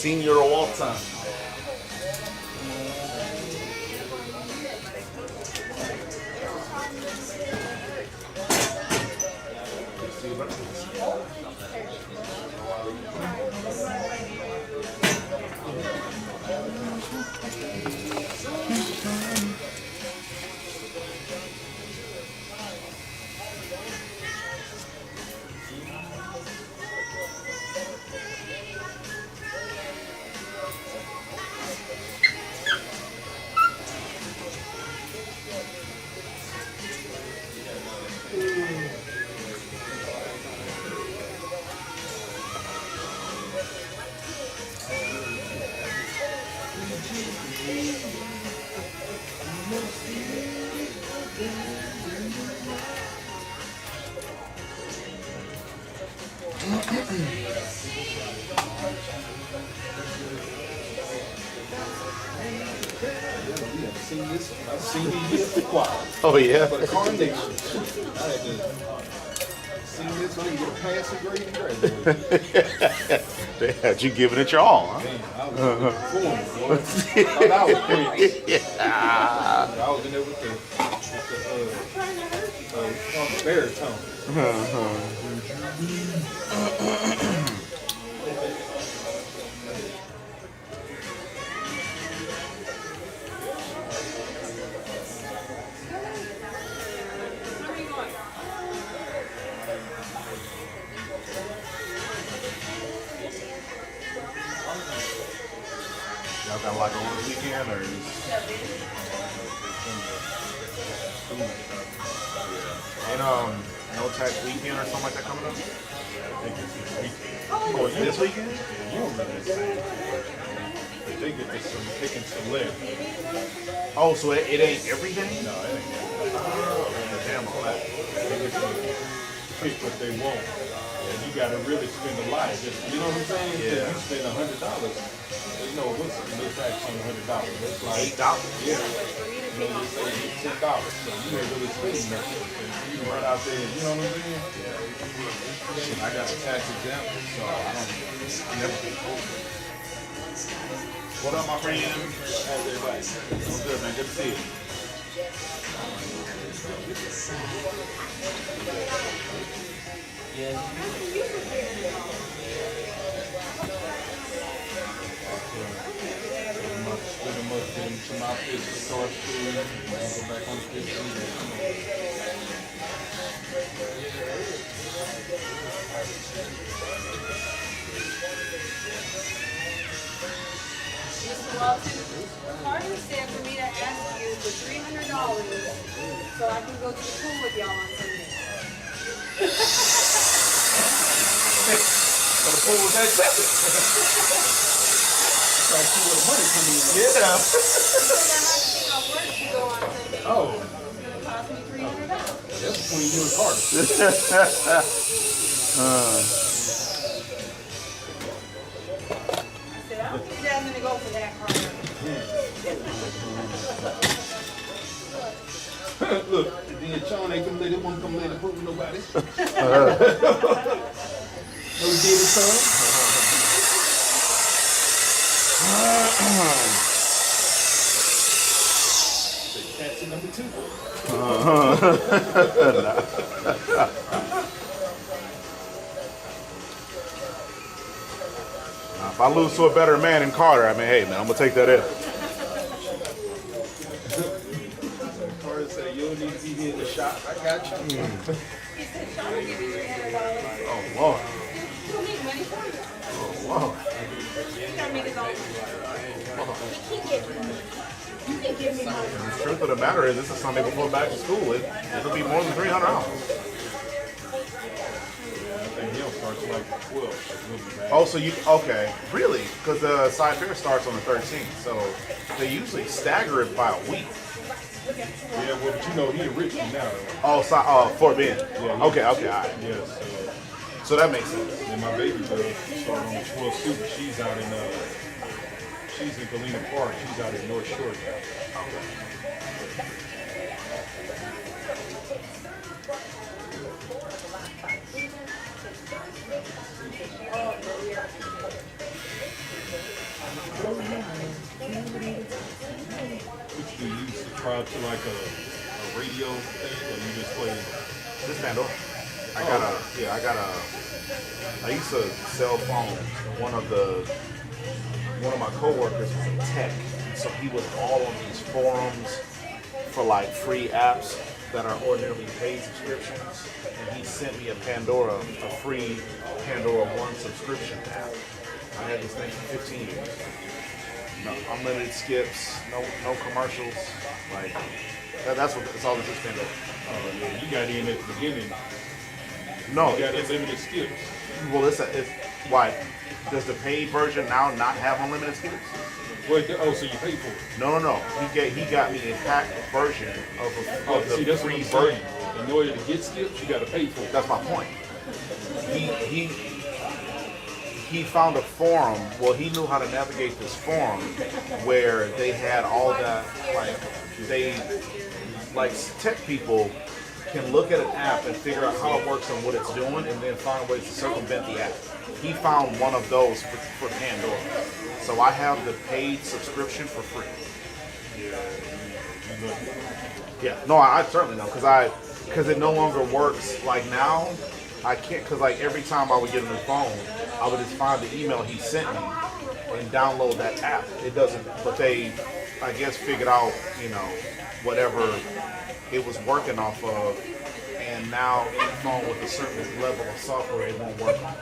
Senior Walton. I've seen these here for quite. Oh yeah. For the coronation. I had to see this one and get a passing grade and graduate. They had you giving it your all, huh? Man, I was performing, boy. I thought I was Prince. I was in there with the baritone. Y'all got a lot going this weekend, or ain't no tax weekend or something like that coming up? Oh, this weekend? You don't really say. They get this some pick and select. Oh, so it ain't every day? No, it ain't. Damn all that. They get to pick what they want. And you gotta really spend a lot. Just, you know what I'm saying? Yeah. You spend $100. You know, what's the tax on $100? It's like $8. Yeah. You know, you say $10. So you ain't really spending nothing. You can run out there, you know what I'm saying? Yeah. I got a tax exempt, so I never get told. What up, my friend? How's everybody? I'm good, man. Good to see you. Split them up, get them some outfits to start school, and go back on the 15th. Mr. Walton, Carter said for me to ask you for $300 so I can go to the pool with y'all on Sunday. So the pool was accepted. Try to see where the money coming in. Yeah. So I have to take off work to go on Sunday. Oh, It's going to cost me $300. that's between you and Carter. I said, I don't think Dad's going to go for that, Carter. Look, then Shawn ain't gonna let him come lay the pool with nobody. No did it, son. Catch it number 2. If I lose to a better man than Carter, I mean, hey, man, I'm gonna take that in. Carter said, you don't need to be here in the shop. I got you. He said, Sean will give you $300. Oh Lord. He'll make money for you. Oh Lord. He's got to make his own money. He can give me money. You can give me money. The truth of the matter is, this is Sunday before back to school. It'll be more than $300. And he'll start to like 12. Oh, so you okay? Really? Because the side fair starts on the 13th, so they usually stagger it by a week. Yeah, well, but you know, he a rich one now, though. Oh, so, Fort Bend. Yeah, Okay, all right. Yeah, So that makes sense. and my baby girl started on the 12 super. She's out in, she's in Galena Park. She's out in North Shore now. Which do you subscribe to like a radio thing, or you just play? This Pandora. I used to sell phone. One of my coworkers was in tech, so he was all on these forums for like free apps that are ordinarily paid subscriptions, and he sent me a free Pandora One subscription app. I had this thing for 15 years. No unlimited skips, no commercials. Like that's what it's all this is Pandora. Oh yeah, you got in at the beginning. No, You got unlimited skips. well, it's why does the paid version now not have unlimited skips? Wait, oh, so you paid for it? No. He got me a packed version of See, the that's what free I'm saying. version. In order to get skips, you got to pay for it. That's my point. He found a forum. Well, he knew how to navigate this forum where they had all that like tech people can look at an app and figure out how it works and what it's doing, and then find ways to circumvent the app. He found one of those for Pandora. So I have the paid subscription for free. Yeah, no, I certainly know because it no longer works. Like now, I can't because like every time I would get a new phone, I would just find the email he sent me and download that app. It doesn't, but they, I guess, figured out whatever it was working off of, and now any phone with a certain level of software it won't work on.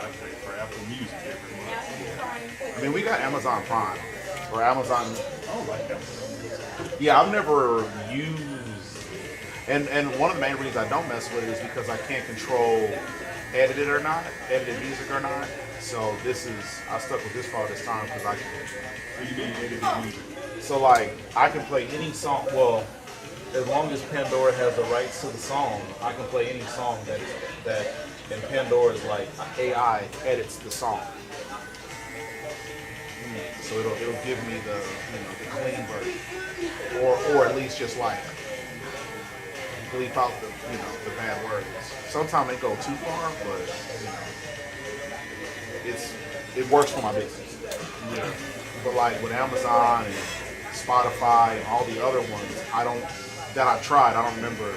I pay for Apple Music every month. I mean, we got Amazon Prime or Amazon. I don't like that. Yeah, I've never used, and one of the main reasons I don't mess with it is because I can't control edited music or not. So I stuck with this for all this time because I can. What do you mean edited music? So like I can play any song. Well, as long as Pandora has the rights to the song, I can play any song that and Pandora's like AI edits the song. So it'll give me the the clean version, or at least just like bleep out the bad words. Sometimes they go too far, but it works for my business. Yeah. But like with Amazon and Spotify and all the other ones, I don't remember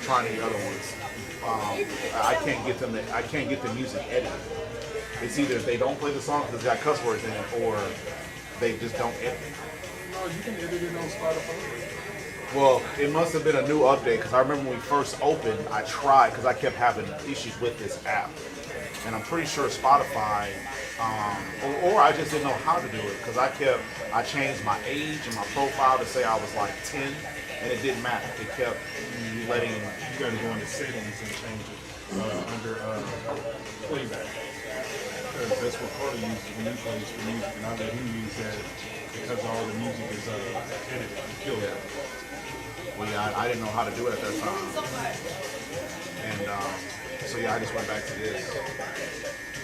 trying any other ones. I can't get them. I can't get the music edited. It's either they don't play the song because it's got cuss words in it, or they just don't edit it. No, you can edit it on Spotify. Well, it must have been a new update because I remember when we first opened, I tried because I kept having issues with this app, and I'm pretty sure Spotify, or I just didn't know how to do it because I changed my age and my profile to say I was like 10, and it didn't matter. It kept letting. You got to go into settings and change it under playback. Because that's what Carter uses when he plays for music, and I let him use that because all the music is edited and killed. Yeah. Well, yeah, I didn't know how to do it at that time, and so yeah, I just went back to this.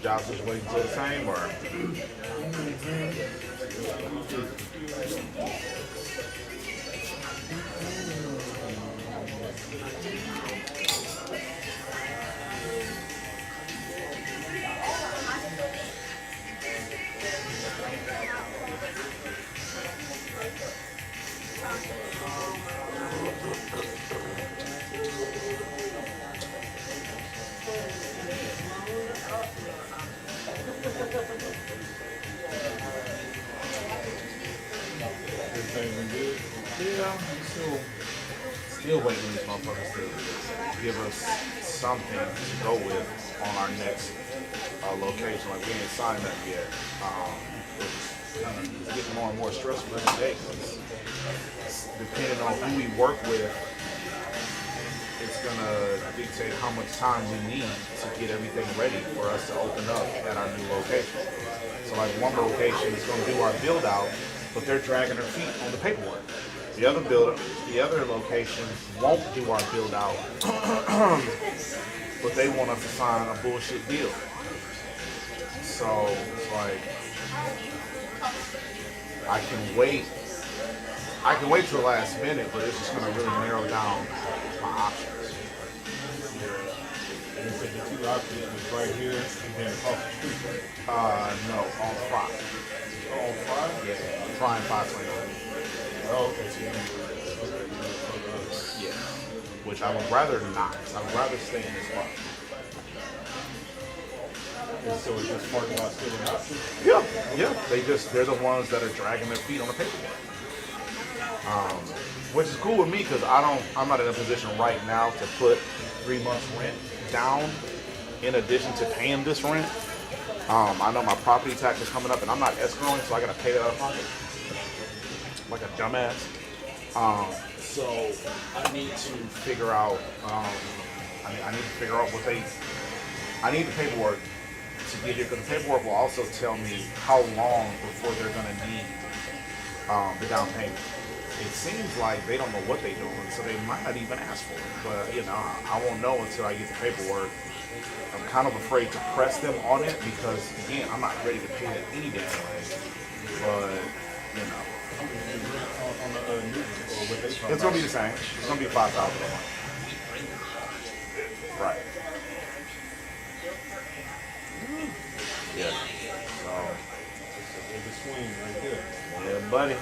job situation still the same, or? Everything been good? Yeah, I'm still waiting on these motherfuckers to give us something to go with on our next location. Like we ain't signed up yet. It's kind of getting more and more stressful every day. 'Cause depending on who we work with, it's gonna dictate how much time we need to get everything ready for us to open up at our new location. So like one location is gonna do our build out, but they're dragging their feet on the paperwork. The other location won't do our build out, but they want us to sign a bullshit deal. So it's like I can wait till the last minute, but it's just gonna really narrow down my options. And so the two options is right here and then across the street, right? No, on Fry. Oh, on 5? Yeah, Fry and 529. Oh, okay. So you Yeah, which I would rather not. I would rather stay in this spot. and so is this parking lot still an option? Yeah. They're the ones that are dragging their feet on the paperwork. Which is cool with me because I'm not in a position right now to put 3 months rent down in addition to paying this rent. I know my property tax is coming up and I'm not escrowing, so I gotta pay that out of pocket. Like a dumbass. So I need to figure out, I need to figure out I need the paperwork to get here because the paperwork will also tell me how long before they're gonna need the down payment. It seems like they don't know what they're doing, so they might not even ask for it. But I won't know until I get the paperwork. I'm kind of afraid to press them on it because again, I'm not ready to pay that any damn way. But On the new, or what they call it's gonna be the same. It's gonna be $5,000 a month. Right. Yeah. So the swing right there. yeah, buddy.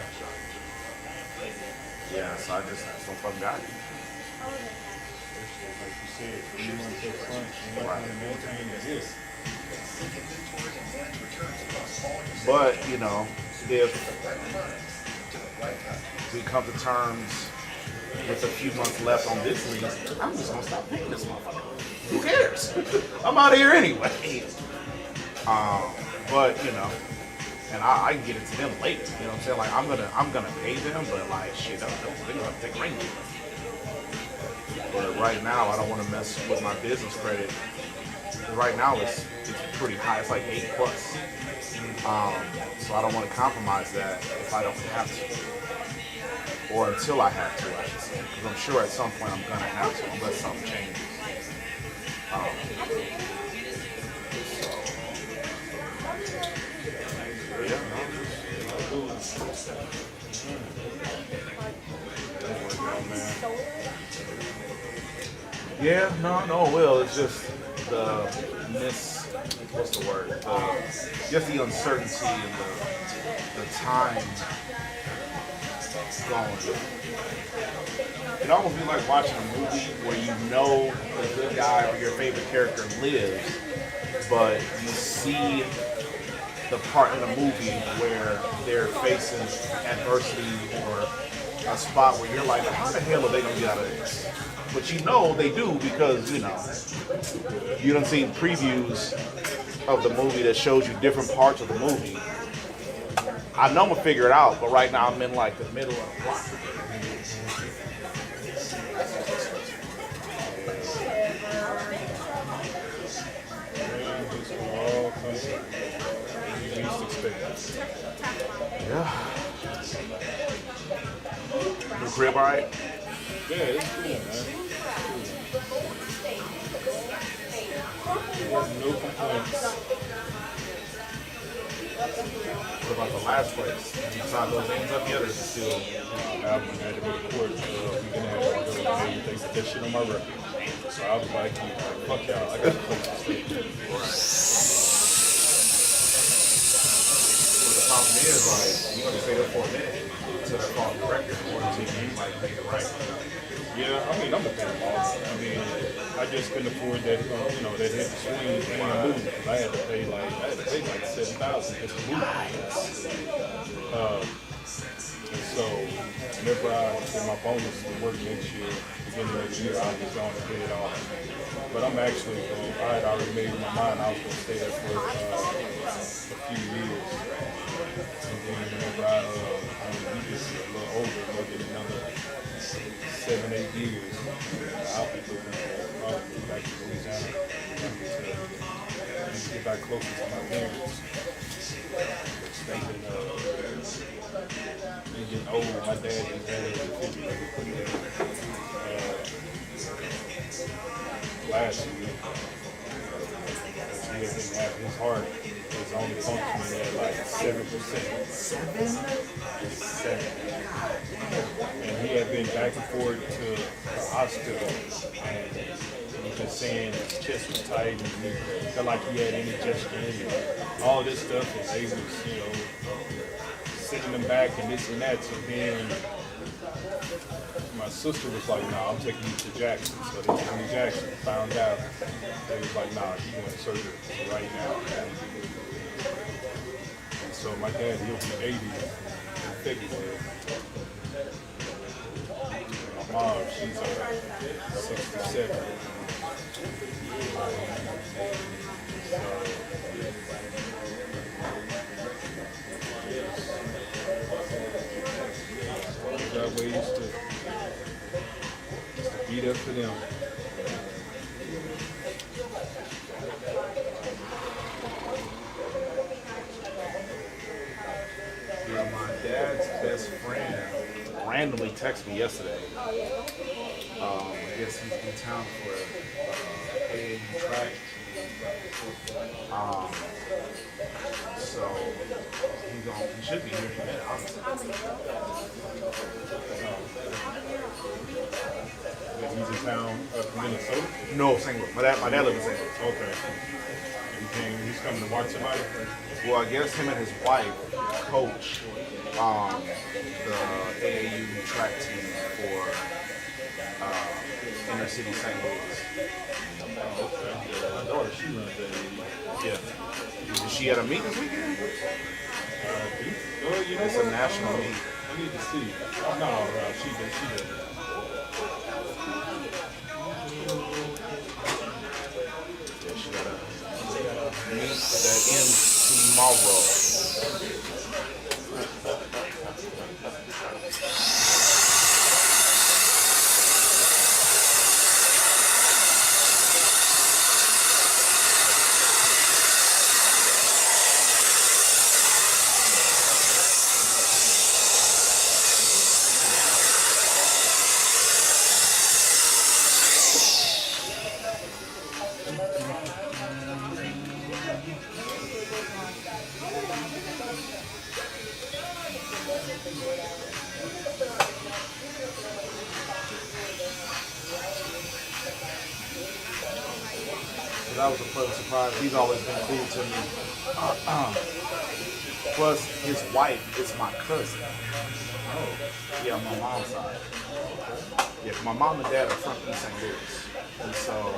Yeah, so I just don't fucking got it. Like you said, you want to take front and you want to maintain this. But, if we come to terms with a few months left on this lease, I'm just gonna stop paying this motherfucker. Who cares? I'm out of here anyway. But, and I can get it to them later. You know what I'm saying? Like I'm gonna pay them, but like shit, they're gonna have to take ring. But right now, I don't want to mess with my business credit. Right now, it's pretty high. It's like 8+. So I don't want to compromise that if I don't have to, or until I have to, I should say. Because I'm sure at some point I'm gonna have to, unless something changes. Yeah. Yeah, no, it will. It's just the what's the word? Just the uncertainty and the time going. It almost be like watching a movie where you know the good guy or your favorite character lives, but you see the part in the movie where they're facing adversity or a spot where you're like, how the hell are they gonna get out of this? But you know they do because you done seen previews of the movie that shows you different parts of the movie. I know I'm gonna figure it out, but right now I'm in like the middle of the plot. Yeah. New crib, alright? Yeah, it's cool, man. No complaints. What about the last place? Did you tie those ends up yet, or is it still? I had to go to court. We didn't have to go. They put that shit on my record. So I was like, fuck y'all. I got to post this thing. But the problem is, like, you're gonna stay there for a minute until they're called the record, or until you like make it right. Yeah, I mean, I'm a fan boss. I mean, I just couldn't afford that, that hit the swing and move. I had to pay like $7,000 just to move. And so, whenever when my bonus will work next year, beginning of the year, I'll be going to pay it off. But I'm actually, I had already made my mind. I was going to stay there for a few years. And then whenever we get a little older, maybe another 7-8 years, I'll be moving back to Louisiana to get back closer to my parents. They're getting old. My dad is last year. He didn't have his heart was only functioning at like 7%. 7? And he had been back and forth to the hospital, and he was just saying his chest was tight and he felt like he had indigestion and all this stuff, and they was, sending him back and this and that. So then my sister was like, "Nah, I'm taking you to Jackson." So they took me to Jackson. Found out they was like, "Nah, he went surgery right now." And so my dad, he'll be 80 in February. My mom, she's 67. Got ways to beat up for them. Yeah, my dad's best friend randomly texted me yesterday. I guess he's in town for AAU track. So he should be here in a minute, honestly. He's in town from Minnesota? No, St. Louis. My dad lives in St. Louis. Okay. He's coming to watch somebody? Well, I guess him and his wife coach the AAU track team for inner city St. Louis. Oh, okay. My daughter, she runs that. Yeah. Is she at a meet this weekend? Well, It's a national meet. I need to see. No, she does. Yeah, she got a meet that ends tomorrow. So that was a pleasant surprise. He's always been cool to me. Plus, his wife is my cousin. Yeah, my mom's side. Yeah, my mom and dad are from East St. Louis. And so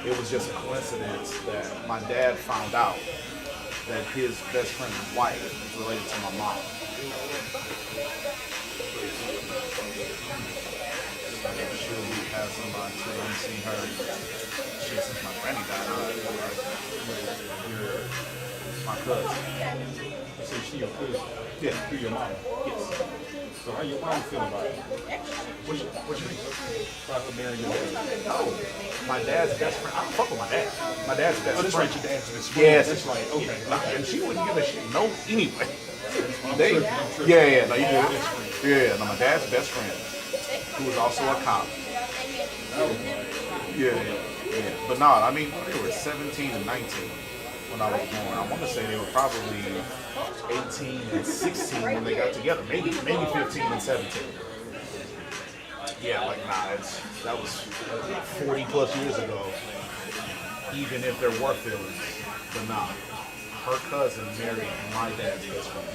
it was just a coincidence that my dad found out that his best friend's wife is related to my mom. She'll be passing by too and see her. Shit, since my granny died, you're my cousin. You say she your cousin? Yeah. Who your mom? Yes. So how your mom feel about it? What you mean? About her marrying your dad? No. My dad's best friend. I don't fuck with my dad. My dad's best Oh, that's friend. right, your dad's best friend. Yes. That's right, okay. Yeah. And she wouldn't give a shit. No, anyway. I'm They, tripping. yeah, no, you do. Yeah, no, my dad's best friend, who was also a cop. Yeah. But no, I mean, they were 17 and 19 when I was born. I want to say they were probably 18 and 16 when they got together. Maybe 15 and 17. Yeah, like that was 40 plus years ago. Even if there were feelings, but nah. Her cousin married my dad's best friend.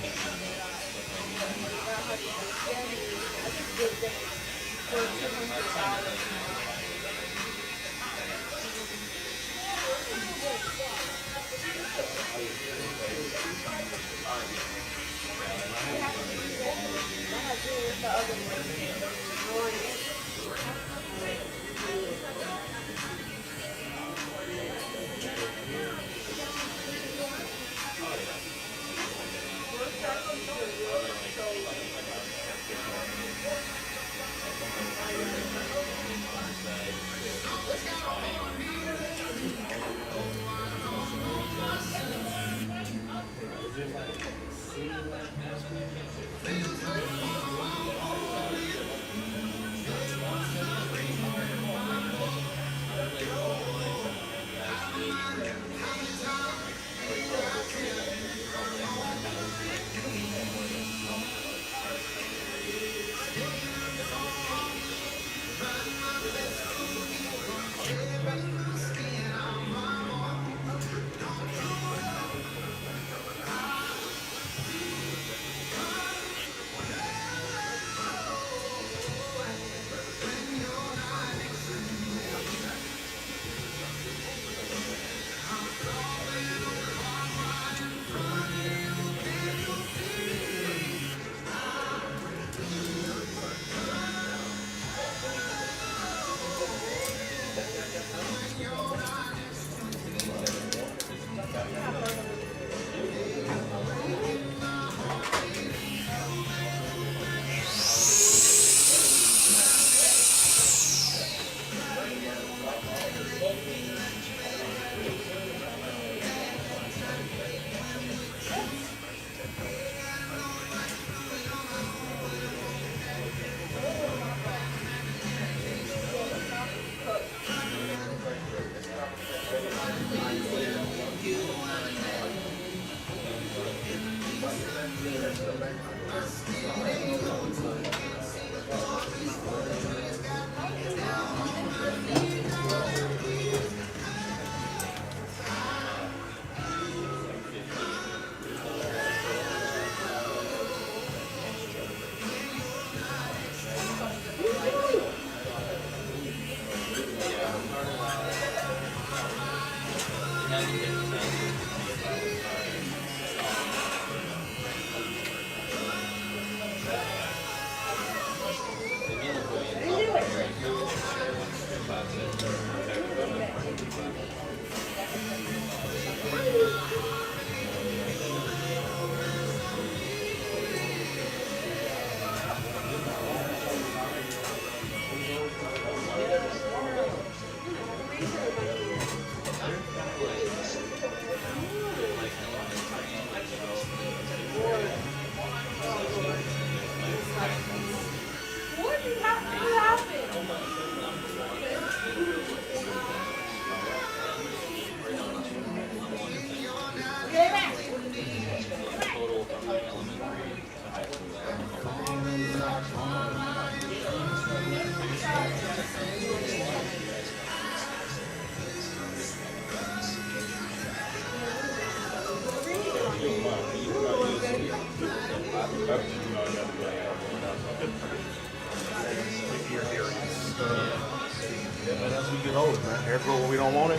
As we get older, man, hair grow when we don't want it.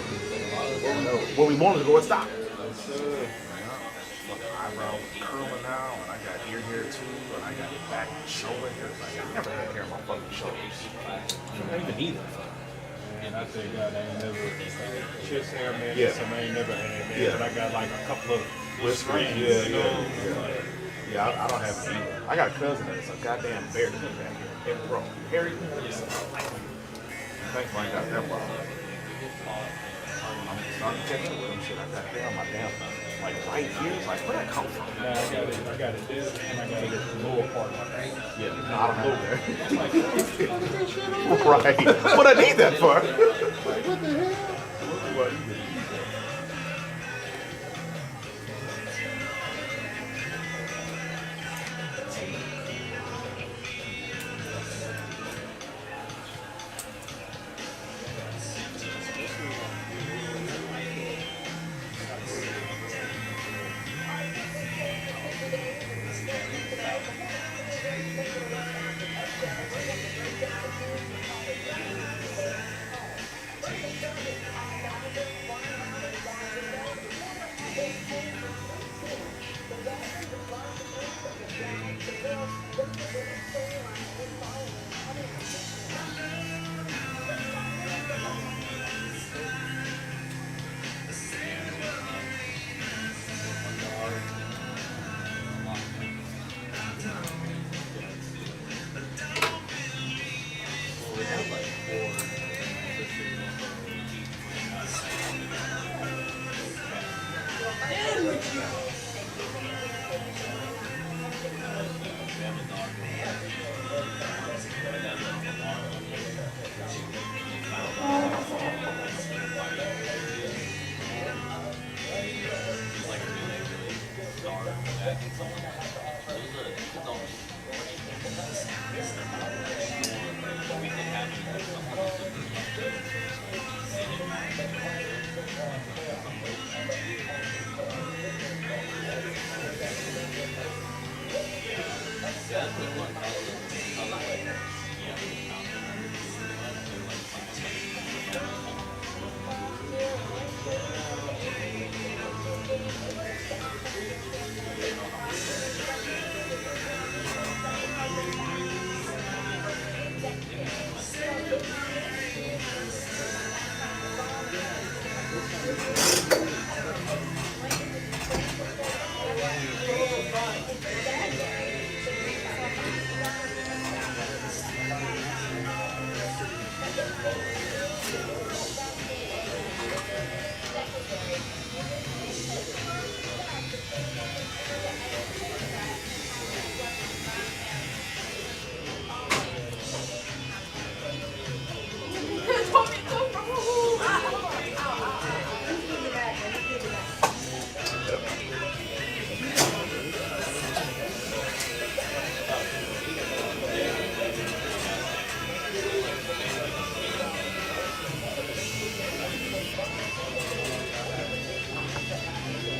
When we want it to go, it stop. Eyebrow curling now, and I got ear hair too, and I got back and shoulder hair. Like, I never had hair on my fucking shoulders. I don't even need it. And I think God, I ain't never chest hair, man. Yeah. Some I ain't never had, man. Yeah. But I got like a couple of Whispering, strands, you know? Yeah, I don't have it either. I got a cousin that's a goddamn bear that back here. And bro, Harry, thanks, I ain't got that problem. I'm starting to check in with him. Shit, I got hair on my damn, like right here. It's like, where'd that come from? Now I got it this, and I got it at the lower part of my face. Yeah, no, I don't know there. Right. What I need that for? Like, what the hell? What?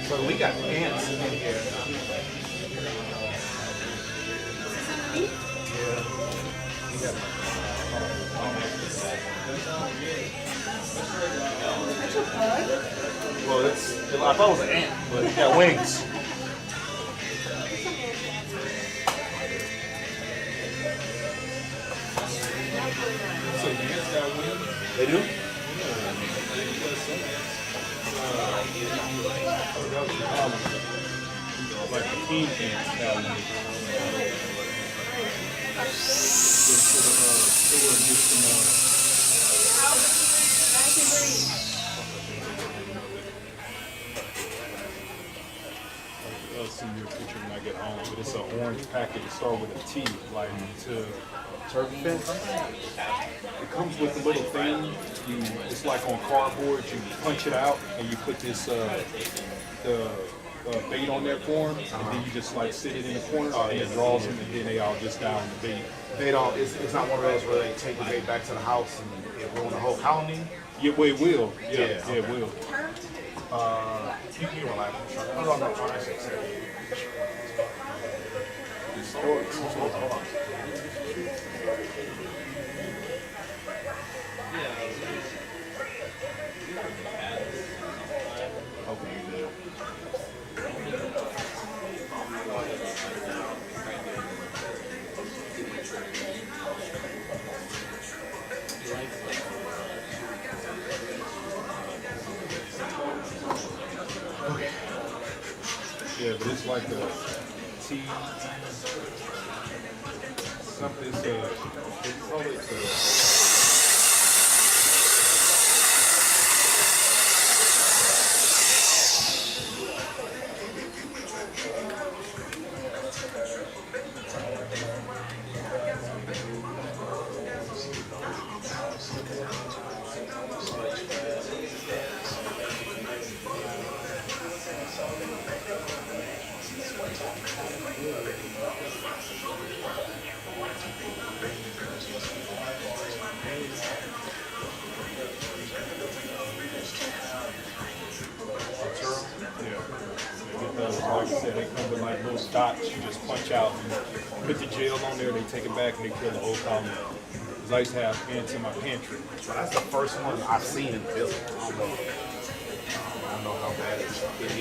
So we got ants in here. Yeah. We got That's a bug? well, I thought it was an ant, but it got wings. So the ants got wings. They do? Like the king ants got wings. I'll send you a picture when I get home, but it's an orange packet. It starts with a T, like to Turkey fin? it comes with a little thing. It's like on cardboard. You punch it out, and you put this the bait on there for them, and then you just like sit it in the corner, and it draws them, and then they all just die on the bait. They don't. It's not one of those where they take the bait back to the house and it ruin the whole colony. Yeah, well, it will. Yeah, Yeah, yeah, okay. it will. You can relax. No, I should say. Hold on. Yeah, but it's like a T. Something. It's always a. Like I said, they come with like little dots. You just punch out and put the gel on there. They take it back and they kill the whole colony. 'Cause I used to have ants in my pantry. So that's the first one I've seen in physical. I don't know how bad it is going to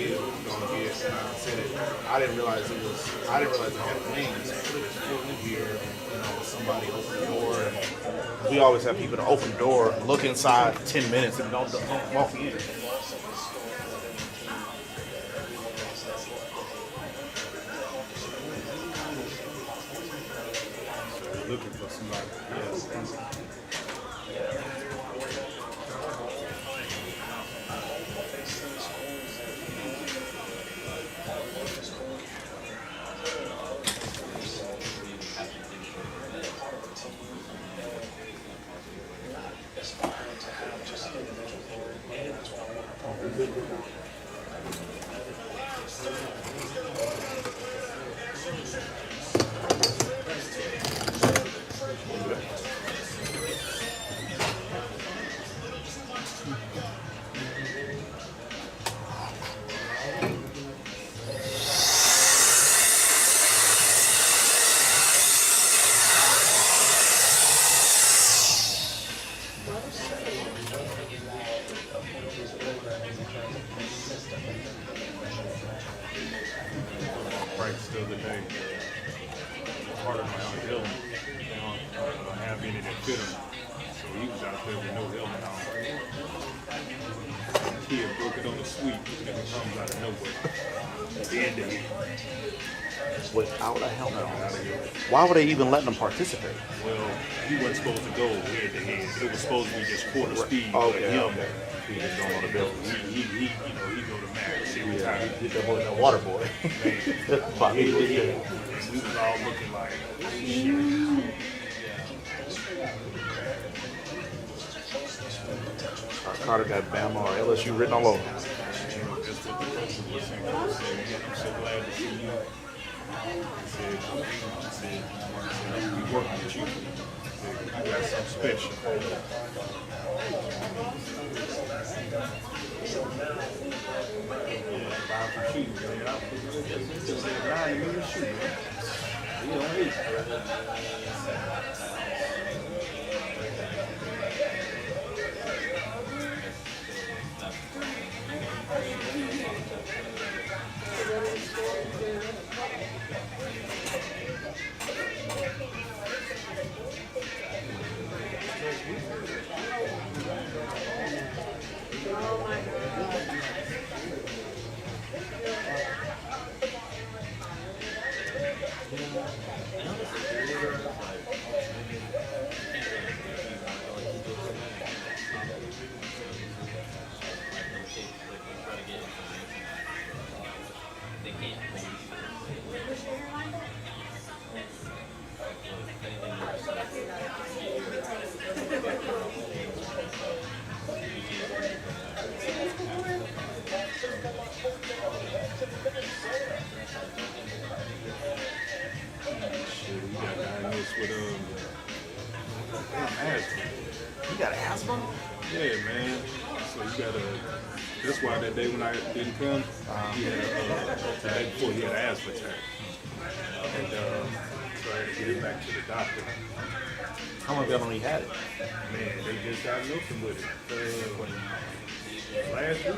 get. And I said it. I didn't realize it was. I didn't realize it had wings. I put it in here. You know, somebody opened the door. And we always have people to open the door, look inside 10 minutes, and don't walk in. Looking for somebody. Yes. day. Part of my helmet. They don't have any that fit him. So he was out there with no helmet on. The kid broke it on the sweep and it comes out of nowhere. Dead to him. Without a helmet on. Why would they even let them participate? Well, he wasn't supposed to go head to head. It was supposed to be just quarter speed. Oh, but okay, him, okay. He just don't want to build. he go to max every time. He did that boy, that water boy. About We 8 years. was all looking like, shit. Carter got Bama or LSU written all over. That's what the coach was saying. I'm so glad to see you. He said, we working with you. He said, you got something special. Yeah, 5 for shooting, man. I just said 9 minutes shooting. He don't hate. Oh my God. Shit, we got diagnosed with asthma. You got asthma? Yeah, man. So you gotta. That's why that day when I didn't come, he had the day before he had an asthma attack, and so I had to get him back to the doctor. How long ago he had it? Man, they just diagnosed him with it last week.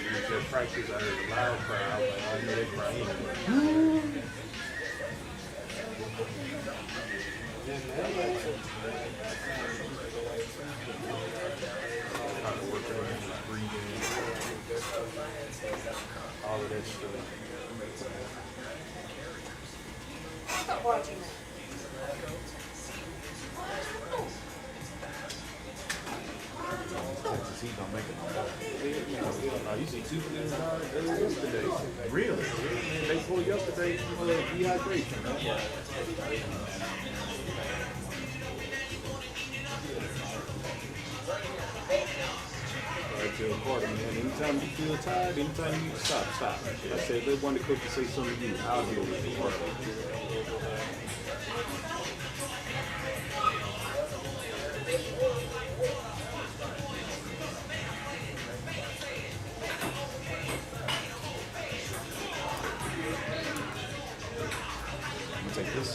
We was at practice. I heard a loud cry. I was like, I knew they cry anyway. How to work around his breathing, all of that stuff. Stop watching that. Texas Heat don't make it no more. You see two players died yesterday. Really? They pulled yesterday dehydration, man. I tell Carter, man, anytime you feel tired, anytime you need to stop. I said, let one of the coaches say something to you. I'll deal with it. I'm gonna take this.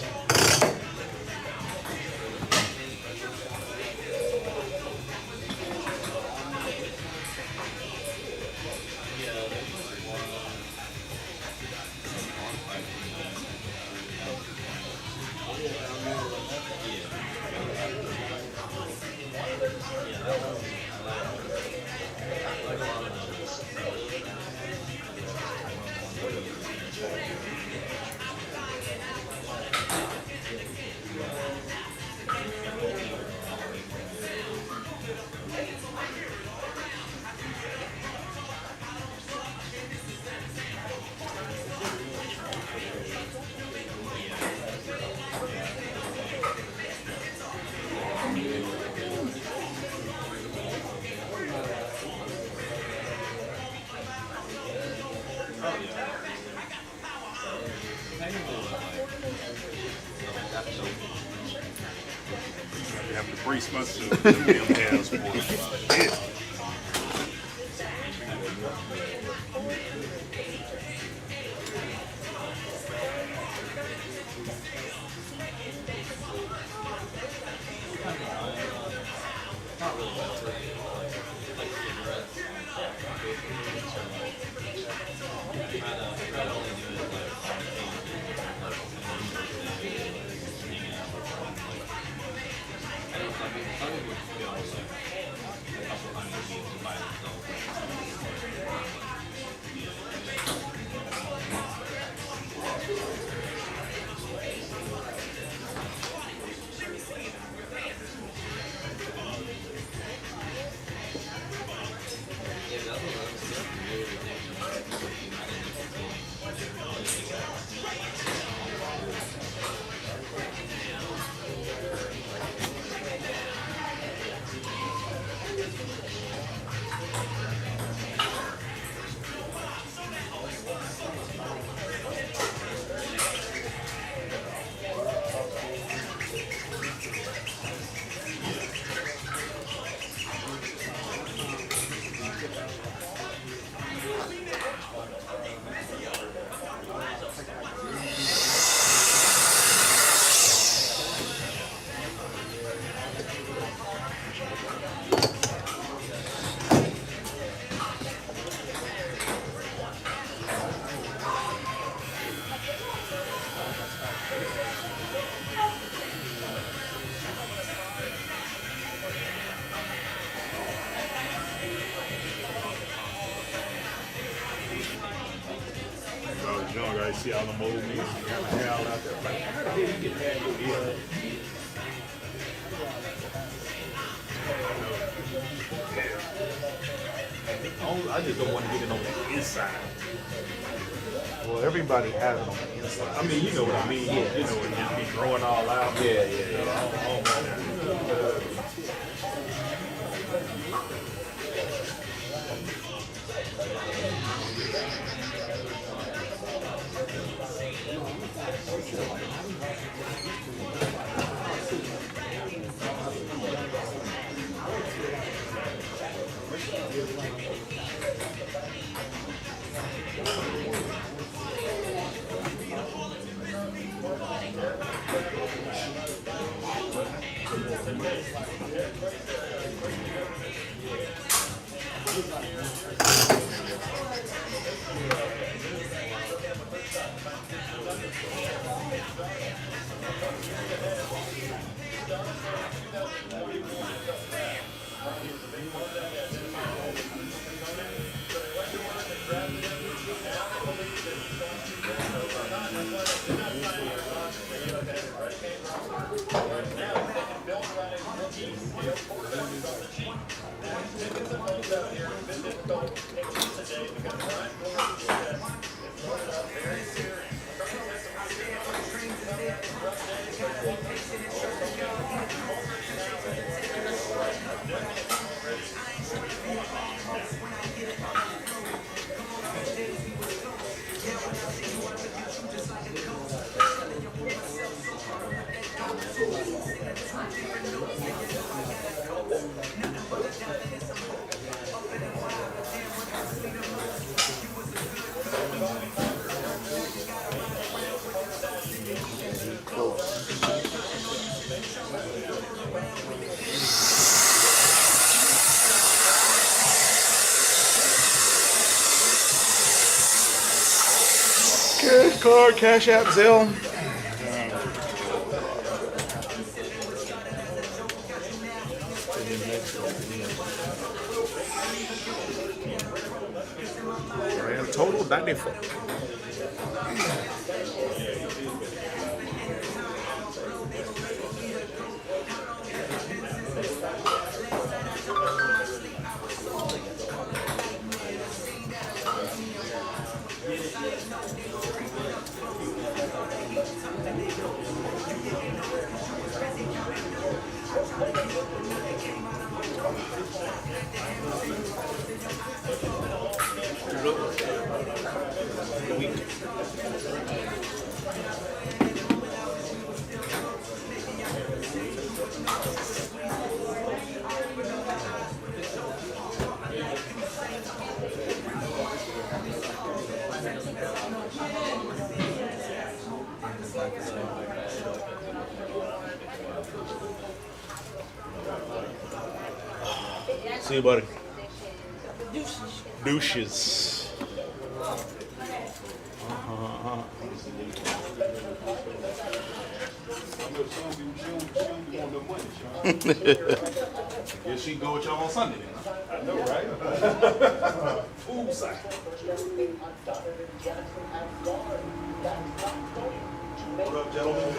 I have to brace myself. Them damn hands, boy. Yeah. When I was younger, I used to see all the old music kind of hell out there. Like, how the hell you get that good? Yeah. I just don't want to get it on the inside. Well, everybody has it on the inside. I mean, you know what I mean. Yeah. You know, it just be growing all out. Yeah. I don't want that. Credit card, Cash App, Zelle. Grand total 94. See you, buddy. Douches. I know some people, she don't be wanting no money, Shawn. Yeah, she can go with y'all on Sunday then. Huh? I know, right? Food side. What up, gentlemen?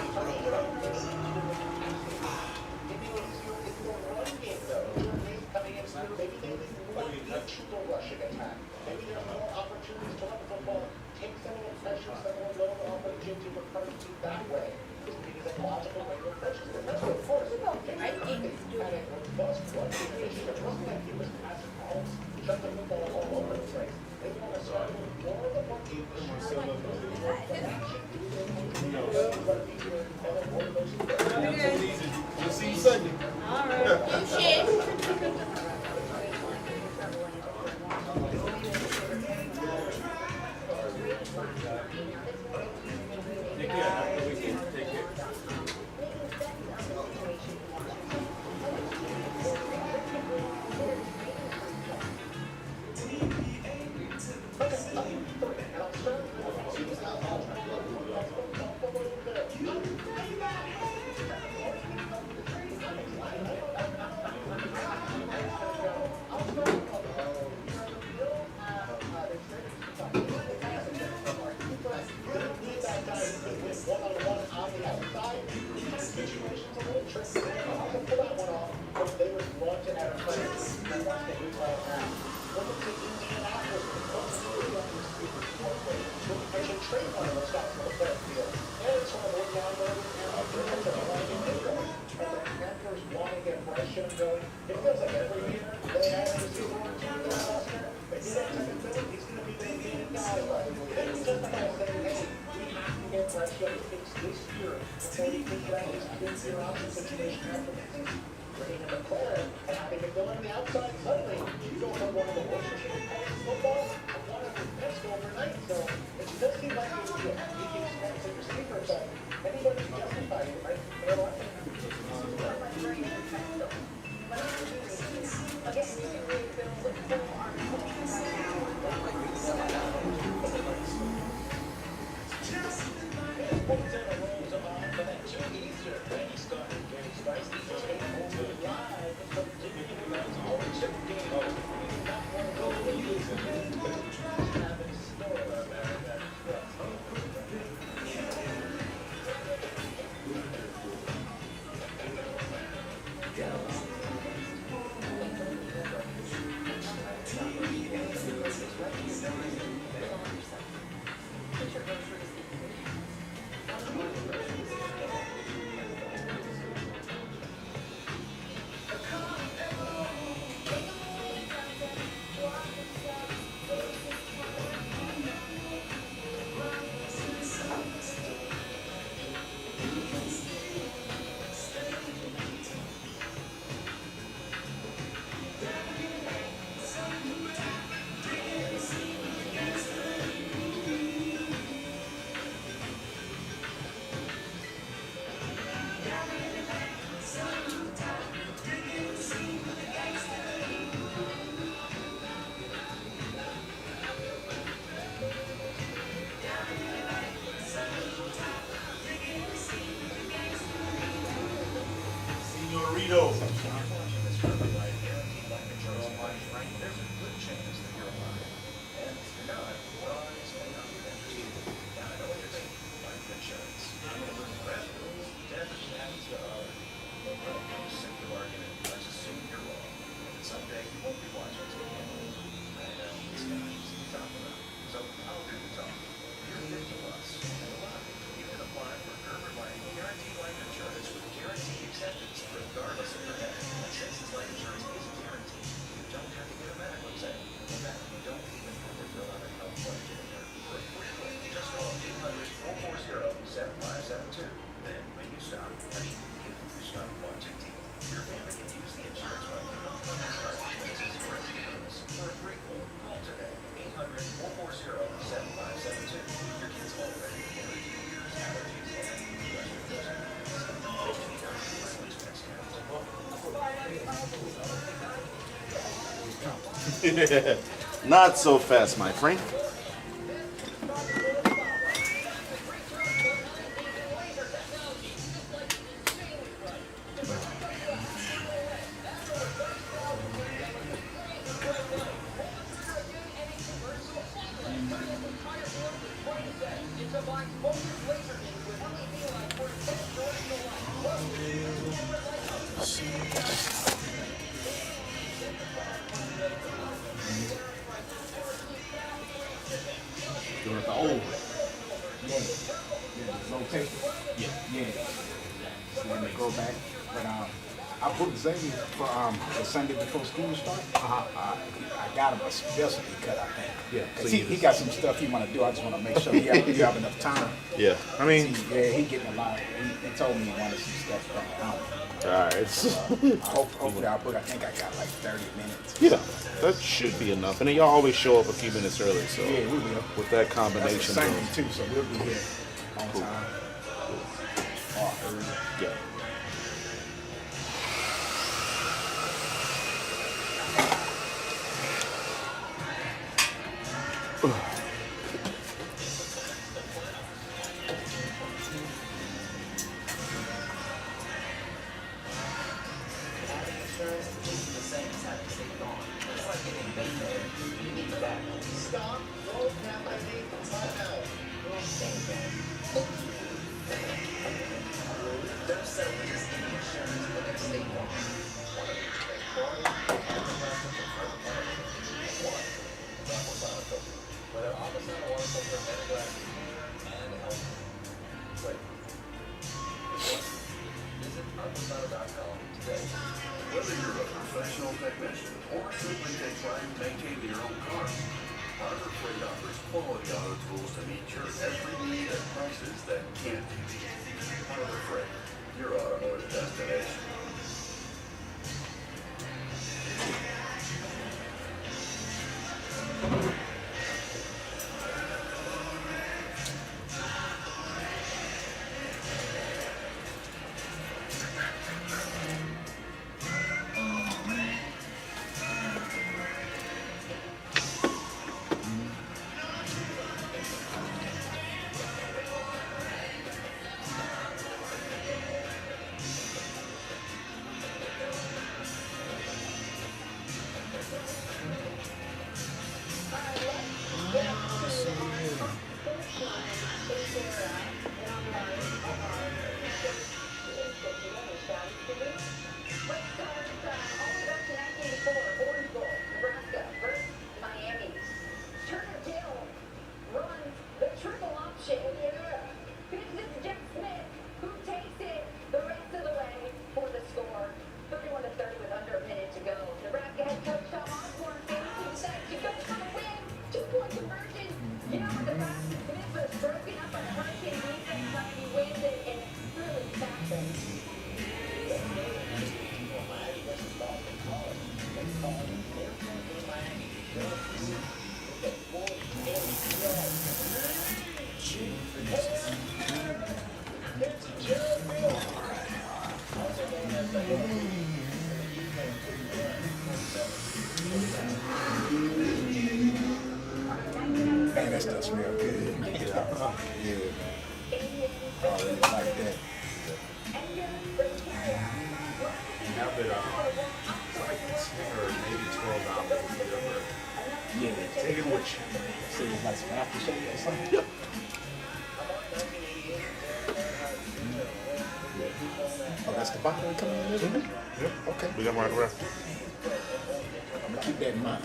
We'll see you Sunday. All right. Shit. Take care. Have a good weekend. Take care. Senorito. Not so fast, my friend. Doing it the old way. Yeah. Yeah. Rotation. Yeah. So then they go back. But I booked Xavier for the Sunday before school starts. I got him a specialty cut, I think. Yeah. 'Cause he got some stuff he want to do. I just want to make sure he have enough time. Yeah. I mean, He getting a lot. He told me he wanted some stuff done. alright. Hopefully I think I got like 30 minutes. Yeah, that should be enough. And then y'all always show up a few minutes early, so Yeah, we will. with that That's a combination, Sunday too, so we'll be here on Cool. time. Or early. yeah. Whether you're a professional technician or simply take pride in maintaining your own car, Harbor Freight offers quality auto tools to meet your every need at prices that can't be beat. Harbor Freight, your automotive destination. Man, that stuff smells good. Yeah, man. I really like that. Have it it's like $10 or maybe $12 whatever. Yeah. Take it with you. See, it's like some aftershave or something. Oh, that's the bottle we coming in with? Yep. Okay. We got Mark Rest. I'm gonna keep that in mind.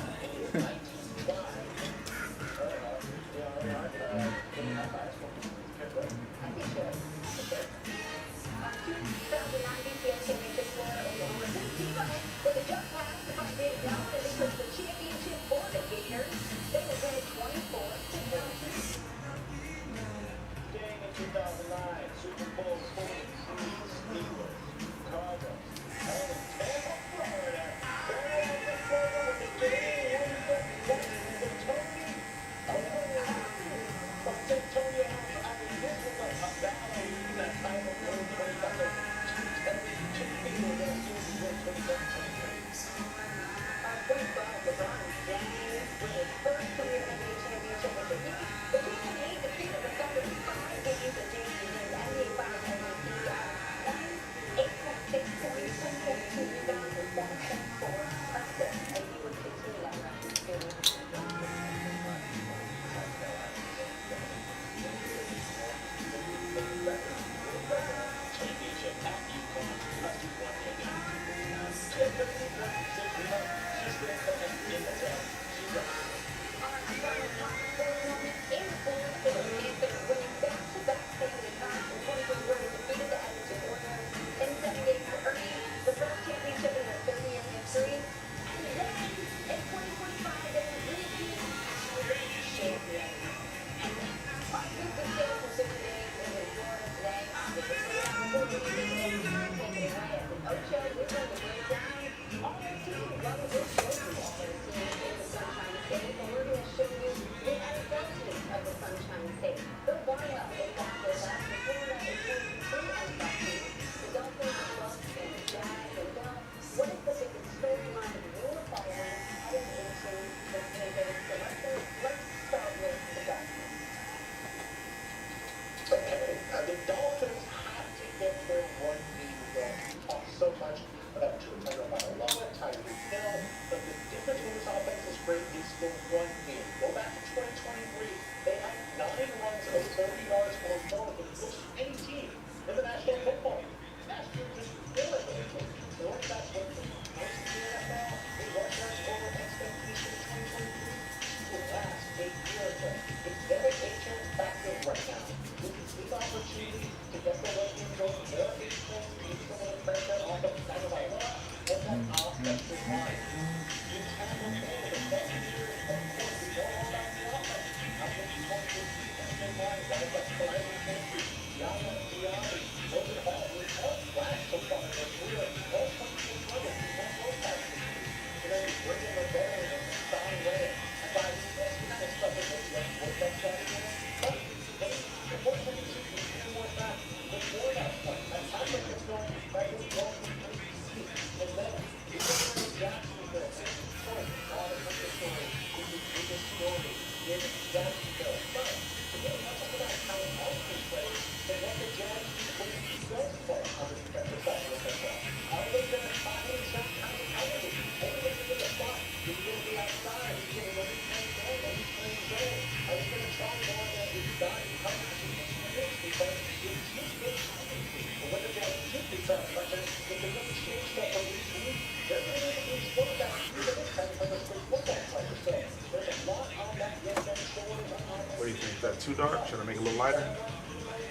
What do you think? Is that too dark? Should I make it a little lighter?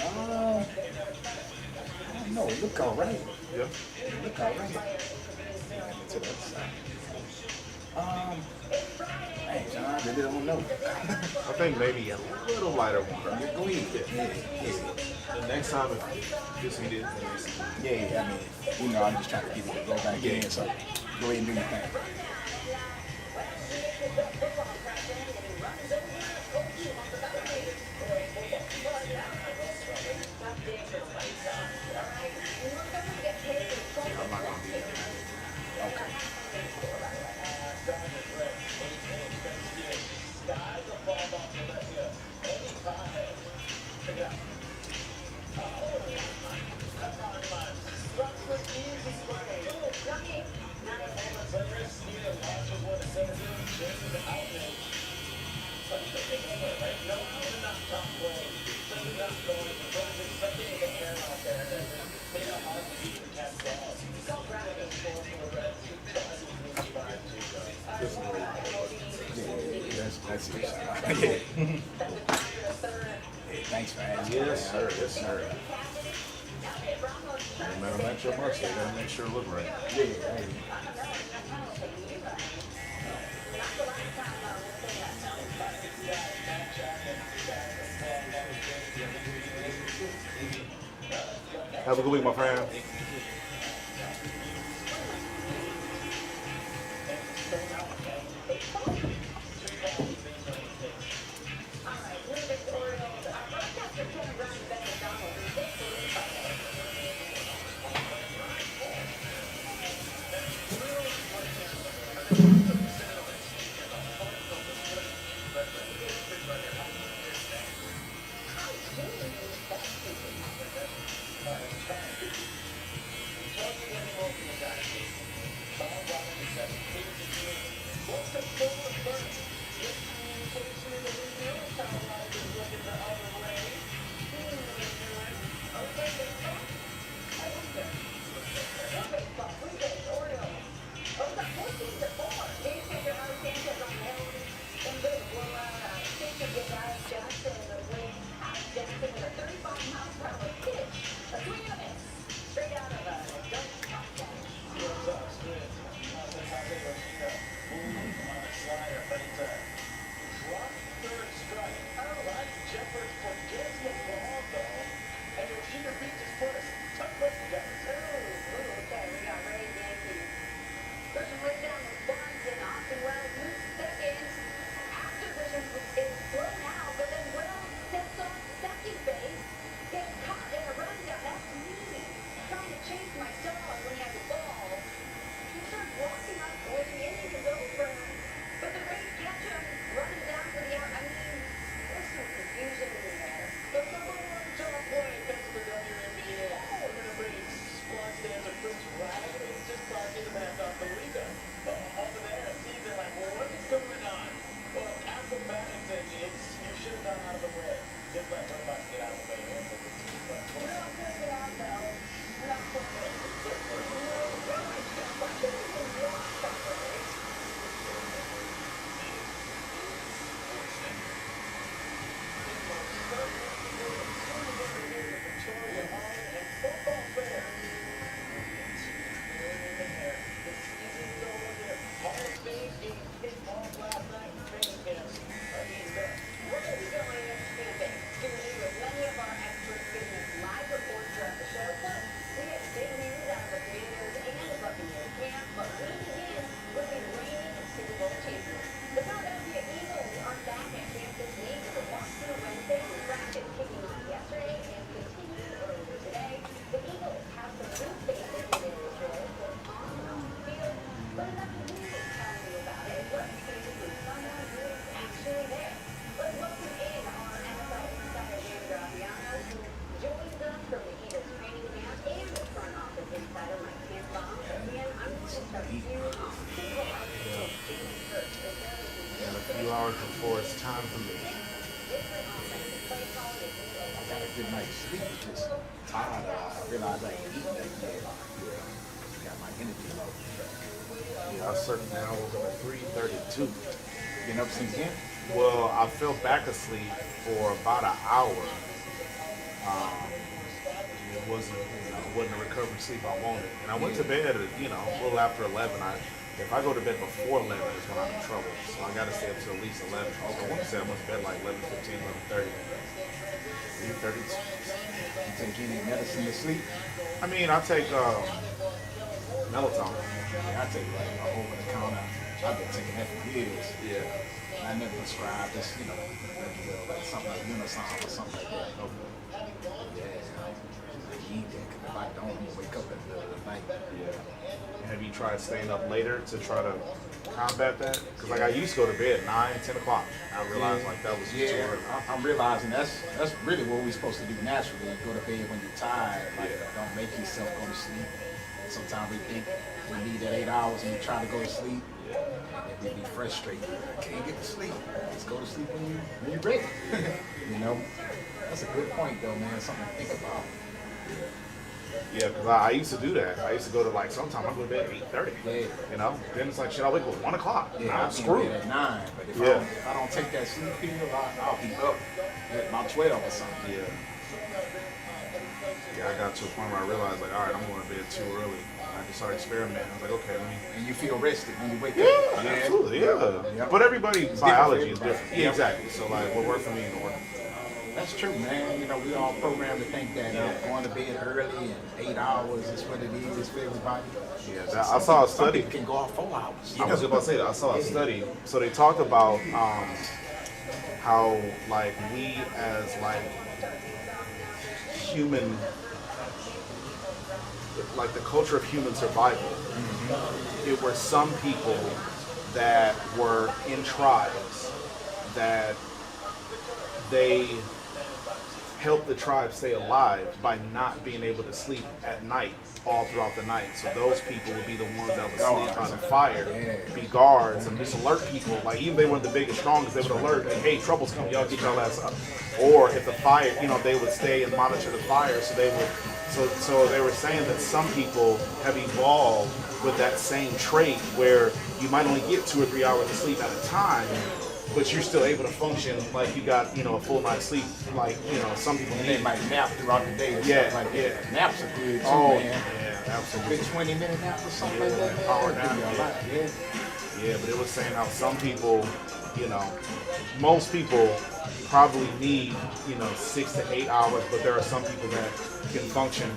I don't know. Look all right. Yeah. Look all right. To the other side. Hey, John, I really don't know. I think maybe a little lighter one. Yeah, go ahead. Yeah. The next time, if this needed, Yeah, I mean, you know, I'm just trying to get it to go back in, so go ahead and do your thing. I'm not gonna be there. This is great. Yeah, that's it. Yeah. Hey, thanks for asking. Yes, sir. Yes, sir. No matter match your mercy, I gotta make sure it look right. Yeah, hey. Have a good week, my friend. time for me. I got a good night's sleep, just tired. I realized I ain't eating that yet. Yeah. Got my energy low. Yeah, I certainly now woke up at 3:32. Been up since then? Well, I fell back asleep for about an hour. It wasn't, it wasn't a recovery sleep I wanted. And I went to bed at, a little after 11. If I go to bed before 11 is when I'm in trouble. So I got to stay up till at least 11. So I want to say I went to bed like 11:15, 11:30. 3:32. You take any medicine to sleep? I mean, I take melatonin. Yeah, I take like a over the counter. I've been taking that for years. Yeah. I never prescribed this, like something like Unisom or something like that. Yeah, I need that because if I don't, I'm gonna wake up in the middle of the night. Yeah. Have you tried staying up later to try to combat that? Because like I used to go to bed 9, 10 o'clock. I realized like that was just too early. I'm realizing that's really what we're supposed to do naturally. Go to bed when you're tired. Like, don't make yourself go to sleep. Sometimes we think we need that 8 hours and we try to go to sleep. And then we be frustrated. I can't get to sleep. Just go to sleep when you're ready. That's a good point though, man. Something to think about. Yeah, because I used to do that. I used to go to like sometimes I go to bed at 8:30. Yeah. Then it's like shit. I wake up at 1 o'clock. Yeah, I'm screwed. At 9, but if, if I don't take that sleep pill, I'll be up at about 12 or something. Yeah. Yeah, I got to a point where I realized like, all right, I'm going to bed too early. I just started experimenting. I was like, okay, let me. And you feel rested when you wake Yeah, up. absolutely. Yeah. Yep. But everybody's biology is different. Yep. Yeah, exactly. So like, what worked for me ain't work. That's true, man. We all programmed to think that going to bed early and 8 hours is what it is for everybody. Yeah, I saw a study. Some people can go off 4 hours. I was just about to say that. I saw a study. So they talked about how like we as like human, like the culture of human survival, it were some people that were in tribes that they helped the tribe stay alive by not being able to sleep at night all throughout the night. So those people would be the ones that would sleep by the fire, be guards, and just alert people. Like even if they weren't the biggest, strongest, they would alert, like, hey, trouble's coming, y'all get y'all ass up. Or if the fire, they would stay and monitor the fire. So they would, so they were saying that some people have evolved with that same trait where you might only get 2 or 3 hours of sleep at a time, but you're still able to function like you got, a full night's sleep. Like, some people And need. they might nap throughout the day or Yeah, stuff like that. yeah. Naps are good too, Oh, man. yeah, A absolutely. good 20-minute nap or something like that. Power That'd be nap, a lot. Yeah. Yeah, but it was saying how some people, most people probably need, 6 to 8 hours, but there are some people that can function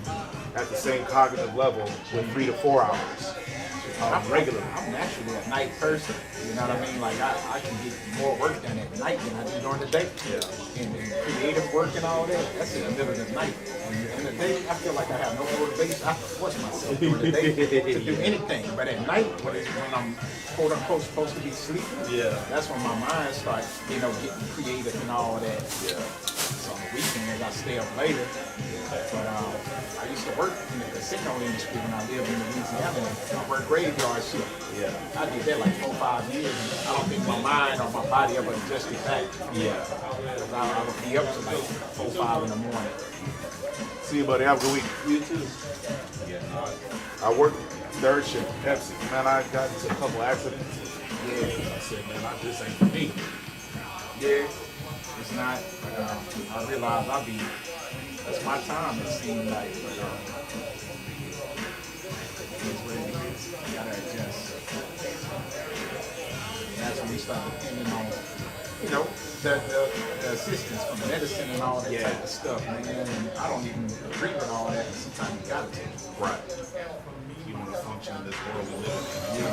at the same cognitive level with 3 to 4 hours regularly. I'm naturally a night person. You know what I mean? Like I can get more work done at night than I do during the day. Yeah. And creative work and all that, that's in the middle of the night. In the day, I feel like I have no motivation. I have to force myself during the day to do anything. But at night, when I'm quote unquote supposed to be sleeping, that's when my mind starts, getting creative and all that. Yeah. So on the weekends, I stay up later. But I used to work in the casino industry when I lived in Louisiana. I worked graveyard shift. Yeah. I did that like 4 or 5 years, and I don't think my mind or my body ever adjusted back. Yeah. I would be up to like 4 or 5 in the morning. See you, buddy. Have a good week. You too. I worked third shift Pepsi. Man, I got into a couple accidents. Yeah, I said, man, this ain't for me. yeah, it's not. But I realize that's my time. It seemed like, but it's what it is. You gotta adjust. And that's when we start depending on, the assistance from medicine and all that type of stuff, man. And I don't even agree with all that. Sometimes you gotta take it. Right. You want to function in this world we live in. You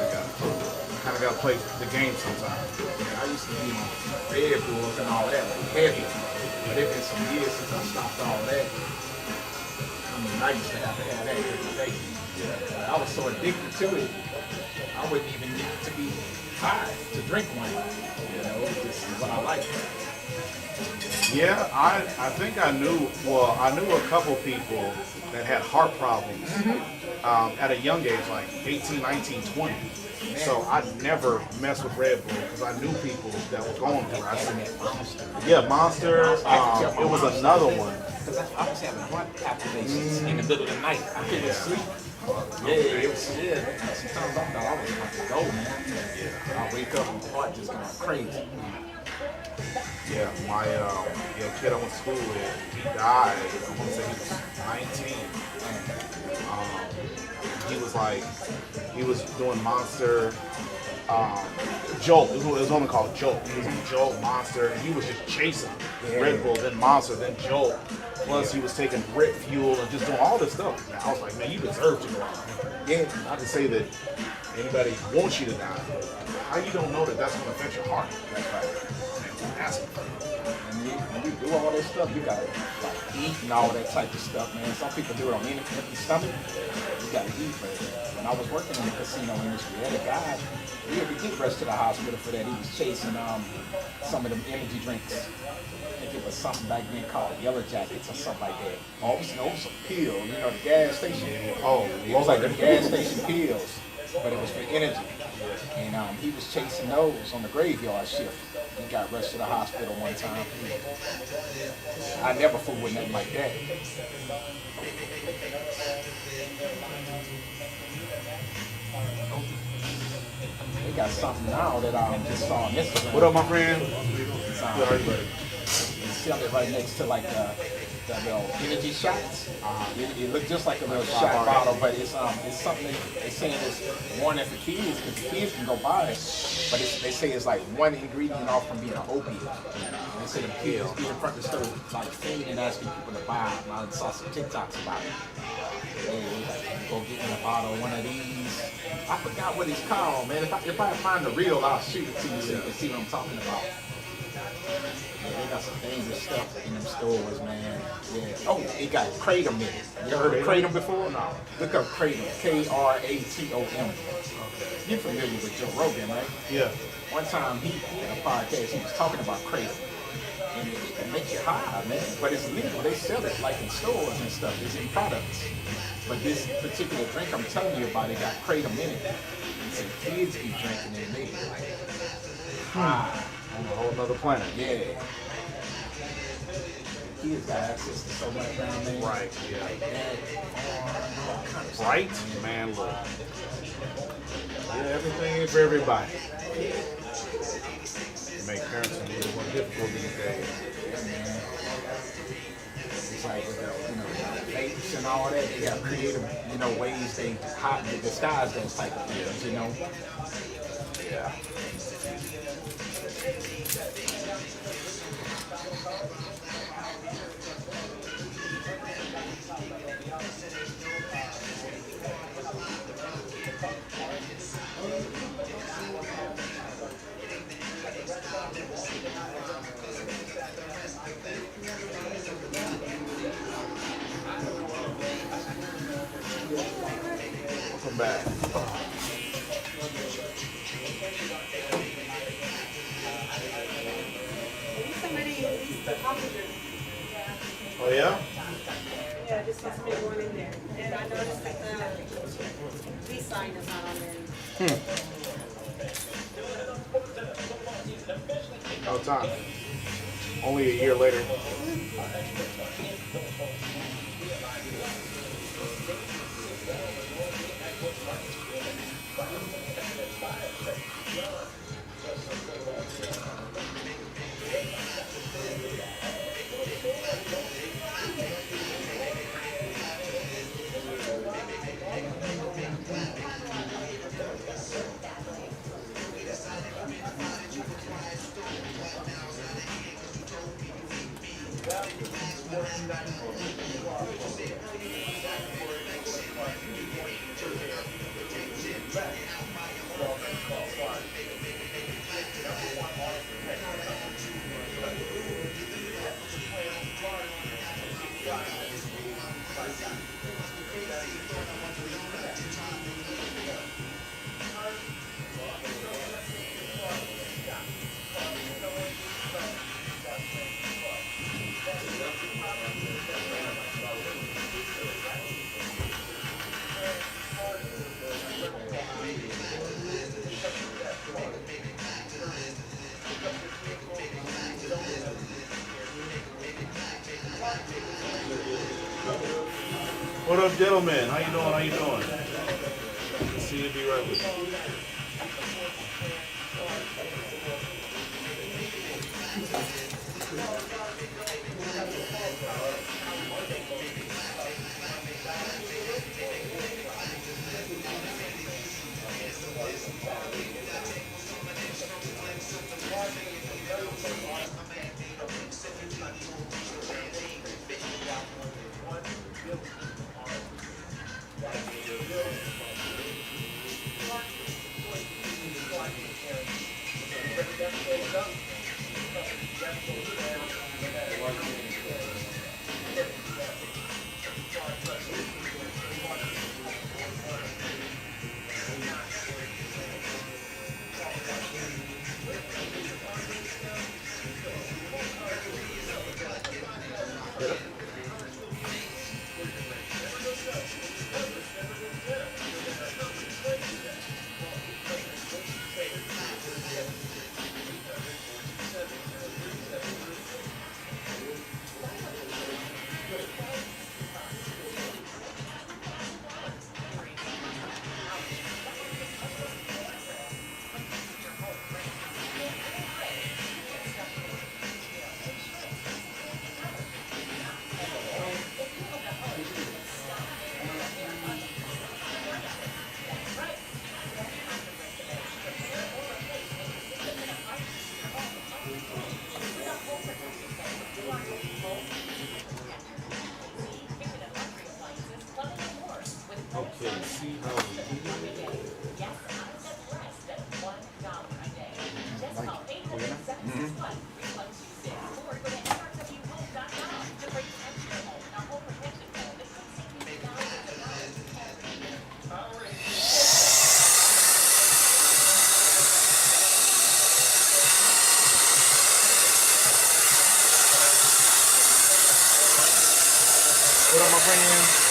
kind of got to play the game sometimes. I used to be on Red Bulls and all that, like heavy. But it's been some years since I stopped all that. I mean, I used to have that every day. I was so addicted to it, I wouldn't even need to be high to drink one. This is what I like. Yeah, I think I knew a couple people that had heart problems at a young age, like 18, 19, 20. So I never messed with Red Bull because I knew people that were going through it. I said, Internet monster. yeah, Monster. It was another one. Because I was having heart palpitations in the middle of the night. I couldn't sleep. Yeah, it was, yeah. Sometimes I thought I was about to go, man. Yeah. I wake up and my heart just going crazy. Yeah, my kid I went to school with, he died. I want to say he was 19. He was like, he was doing Monster, Jolt. It was only called Jolt. He was on Jolt, Monster, and he was just chasing Red Bull, then Monster, then Jolt. Plus, he was taking Brit Fuel and just doing all this stuff. And I was like, man, you deserve to go out. Yeah, not to say that anybody wants you to die. How you don't know that that's going to affect your heart? That's right. That's When you do all this stuff, you gotta like eat and all that type of stuff, man. Some people do it on empty stomach. You gotta eat, but when I was working in the casino industry, I had a guy, he had to get rushed to the hospital for that. He was chasing some of them energy drinks. I think it was something back then called Yellow Jackets or something like that. Oh, it was a pill, you know, the gas station. Oh, It was like the gas station pills, but it was for energy. And he was chasing those on the graveyard shift. He got rushed to the hospital one time. I never fooled with nothing like that. They got something now that I just saw on Instagram. what up, my friend? It's, Good, everybody. they sell it right next to like the little energy shots. It looked just like a little shot bottle, but it's something they're saying is warning for kids because the kids can go buy it. But they say it's like one ingredient off from being an opiate. And they say the kids be in front of the store like fiending and asking people to buy it. I saw some TikToks about it. Hey, go get me a bottle of one of these. I forgot what it's called, man. If I find the reel, I'll shoot it to you so you can see what I'm talking about. Yeah, they got some dangerous stuff in them stores, man. Yeah. Oh, it got Kratom in it. You heard of Kratom before? No. Look up Kratom. Kratom. You're familiar with Joe Rogan, right? Yeah. One time he had a podcast, he was talking about Kratom. And it makes you high, man. But it's legal. They sell it like in stores and stuff. It's in products. But this particular drink I'm telling you about, it got Kratom in it. And some kids be drinking it and they be like high. On a whole nother planet. Yeah. Kids got access to so much now, man. Right, yeah. Like that, all kind of stuff, Right? Man, look. Yeah, everything ain't for everybody. Make parenting a little more difficult these days. Man. It's like with the, vapes and all that, they got creative, ways they disguise those type of things, Yeah. Welcome back. Somebody released the coffee drink. Oh yeah? Yeah, this must be one in there. And I noticed that the lease sign is not on there. No time. Only a year later. What up, gentlemen? How you doing? How you doing? See you. Be right with you. Okay, see how we do. What up, my friend?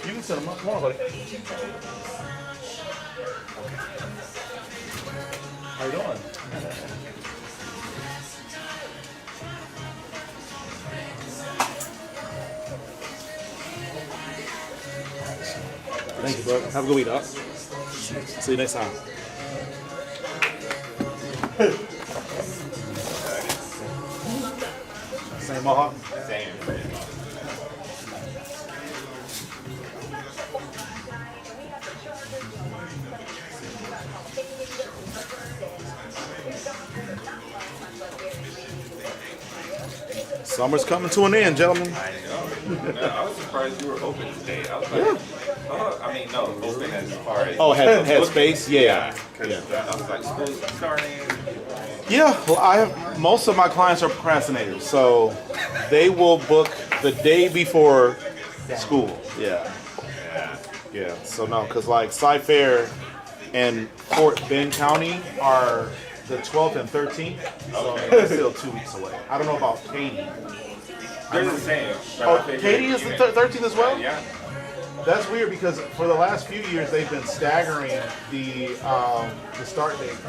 You can set them up. Come on, buddy. How you doing? Thank you, bro. Have a good week, Doc. See you next time. Same mohawk? Same. Summer's coming to an end, gentlemen. I know. No, I was surprised you were open today. I was like, oh, I mean, no, open as far as. Oh, had space? Yeah. Because I was like, school's starting. Yeah, well, I have most of my clients are procrastinators, so they will book the day before school. Yeah, yeah. So no, because like Cy-Fair and Fort Bend County are the 12th and 13th, so it's still 2 weeks away. I don't know about Katy. They're the same. But Oh, I figured Katy is the even- 13th as well. Yeah. That's weird because for the last few years they've been staggering the start dates.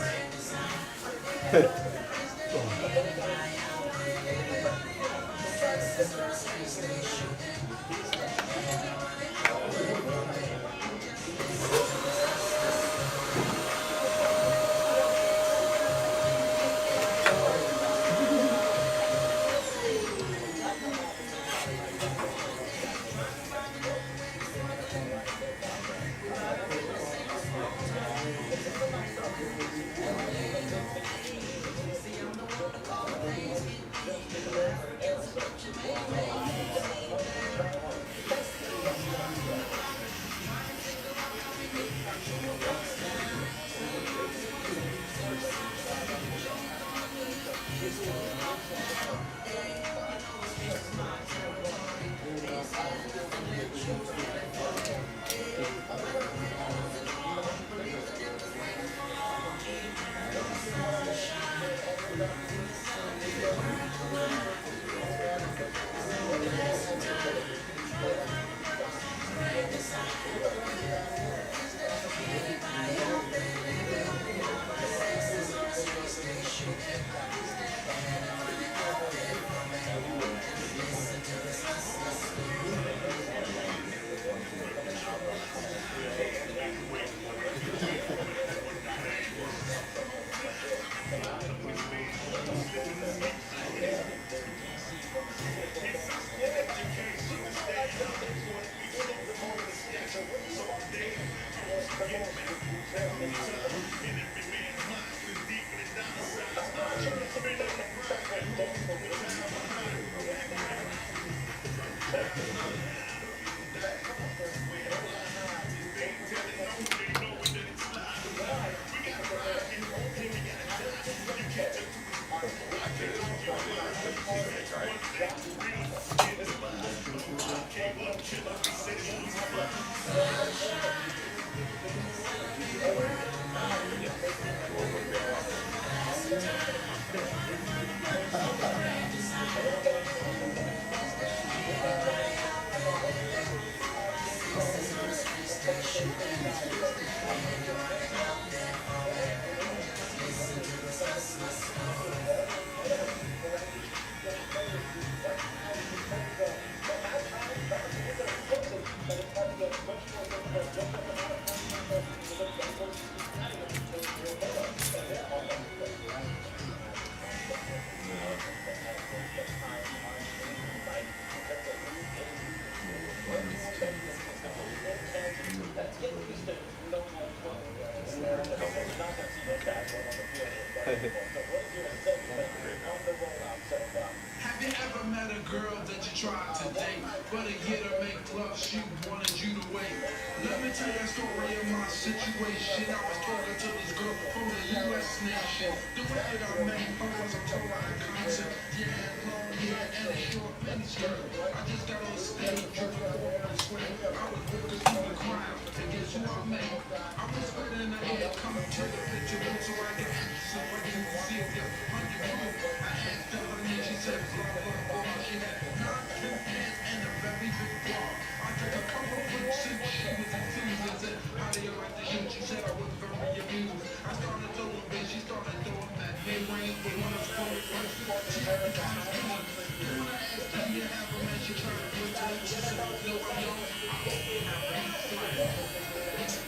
Have you ever met a girl that you tried to date, but a year to make love, she wanted you to wait? Let me tell you a story of my situation. I was talking to this girl from the U.S. nation. The way that I met her was a tour at a concert. Yeah, long hair and a short mini skirt. I just got on stage, dripping forward and swing. I was looking through the crowd, and guess who I met? I was spitting the air, coming to the picture booth so I could so I can see if you're 100 proof. I asked her her name, she said blah blah blah. She had 9 hands and a very big bra. I took a couple of flicks and she was enthused. I said, how do you like the shoot? She said I was very amused. I started throwing bass, she started throwing that mid range, but when I was going first, she had the kind of feeling. Then when I asked her, do you have a man? She tried to put it. She said, no, I'm young. I only have 8 friends.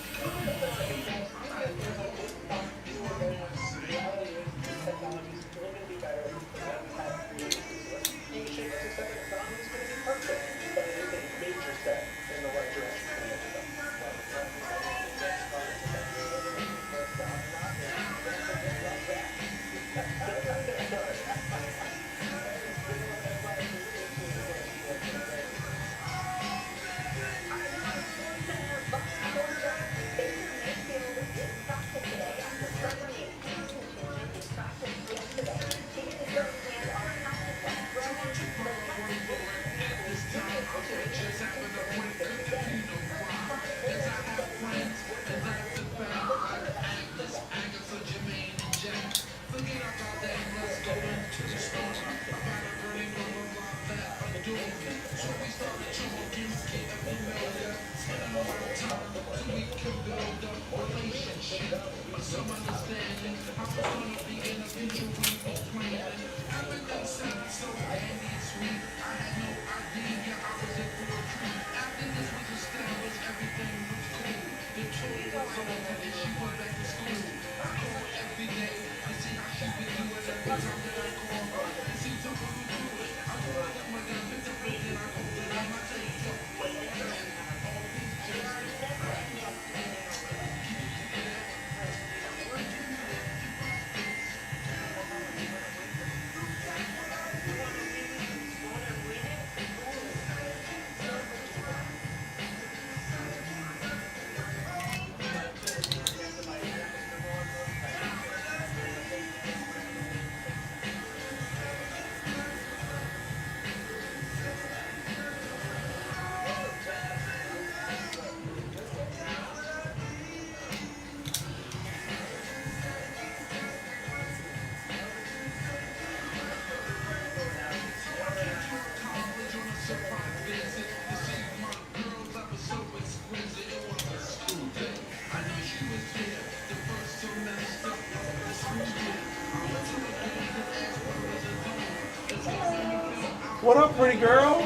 What up, pretty girl?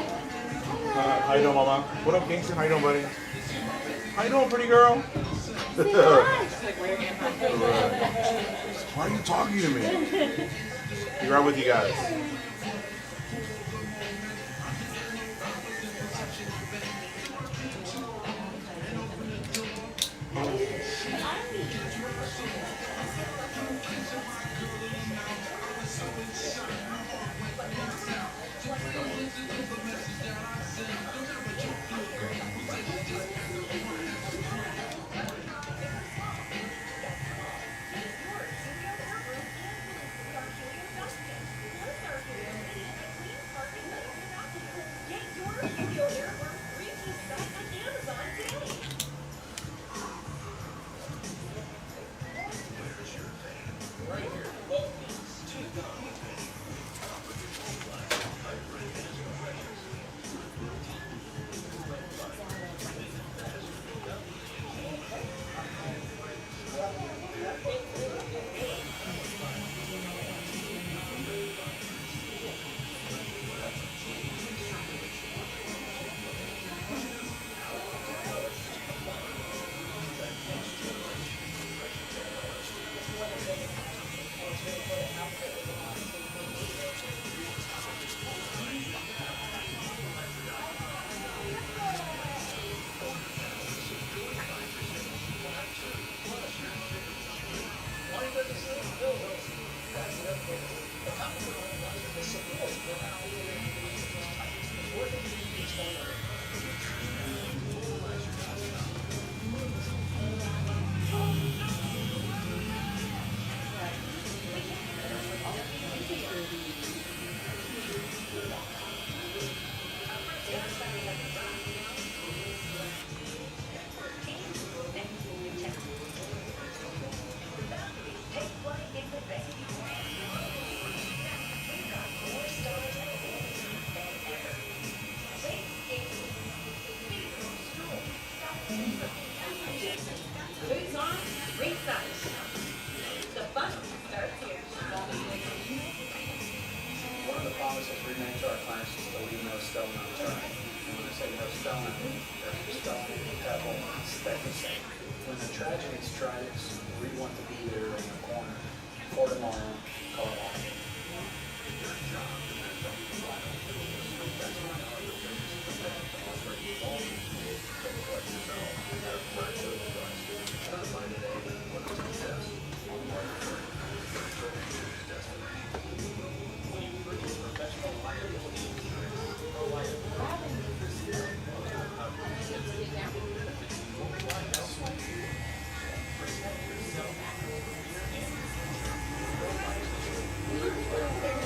How you doing, mama? What up, Kingston? How you doing, buddy? How you doing, pretty girl? Why are you talking to me? Be right with you guys. When the tragedy strikes, we want to be there in the corner for tomorrow. Call it off.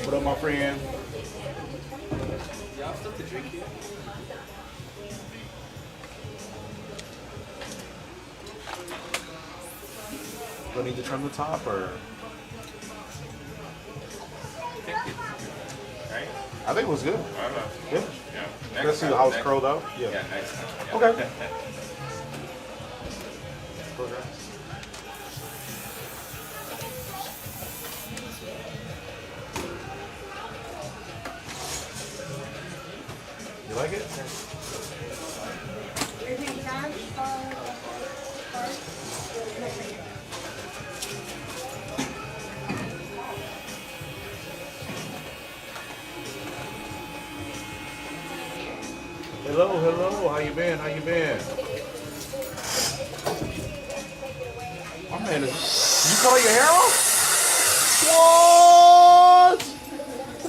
What up, my friend? Y'all stuff to drink here? Do I need to trim the top or? Right? I think it was good. I don't know. Yeah. Yeah. Let's see how it's curled up. Yeah, Yeah. next time. Yeah. Okay. like it? You're paying cash or card? Hello. How you been? My man is. You color your hair off?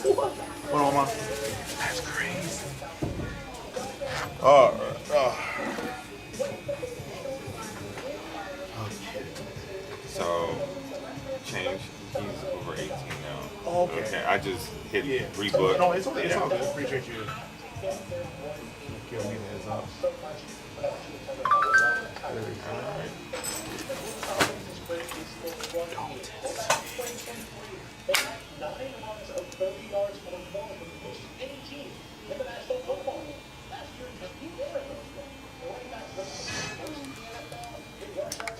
What? Hold on, man. That's crazy. All right. So, change. He's over 18 now. Okay. I just hit Yeah. rebook. No, it's okay. It's Yeah. all good. Appreciate you. Give me the heads up. There we go.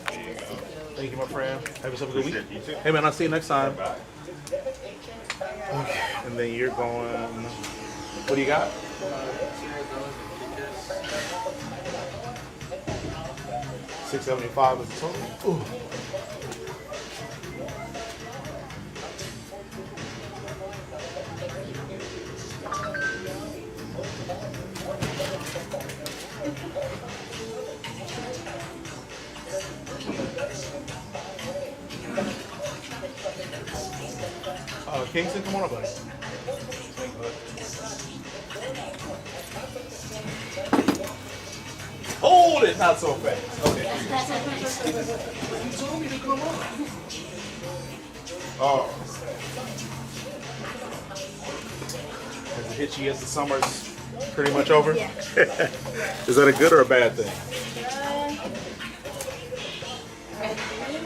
There you go. Thank you, my friend. Have yourself a good week. Appreciate you too. Hey, man, I'll see you next time. Bye. Okay. And then you're going. What do you got? $675 is the total. Ooh. Kingston, come on up, buddy. Hold it, not so fast. Okay. You told me to come on. Oh. Has it hit you as the summer's pretty much over? Yeah. Is that a good or a bad thing?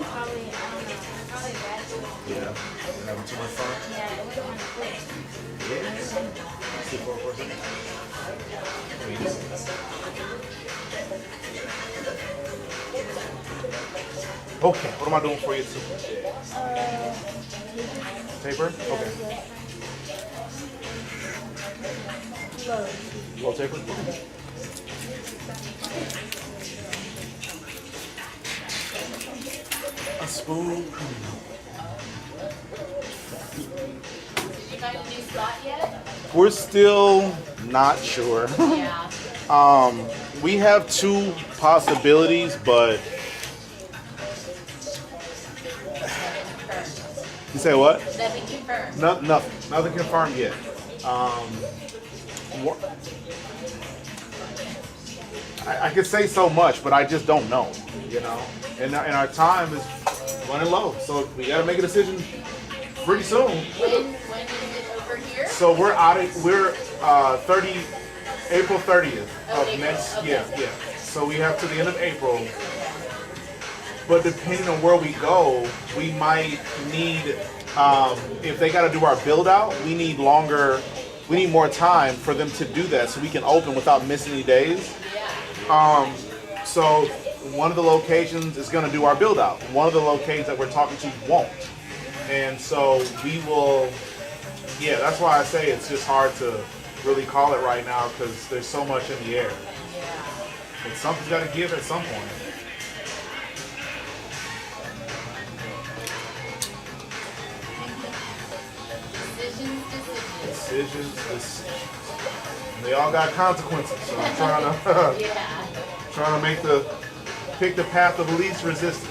Probably, I don't know. Probably bad. Yeah. You're having too much fun? Yeah, I wouldn't want to quit. Yeah. Sit for a second. Okay, what am I doing for you too? Paper? Okay. Low taper? A spoon. Did you find a new spot yet? We're still not sure. Yeah. We have two possibilities, but you say what? Nothing confirmed. Nothing confirmed yet. Wha- I could say so much, but I just don't know. You know, and our time is running low, so we got to make a decision pretty soon. When is it over here? So we're 30 April 30th of April, next okay. yeah. So we have to the end of April. But depending on where we go, we might need if they got to do our build out, we need more time for them to do that so we can open without missing any days. Yeah. So one of the locations is going to do our build out. One of the locations that we're talking to won't. And so we will, yeah, that's why I say it's just hard to really call it right now because there's so much in the air. Yeah. But something's got to give at some point. Decisions. And they all got consequences. So I'm trying to Yeah. trying to pick the path of least resistance.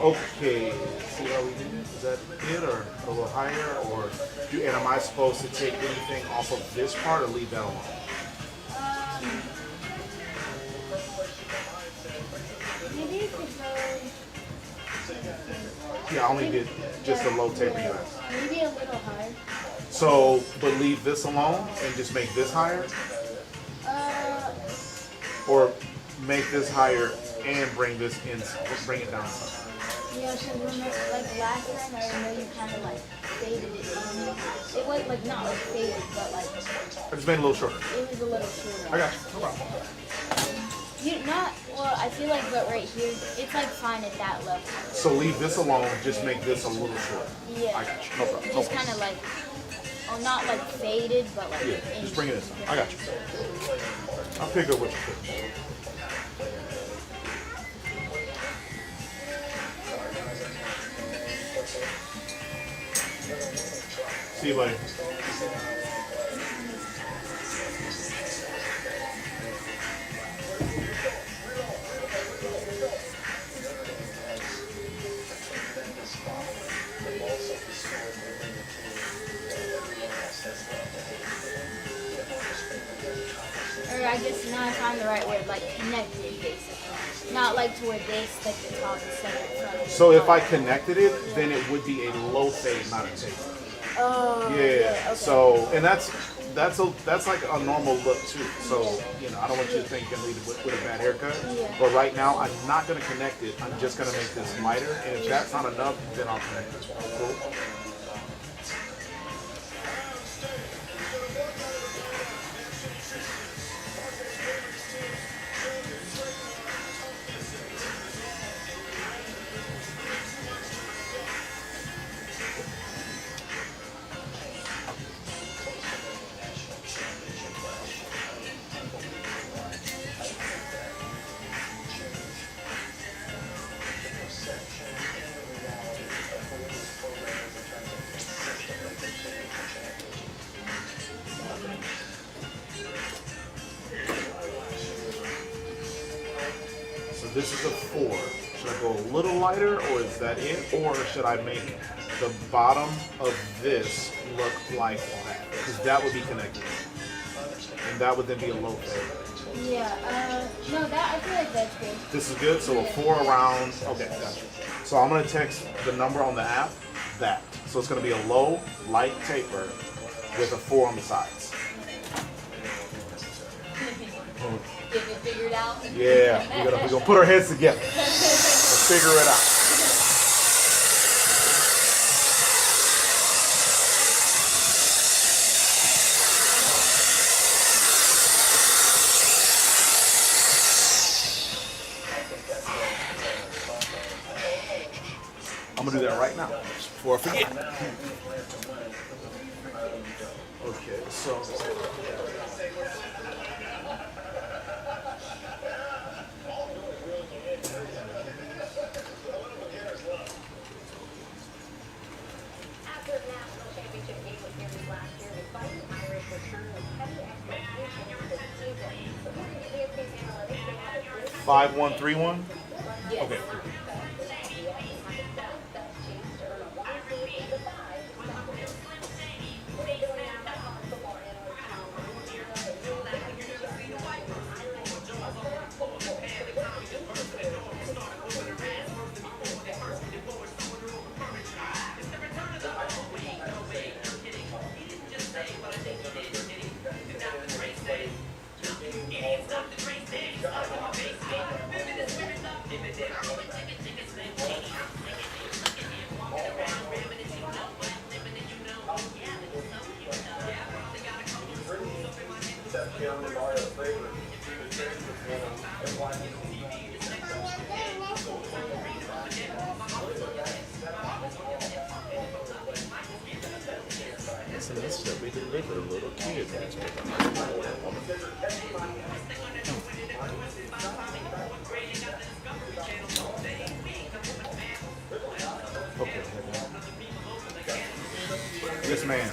Okay, see how we did it? Is that it or a little higher? Or and am I supposed to take anything off of this part or leave that alone? Maybe you could go. Yeah, I only did just a low taper US. Maybe a little higher. So, but leave this alone and just make this higher? Or make this higher and bring this in, bring it down some? Yeah, so remember, like last time, I remember you kind of like faded it in. It was like not like faded, but like I just made it a little shorter. it was a little shorter. I got you. No problem. You not well. I feel like, but right here, it's like fine at that level. So leave this alone, just make this a little shorter. Yeah. I got you. No problem. No Just problem. kind of like, oh, not like faded, but like. Yeah, just bring it in. I got you. I'll pick up what you put. See you later. Or I guess now I found the right word, like connected, basically. Not like to where this, like the top is separate from. So if I connected it, then it would be a low fade, not a taper. Oh. Yeah. Okay. So, and that's like a normal look too. So, you know, I don't want you to think you can lead with a bad haircut. Yeah. But right now, I'm not gonna connect it. I'm just gonna make this lighter. And if that's not enough, then I'll connect this one. Cool. So this is a 4. Should I go a little lighter, or is that it? Or should I make the bottom of this look like that? Because that would be connected. And that would then be a low fade. Yeah. No, that I feel like that's good. This is good, so a 4 around, okay, gotcha. So I'm gonna text the number on the app, that. So it's gonna be a low, light taper with a 4 on the sides. Get it figured out. Yeah, we're gonna put our heads together and figure it out. I'm gonna do that right now before I forget. Okay, so. After the national championship game was nearly last year, the Fighting Irish return with heavy expectations this season. According to ESPN analytics, they had a good 5131. Yes. Okay. So this is that we deliver little kids. Okay. Yes, ma'am.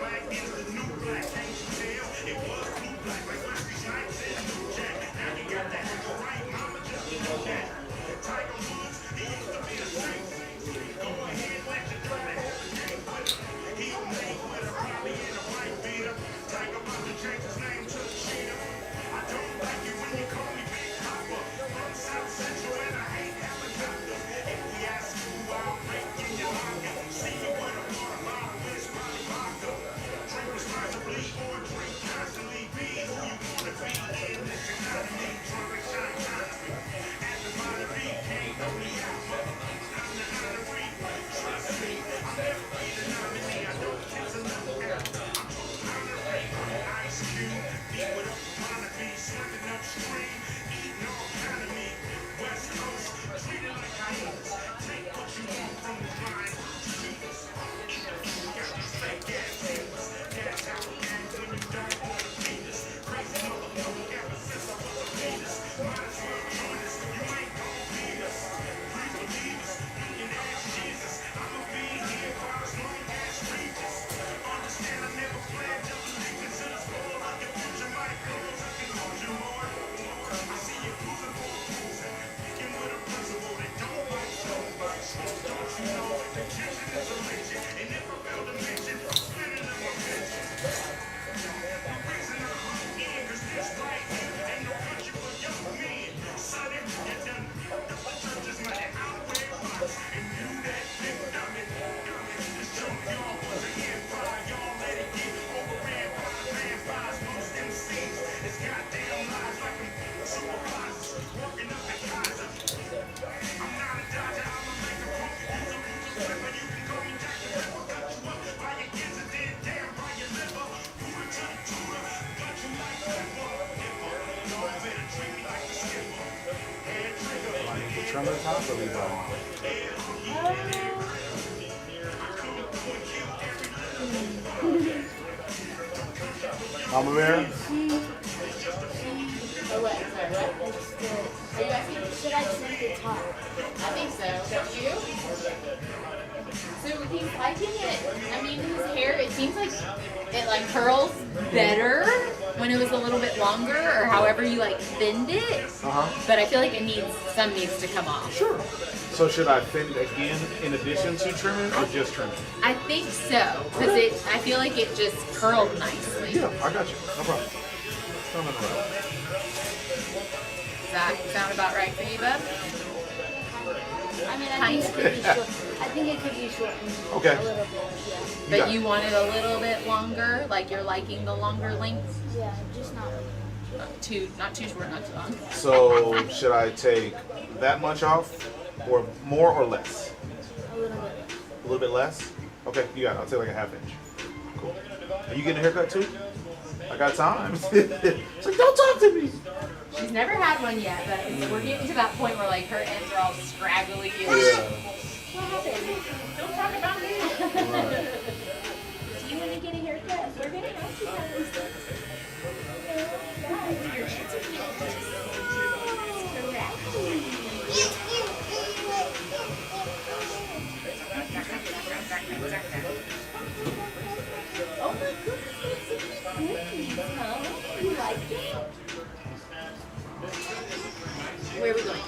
Black is the new black. trim the top or leave that? Mama Bear? Or what? Sorry, what? Are you asking? Should I trim the top? I think so. Don't you? So he's liking it. I mean, his hair, it seems like it like curls better when it was a little bit longer or however you like bend it. But I feel like some needs to come off. Sure. So should I thin it again in addition to trimming or just trimming? I think so. Because I feel like it just curled nicely. Yeah, I got you. No problem. Trim it around. Does that sound about right for you, bub? I mean, I think it could be short. I think it could be shortened Okay. a little bit. But you want it a little bit longer? Like you're liking the longer length? Yeah, just not. Not too short, not too long. So should I take that much off or more or less? A little bit. A little bit less? Okay, you got it. I'll take like a half inch. Cool. Are you getting a haircut too? I got time. It's like, don't talk to me. She's never had one yet, but we're getting to that point where like her ends are all scraggly. Yeah. What happened? Don't talk about me. Do you want to get a haircut? We're getting exercise. Your kids are cute. Oh my goodness, that's cookies, huh? You like it? Where are we going?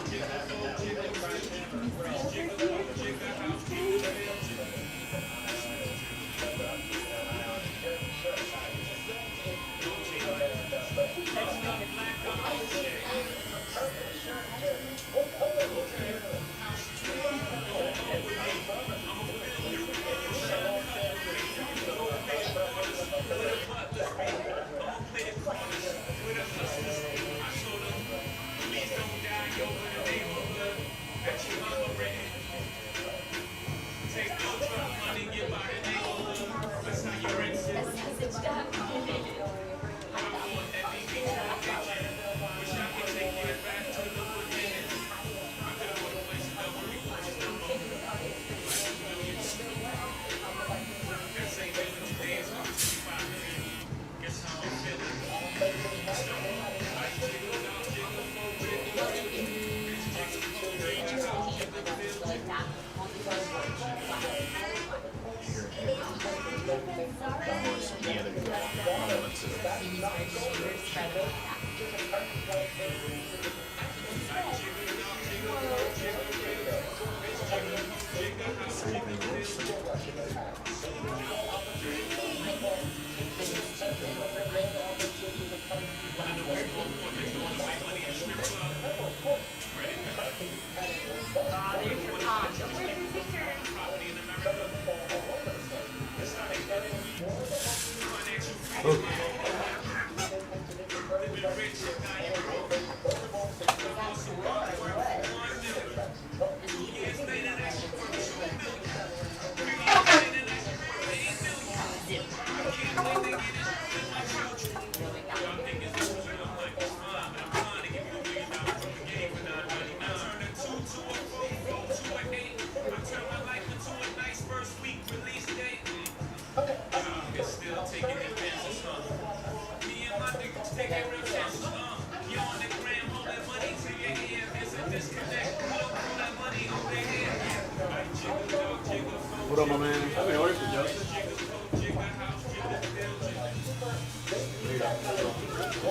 What up, my man? I've been ordering for Joseph.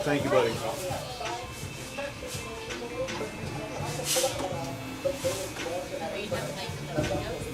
Thank you, buddy. Are you done making the videos?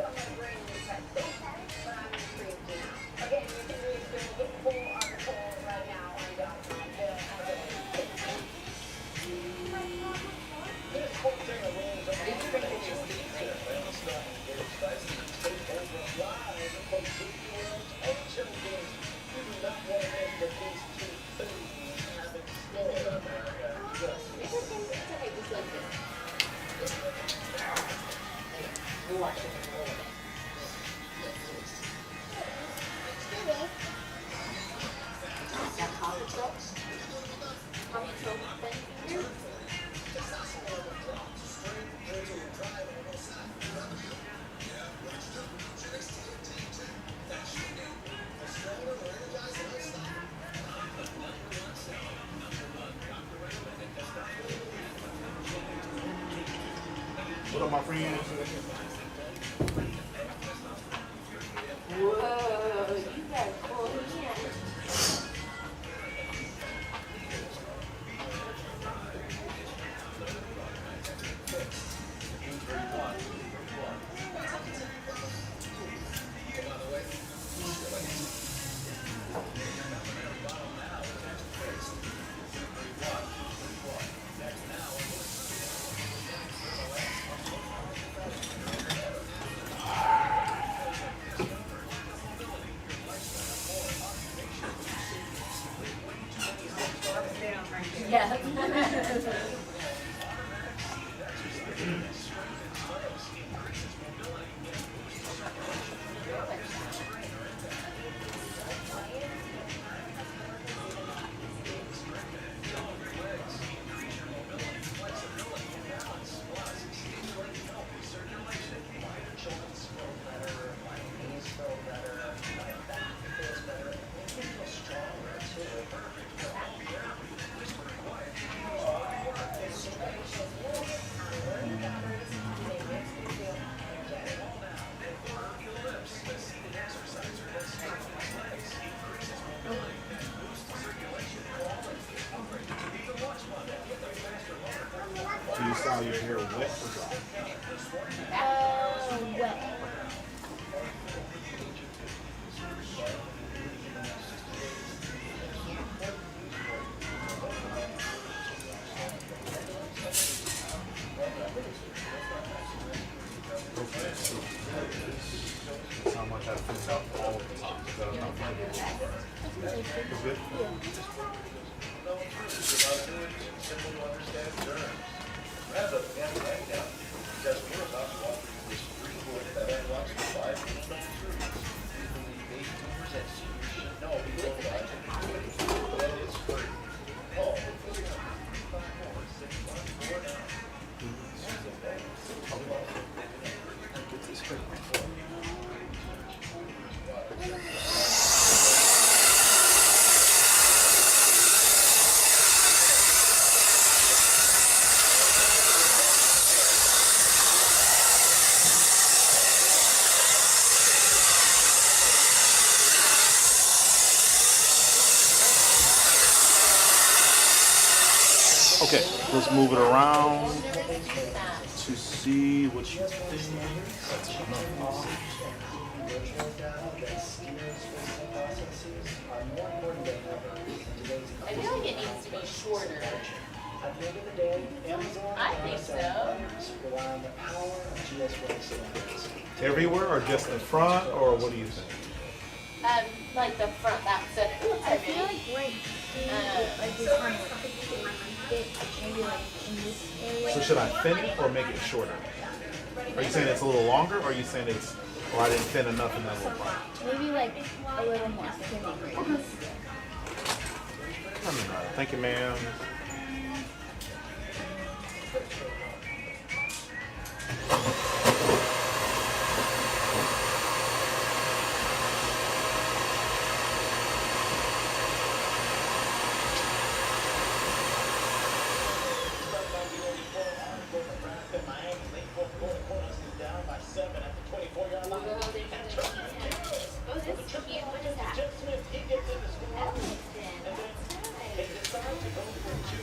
I'm gonna bring the What up, my friend? Whoa, you got cool hands. Yeah. Do you style your hair wet or dry? Wet. Okay, so that's how much I finished out all of the top. Is that enough? That's good? Okay, let's move it around to see what you think. That's enough. I feel like it needs to be shorter. I think so. Everywhere or just the front, or what do you think? Like the front, that center. I feel like right here, like this one, maybe like in this area. So should I thin it or make it shorter? Are you saying it's a little longer, or are you saying it's, or I didn't thin enough in that little part? Maybe like a little more thin right here. Thank you, ma'am. Oh, this is cute. What is that? That looks good. That's nice.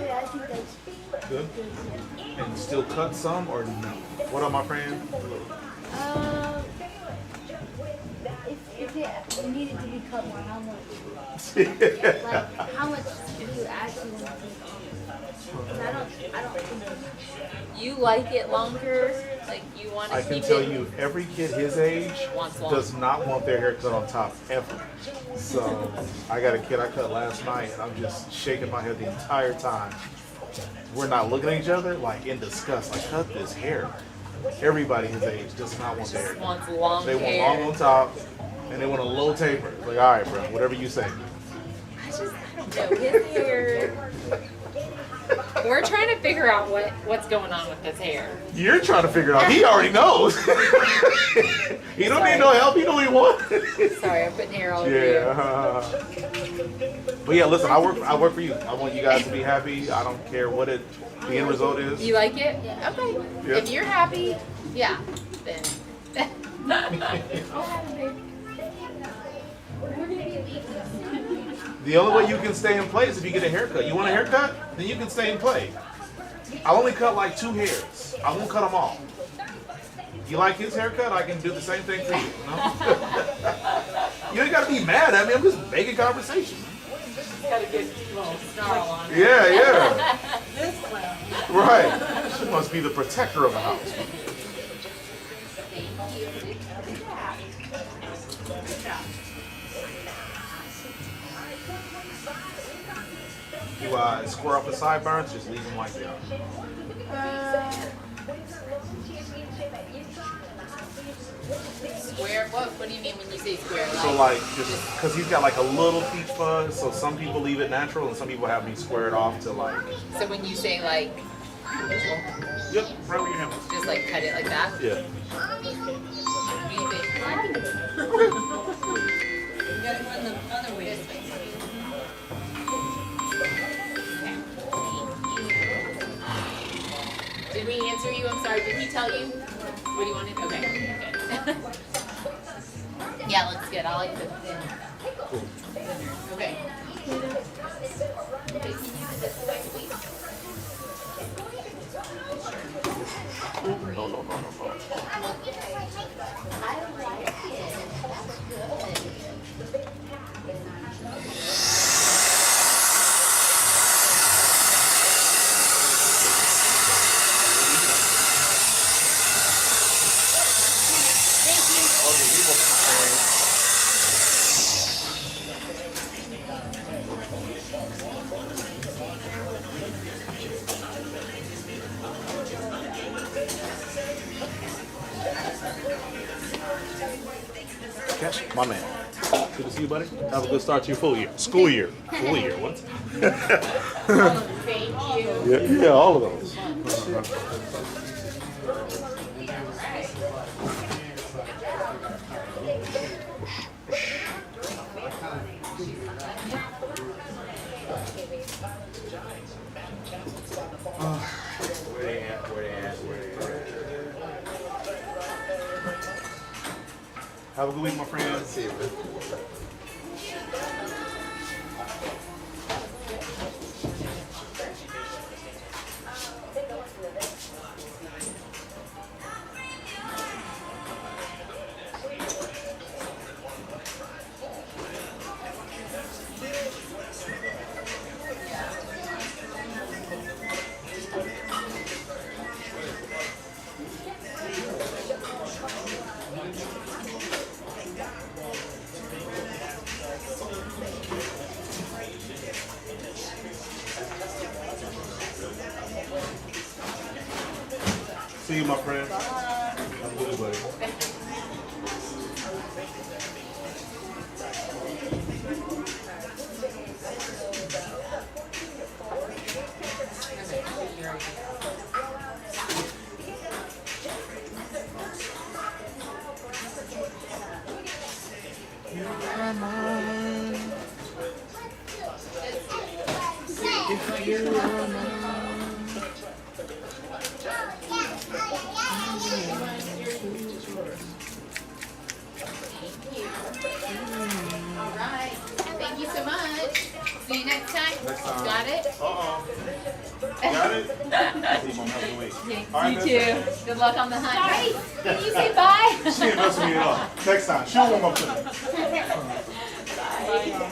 Yeah, I think that's Good. And still cut some or no? What up, my friend? If it needed to be cut more, how much? Like, how much do you actually want to take off? 'Cause I don't think You like it longer? Like you want to I keep can it? tell you, every kid his age Wants long. does not want their hair cut on top ever. So I got a kid I cut last night, and I'm just shaking my head the entire time. We're not looking at each other like in disgust. Like, cut this hair. Everybody his age does not want their hair cut. Wants long They want hair. long on top, and they want a low taper. Like, all right, bro, whatever you say. I don't know. His hair. We're trying to figure out what's going on with his hair. You're trying to figure it out. He already knows. He don't need no help. He know what he wants. Sorry, I'm putting hair all over Yeah. But yeah, listen, I work for you. I want you guys to be happy. I don't care what the end result you. is. You like it? Okay. Yeah. If you're happy, yeah, then. The only way you can stay in play is if you get a haircut. You want a haircut? Then you can stay in play. I'll only cut like 2 hairs. I won't cut them all. You like his haircut? I can do the same thing for you. No? You ain't got to be mad at me. I'm just making conversation. Got a good little snarl on it. Yeah. This clown. Right. She must be the protector of the house. You square up the sideburns, just leave them like they are. Square? What do you mean when you say square? So like, just because he's got like a little peach fuzz, so some people leave it natural and some people have me square it off to like. So when you say like, Yep, right where your hand was. just like cut it like that? Yeah. What do you think? You gotta go in the other way. Did we answer you? I'm sorry. Did he tell you? What do you wanted? Okay. Okay. Yeah, looks good. I like the thin. Okay. No. Cash, my man. Good to see you, buddy. Have a good start to your full year. School year. Full year. What? Thank you. Yeah, all of those. Where they at? Have a good week, my friend. See you, man. See you, my friend. Have a good one, buddy. All right. Thank you so much. See you next time. Next time. Got it? Got it? See you on another week. Thanks, All right, you Mister. too. Good luck on the hunt. Hey, can you say bye? She ain't messing me at all. Next time. She'll warm up to me. Bye.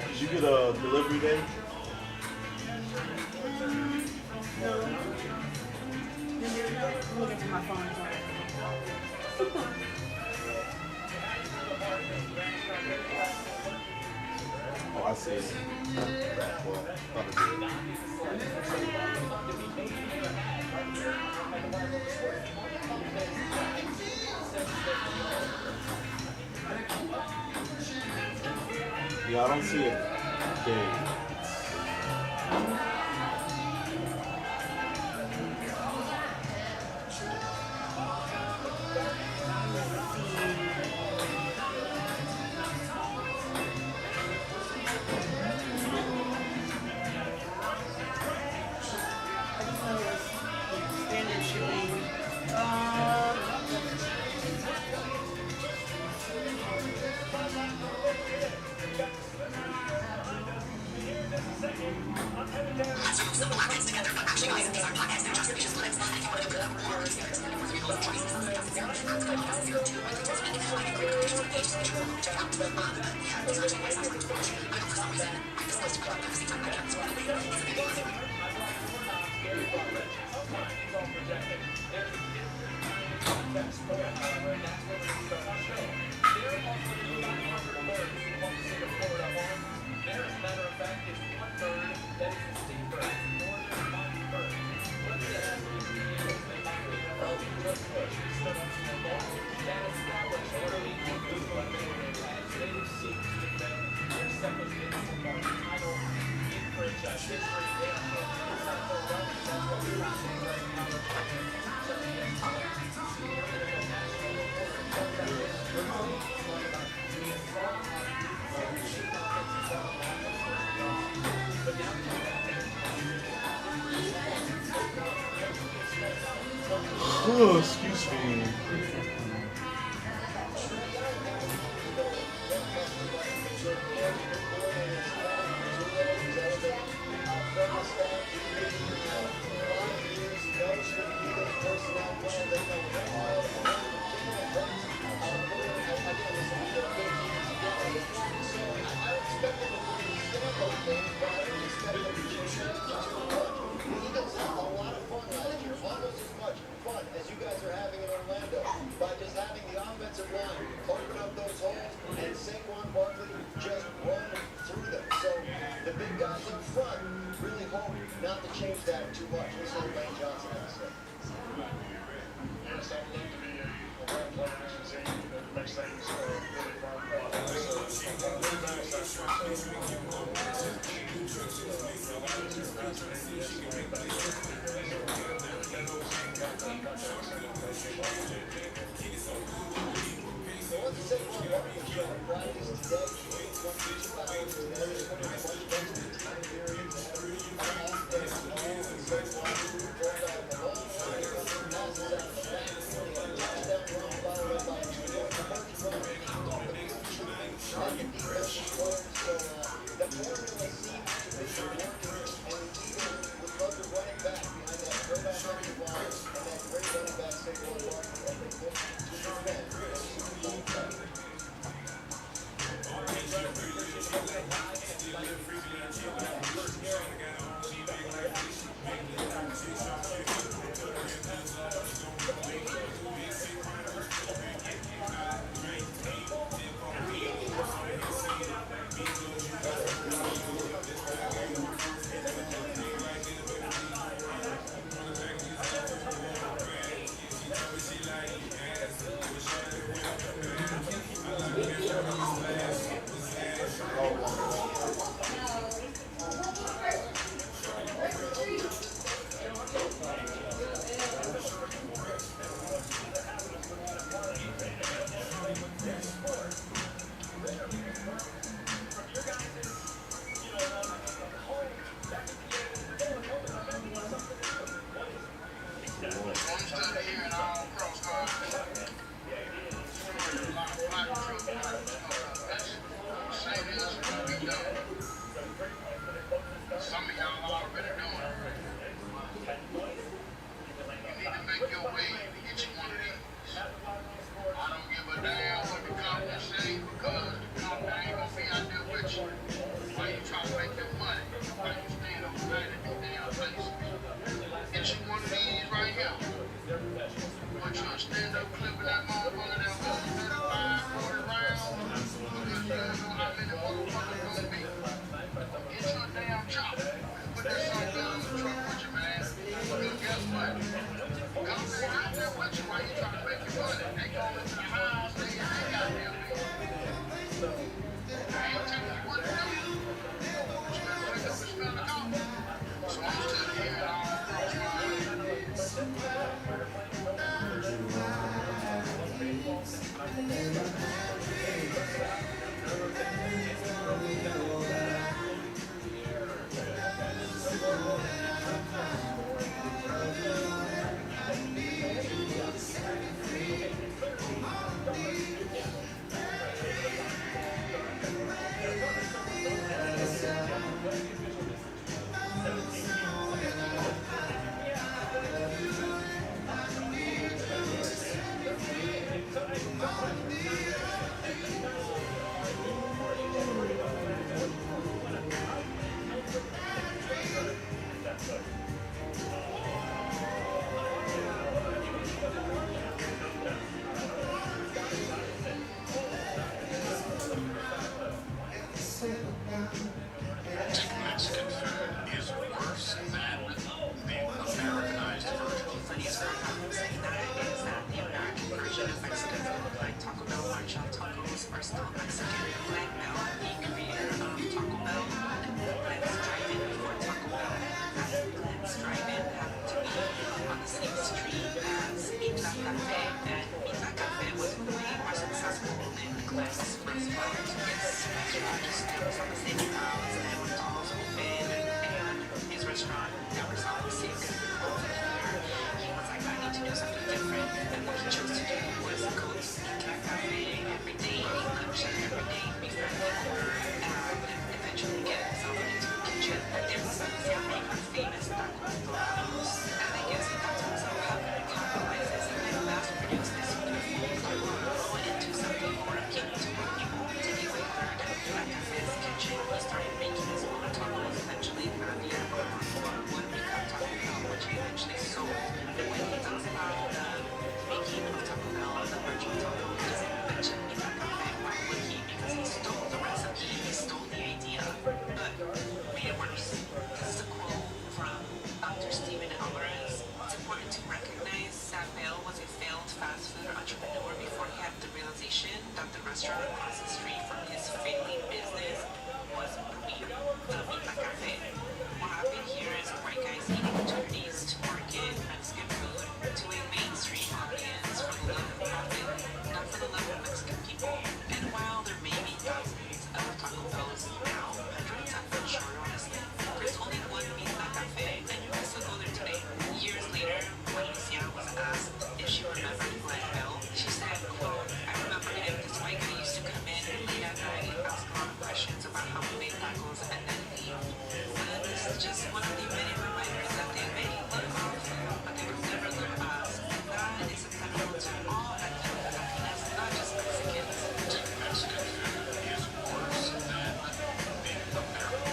Did you get a delivery day? Look into my phone. Oh, I see it. Well, thought it did. Yeah, I don't see it. Okay. Standard shipping. Oh, excuse me. Not to change that too much. This is what Lane Johnson has to say. Yes, I would love to be a well-played action team that makes things really fun. Like a freak man. restaurant, never saw the same good food over here. He was like, I need to do something different. And what he chose to do was go to that cafe every day, eat lunch there every day, be friendly with her, and eventually get himself into the kitchen. There was this cafe called Famous Tacos Dorados. And I guess he thought to himself, how can I capitalize this and then mass produce this beautiful taco roll into something more appealing to more people? Take it with her and that cafe's kitchen. He started making his own tacos, eventually found the one recap Taco Bell, which he eventually sold. When he talks about the making of Taco Bell, the virtual taco, he doesn't mention in that cafe. Why would he? Because he stole the recipe, he stole the idea, but made it worse. This is a quote from Dr. Stephen Alvarez. It's important to recognize Sam Bell was a failed fast food entrepreneur before he had the realization that the restaurant across the street from his failing business was booming, the Pita Cafe. What happened here is white guys eating opportunities to market Mexican food to a mainstream audience for the love of profit, not for the love of Mexican people. And while there may be thousands of Taco Bells now, hundreds I feel short honestly. There's only one Pita Cafe, and you can still go there today. Years later, when Lucia was asked if she remembered Glenn Bell, she said, quote, I remember him, this white guy used to come in late at night, ask a lot of questions about how we make tacos, and then leave. And this is just one of the many reminders that they may live off, but they will never live us. And that is applicable to all that people in Latinas, not just Mexicans. Mexican food is worse than being American.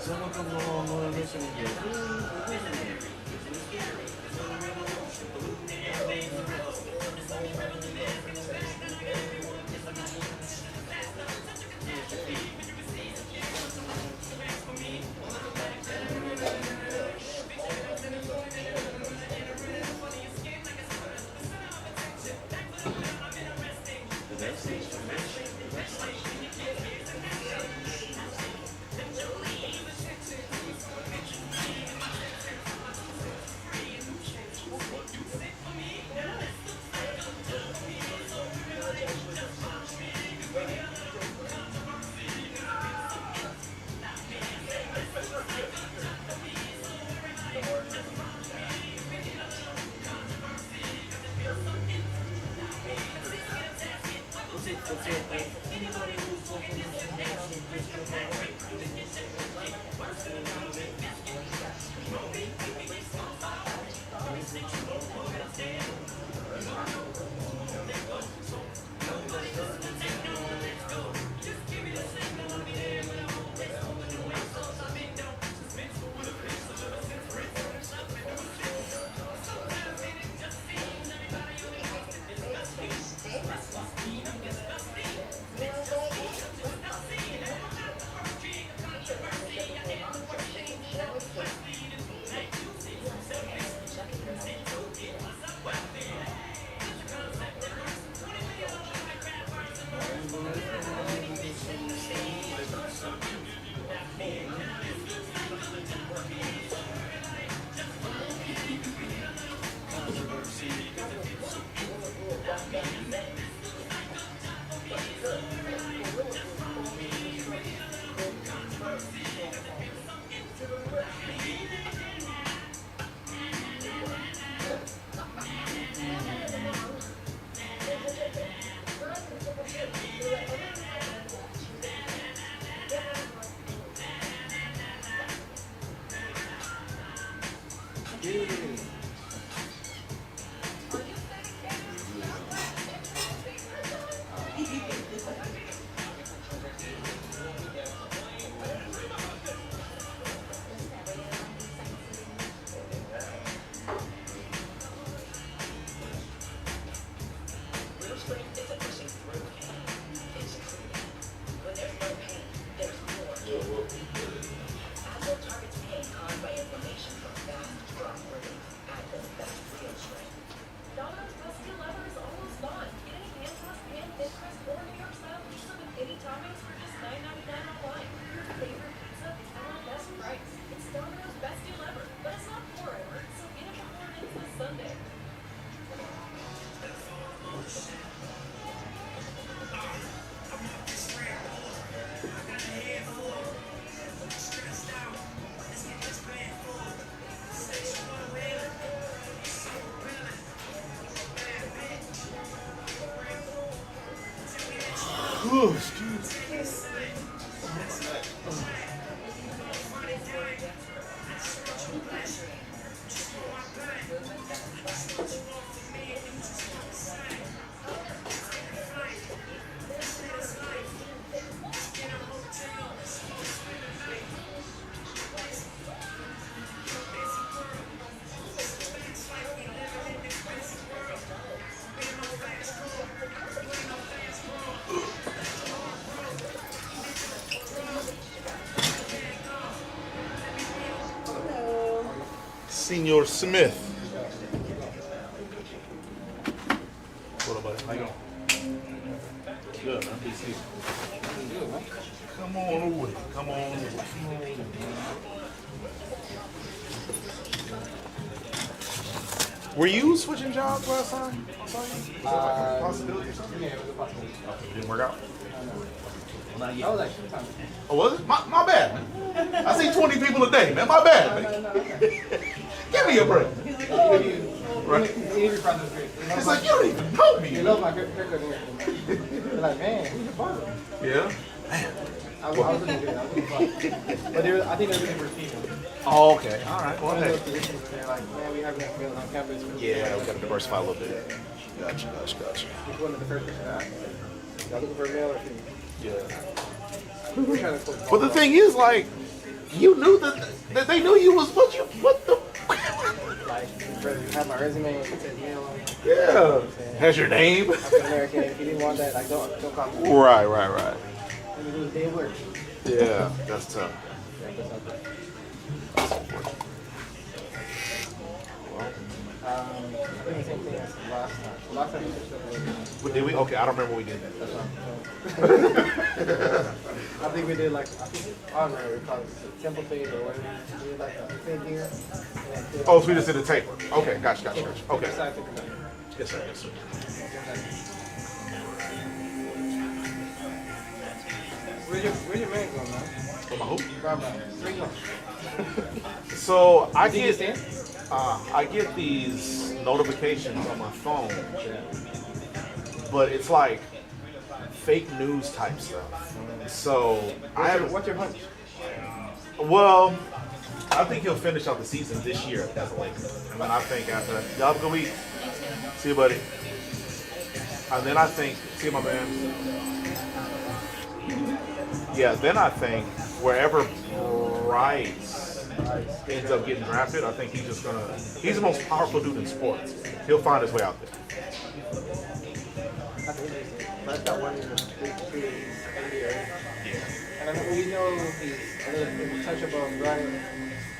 Someone comes along and listen to you. Oh, excuse me. Senor Smith. What about it? How you doing? Good, man. PC. Come on over. Come on over. Were you switching jobs last time? I saw you? Was it like a possibility or something? Yeah, it was a possibility. Didn't work out? That was actually time. Oh, was it? My bad, man. I see 20 people a day, man. My bad, man. Give me a break. Right. It's like, you don't even know me. You love my haircut and everything. You're like, man, who's your barber? Yeah? Man. I was looking good. I was looking fun. But I think they're looking for people. Oh, okay. All right. Well, One of hey. those positions where they're like, man, we have enough males on campus. Yeah, we got to diversify a little bit. Gotcha. Which one of the first person I asked? Y'all looking for a male or female? Yeah. We're trying to focus But the thing is, like, you knew that they knew you was what the. like, you have my resume, it says male on it. Yeah. Has your name? African American. If you didn't want that, like, don't call me. Right. Let me do a day of work. Yeah, that's tough. Yeah, that's not good. I think the same thing as last time. Last time we switched up a little bit. But did we? Okay, I don't remember we did that. That's fine. I think we did like, I don't remember, we called it temple fade or whatever. We did like a fade here. Oh, so we just did a taper. Okay, gotcha. Okay. Side to connect. Yes, sir. Where's your man going, man? For my who? Grab that. Where you going? So I Did you get stand? I get these notifications on my phone, but it's like fake news type stuff. So What's your hunch? Well, I think he'll finish out the season this year as a Laker. And then I think after that, y'all have a good week. See you, buddy. And then I think, see you, my man. Yeah, then I think wherever Bryce ends up getting drafted, I think he's the most powerful dude in sports. He'll find his way out there. That's interesting. That's got 1 year of big three NBA. And I mean, we know he's a little touch above Brian.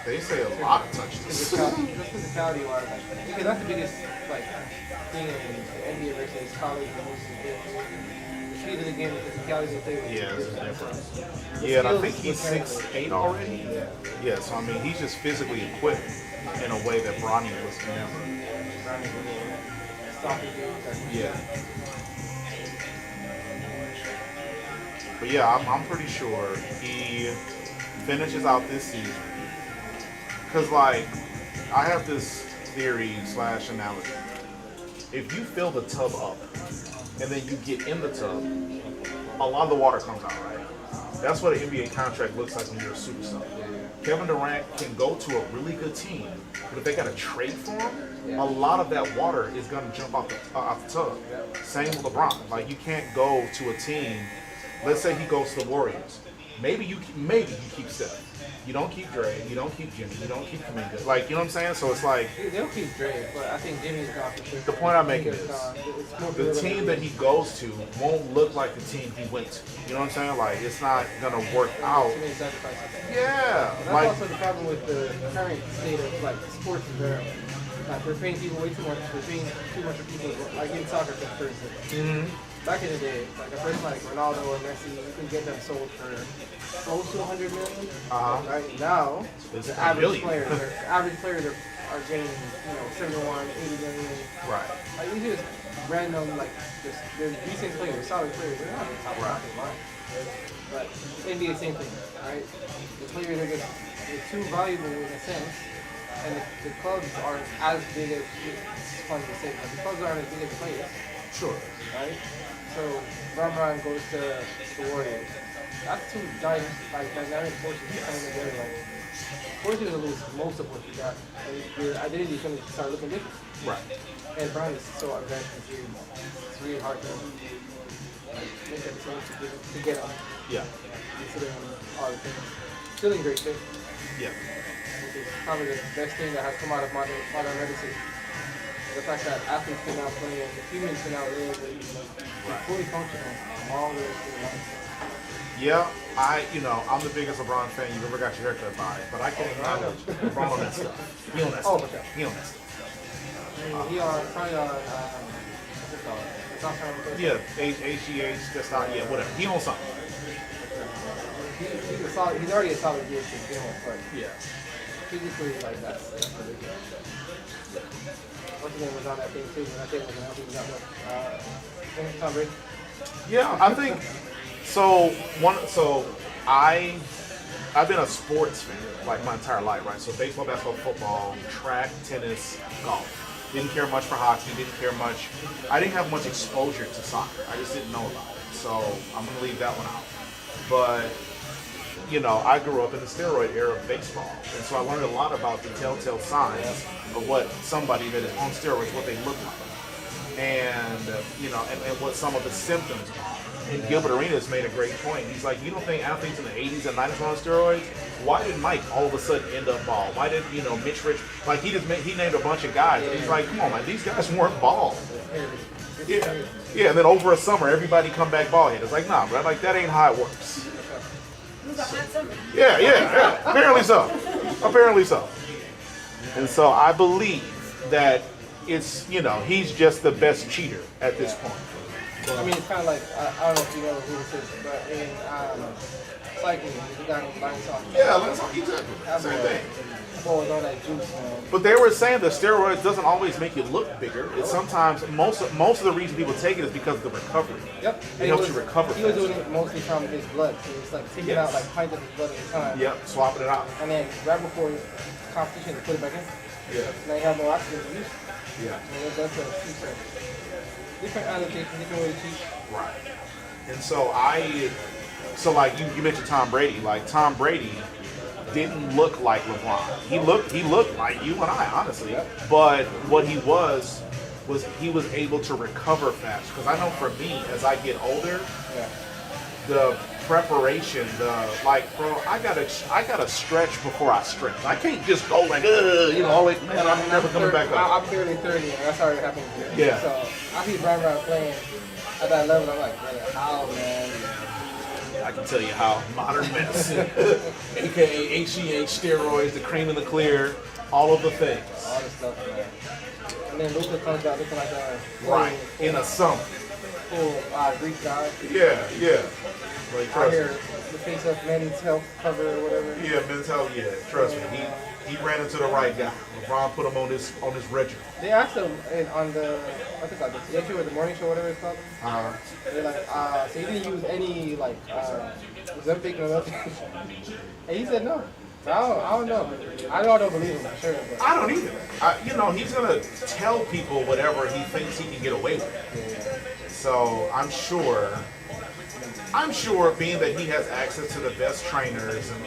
They say a lot of touches. Physicality wise, because that's the biggest thing in the NBA versus college and the speed of the game, the physicality of the play. Yeah, this is different. Yeah, and I think he's 6'8" already. Yeah, so I mean, he's just physically equipped in a way that Bronny was never. Yeah. But yeah, I'm pretty sure he finishes out this season. Because, like, I have this theory / analogy. If you fill the tub up and then you get in the tub, a lot of the water comes out, right? That's what an NBA contract looks like when you're a superstar. Kevin Durant can go to a really good team, but if they got to trade for him, a lot of that water is going to jump off the tub. Same with LeBron. Like, you can't go to a team. Let's say he goes to the Warriors. Maybe you keep Steph. You don't keep Dre. You don't keep Jimmy. You don't keep Kuminga. Like, you know what I'm saying? So it's like they'll keep Dre, but I think Jimmy's gone for sure. the point I'm making is the team that he goes to won't look like the team he went to. You know what I'm saying? Like, it's not gonna work out. Too many sacrifices. Yeah. That's Like, also the problem with the current state of sports in general. Like, we're paying people way too much. We're paying too much for people. Like in soccer, for instance. Back in the day, like a person like Ronaldo or Messi, you can get them sold for close to 100 million. Right now, It's the a billion. average players are getting 71, 80 million. right. Like these just random, they're decent players, solid players. They're not in the top of the line. But NBA same thing, right? The players are just too valuable in a sense, and the clubs aren't as big as, it's funny to say, but the clubs aren't as big as the players. Sure. right? So Ron goes to the Warriors. That's two giant, like dynamic forces coming together. Like, Warriors are gonna lose most of what you got, and your identity is gonna start looking different. Right. And Brown is so advanced and it's really hard to make that decision to get on. Yeah. Considering all the things. Still in great shape, Yeah. which is probably the best thing that has come out of modern medicine. The fact that athletes can now play and humans can now live and be fully functional all the way through life. Yeah, I'm the biggest LeBron fan you've ever got your haircut by, but I can acknowledge LeBron on that stuff. He on that stuff. okay. He on that stuff. He on probably on what's it called? It's not kind of Yeah, HGH, that's not, yeah, whatever. He on something. he's a solid. He's already a solid dude to begin with, but Yeah. physically, like that's ridiculous. What's his name was on that thing too, and I think it was an LP that much. Tom Brady. Yeah, I think I've been a sports fan like my entire life, right? So baseball, basketball, football, track, tennis, golf. Didn't care much for hockey, didn't care much. I didn't have much exposure to soccer. I just didn't know about it. So I'm gonna leave that one out. But I grew up in the steroid era of baseball. And so I learned a lot about the telltale signs of what somebody that is on steroids, what they look like. And what some of the symptoms are. And Gilbert Arenas made a great point. He's like, you don't think athletes in the 80s and 90s were on steroids? Why did Mike all of a sudden end up bald? Why did, Mitch Rich, like he named a bunch of guys. And he's like, come on, man, these guys weren't bald. Yeah, and then over a summer, everybody come back bald head. It's like, nah, bro, like that ain't how it works. Yeah, apparently so. And so I believe that it's, he's just the best cheater at this point. I mean, it's kind of like, I don't know if you know who this is, but in cycling, you got Lance Armstrong. Yeah, Lance Armstrong, exactly. Same thing. Oh, all that juice, man. But they were saying the steroids doesn't always make you look bigger. It's sometimes, most of the reason people take it is because of the recovery. Yep. It helps you recover He was faster. doing it mostly from his blood. He was like taking out like pints of his blood at a time. Yep, swapping it out. And then right before competition, he put it back in. Yeah. Now you have more oxygen to use. Yeah. And that's a cheat. Different allocation, different way to cheat. Right. And so like you mentioned Tom Brady. Like Tom Brady didn't look like LeBron. He looked like you and I, honestly. Yep. But what he was he was able to recover fast. Because I know for me, as I get older, the preparation, bro, I gotta stretch before I stretch. I can't just go like, man, I'm never coming back up. I'm barely 30, and that's already happened to me. Yeah. So I see Brian Brown playing at that level. I'm like, man, how, man? I can tell you how. Modern medicine, aka HGH, steroids, the cream and the clear, all of the things. All this stuff, man. And then Luka comes out looking like a In a summer. full Greek guy. Yeah. Like, I trust hear me. the face of Men's Health cover or whatever. Yeah, Men's Health, yeah. Trust me. He ran into the right guy. LeBron put him on his regimen. They asked him on the, what's it called, the Today Show or the Morning Show, whatever it's called. They're like, so he didn't use any, like, Ozempic or nothing. And he said no. So I don't know. I don't believe him for sure. But. I don't either. He's going to tell people whatever he thinks he can get away with. Yeah. So I'm sure being that he has access to the best trainers and,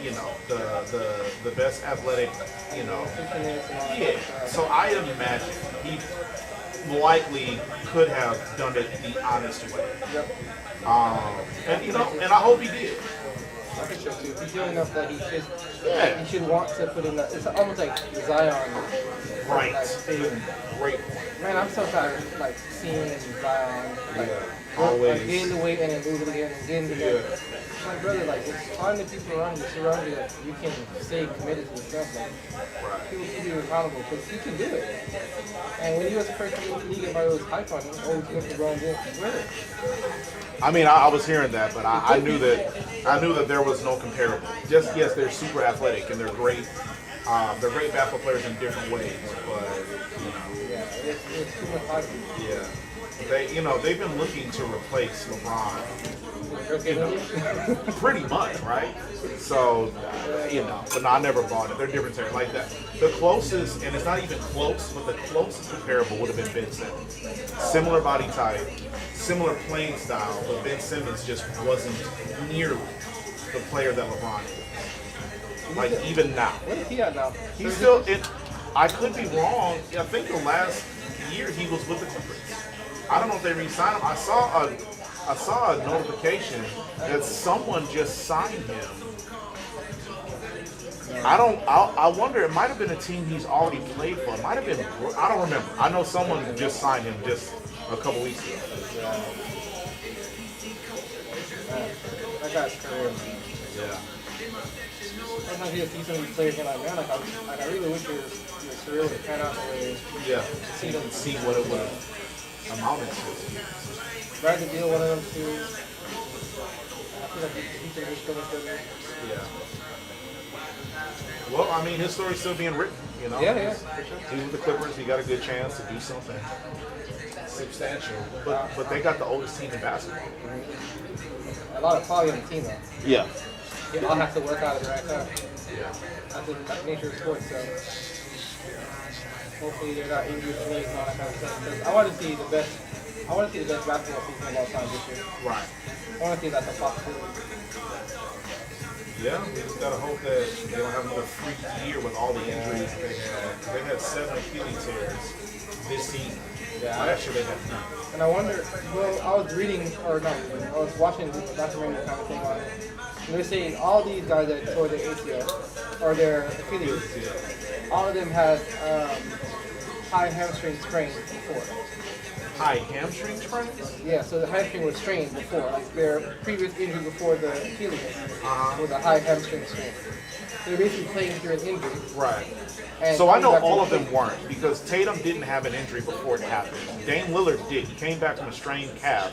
the best athletic, yeah. So I imagine he likely could have done it the honest way. Yep. And I hope he did. I think so too. He's doing enough that he should want to put in that. It's almost like Zion. Right. Like, Great point. man, I'm so tired of like seeing Zion Always. gain the weight and then lose it again and gain it again. It's like, brother, like just find the people around you, surround you that you can stay committed to stuff. Like people keep you accountable because you can do it. And when you was the first time in the league, everybody was hype on him. Oh, he's going to LeBron James. Where? I mean, I was hearing that, but I knew that there was no comparable. Just yes, they're super athletic and they're great. They're great basketball players in different ways, but Yeah, it's too much hype. yeah, they've been looking to replace LeBron Okay, Pretty much, right? So, but no, I never bought it. They're different territories. Like that. The closest, and it's not even close, but the closest comparable would have been Ben Simmons. Similar body type, similar playing style, but Ben Simmons just wasn't nearly the player that LeBron is. Like even now. What is he at now? He's still in. I could be wrong. I think the last year he was with the Clippers. I don't know if they re-signed him. I saw a notification that someone just signed him. I wonder. It might have been a team he's already played for. It might have been. I don't remember. I know someone just signed him just a couple weeks ago. That guy's career. Yeah. Sometimes you see some of these players and like, man, I really wish your career would pan out the way. Yeah. See them. See what it would have amounted to. Rather deal one of them too. I feel like he's going to be still good. Yeah. Well, I mean, his story's still being written, you know? Yeah, for sure. He's with the Clippers. He got a good chance to do something substantial. But they got the oldest team in basketball. A lot of quality on the team, though. Yeah. They all have to work out at the right time. Yeah. That's the nature of sports, so hopefully they're not injured and all that kind of stuff. Because I want to see the best basketball season of all time this year. Right. I want to see that's a possibility. Yeah, we just gotta hope that they don't have another freak year with all the injuries that they had. They had 7 Achilles tears this season. Yeah. Last year they had none. And I wonder, well, I was reading, or no, I was watching the documentary kind of thing on it. And they're saying all these guys that tore their ACL, or their Achilles, all of them had high hamstring sprains before. High hamstring sprains? Yeah, so the hamstring was strained before. Like their previous injury before the Achilles was a high hamstring strain. They're basically playing through an injury. Right. And So I know all of them weren't, because Tatum didn't have an injury before it happened. Dame Lillard did. He came back from a strained calf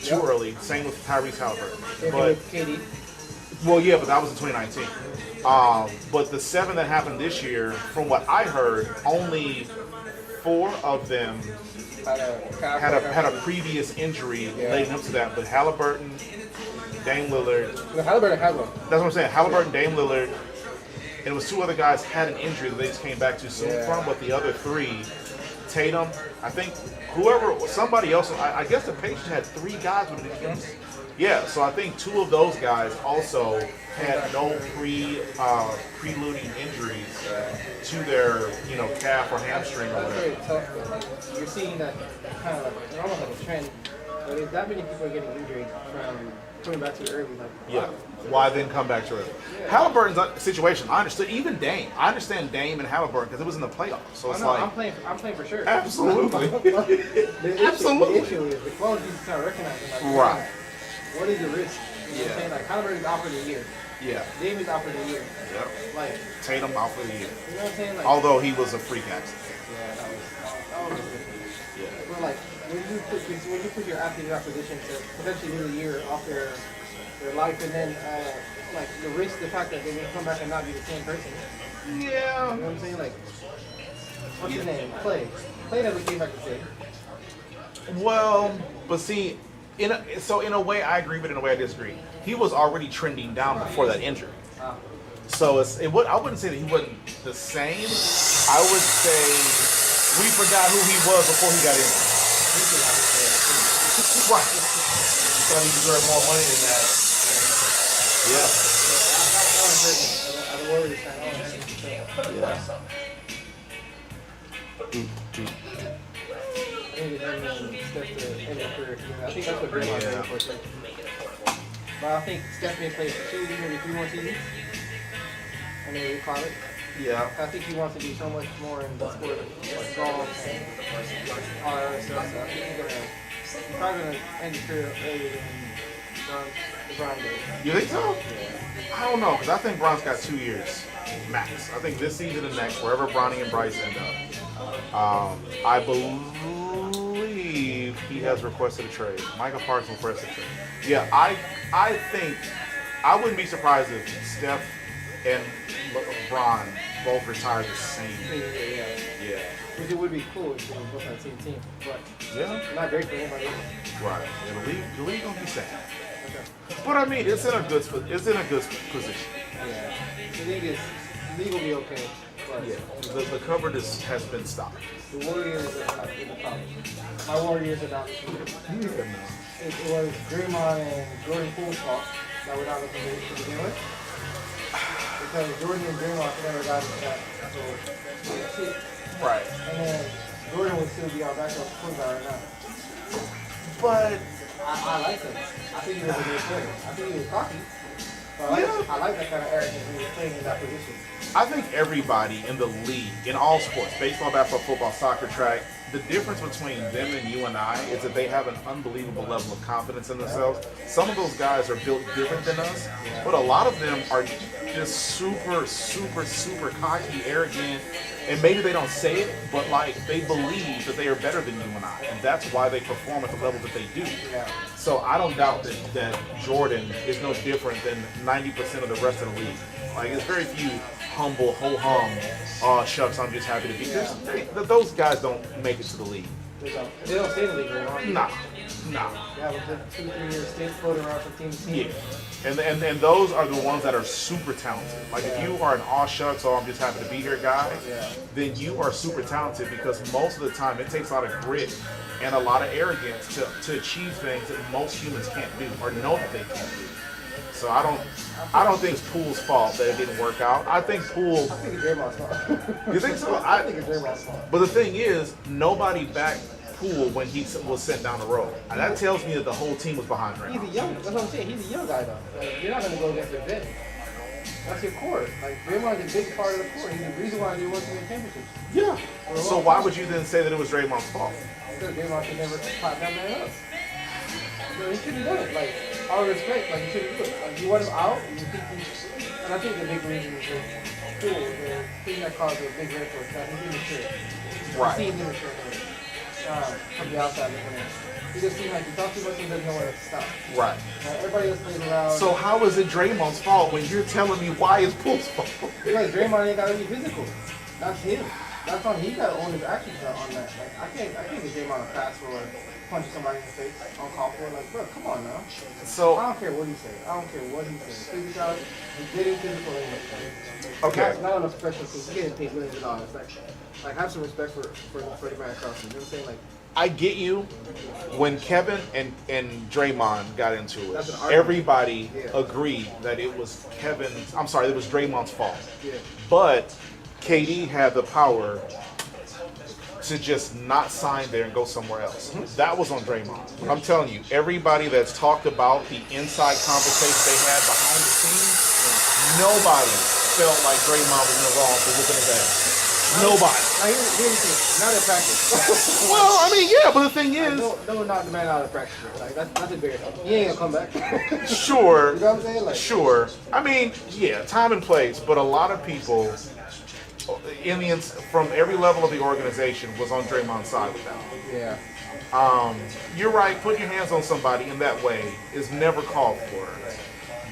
too early. Same with Tyrese Halliburton. But KD. well, yeah, but that was in 2019. But the 7 that happened this year, from what I heard, only 4 of them had a previous injury leading up to that. But Halliburton, Dame Lillard. No, Halliburton had one. That's what I'm saying. Halliburton, Dame Lillard, and it was 2 other guys had an injury that they just came back too soon from. But the other 3, Tatum, I think somebody else. I guess the Pacers had 3 guys with injuries. Yeah, so I think 2 of those guys also had no preluding injuries to their calf or hamstring or That's whatever. very tough. Like, you're seeing that kind of like almost like a trend. But if that many people are getting injured from coming back too early, like Yeah. Why then come back to it? Halliburton's situation, I understood. Even Dame, I understand Dame and Halliburton because it was in the playoffs. So it's like I'm playing for sure. absolutely, The absolutely. issue is the quality is not recognizing. Like, Right. What is the risk? You know what I'm saying? Like Halliburton's out for the year. Yeah. Dame is out for the year. Yep. Like, Tatum out for the year. you know what I'm saying? Like, Although he was a freak accident. yeah, that was Yeah. But like when you put your athlete in that position to potentially lose a year off their life, and then like the risk, the fact that they may come back and not be the same person. Yeah. You know what I'm saying? Like, what's his name? Clay never came back the same. Well, but see, in a way I agree, but in a way I disagree. He was already trending down before that injury. So I wouldn't say that he wasn't the same. I would say we forgot who he was before he got injured. Right. He thought he deserved more money than that. Yeah. I think that's what Draymond's ready for too. But I think Steph may play for 2, maybe 3 more seasons. And then we call it. Yeah. I think he wants to do so much more in the sport, like golf and all that other stuff. So I think he's probably gonna end his career earlier than LeBron did. You think so? I don't know, because I think Bron's got 2 years max. I think this season and next, wherever Bronny and Bryce end up. I believe he has requested a trade. Michael Parsons requested a trade. Yeah, I think I wouldn't be surprised if Steph and LeBron both retire the same year. Yeah. Which it would be cool if they were both on the same team, but Yeah. not great for anybody. Right. Yeah, the league gonna be sad. Okay. But I mean, it's in a good position. Yeah. The league will be okay. But Yeah. The cover has been stopped. the Warriors are in the problem. My Warriors are not. It was Draymond and Jordan Poole's fault that we're not looking to begin with. Because Jordan and Draymond never got into that. So, that's it. Right. And then Jordan would still be our backup point guard right now. But I like him. I think he was a good player. I think he was cocky. But I like that kind of arrogance when he's playing in that position. I think everybody in the league, in all sports, baseball, basketball, football, soccer, track, the difference between them and you and I is that they have an unbelievable level of confidence in themselves. Some of those guys are built different than us, but a lot of them are just super, super, super cocky, arrogant, and maybe they don't say it, but like they believe that they are better than you and I, and that's why they perform at the level that they do. So I don't doubt that Jordan is no different than 90% of the rest of the league. Like, it's very few humble, ho-hum, shucks, I'm just happy to be here. Those guys don't make it to the league. They don't stay in the league very long. Nah. Yeah, with the 2-3 years stay floating around from team to team. Yeah. And those are the ones that are super talented. Like, if you are an aw shucks, I'm just happy to be here guy, then you are super talented because most of the time it takes a lot of grit and a lot of arrogance to achieve things that most humans can't do or know that they can't do. So I don't think it's Poole's fault that it didn't work out. I think Poole. I think it's Draymond's fault. You think so? I think it's Draymond's fault. But the thing is, nobody backed Poole when he was sent down the road. And that tells me that the whole team was behind Draymond. He's a young. That's what I'm saying. He's a young guy though. Like, you're not gonna go against your vet. That's your core. Like Draymond's a big part of the core. He's the reason why you won to win championships. Yeah. So why would you then say that it was Draymond's fault? Because Draymond should never clap that man up. So he shouldn't have done it. Like, all respect, like, you shouldn't do it. Like, you want him out, you think and I think the big reason is that Poole, the thing that caused a big rift was that he's immature. Right. He seems immature from the outside looking in. He just seems like he talks too much and doesn't know where to stop. Right. Everybody else plays around. So how is it Draymond's fault when you're telling me why it's Poole's fault? Because Draymond ain't gotta be physical. That's him. That's on he gotta own his actions on that. Like I can't get Draymond a pass for punching somebody in the face uncalled for. Like, bro, come on now. So I don't care what he says. I don't care what he says. Physicality, he's getting physical anyway. Okay. Not on a professional team. He's getting paid millions of dollars. Like have some respect for the man across him. You know what I'm saying? Like, I get you. When Kevin and Draymond got into it, That's an argument. everybody agreed that it was it was Draymond's fault. yeah. But KD had the power to just not sign there and go somewhere else. That was on Draymond. But I'm telling you, everybody that's talked about the inside conversation they had behind the scenes, nobody felt like Draymond was in the wrong for whooping his ass. Nobody. Now here's the thing. Not in practice. Well, I mean, yeah, but the thing is, No, not the man out of practice. Like that's embarrassing. He ain't gonna come back. sure, You know what I'm saying? Like, sure. I mean, yeah, time and place, but a lot of people from every level of the organization was on Draymond's side with that. yeah. You're right, putting your hands on somebody in that way is never called for.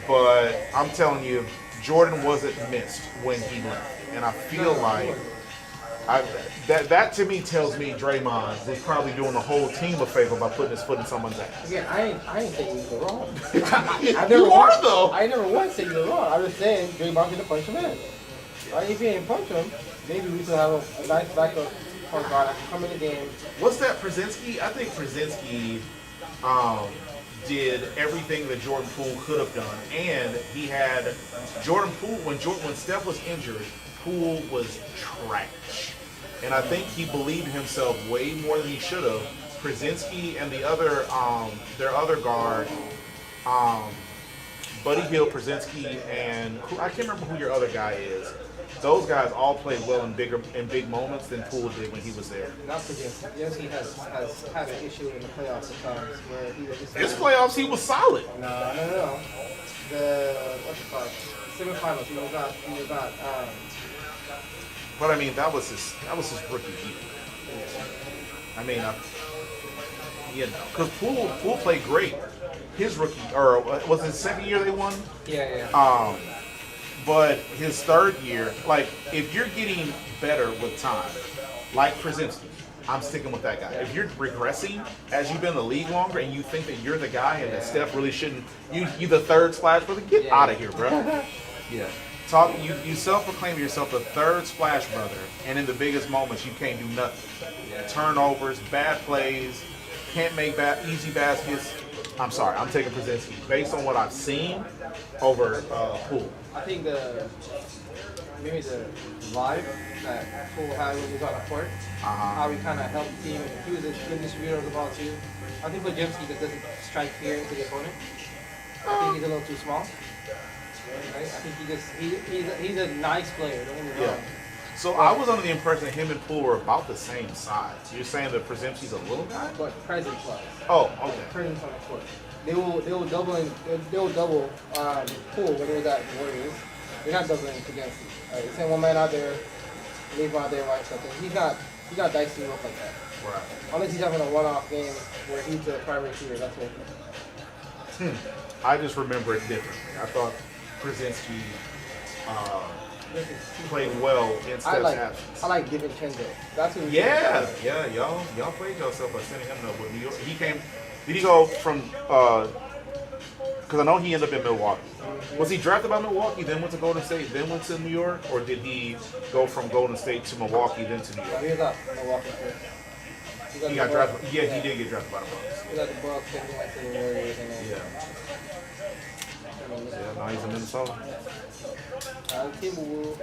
But I'm telling you, Jordan wasn't missed when he left. And I feel like that to me tells me Draymond was probably doing the whole team a favor by putting his foot in someone's ass. Again, I ain't saying you were wrong. You are though. I never once said you were wrong. I'm just saying Draymond could have punched him in. Like, if he didn't punch him, maybe we could have a nice backup point guard that can come in the game. What's that, Przinski? I think Przinski did everything that Jordan Poole could have done. And he had Jordan Poole, when Steph was injured, Poole was trash. And I think he believed in himself way more than he should have. Przinski and the other, their other guard, Buddy Hield, Przinski, and I can't remember who your other guy is. Those guys all played well in big moments than Poole did when he was there. Not for Jesse. Jesse has had an issue in the playoffs at times where he was just... His playoffs, he was solid. No. What's it called? Semifinals. He was not. But I mean, that was his rookie year. I mean, because Poole played great. His rookie, or was it his second year they won? Yeah. But his third year, like, if you're getting better with time, like Krasinski, I'm sticking with that guy. If you're regressing as you've been in the league longer and you think that you're the guy and that Steph really shouldn't, you the third splash brother, get out of here, bro. Yeah. You self-proclaim yourself the third splash brother, and in the biggest moments you can't do nothing. Turnovers, bad plays, can't make easy baskets. I'm sorry, I'm taking Krasinski based on what I've seen over Poole. I think maybe the vibe that Poole had when he was on the court, how he kind of helped the team. He was a good distributor of the ball too. I think Podziemski just doesn't strike fear into the opponent. I think he's a little too small. Right? I think he's a nice player. Don't get me wrong. So I was under the impression that him and Poole were about the same size. You're saying that Podziemski's a little guy? But presence-wise. Oh, okay. Presence on the court. They will double Poole when he was at the Warriors. They're not doubling against him. They send one man out there, leave him out there like something. He's not dicing him up like that. Right. Unless he's having a one-off game where he's the primary shooter. That's what. I just remember it differently. I thought Krasinski played well in Steph's absence. I like DiVincenzo. That's who. Yeah. Y'all played yourself by sending him to New York. He came. Did he go from? Because I know he ended up in Milwaukee. Was he drafted by Milwaukee, then went to Golden State, then went to New York, or did he go from Golden State to Milwaukee, then to New York? He was at Milwaukee first. He got drafted. Yeah, he did get drafted by the Bucks. He got the Bucks, then he went to the Warriors, and then. Yeah, now he's in Minnesota. Timberwolves.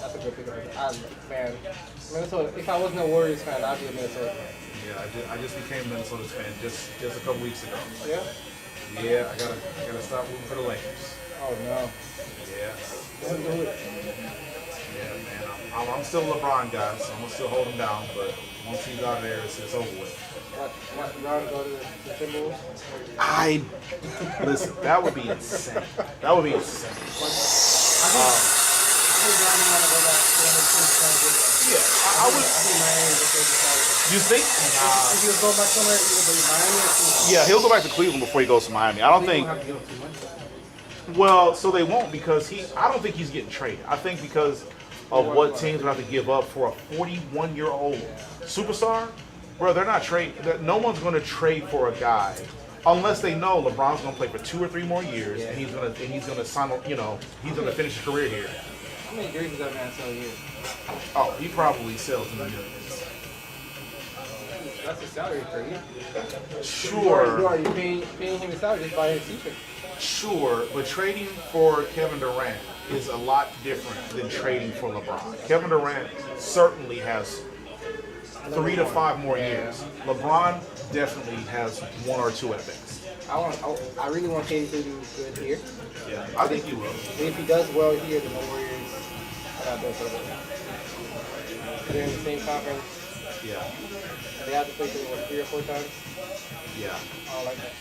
That's a good pickup. Man, Minnesota. If I wasn't a Warriors fan, I'd be a Minnesota fan. Yeah, I just became a Minnesota fan just a couple weeks ago. Yeah. Yeah, I gotta stop rooting for the Lakers. Oh no. Yeah. Don't do it. Yeah, man. I'm still a LeBron guy, so I'm gonna still hold him down. But once he's out there, it's over with. What? You want to go to the Timberwolves? Listen. That would be insane. That would be insane. I would. You think? If he was going back somewhere, either Miami or Cleveland. Yeah, he'll go back to Cleveland before he goes to Miami. I don't think. Well, so they won't because I don't think he's getting traded. I think because of what teams would have to give up for a 41-year-old superstar, bro. They're not trade. No one's going to trade for a guy unless they know LeBron's going to play for 2 or 3 more years and he's going to sign. He's going to finish his career here. How many jerseys does that man sell a year? Oh, he probably sells in the millions. That's his salary per year. Sure. You're paying him his salary just by his t-shirt. Sure, but trading for Kevin Durant is a lot different than trading for LeBron. Kevin Durant certainly has 3 to 5 more years. LeBron definitely has 1 or 2 at best. I really want KD to do good here. Yeah, I think he will. If he does well here, then the Warriors got that over. They're in the same conference. Yeah. They have to play for 3 or 4 times. Yeah. I don't like that.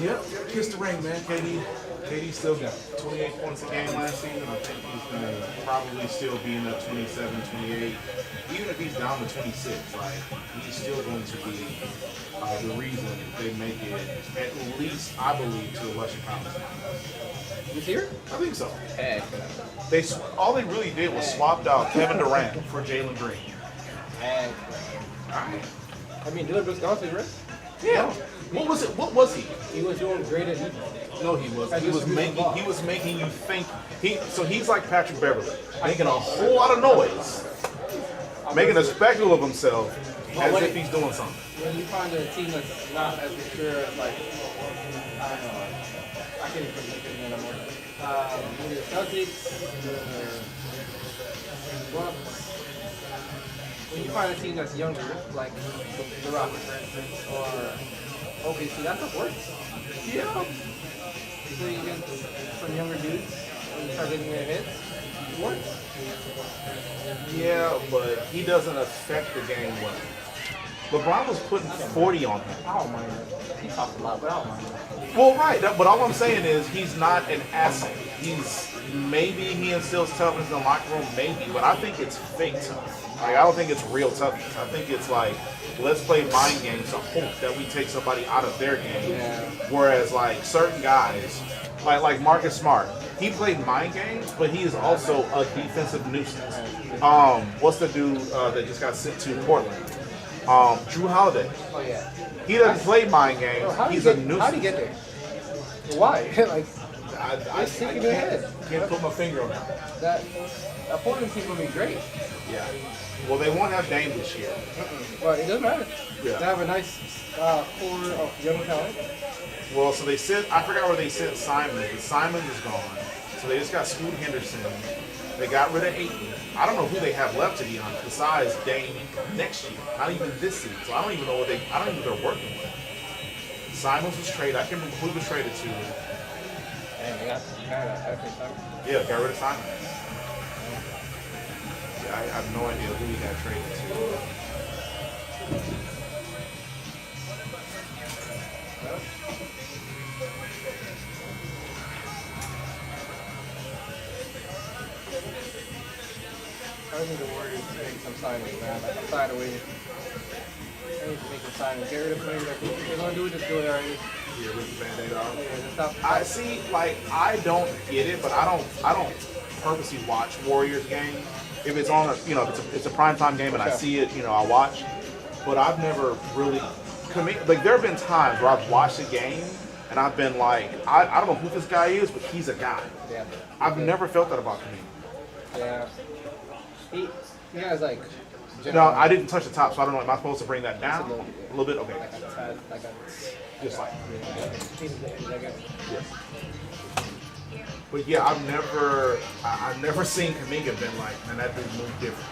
Yep, kiss the ring, man. KD still got 28 points a game last season. I think he's going to probably still be in that 27, 28. Even if he's down to 26, like, he's still going to be the reason they make it, at least, I believe, to the Western Conference Finals. This year? I think so. Heck. All they really did was swapped out Kevin Durant for Jalen Green. And, I mean, Dylan Brooks gone to the rest? Yeah. What was he? He was doing great at defense. No, he wasn't. He was making you think. So he's like Patrick Beverly, making a whole lot of noise, making a spectacle of himself as if he's doing something. When you find a team that's not as mature as, like, I don't know, I can't even think of it anymore. Maybe the Celtics, when you find a team that's younger, like the Rockets, for instance, or OKC, that stuff works. Yeah. You play against some younger dudes, and you start getting their hits, it works. Yeah, but he doesn't affect the game well. LeBron was putting 40 on him. I don't mind it. He talks a lot, but I don't mind it. Well, right, but all I'm saying is he's not an asset. Maybe he instills toughness in the locker room, maybe, but I think it's fake tough. Like, I don't think it's real toughness. I think it's like, let's play mind games to hope that we take somebody out of their game. Yeah. Whereas, like, certain guys, like Marcus Smart. He played mind games, but he is also a defensive nuisance. What's the dude that just got sent to Portland? Drew Holiday. Oh yeah. He doesn't play mind games. Bro, how He's do a you get, nuisance. how do you get there? Why? Like I sick in your head. can't put my finger on that. that Portland team will be great. Yeah. Well, they won't have Dame this year. But it doesn't matter. Yeah. They have a nice core of young talent. Well, so they sent, I forgot where they sent Simon, but Simon is gone. So they just got Scoot Henderson. They got rid of Ayton. I don't know who they have left, to be honest, besides Dame next year. Not even this season. So I don't even know I don't even know who they're working with. Simons was traded. I can't remember who he was traded to. And they got Simon. Yeah, got rid of Simon. Yeah, I have no idea who he got traded to. I think the Warriors to make some signings, man. Like, I'm tired of waiting. I need to make some signings. Get rid of Kareem. Like, if they're going to do it, just do it already. Yeah, rip the Band-Aid off. Yeah, just stop. I see, like, I don't get it, but I don't purposely watch Warriors game. If it's on a, it's a primetime game and I see it, I watch. But I've never really like, there have been times where I've watched a game and I've been like, I don't know who this guy is, but he's a guy. Yeah. I've never felt that about Kareem. Yeah. He has, like... No, I didn't touch the top, so I don't know. Am I supposed to bring that down? A little bit? Okay. Like a tad, Just like. Yeah. But yeah, I've never seen Kaminga been like, man, that dude moved different.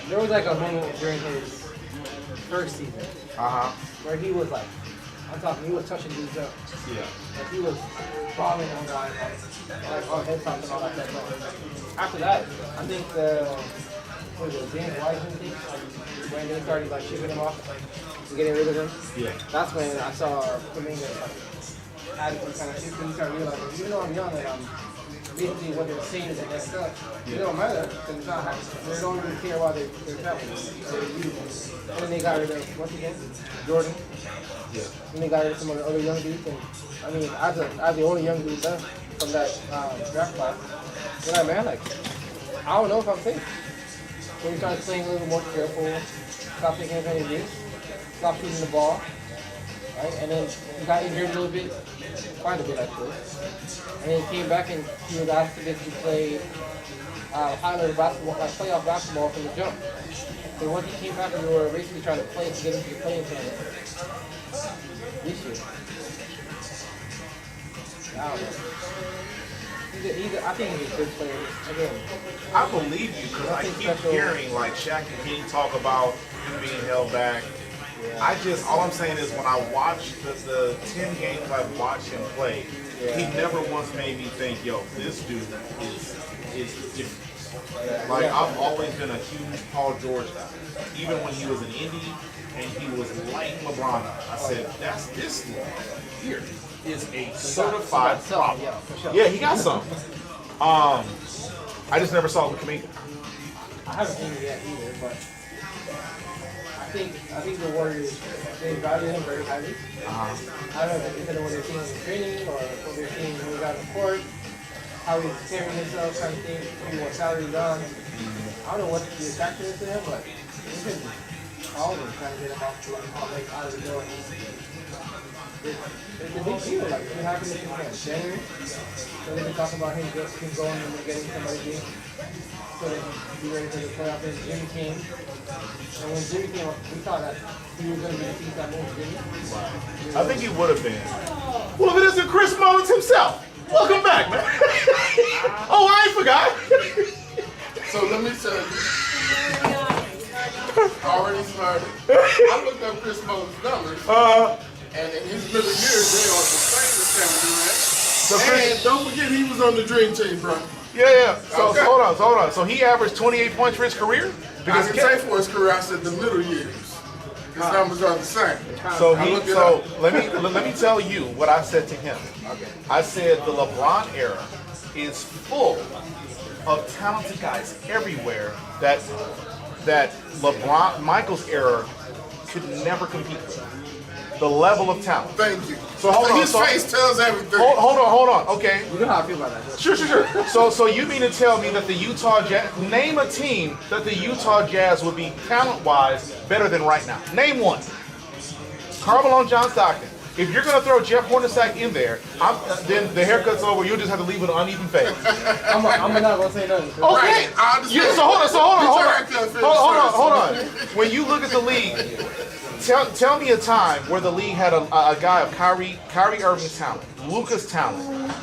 There was like a moment during his first season where he was like, he was touching dudes up. Yeah. Like he was bombing on guys, like on head tops and all that stuff. After that, I think what was it, James Wiseman thing, when they started like shipping him off and getting rid of him. Yeah. That's when I saw Kaminga attitude kind of shift, and he started realizing, even though I'm young and I'm basically what they're saying is the next step, it don't matter because it's not happening. They don't really care why they're traveling. And then they got rid of, once again, Jordan. Yeah. And they got rid of some of the other young dudes. And I mean, as the only young dude left from that draft class, you're like, man, like, I don't know if I'm safe. So we started playing a little more careful, stop taking advantage of this, stop shooting the ball. Right? And then he got injured a little bit, quite a bit actually. And then he came back and he was asked to basically play high-level basketball, like playoff basketball from the jump. So once he came back, we were basically trying to play to get into the playing tournament this year. I don't know. I think he's a good player. Again, I believe you because I keep hearing like Shaq and King talk about him being held back. All I'm saying is when I watch the 10 games I've watched him play, he never once made me think, yo, this dude is different. Like, I've always been a huge Paul George guy. Even when he was in Indy and he was lighting LeBron up, I said, this here is a certified problem. Yeah, he got something. I just never saw it with Kaminga. I haven't seen it yet either, but I think the Warriors, they value him very highly. I don't know if it's what they're seeing in training or what they're seeing when he's out on the court, how he's carrying himself, kind of thing, maybe what salary he's on. I don't know what the attraction is to him, but all of them trying to get him off out of the door. It's a big deal. Like, it happened in January. So they can talk about him going and getting somebody game. So they can be ready for the playoff. And Jimmy came. And when Jimmy came up, we thought that he was going to be the piece that moved Jimmy. I think he would have been. Well, if it isn't Chris Mullins himself. Welcome back, man. Oh, I ain't forgot. So let me tell you. Already started. I looked up Chris Mullins' numbers. And in his middle years, they are the same as Kevin Durant. And don't forget, he was on the Dream Team, bro. Yeah. So okay. Hold on. So he averaged 28 points for his career? Because I can say for his career, I said the middle years. His numbers are the same. So let me tell you what I said to him. Okay. I said the LeBron era is full of talented guys everywhere that Michael's era could never compete with. the level of talent. Thank you. So hold on. His face tells everything. Hold on. Okay. You know how I feel about that. Sure. So you mean to tell me that the Utah Jazz, name a team that the Utah Jazz would be talent-wise better than right now? Name one. Karl Malone, John Stockton. If you're going to throw Jeff Hornacek in there, then the haircut's over. You'll just have to leave with an uneven face. I'm not going to say nothing. Okay. Right, I understand. So hold on. When you look at the league, tell me a time where the league had a guy of Kyrie Irving's talent, Luka's talent,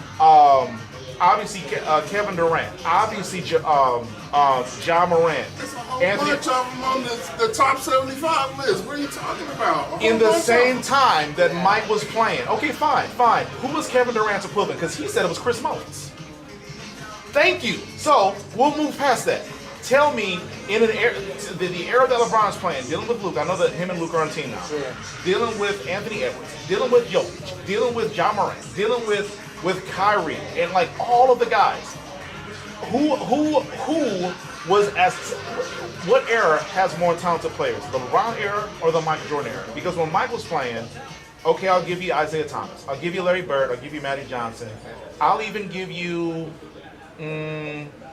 obviously Kevin Durant, obviously Ja Morant, Anthony. Bunch of them on the top 75 list. What are you talking about? In the same time that Mike was playing. Okay, fine. Who was Kevin Durant's equivalent? Because he said it was Chris Mullins. Thank you. So we'll move past that. Tell me, in an era, the era that LeBron's playing, dealing with Luka, I know that him and Luka are on a team now, dealing with Anthony Edwards, dealing with Jokic, dealing with Ja Morant, dealing with Kyrie, and like all of the guys, who was what era has more talented players, the LeBron era or the Michael Jordan era? Because when Mike was playing, okay, I'll give you Isaiah Thomas, I'll give you Larry Bird, I'll give you Magic Johnson, I'll even give you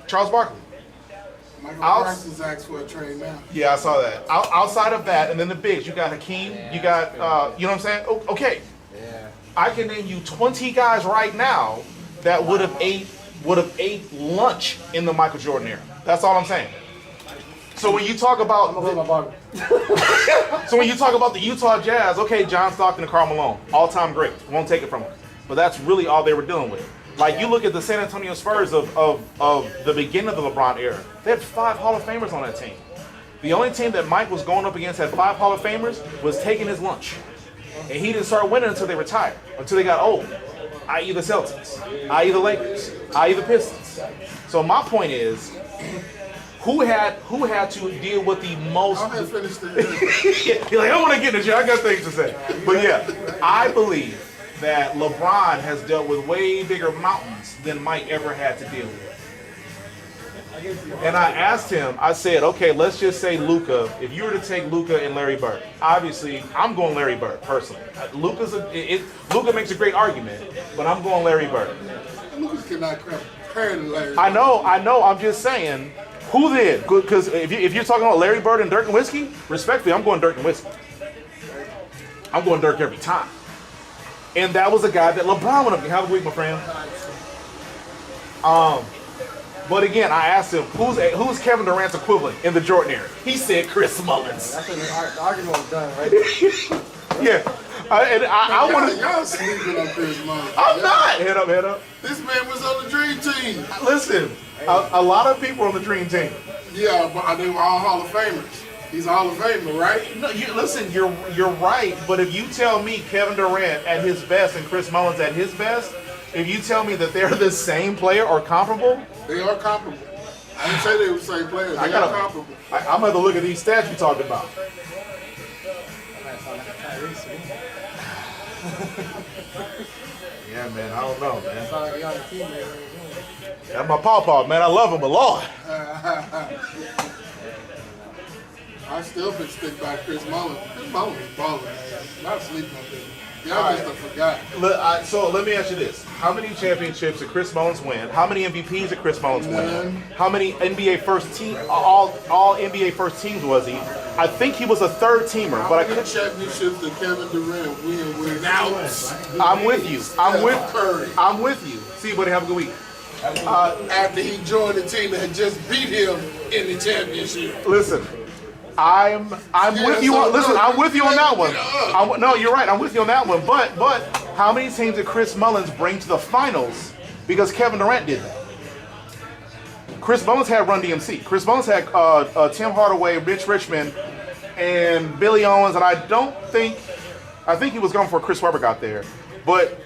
Charles Barkley. Michael Parsons asked for a trade now. Yeah, I saw that. Outside of that, and then the bigs, you got Hakeem, you got, you know what I'm saying? Okay. Yeah. I can name you 20 guys right now that would have ate lunch in the Michael Jordan era. That's all I'm saying. So when you talk about the Utah Jazz, okay, John Stockton and Karl Malone, all-time greats. Won't take it from them. But that's really all they were dealing with. Like, you look at the San Antonio Spurs of the beginning of the LeBron era. They had 5 Hall of Famers on that team. The only team that Mike was going up against had 5 Hall of Famers was taking his lunch. And he didn't start winning until they retired, until they got old. I.e. the Celtics, i.e. the Lakers, i.e. the Pistons. So my point is, who had to deal with the most... I'm going to finish the You're like, I want to get into you. I got things to say. But yeah, I believe that LeBron has dealt with way bigger mountains than Mike ever had to deal with. And I asked him, I said, okay, let's just say Luka. If you were to take Luka and Larry Bird, obviously I'm going Larry Bird personally. Luka makes a great argument, but I'm going Larry Bird. Luka cannot compare to Larry. I know. I'm just saying, who then? Because if you're talking about Larry Bird and Dirk Nowitzki, respectfully, I'm going Dirk Nowitzki. I'm going Dirk every time. And that was a guy that LeBron went up to. Have a week, my friend. But again, I asked him, who's Kevin Durant's equivalent in the Jordan era? He said Chris Mullins. That's when the argument was done, right? Yeah. I want to. Y'all sleeping on Chris Mullins. I'm not. Head up. This man was on the Dream Team. Listen, a lot of people on the Dream Team. Yeah, but they were all Hall of Famers. He's a Hall of Famer, right? No, listen, you're right. But if you tell me Kevin Durant at his best and Chris Mullins at his best, if you tell me that they're the same player or comparable, they are comparable. I didn't say they were the same players. They are comparable. I'm going to have to look at these stats you're talking about. Yeah, man, I don't know, man. That's my pawpaw, man. I love him a lot. I still been stick by Chris Mullins. Chris Mullins is balling, man. Not sleeping on this. Y'all just forgot. So let me ask you this. How many championships did Chris Mullins win? How many MVPs did Chris Mullins win? How many NBA first team, all NBA first teams was he? I think he was a third temer. How many championships did Kevin Durant win without? I'm with you. I'm with you. See you, buddy. Have a good week. After he joined the team that had just beat him in the championship. Listen. I'm with you. Listen, I'm with you on that one. No, you're right. I'm with you on that one. But how many teams did Chris Mullins bring to the finals because Kevin Durant did that? Chris Mullins had Run DMC. Chris Mullins had Tim Hardaway, Rich Richmond, and Billy Owens. And I think he was going for Chris Webber got there. But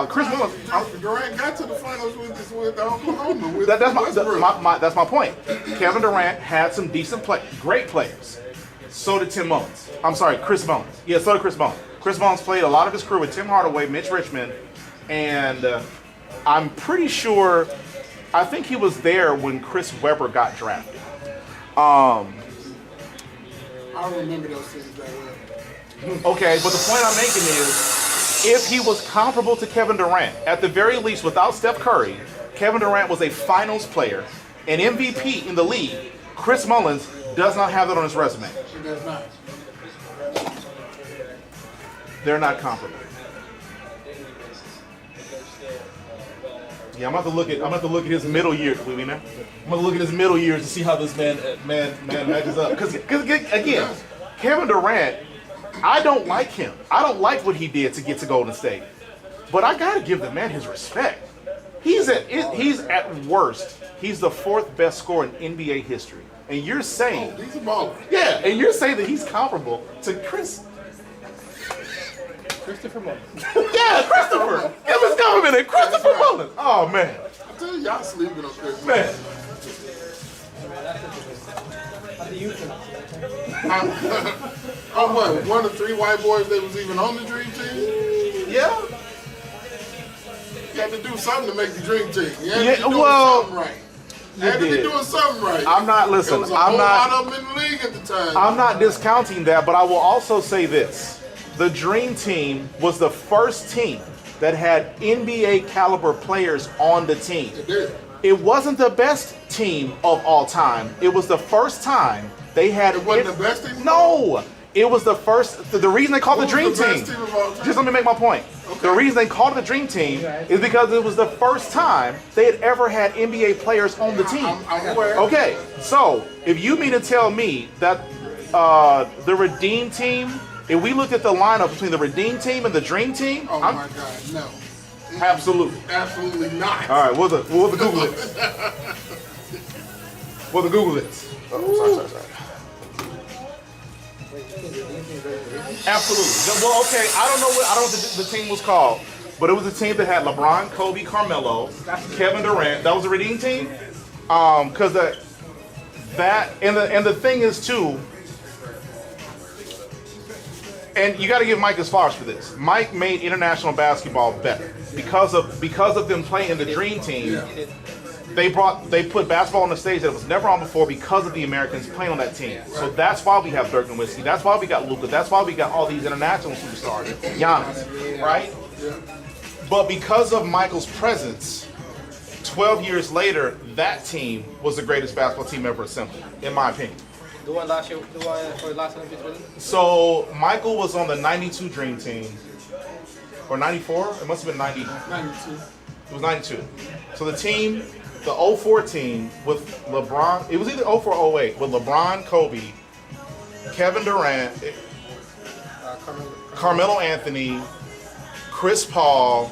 Chris Mullins. Durant got to the finals with Oklahoma. That's my point. Kevin Durant had some great players. So did Tim Mullins. I'm sorry, Chris Mullins. Yeah, so did Chris Mullins. Chris Mullins played a lot of his career with Tim Hardaway, Mitch Richmond, and I'm pretty sure. I think he was there when Chris Webber got drafted. I don't remember those things that well. Okay, but the point I'm making is, if he was comparable to Kevin Durant, at the very least, without Steph Curry, Kevin Durant was a finals player, an MVP in the league. Chris Mullins does not have that on his resume. He does not. They're not comparable. Yeah, I'm about to look at his middle years. I'm going to look at his middle years to see how this man matches up. Because again, Kevin Durant, I don't like him. I don't like what he did to get to Golden State. But I got to give the man his respect. He's at worst, he's the 4th best scorer in NBA history. And you're saying, he's a baller. Yeah, and you're saying that he's comparable to Christopher Mullins. Yeah, Christopher. Give us compliment, Christopher Mullins. Oh man. I tell you, y'all sleeping on Christopher. Man. Oh, what? One of 3 white boys that was even on the dream team? Yeah. You had to do something to make the dream team. You had Yeah, to be doing well, something right. you Had to be did. doing something right. I'm not There listen. was a I'm whole not. lot of them in the league at the time. I'm not discounting that, but I will also say this: the Dream Team was the first team that had NBA caliber players on the team. It did. It wasn't the best team of all time. It was the first time they had. It wasn't the best team? No, it was the first. The reason they called Who the Dream was the Team. best team of all time? Just let me make my point. Okay. The reason they called it the Dream Team is because it was the first time they had ever had NBA players on the team. I'm aware. Okay, so if you mean to tell me that the Redeem Team, if we looked at the lineup between the Redeem Team and the Dream Team, Oh my God, no. absolutely. Absolutely not. All right, we'll the Google it. We'll the Google it. Oh, sorry. Absolutely. Well, okay. I don't know what the team was called, but it was a team that had LeBron, Kobe, Carmelo, Kevin Durant. That was a Redeem Team. Because that and the thing is too. And you got to give Mike his flowers for this. Mike made international basketball better because of them playing in the Dream Team. They put basketball on the stage that was never on before because of the Americans playing on that team. So that's why we have Dirk Nowitzki. That's why we got Luka. That's why we got all these international superstars. Giannis, right? But because of Michael's presence, 12 years later, that team was the greatest basketball team ever assembled, in my opinion. The one last year, the one for the last Olympics, was it? So Michael was on the 92 Dream Team. Or 94? It must have been 90. 92. It was 92. So the team, the 04 team with LeBron, it was either 04 or 08, with LeBron, Kobe, Kevin Durant, Carmelo Anthony, Chris Paul.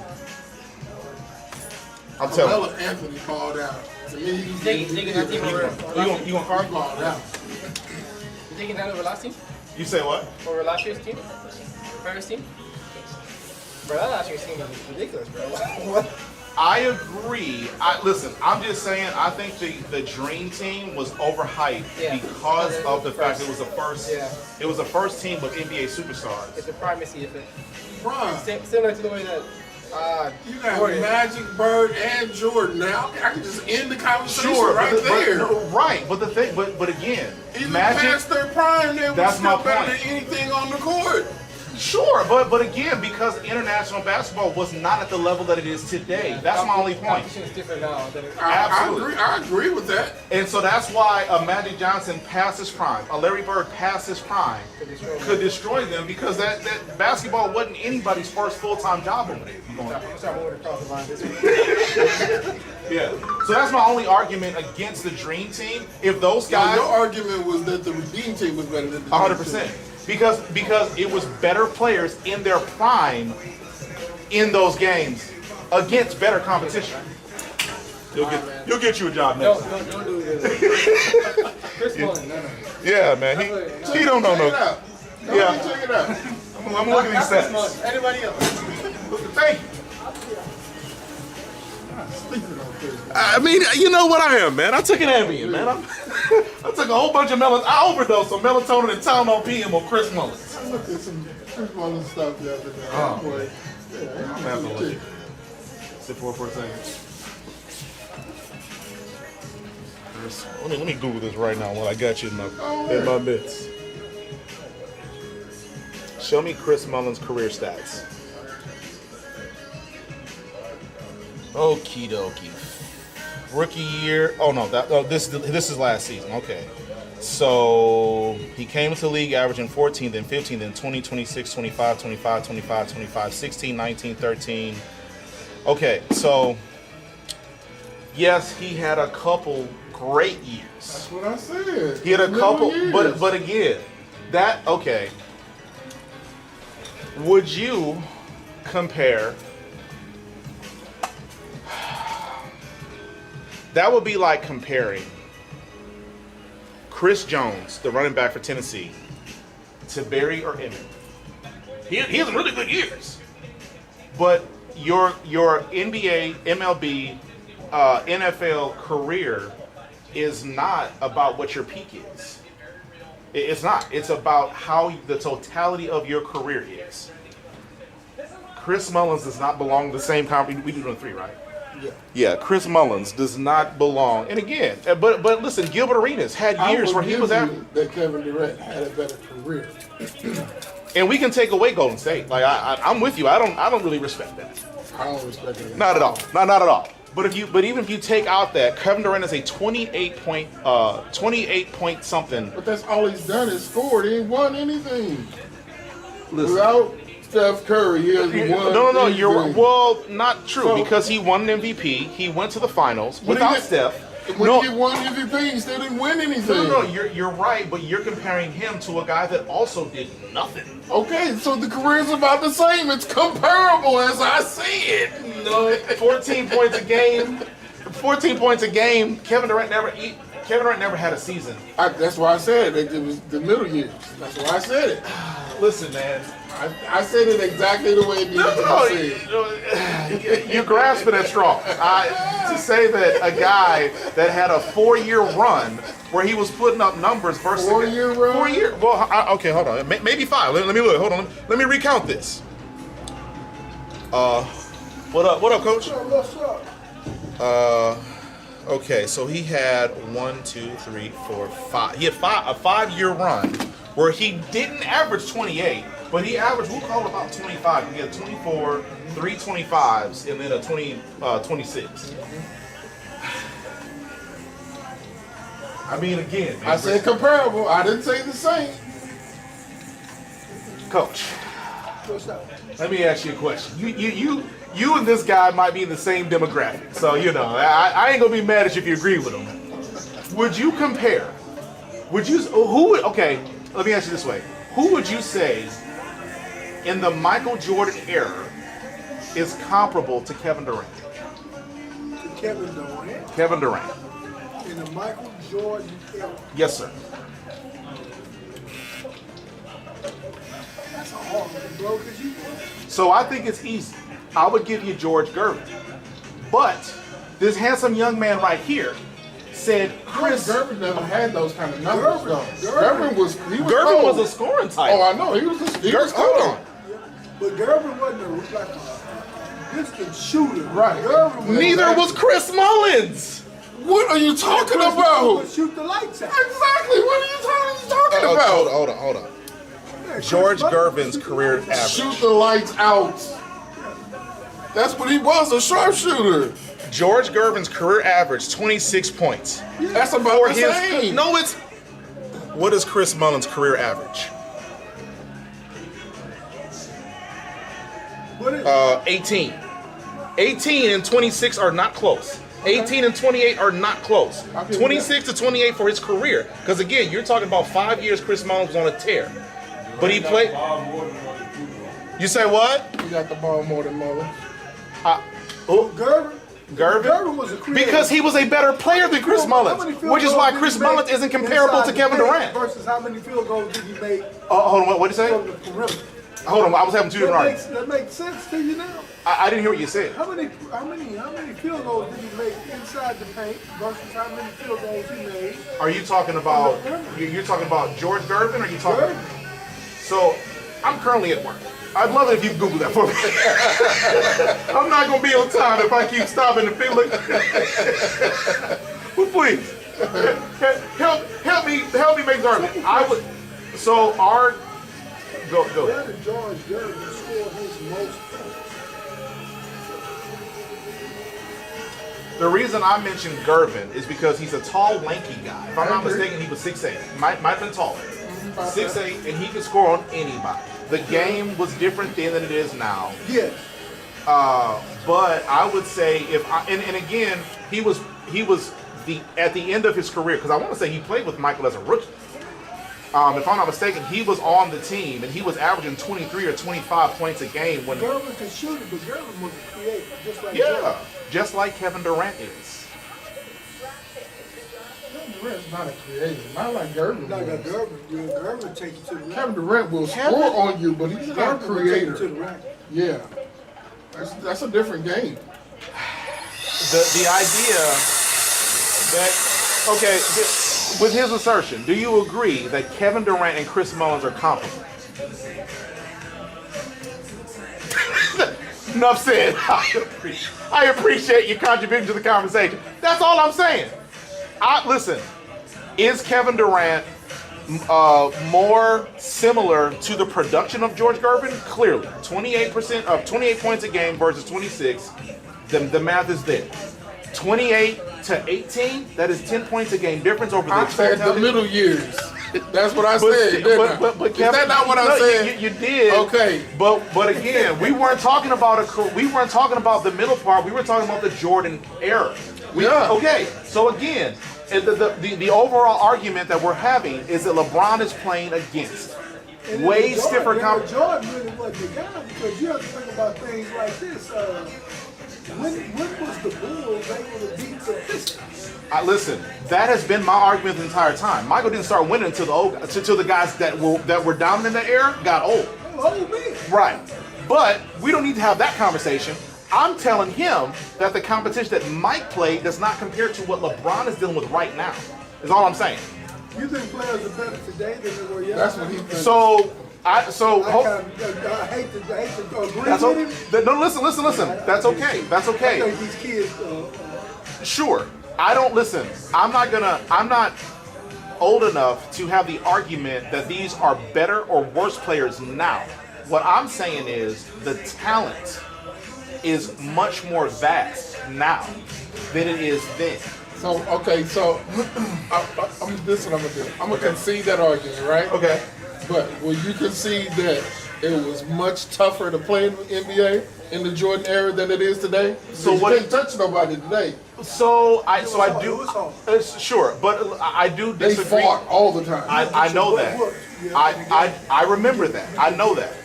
I'm telling Carmelo Anthony called out. To me, he's taking that team over. you want Carl? called out. You taking that over last team? You say what? Over last year's team? Previous team? Bro, that last year's team was ridiculous, bro. What? I agree. Listen, I'm just saying, I think the Dream Team was overhyped because of the fact it was the first. Yeah. It was the first team with NBA superstars. It's a primacy effect. Bron, Similar to the way that you got Jordan. Magic, Bird, and Jordan. Now I can just end the conversation Sure, right there. right. But the thing, but again, Even Magic. past their prime, they were That's still my better point. than anything on the court. Sure, but again, because international basketball was not at the level that it is today. That's my only point. Competition is different now. Than it, Absolutely. I agree with that. And so that's why a Magic Johnson past his prime, a Larry Bird past his prime, could destroy them because that basketball wasn't anybody's first full-time job over there. I'm sorry, I'm moving across the line this week. Yeah. So that's my only argument against the Dream Team. If those Now, guys, your argument was that the Redeem Team was better than the 100%, because it was better players in their prime in those games against better competition. You'll get you a job next. Don't do it. Chris Mullins, no. Yeah, man. He don't know Check it no. out. Yeah. Check it out. I'm looking at these Chris stats. Mullins. Anybody else? Thank you. Sleeping on Chris. I mean, you know what I am, man. I took an Ambien, man. I took a whole bunch of melatonin. I overdosed on melatonin and Tylenol PM on Chris Mullins. I looked at some Chris Mullins stuff the other day. Oh. Boy, I'm gonna have to look. Sit for a second. Let me Google this right now while I got you in my midst. Show me Chris Mullins' career stats. Okie dokie. Rookie year. Oh no, this is last season. Okay. So he came into the league averaging 14, then 15, then 20, 26, 25, 25, 25, 25, 16, 19, 13. Okay, so yes, he had a couple great years. That's what I said. He had a couple, years. but again, that okay. Would you compare? That would be like comparing Chris Jones, the running back for Tennessee, to Barry or Emmett. He has some really good years, but your NBA, MLB, NFL career is not about what your peak is. It's not. It's about how the totality of your career is. Chris Mullins does not belong to the same conference. We do it on 3, right? Yeah, Chris Mullins does not belong. And again, but listen, Gilbert Arenas had years where he was at. That Kevin Durant had a better career. And we can take away Golden State. Like I'm with you. I don't really respect that. I don't respect it. Not at all. Not at all. But even if you take out that, Kevin Durant is a 28 point something. But that's all he's done is scored. He ain't won anything. Listen. Without Steph Curry, he hasn't won. No. anything. Well, not true, So- because he won an MVP. He went to the finals without Steph. When he won MVP, he still didn't win anything. No, you're right, but you're comparing him to a guy that also did nothing. Okay, so the career's about the same. It's comparable as I see it. No, 14 points a game. 14 points a game. Kevin Durant never had a season. That's why I said it was the middle years. That's why I said it. Listen, man. I said it exactly the way it needed to be said. You're grasping at straws. To say that a guy that had a 4-year run where he was putting up numbers versus 4-year run? 4 year. Well, okay, hold on. Maybe 5. Let me look. Hold on. Let me recount this. What up? What up, Coach? What's up? Okay, so he had 1, 2, 3, 4, 5. He had a 5-year run where he didn't average 28, but he averaged, we'll call it about 25. He had 24, 3 25s, and then a 26. I mean, again, man, I said comparable. I didn't say the same. Coach, What's up? let me ask you a question. You and this guy might be in the same demographic, so I ain't gonna be mad at you if you agree with him. Would you compare? Okay, let me ask you this way: who would you say in the Michael Jordan era is comparable to Kevin Durant? Kevin Durant. Kevin Durant. In the Michael Jordan era. Yes, sir. That's a hard one, bro, because you. So I think it's easy. I would give you George Gervin. But this handsome young man right here said Chris Gervin never had those kind of numbers, though. Gervin was was a scoring type. Oh, I know. He was hold on. But Gervin wasn't like a distant shooter. Right. Gervin Neither was Chris Mullins. What are you talking Chris about? Mullins would shoot the lights out. Exactly. What are you talking about? Hold on. George Gervin's career average. Shoot the lights out. That's what he was, a sharpshooter. George Gervin's career average, 26 points. That's about the same. No, it's... What is Chris Mullins' career average? 18. 18 and 26 are not close. 18 and 28 are not close. 26 to 28 for his career. Because again, you're talking about 5 years Chris Mullins was on a tear. But he played... You say what? He got the ball more than Mullins. Gervin? Gervin was a creator. because he was a better player than Chris Mullins, which is why Chris Mullins isn't comparable to Kevin Durant. Versus how many field goals did he make? Hold on, what did you say? From the perimeter? Hold on, I was having two different arguments. That makes sense to you now. I didn't hear what you said. How many field goals did he make inside the paint versus how many field goals he made? Are you talking about you're talking about George Gervin, or are you talking? So I'm currently at work. I'd love it if you Google that for me. I'm not gonna be on time if I keep stopping and look. Well, please help me make the argument. I would. So our Go. Where did George Gervin score his most points? The reason I mentioned Gervin is because he's a tall, lanky guy. If I'm not mistaken, he was 6'8". Might have been taller. 6'8", and he could score on anybody. The game was different then than it is now. Yes. But I would say and again, he was at the end of his career, because I want to say he played with Michael as a rookie. If I'm not mistaken, he was on the team and he was averaging 23 or 25 points a game when Gervin could shoot it, but Gervin was a creator, just like yeah, just like Kevin Durant is. Kevin Durant's not a creator. Not like Gervin. Like a was. Gervin take you to the rack. Kevin Durant will score on you, but he's not a Gervin will take you creator. to the rack. Yeah. That's a different game. The idea that with his assertion, do you agree that Kevin Durant and Chris Mullins are comparable? Enough said. I appreciate your contribution to the conversation. That's all I'm saying. Listen, is Kevin Durant more similar to the production of George Gervin? Clearly, 28 points a game versus 26. The math is there. 28 to 18. That is 10 points a game difference over the. I said the middle years. That's what I said. But is that not what I said? You did. Okay. But again, we weren't talking about the middle part. We were talking about the Jordan era. Okay. So again, the overall argument that we're having is that LeBron is playing against way stiffer competition. Jordan really wasn't the guy, because you have to think about things like this. When was the Bulls able to beat the Pistons? Listen, that has been my argument the entire time. Michael didn't start winning until the guys that were down in the era got old. Old men. Right. But we don't need to have that conversation. I'm telling him that the competition that Mike played does not compare to what LeBron is dealing with right now. Is all I'm saying. You think players are better today than they were yesterday? That's what he thinks. I hate to agree with him. No, listen. That's okay. That's okay. I think these kids. Sure. I'm not old enough to have the argument that these are better or worse players now. What I'm saying is the talent is much more vast now than it is then. So this is what I'm gonna do. I'm gonna concede that argument, right? Okay. But will you concede that it was much tougher to play in the NBA in the Jordan era than it is today? So you can't touch nobody today. So I do. Sure, but I do disagree. They fought all the time. I know that. I remember that. I know that.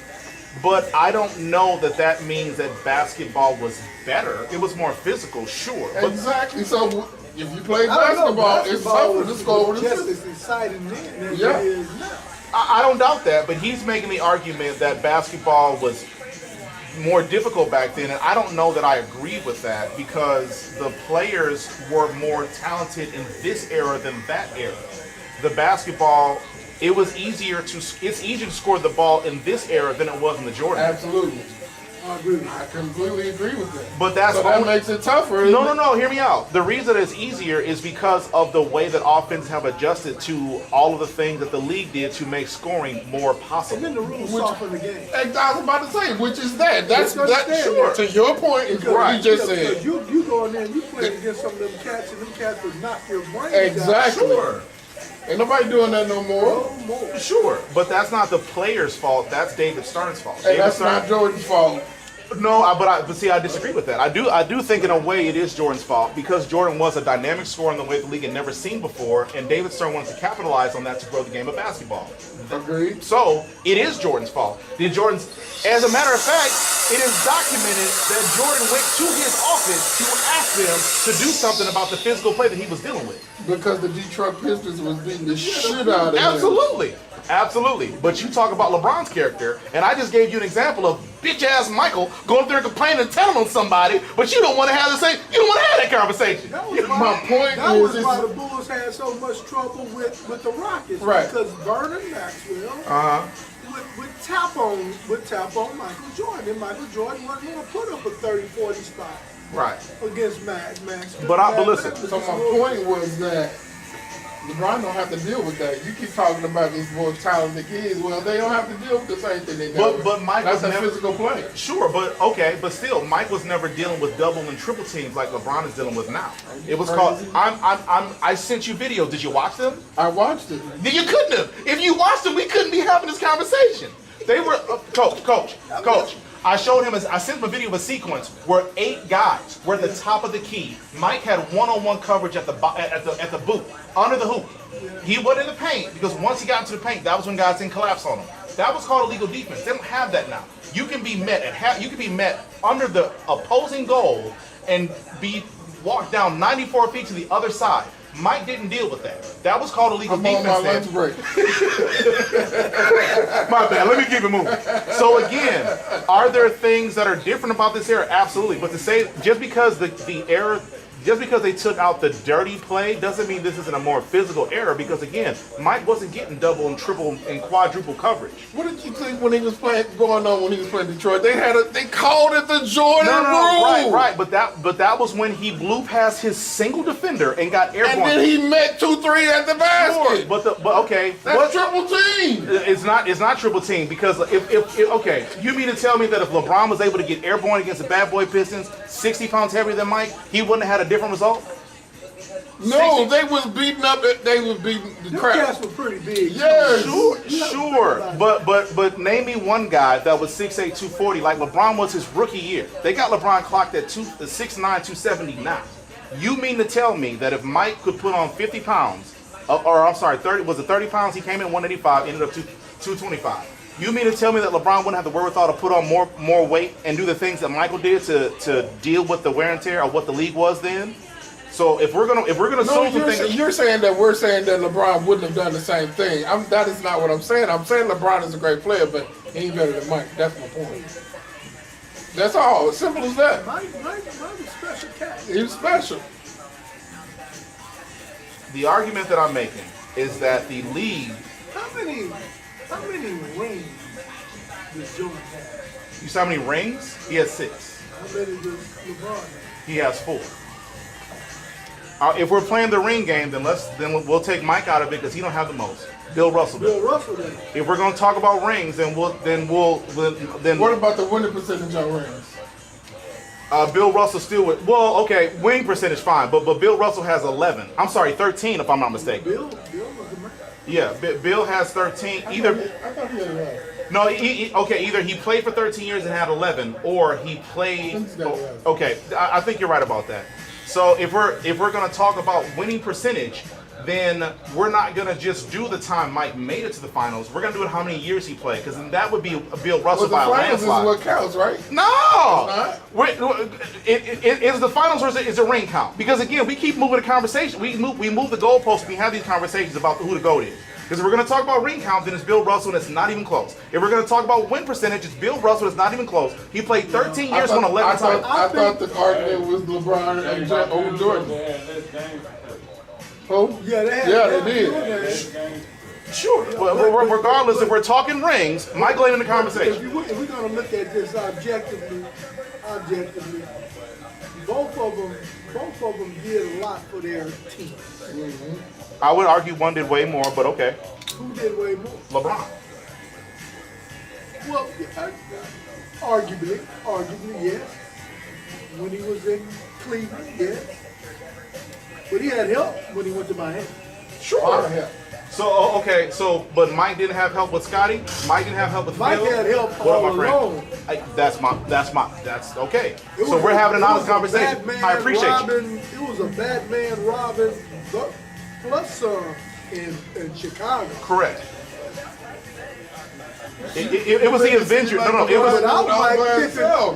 But I don't know that means that basketball was better. It was more physical, sure. But exactly. So if you play basketball, it's tougher to score with just as exciting then as it is now. I don't doubt that, but he's making the argument that basketball was more difficult back then, and I don't know that I agree with that, because the players were more talented in this era than that era. The basketball, it's easier to score the ball in this era than it was in the Jordan era. Absolutely. I agree. I completely agree with that. But that makes it tougher. No. Hear me out. The reason it's easier is because of the way that offenses have adjusted to all of the things that the league did to make scoring more possible. And then the rules soften the game. I was about to say, which is that. That's sure. To your point, is what you just said. Because you go in there and you play against some of them cats, and them cats will knock your brains exactly. out. Sure. Ain't nobody doing that no more. Sure, but that's not the player's fault. That's David Stern's fault. And that's not Jordan's fault. No, but see, I disagree with that. I do think in a way it is Jordan's fault, because Jordan was a dynamic scorer in the way the league had never seen before, and David Stern wanted to capitalize on that to grow the game of basketball. Agreed. So it is Jordan's fault. As a matter of fact, it is documented that Jordan went to his office to ask them to do something about the physical play that he was dealing with. Because the Detroit Pistons was beating the shit out of him. Absolutely. But you talk about LeBron's character, and I just gave you an example of bitch-ass Michael going there and complaining and telling on somebody, but you don't want to have that conversation. My point that was why the Bulls had so much trouble with the Rockets. Right. Because Vernon Maxwell would tap on Michael Jordan, and Michael Jordan wasn't going to put up a 30-40 spot. Right. Against Max. But listen. So my point was that LeBron don't have to deal with that. You keep talking about these more talented kids. Well, they don't have to deal with the same thing they do. But Mike That's was a never physical play. Sure, but okay, but still, Mike was never dealing with double and triple teams like LeBron is dealing with now. It was called. I sent you videos. Did you watch them? I watched it. Then you couldn't have. If you watched them, we couldn't be having this conversation. They were coach. I showed him. I sent him a video of a sequence where 8 guys were at the top of the key. Mike had one-on-one coverage at the boot under the hoop. He wasn't in the paint because once he got into the paint, that was when guys didn't collapse on him. That was called illegal defense. They don't have that now. You can be met under the opposing goal and be walked down 94 feet to the other side. Mike didn't deal with that. That was called illegal defense. I'm on my lunch break. My bad. Let me keep it moving. So again, are there things that are different about this era? Absolutely. But to say just because the era, just because they took out the dirty play doesn't mean this isn't a more physical era. Because again, Mike wasn't getting double and triple and quadruple coverage. What did you think when he was playing Detroit? They called it the Jordan rule. Right. But that was when he blew past his single defender and got airborne. And then he met 2-3 at the basket. Sure, but okay, that's triple team. It's not triple team because if okay, you mean to tell me that if LeBron was able to get airborne against the bad boy Pistons, 60 pounds heavier than Mike, he wouldn't have had a different result? No, they was beating up. They was beating the crap. Cats were pretty big. Yes. Sure. But name me one guy that was 6'8", 240 like LeBron was his rookie year. They got LeBron clocked at 6'9", 270 now. You mean to tell me that if Mike could put on 50 pounds, or I'm sorry, 30 pounds? He came in 185, ended up 225. You mean to tell me that LeBron wouldn't have the wherewithal to put on more weight and do the things that Michael did to deal with the wear and tear of what the league was then? So if we're gonna you're saying that we're saying that LeBron wouldn't have done the same thing. That is not what I'm saying. I'm saying LeBron is a great player, but he ain't better than Mike. That's my point. That's all. As simple as that. Mike was a special cat. He was special. The argument that I'm making is that the league. How many rings does Jordan have? You saw how many rings? He has 6. How many does LeBron have? He has 4. If we're playing the ring game, then we'll take Mike out of it because he don't have the most. Bill Russell does. Bill Russell does. If we're going to talk about rings, then we'll. What about the winning percentage on rings? Bill Russell still with. Well, okay, winning percentage fine, but Bill Russell has 11. I'm sorry, 13 if I'm not mistaken. Bill was the man. Yeah, Bill has 13. I thought he had 11. No, either he played for 13 years and had 11, or he played. Okay, I think you're right about that. So if we're going to talk about winning percentage, then we're not going to just do the time Mike made it to the finals. We're going to do it how many years he played, because then that would be a Bill Russell by a landslide. Well, the finals is what counts, right? No! Is the finals or is it ring count? Because again, we keep moving the conversation. We move the goalposts. We have these conversations about who the GOAT is. Because if we're going to talk about ring count, then it's Bill Russell, and it's not even close. If we're going to talk about win percentage, it's Bill Russell, it's not even close. He played 13 years, won 11 times. I thought the argument was LeBron and over Jordan. Oh? Yeah, they did. Sure. Well, regardless, if we're talking rings, Michael ain't in the conversation. If we're going to look at this objectively, both of them did a lot for their team. Mm-hmm. I would argue one did way more, but okay. Who did way more? LeBron. Well, arguably, yes. When he was in Cleveland, yes. But he had help when he went to Miami. Sure. So but Mike didn't have help with Scotty. Mike didn't have help with Mike Phil. had help What all up, my alone. That's okay. So we're having an honest conversation. I appreciate you. It was a Batman Robin plus in Chicago. Correct. It was the Avengers. No, it was.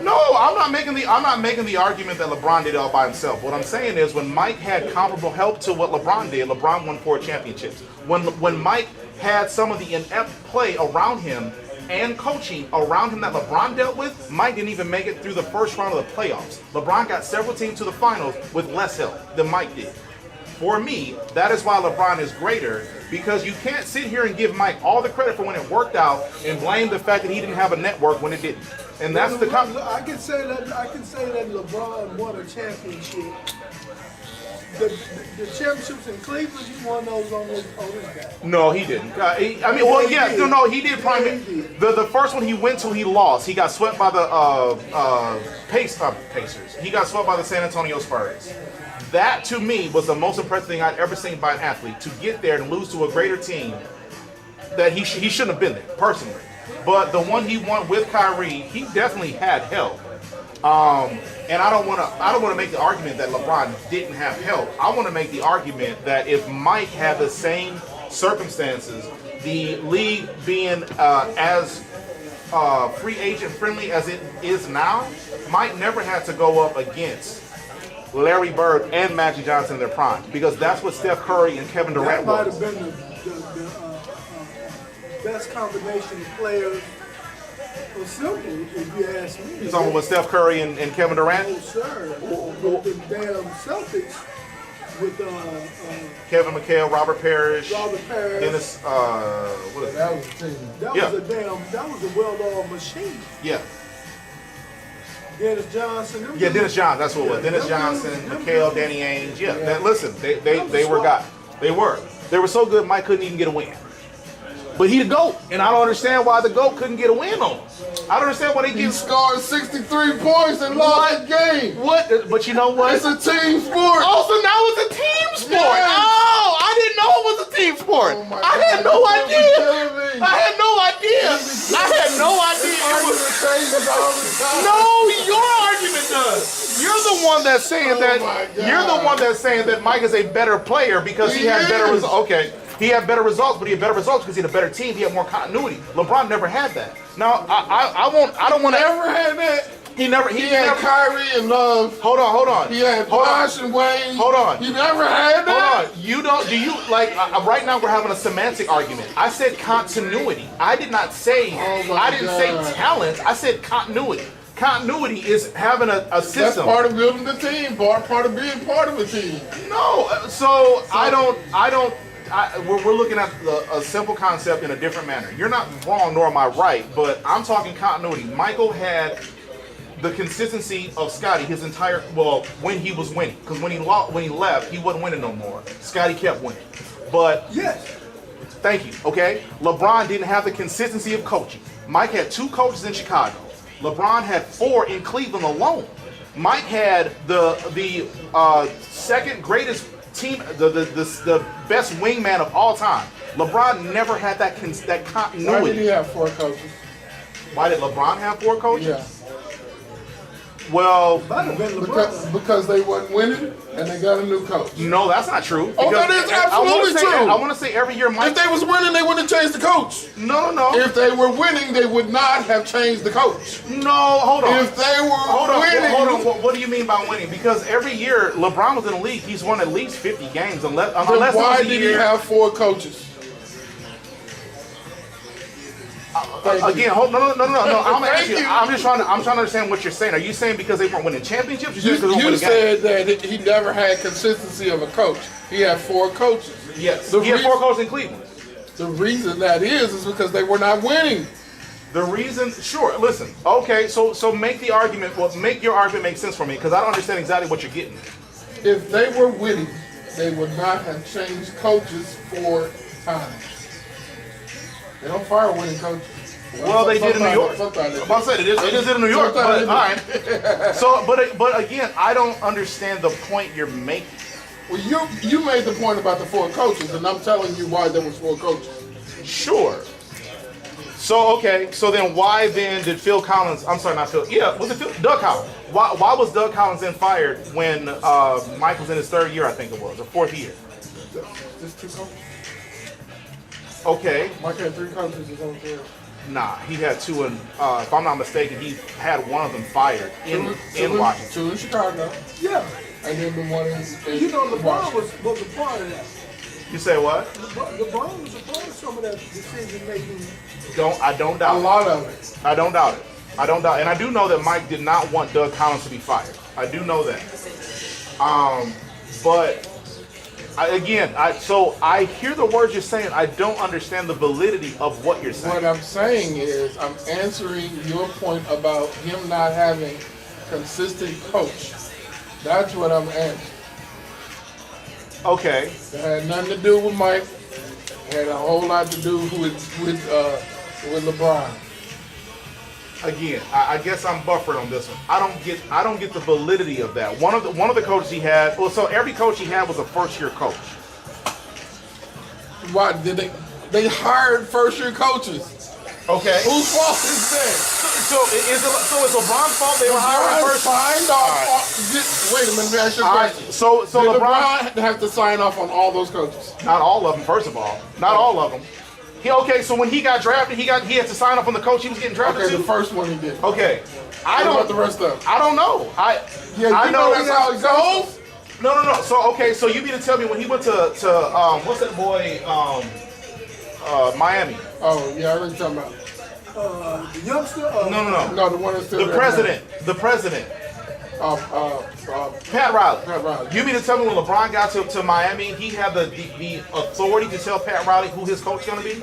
No, I'm not making the argument that LeBron did it all by himself. What I'm saying is, when Mike had comparable help to what LeBron did, LeBron won 4 championships. When Mike had some of the inept play around him and coaching around him that LeBron dealt with, Mike didn't even make it through the first round of the playoffs. LeBron got several teams to the finals with less help than Mike did. For me, that is why LeBron is greater, because you can't sit here and give Mike all the credit for when it worked out and blame the fact that he didn't have a network when it didn't. And that's I can say that LeBron won a championship the championships in Cleveland, he won those on this guy. No, he didn't. He did. The first one he went to, he lost. He got swept by the Pacers. He got swept by the San Antonio Spurs. That, to me, was the most impressive thing I'd ever seen by an athlete. To get there and lose to a greater team that he shouldn't have been there, personally. But the one he won with Kyrie, he definitely had help. And I don't want to make the argument that LeBron didn't have help. I want to make the argument that if Mike had the same circumstances, the league being as free agent friendly as it is now, Mike never had to go up against Larry Bird and Magic Johnson in their prime, because that's what Steph Curry and Kevin Durant That might was. have been the best combination of players. Well, simple, if you ask me. You're talking about Steph Curry and Kevin Durant? Oh, sir. With the damn Celtics, with Kevin McHale, Robert Parrish, Dennis. What is that? That was a well-oiled machine. Yeah. Dennis Johnson. Yeah, Dennis Johnson. That's what it was. Dennis Johnson, McHale, Danny Ainge. Yeah. Listen, they were guys. They were so good. Mike couldn't even get a win. But he the GOAT, and I don't understand why the GOAT couldn't get a win on him. I don't understand why he scored 63 points and lost the game. What? But you know what? It's a team sport. Oh, so now it's a team sport. Yes. Oh, I didn't know it was a team sport. I had no idea. I had no idea. No, your argument does. You're the one that's saying that Mike is a better player because he had better results. Okay. He had better results, but he had better results because he had a better team. He had more continuity. LeBron never had that. Now, I don't want to ever had that. He had Kyrie and Love. Hold on. He had Bosh and Wayne. Hold on. He never had that. Hold on. Right now we're having a semantic argument. I said continuity. I did not say, say talent. I said continuity. Continuity is having a system. That's part of building the team, part of being part of a team. No, we're looking at a simple concept in a different manner. You're not wrong, nor am I right, but I'm talking continuity. Michael had the consistency of Scottie his entire, when he was winning. Because when he left, he wasn't winning no more. Scottie kept winning. But, yes. Thank you, okay? LeBron didn't have the consistency of coaching. Mike had 2 coaches in Chicago. LeBron had 4 in Cleveland alone. Mike had the second greatest team, the best wingman of all time. LeBron never had that continuity. Why did he have 4 coaches? Why did LeBron have 4 coaches? Yeah. Well, because they wasn't winning and they got a new coach. No, that's not true. Oh, that is absolutely true. I want to say every year Mike. If they was winning, they wouldn't have changed the coach. No. If they were winning, they would not have changed the coach. No, hold on. If they were winning. Hold on. What do you mean by winning? Because every year LeBron was in the league, he's won at least 50 games. Unless why did he have 4 coaches? Again, no. I'm trying to understand what you're saying. Are you saying because they weren't winning championships? You said that he never had consistency of a coach. He had 4 coaches. Yes, he had 4 coaches in Cleveland. The reason that is because they were not winning. The reason, sure. Listen, okay. So make the argument. Well, make your argument make sense for me because I don't understand exactly what you're getting. If they were winning, they would not have changed coaches 4 times. They don't fire winning coaches. Well, they did in New York. I'm about to say they just did in New York. But, all right. So, but again, I don't understand the point you're making. Well, you made the point about the 4 coaches, and I'm telling you why there was 4 coaches. Sure. So okay. So then, why then did Phil Collins? I'm sorry, not Phil. Yeah, was it Doug Collins? Why was Doug Collins then fired when Mike was in his 3rd year? I think it was, or 4th year. Just 2 coaches. Okay. Mike had 3 coaches his own career. Nah, he had 2, and if I'm not mistaken, he had one of them fired in Washington. 2 in Chicago. Yeah. And then the one in LeBron was a part of that. You say what? LeBron was a part of some of that decision making. I don't doubt a lot of it. I don't doubt it. And I do know that Mike did not want Doug Collins to be fired. I do know that. But I hear the words you're saying. I don't understand the validity of what you're saying. What I'm saying is I'm answering your point about him not having consistent coach. That's what I'm answering. Okay. That had nothing to do with Mike. It had a whole lot to do with LeBron. Again, I guess I'm buffered on this one. I don't get the validity of that. One of the coaches he had. Well, so every coach he had was a first-year coach. Why did they hired first-year coaches? Okay. Whose fault is that? So is LeBron's fault they were hiring first? Signed off. Wait a minute, let me ask you a question. So Did LeBron have to sign off on all those coaches? Not all of them. First of all, not all of them. So when he got drafted, he had to sign off on the coach he was getting drafted Okay, to. the first one he did. Okay. What about the rest of them? I don't know. I know that's how it goes. No. So you mean to tell me when he went to what's that boy Miami? Oh yeah, I know what you're talking about. The youngster? No, the one that's still The president. Pat Riley. You mean to tell me when LeBron got to Miami, he had the authority to tell Pat Riley who his coach is going to be? He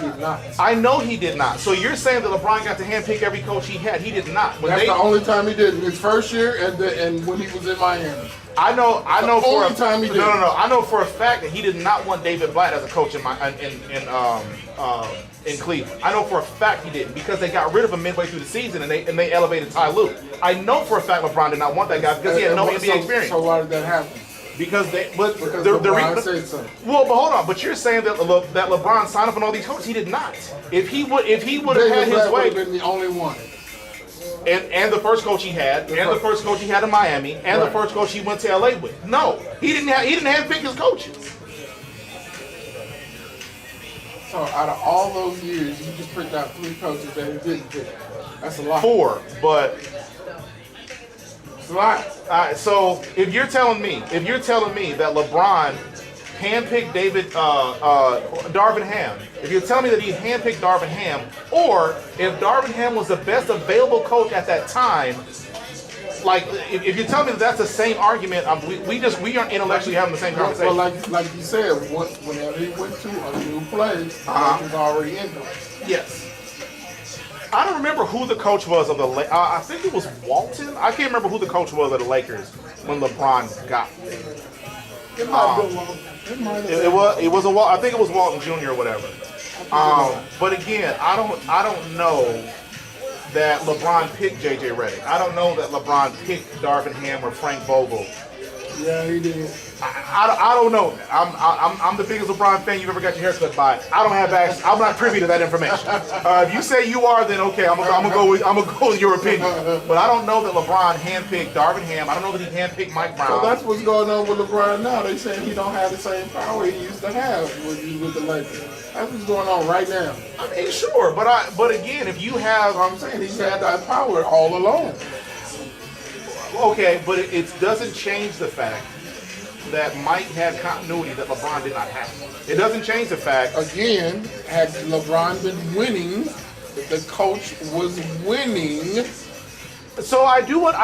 did not. I know he did not. So you're saying that LeBron got to handpick every coach he had? He did not. That's the only time he did it. His first year and when he was in Miami. I know for only time he did. No. I know for a fact that he did not want David Blatt as a coach in Cleveland. I know for a fact he didn't because they got rid of him midway through the season and they elevated Ty Lue. I know for a fact LeBron did not want that guy because he had no NBA experience. So why did that happen? Because LeBron said so. Well, but hold on. But you're saying that LeBron signed up on all these coaches. He did not. If he would have had his way, been the only one. And the first coach he had, the first coach he had in Miami, and the first coach he went to LA with. No, he didn't handpick his coaches. So out of all those years, you just picked out 3 coaches that he didn't pick. That's a lot. 4, but it's a lot. So if you're telling me that LeBron handpicked Darvin Ham, if you're telling me that he handpicked Darvin Ham, or if Darvin Ham was the best available coach at that time, like if you're telling me that that's the same argument, we aren't intellectually having the same conversation. Well, like you said, whenever he went to a new place, he was already in there. Yes. I don't remember who the coach was of the Lakers. I think it was Walton. I can't remember who the coach was of the Lakers when LeBron got there. It might have been Walton. It was I think it was Walton Jr. or whatever. But again, I don't know that LeBron picked JJ Redick. I don't know that LeBron picked Darvin Ham or Frank Vogel. Yeah, he did. I don't know that. I'm the biggest LeBron fan you've ever got your haircut by. I don't have access. I'm not privy to that information. If you say you are, then okay, I'm gonna go with your opinion. But I don't know that LeBron handpicked Darvin Ham. I don't know that he handpicked Mike Brown. So that's what's going on with LeBron now. They saying he don't have the same power he used to have with the Lakers. That's what's going on right now. I mean, sure, but again, if you have, I'm saying he's had that power all along. Okay, but it doesn't change the fact that Mike had continuity that LeBron did not have. It doesn't change the fact. Again, had LeBron been winning, if the coach was winning. So I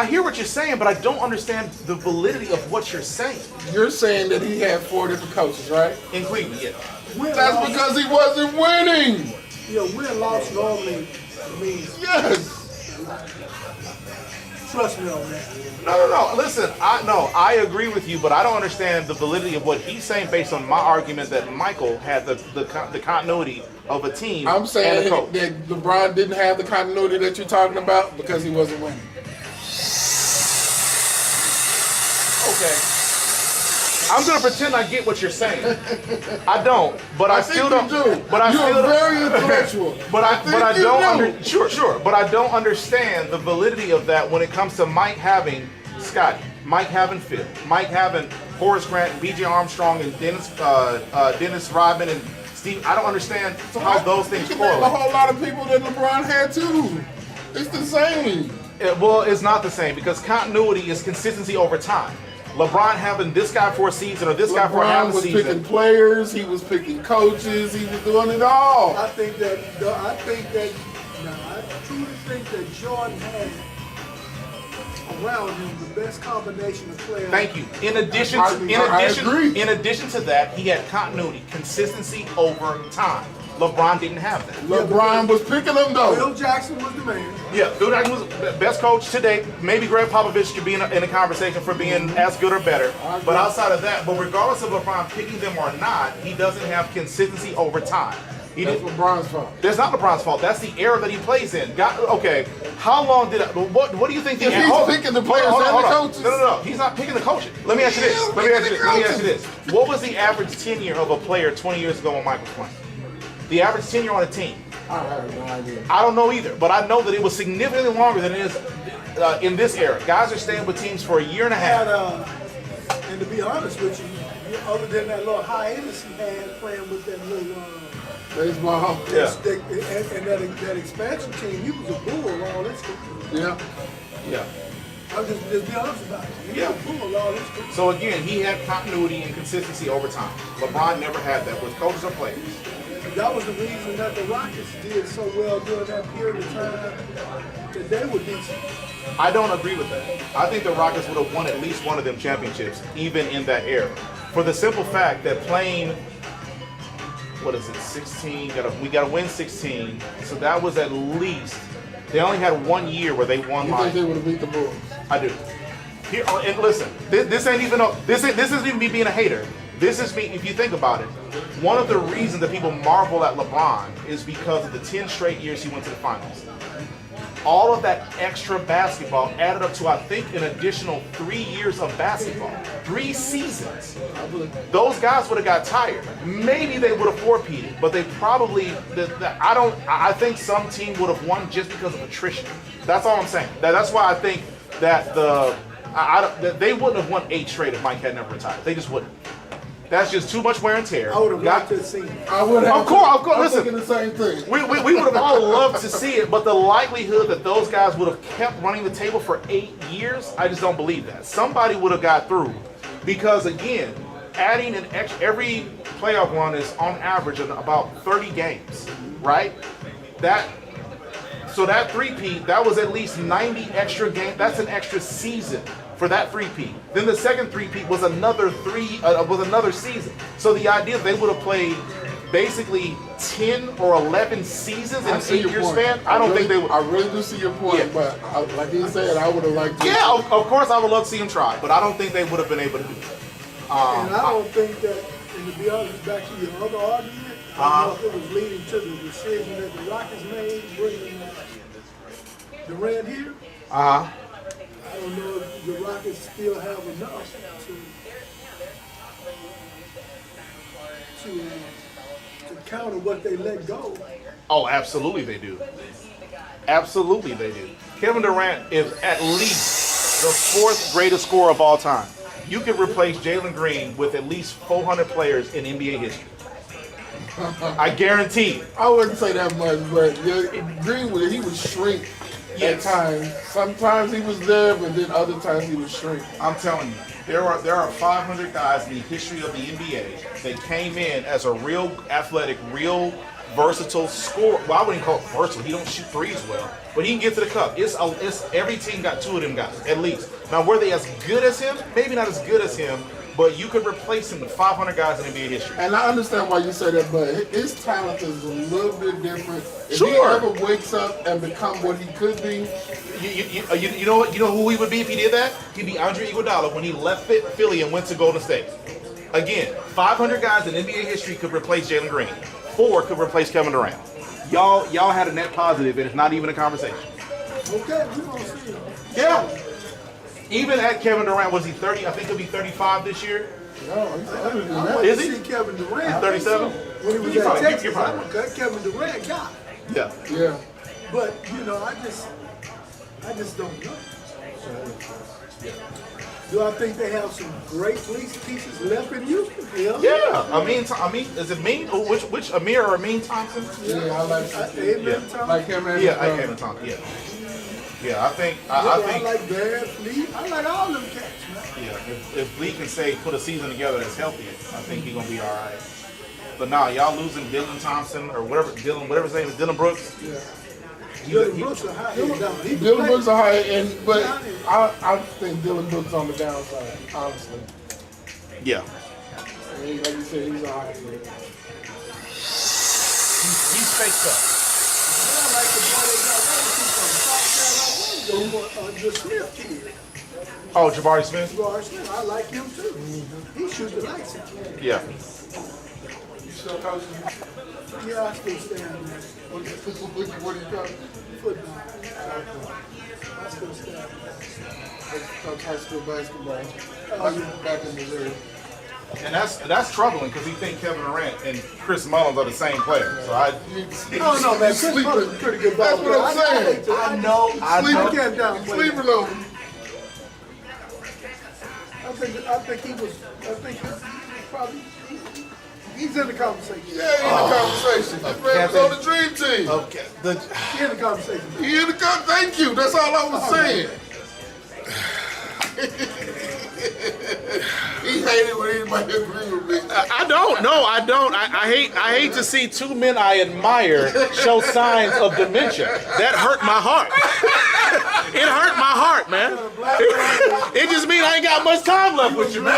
hear what you're saying, but I don't understand the validity of what you're saying. You're saying that he had 4 different coaches, right? In Cleveland, yeah. That's because he wasn't winning. Yeah, win-loss normally means yes. Trust me on that. No. Listen, I agree with you, but I don't understand the validity of what he's saying based on my argument that Michael had the continuity of a team. I'm saying and a coach. that LeBron didn't have the continuity that you're talking about because he wasn't winning. Okay. I'm gonna pretend I get what you're saying. I don't, but I still don't. But I You're still very intellectual. But I don't. Sure. But I don't understand the validity of that when it comes to Mike having Scotty, Mike having Phil, Mike having Horace Grant, B.J. Armstrong, and Dennis Rodman, and Steve. I don't understand how those things correlate. A whole lot of people that LeBron had too. It's the same. Well, it's not the same because continuity is consistency over time. LeBron having this guy for a season or this guy for half a season. LeBron was picking players, he was picking coaches, he was doing it all. I truly think that Jordan had around him the best combination of players. Thank you. In addition to that, he had continuity, consistency over time. LeBron didn't have that. LeBron was picking them though. Phil Jackson was the man. Yeah, Phil Jackson was the best coach to date. Maybe Greg Popovich could be in a conversation for being as good or better. But outside of that, but regardless of LeBron picking them or not, he doesn't have consistency over time. That's LeBron's fault. That's not LeBron's fault. That's the era that he plays in. Okay, how long did what do you think? If he's picking the players and the coaches. No. He's not picking the coaches. Let me ask you this. Let me ask you this. What was the average tenure of a player 20 years ago when Mike was playing? The average tenure on a team. I have no idea. I don't know either, but I know that it was significantly longer than it is in this era. Guys are staying with teams for a year and a half. And to be honest with you, other than that little hiatus he had playing with that little baseball, and that expansion team, he was a bull all this career. Yeah. I'm just be honest about it. He was a bull all this career. So again, he had continuity and consistency over time. LeBron never had that with coaches or players. That was the reason that the Rockets did so well during that period of time that they were decent. I don't agree with that. I think the Rockets would have won at least one of them championships, even in that era. For the simple fact that playing, 16? We got to win 16. So that was at least, they only had 1 year where they won. You think they would have beat the Bulls? I do. Here, and listen, this isn't even me being a hater. This is me, if you think about it, one of the reasons that people marvel at LeBron is because of the 10 straight years he went to the finals. All of that extra basketball added up to, I think, an additional 3 years of basketball. 3 seasons. Those guys would have got tired. Maybe they would have four-peated, but they probably, I think some team would have won just because of attrition. That's all I'm saying. That's why I think that that they wouldn't have won 8 straight if Mike had never retired. They just wouldn't. That's just too much wear and tear. I would have liked to see it. I would have. Of course. I'm Listen, thinking the same thing. We would have all loved to see it, but the likelihood that those guys would have kept running the table for 8 years, I just don't believe that. Somebody would have got through, because again, adding an extra, every playoff run is on average in about 30 games, right? So that three-peat, that was at least 90 extra games. That's an extra season for that three-peat. Then the second three-peat was another season. So the idea they would have played basically 10 or 11 seasons in an 8-year span, I don't think they would. I really do see your point, but like he said, I would have liked to. Yeah, of course I would love to see him try, but I don't think they would have been able to do it. And I don't think that, and to be honest, back to your other argument, I don't know if it was leading to the decision that the Rockets made, bringing Durant here. I don't know if the Rockets still have enough to counter what they let go. Oh, absolutely they do. Absolutely they do. Kevin Durant is at least the 4th greatest scorer of all time. You could replace Jalen Green with at least 400 players in NBA history. I guarantee. I wouldn't say that much, but Green he would shrink at times. Sometimes he was there, but then other times he would shrink. I'm telling you, there are 500 guys in the history of the NBA that came in as a real athletic, real versatile scorer. Well, I wouldn't call it versatile. He don't shoot threes well, but he can get to the cup. It's every team got 2 of them guys at least. Now, were they as good as him? Maybe not as good as him, but you could replace him with 500 guys in NBA history. And I understand why you say that, but his talent is a little bit different. If Sure. he ever wakes up and become what he could be, you know who he would be if he did that? He'd be Andre Iguodala when he left Philly and went to Golden State. Again, 500 guys in NBA history could replace Jalen Green. 4 could replace Kevin Durant. Y'all had a net positive, and it's not even a conversation. Okay, we're going to see it. Yeah. Even at Kevin Durant, was he 30? I think he'll be 35 this year. no, he's older than I that. want Is to he? see Kevin Durant. 37? When he was You're at probably- Texas, you're probably I'm okay, Kevin Durant got it. Yeah. Yeah. But, I just don't know. Do I think they have some great pieces left in Houston? Yeah. I mean, is it Mean? Which Amir or Amin Thompson? Yeah, I like Amen, Tom. like him and Yeah, I Amin Thompson. Yeah. Yeah, I think. I like Barrett, Lee. I like all them cats, man. Yeah, if Lee can put a season together that's healthy, I think he's gonna be all right. But nah, y'all losing Dylan Thompson or whatever his name is, Dylan Brooks. Yeah. Dylan Brooks are high. Dylan Brooks are high, but I think Dylan Brooks on the downside, honestly. Yeah. Like you said, he's a high end. He's faked up. I like the boy they got South Carolina, the Smith kid. Oh, Jabari Smith? Jabari Smith, I like him too. He shoots the lights out. Yeah. You still coaching? Yeah, I still stay on there. What do you coach? Football. I still stay on there. Coach high school basketball. Back in Missouri. And that's troubling because he thinks Kevin Durant and Chris Mullins are the same player. So I No, man, Chris Mullins is a pretty good ball That's what I'm saying. I know. I can't downplay Sleeping him. on him. I think he probably, he's in the conversation. Yeah, he in the conversation. This man was on the dream team. Okay. He in the conversation. He in the thank you. That's all I was saying. He hated when anybody agreed with me. I don't. No, I don't. I hate to see two men I admire show signs of dementia. That hurt my heart. It hurt my heart, man. It just means I ain't got much time left with you, man.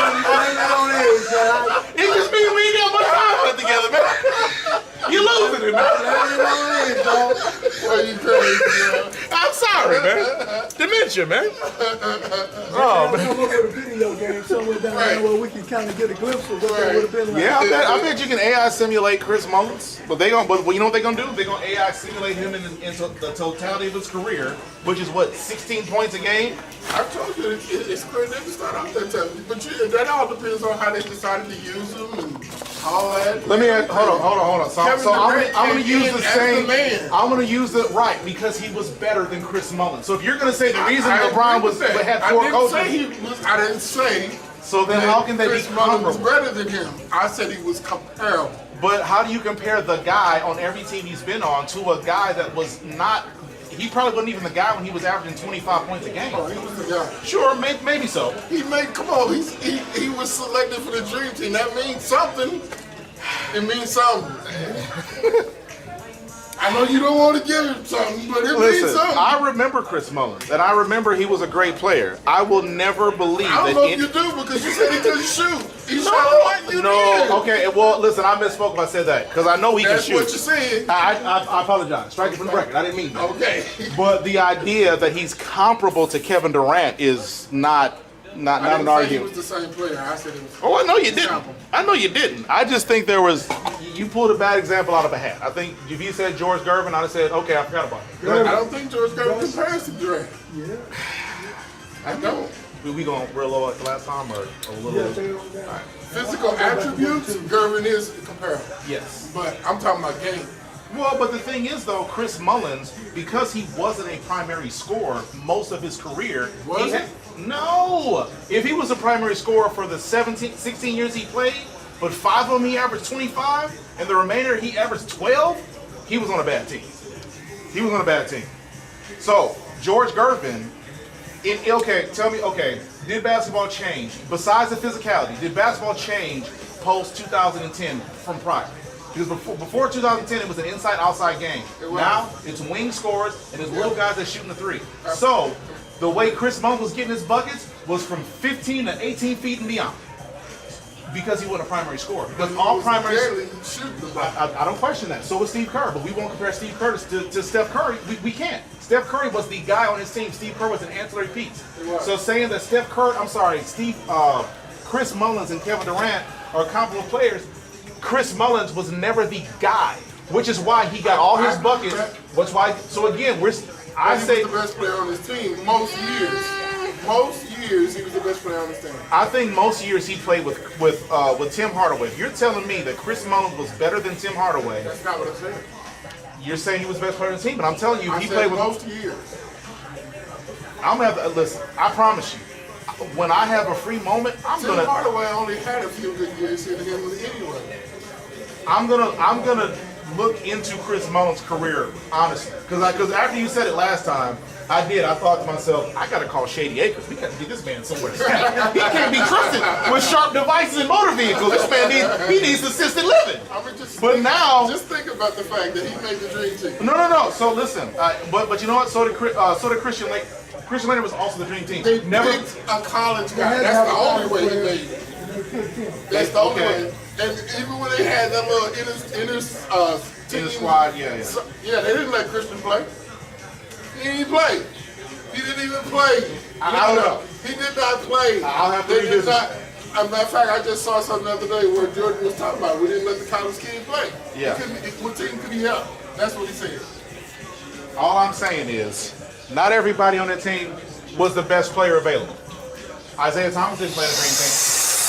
It just means we ain't got much time left together, man. You losing it, man. Well, you crazy, man. I'm sorry, man. Dementia, man. Oh, man. Come up with a video game somewhere down there where we can kind of get a glimpse of what that would have been like. Yeah, I bet you can AI simulate Chris Mullins, but you know what they're gonna do? They're gonna AI simulate him in the totality of his career, which is what, 16 points a game. I told you it's great. They can start out that time, but that all depends on how they decided to use him and all that. Let me hold on. So I'm gonna use the same. Man. I'm gonna use it right because he was better than Chris Mullins. So if you're gonna say the reason LeBron had four coaches, I didn't say. So then how can they be Chris Mullins was comparable? better than him? I said he was comparable. But how do you compare the guy on every team he's been on to a guy that was not? He probably wasn't even the guy when he was averaging 25 points a game. Oh, he was the guy. Sure, maybe so. He was selected for the dream team. That means something. It means something. I know you don't want to give him something, but it means something. I remember Chris Mullins, and I remember he was a great player. I will never believe I don't that. know if you do because you said he couldn't shoot. He shot like you did. Okay. Well, listen, I misspoke if I said that because I know he can shoot. That's what you said. I apologize. Strike it from the record. I didn't mean that. Okay. But the idea that he's comparable to Kevin Durant is not an I didn't say argument. he was the same player. I said it was. Oh, I know you didn't. I know you didn't. I just think you pulled a bad example out of a hat. I think if you said George Gervin, I'd have said, okay, I forgot about it. I don't think George Gervin compares to Durant. Yeah. I don't. We going real low like the last time or a little? Yeah, All right. Physical attributes, Gervin is comparable. Yes. But I'm talking about game. Well, but the thing is, though, Chris Mullins, because he wasn't a primary scorer most of his career, Was he? No! If he was a primary scorer for the 16 years he played, but 5 of them he averaged 25, and the remainder he averaged 12, he was on a bad team. So, George Gervin, did basketball change? Besides the physicality, did basketball change post 2010 from prior? Because before 2010, it was an inside-outside game. Now, it's wing scorers and it's little guys that shooting the three. So, the way Chris Mullins was getting his buckets was from 15 to 18 feet and beyond. Because he wasn't a primary scorer. Because all primary... I don't question that. So was Steve Kerr. But we won't compare Steve Kerr to Steph Curry. We can't. Steph Curry was the guy on his team. Steve Kerr was an ancillary piece. So saying that Chris Mullins and Kevin Durant are comparable players, Chris Mullins was never the guy, which is why he got all his buckets. Which why? So again, He was the best player on his team most years. Most years he was the best player on his team. I think most years he played with Tim Hardaway. If you're telling me that Chris Mullins was better than Tim Hardaway, that's not what I'm saying. You're saying he was the best player on the team, but I'm telling you, he played with most years. I'm gonna have to listen. I promise you, when I have a free moment, Tim Hardaway only had a few good years in him anyway. I'm gonna look into Chris Mullins' career honestly, because after you said it last time, I thought to myself, I gotta call Shady Acres. We gotta get this man somewhere to stay. He can't be trusted with sharp devices and motor vehicles. This man needs assisted living. Just think about the fact that he made the dream team. No. So listen, but you know what? So did Christian Lake. Christian Laettner was also the dream team. They picked a college guy. That's the only way he made it. That's the only way. And even when they had that little inner team squad, yeah. Yeah, they didn't let Christian play. He didn't play. He didn't even play. I don't know. He did not play. I'll have to They revisit. did not. As a matter of fact, I just saw something the other day where Jordan was talking about we didn't let the college kid play. Yeah. What team could he help? That's what he said. All I'm saying is, not everybody on that team was the best player available. Isaiah Thomas didn't play the Green Team.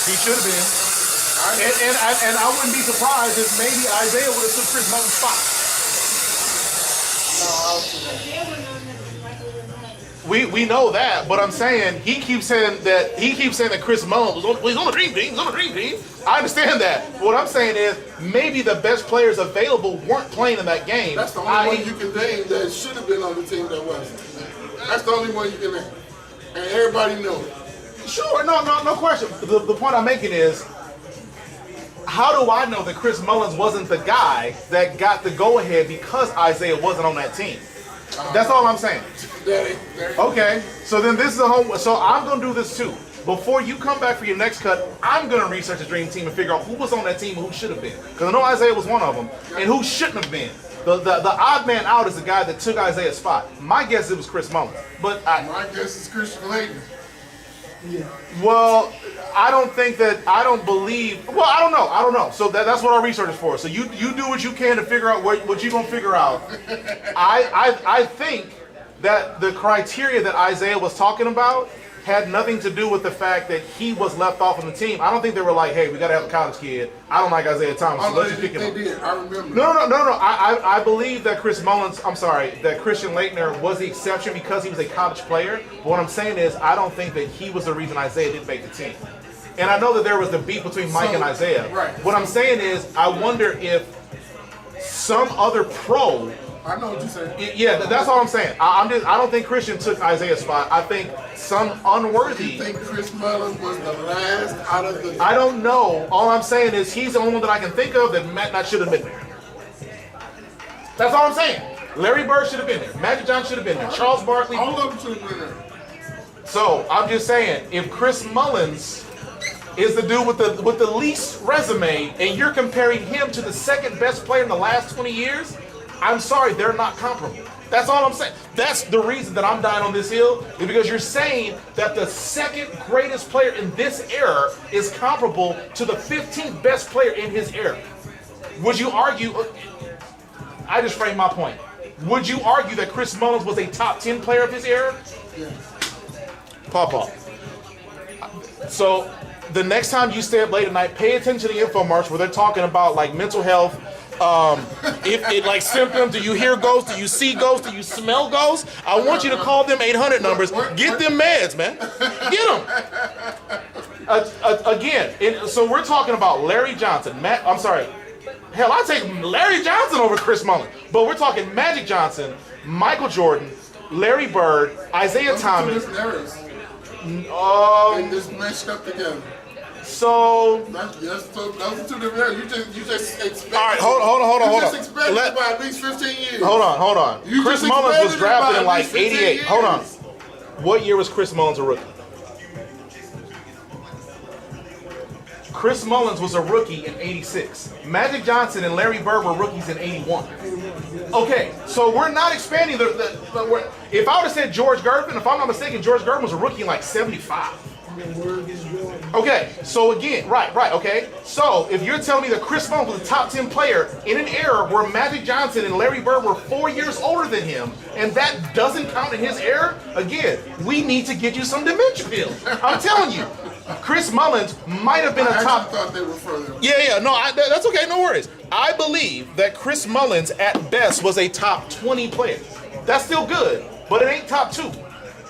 He should have been. And I wouldn't be surprised if maybe Isaiah would have took Chris Mullen's spot. We know that, but I'm saying he keeps saying that Chris Mullen was on the Dream Team. He's on the Dream Team. I understand that. What I'm saying is maybe the best players available weren't playing in that game. That's the only one you can name that should have been on the team that wasn't. That's the only one you can name, and everybody knows it. Sure, no question. The point I'm making is, how do I know that Chris Mullins wasn't the guy that got the go-ahead because Isaiah wasn't on that team? That's all I'm saying. Okay, so then this is a whole. So I'm gonna do this too. Before you come back for your next cut, I'm gonna research the Dream Team and figure out who was on that team and who should have been. Because I know Isaiah was one of them, and who shouldn't have been. The odd man out is the guy that took Isaiah's spot. My guess it was Chris Mullins, but my guess is Christian Laettner. Yeah. Well, I don't believe. Well, I don't know. So that's what our research is for. So you do what you can to figure out what you're gonna figure out. I think that the criteria that Isaiah was talking about had nothing to do with the fact that he was left off on the team. I don't think they were like, hey, we gotta have a college kid. I don't like Isaiah Thomas, so let's just pick him up. They did. I remember. No. I believe that that Christian Laettner was the exception because he was a college player. But what I'm saying is, I don't think that he was the reason Isaiah didn't make the team. And I know that there was the beef between Mike and Isaiah. Right. What I'm saying is, I wonder if some other pro. I know what you're saying. Yeah, that's all I'm saying. I don't think Christian took Isaiah's spot. I think some unworthy. You think Chris Mullen was the last out of the? I don't know. All I'm saying is he's the only one that I can think of that Matt not should have been there. That's all I'm saying. Larry Bird should have been there. Magic Johnson should have been there. Charles Barkley. All of them should have been there. So I'm just saying, if Chris Mullins is the dude with the least resume, and you're comparing him to the second best player in the last 20 years, I'm sorry, they're not comparable. That's all I'm saying. That's the reason that I'm dying on this hill, is because you're saying that the second greatest player in this era is comparable to the 15th best player in his era. Would you argue, I just framed my point. Would you argue that Chris Mullins was a top 10 player of his era? Yeah. Papa. So the next time you stay up late at night, pay attention to the infomercial where they're talking about like mental health. If it like symptoms, do you hear ghosts? Do you see ghosts? Do you smell ghosts? I want you to call them 800 numbers. Get them meds, man. Get them. Again, so we're talking about Larry Johnson. Hell, I take Larry Johnson over Chris Mullin. But we're talking Magic Johnson, Michael Jordan, Larry Bird, Isaiah Thomas. They just meshed up together. So those are two different. You just expect. All right, hold on. You just expected it by at least 15 years. Hold on. You Chris just Mullins was expected it drafted by in at like least 15 '88. years. Hold on. What year was Chris Mullins a rookie? Chris Mullins was a rookie in '86. Magic Johnson and Larry Bird were rookies in '81. Okay, so we're not expanding if I would have said George Gervin, if I'm not mistaken, George Gervin was a rookie in like '75. Okay, so again, right, okay. So if you're telling me that Chris Mullins was a top 10 player in an era where Magic Johnson and Larry Bird were 4 years older than him, and that doesn't count in his era, again, we need to get you some dementia pills. I'm telling you, Chris Mullins might have been a top. I thought they were further. Yeah, no, that's okay, no worries. I believe that Chris Mullins at best was a top 20 player. That's still good, but it ain't top 2.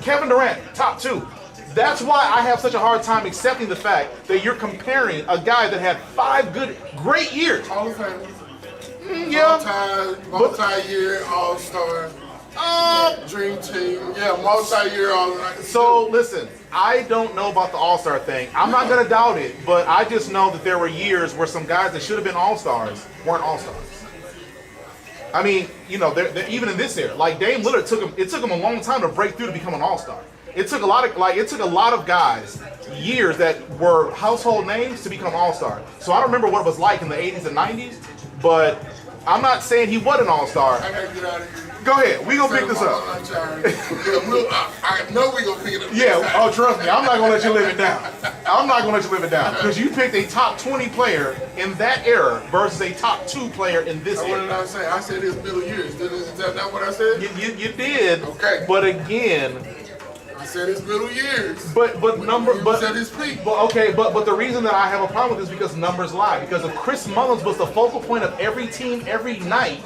Kevin Durant, top 2. That's why I have such a hard time accepting the fact that you're comparing a guy that had 5 great years. Hall of Fame. Yeah. Multi-year All-Star. Dream Team. Yeah, multi-year All-Star. So listen, I don't know about the All-Star thing. I'm not going to doubt it, but I just know that there were years where some guys that should have been All-Stars weren't All-Stars. I mean, you know, they're even in this era, like Dame Lillard took him a long time to break through to become an All-Star. It took a lot of guys years that were household names to become all-star. So I don't remember what it was like in the 80s and 90s, but I'm not saying he wasn't an all-star. I gotta get out of here. Go ahead, we gonna pick this up. I know we gonna pick it up. Yeah, oh trust me, I'm not gonna let you live it down. I'm not gonna let you live it down because you picked a top 20 player in that era versus a top 2 player in this What did era. I say? I said his middle years. Is that not what I said? You did. Okay. But again, I said his middle years. but said his peak. But the reason that I have a problem with this is because numbers lie. Because if Chris Mullins was the focal point of every team every night,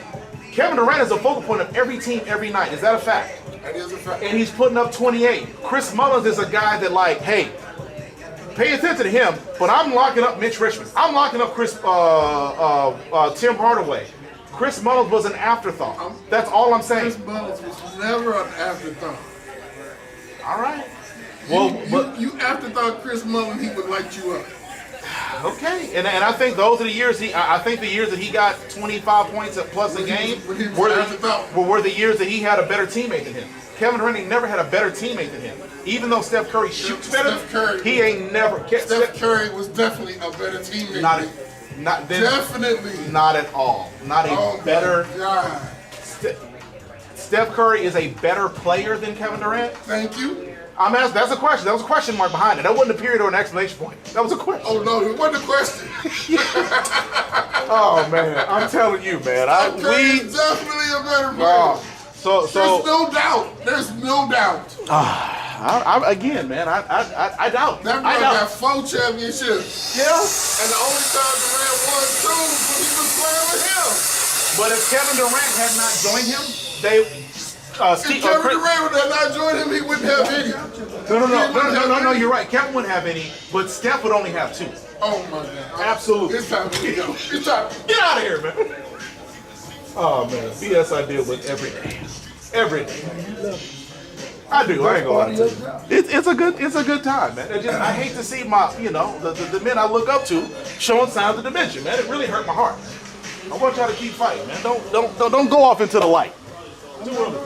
Kevin Durant is the focal point of every team every night. Is that a fact? That is a fact. And he's putting up 28. Chris Mullins is a guy that like, hey, pay attention to him, but I'm locking up Mitch Richmond. I'm locking up Tim Hardaway. Chris Mullins was an afterthought. That's all I'm saying. Chris Mullins was never an afterthought. All right. Well, you afterthought Chris Mullins, he would light you up. Okay, and I think those are the years I think the years that he got 25 points plus a game were the years that he had a better teammate than him. Kevin Durant never had a better teammate than him. Even though Steph Curry shoots better, he ain't never. Steph Curry was definitely a better teammate. Definitely. Not at all. Not a better. God. Steph Curry is a better player than Kevin Durant. Thank you. I'm asking. That's a question. That was a question mark behind it. That wasn't a period or an exclamation point. That was a question. Oh no, it wasn't a question. Oh man, I'm telling you, man. Curry is definitely a better player. So there's no doubt. There's no doubt. Again, man, I doubt. That man got 4 championships. Yeah. And the only time Durant won 2 was when he was playing with him. But if Kevin Durant had not joined him, if Kevin Durant had not joined him, he wouldn't have any. No, you're right. Kevin wouldn't have any, but Steph would only have 2. Oh my God. Absolutely. It's time to go. It's time. Get out of here, man. Oh man, BS I deal with every day. Every day. I do. I ain't gonna lie to you. It's a good time, man. I hate to see my the men I look up to showing signs of dementia, man. It really hurt my heart. I want y'all to keep fighting, man. Don't go off into the light. Too early.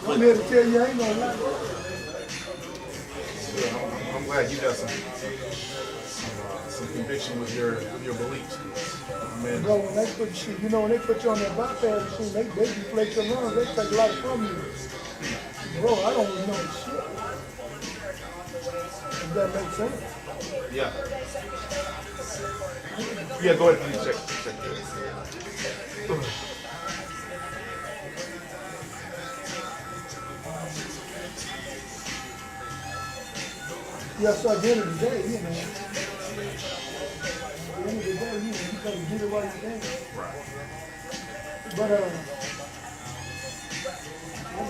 I'm here to tell you, I ain't gonna lie. Yeah, I'm glad you got some conviction with your beliefs. Man. Bro, when they put shit, when they put you on that bypass machine, they deflate your lungs, they take life from you. Bro, I don't even know the shit. If that makes sense. Yeah. Yeah, go ahead, please check. Yeah, so at the end of the day, at the end of the day, you gotta get it while you can. Right. But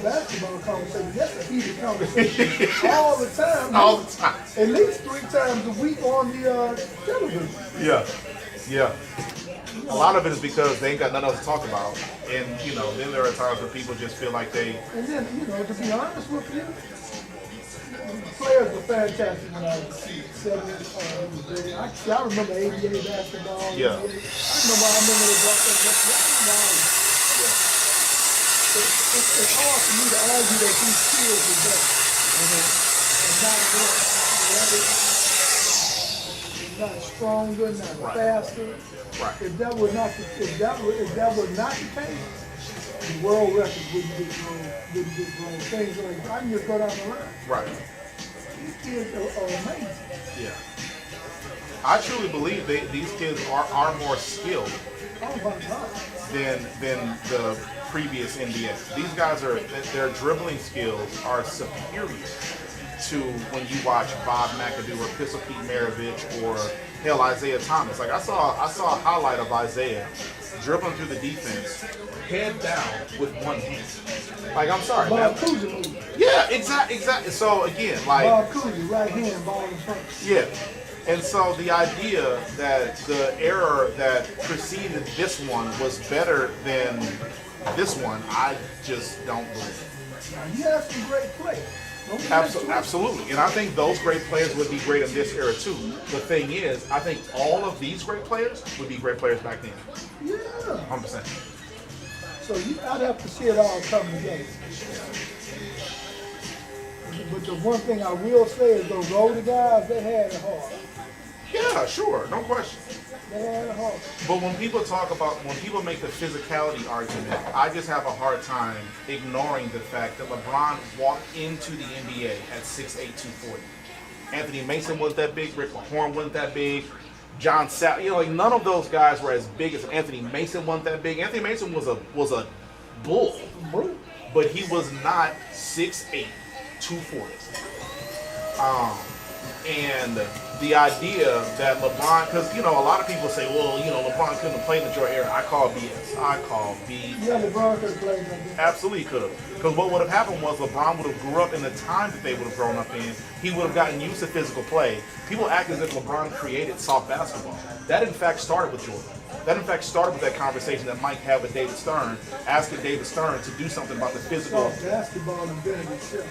basketball conversation, that's a heated conversation. All the time. All the time. At least 3 times a week on the television. Yeah. A lot of it is because they ain't got nothing else to talk about. And, then there are times where people just feel like they... And then, to be honest with you, the players were fantastic when I was 7. I remember ABA basketball. Yeah. I remember they brought that basketball. Yeah. It's hard for me to argue that these kids are better. And not stronger, not faster. Right. If that was not the case, the world records wouldn't get grown. Things like I can just go down the line. Right. These kids are amazing. Yeah. I truly believe these kids are more skilled than the previous NBA. These guys their dribbling skills are superior to when you watch Bob McAdoo or Pistol Pete Maravich or hell Isaiah Thomas. Like I saw a highlight of Isaiah dribbling through the defense, head down with one hand. Like I'm sorry, Bob man. Cousy movie. Yeah, exactly. So again, like Bob Cousy, right hand, ball in front. Yeah. And so the idea that the era that preceded this one was better than this one, I just don't believe. Now, you have some great players. Absolutely. And I think those great players would be great in this era too. The thing is, I think all of these great players would be great players back then. Yeah. 100%. So I'd have to see it all come together. But the one thing I will say is those older guys, they had it hard. Yeah, sure, no question. They had it hard. But when people when people make the physicality argument, I just have a hard time ignoring the fact that LeBron walked into the NBA at 6'8", 240. Anthony Mason wasn't that big. Rick Mahorn wasn't that big. John Sal, like none of those guys were as big as Anthony Mason wasn't that big. Anthony Mason was a bull, but he was not 6'8", 240. And the idea that LeBron, because a lot of people say, well, LeBron couldn't have played in the Jordan era. I call BS. I call BS. Yeah, LeBron could have played like that. Absolutely could have. Because what would have happened was LeBron would have grew up in the time that they would have grown up in. He would have gotten used to physical play. People act as if LeBron created soft basketball. That in fact started with Jordan. That in fact started with that conversation that Mike had with David Stern, asking David Stern to do something about the physical. Soft basketball invented itself.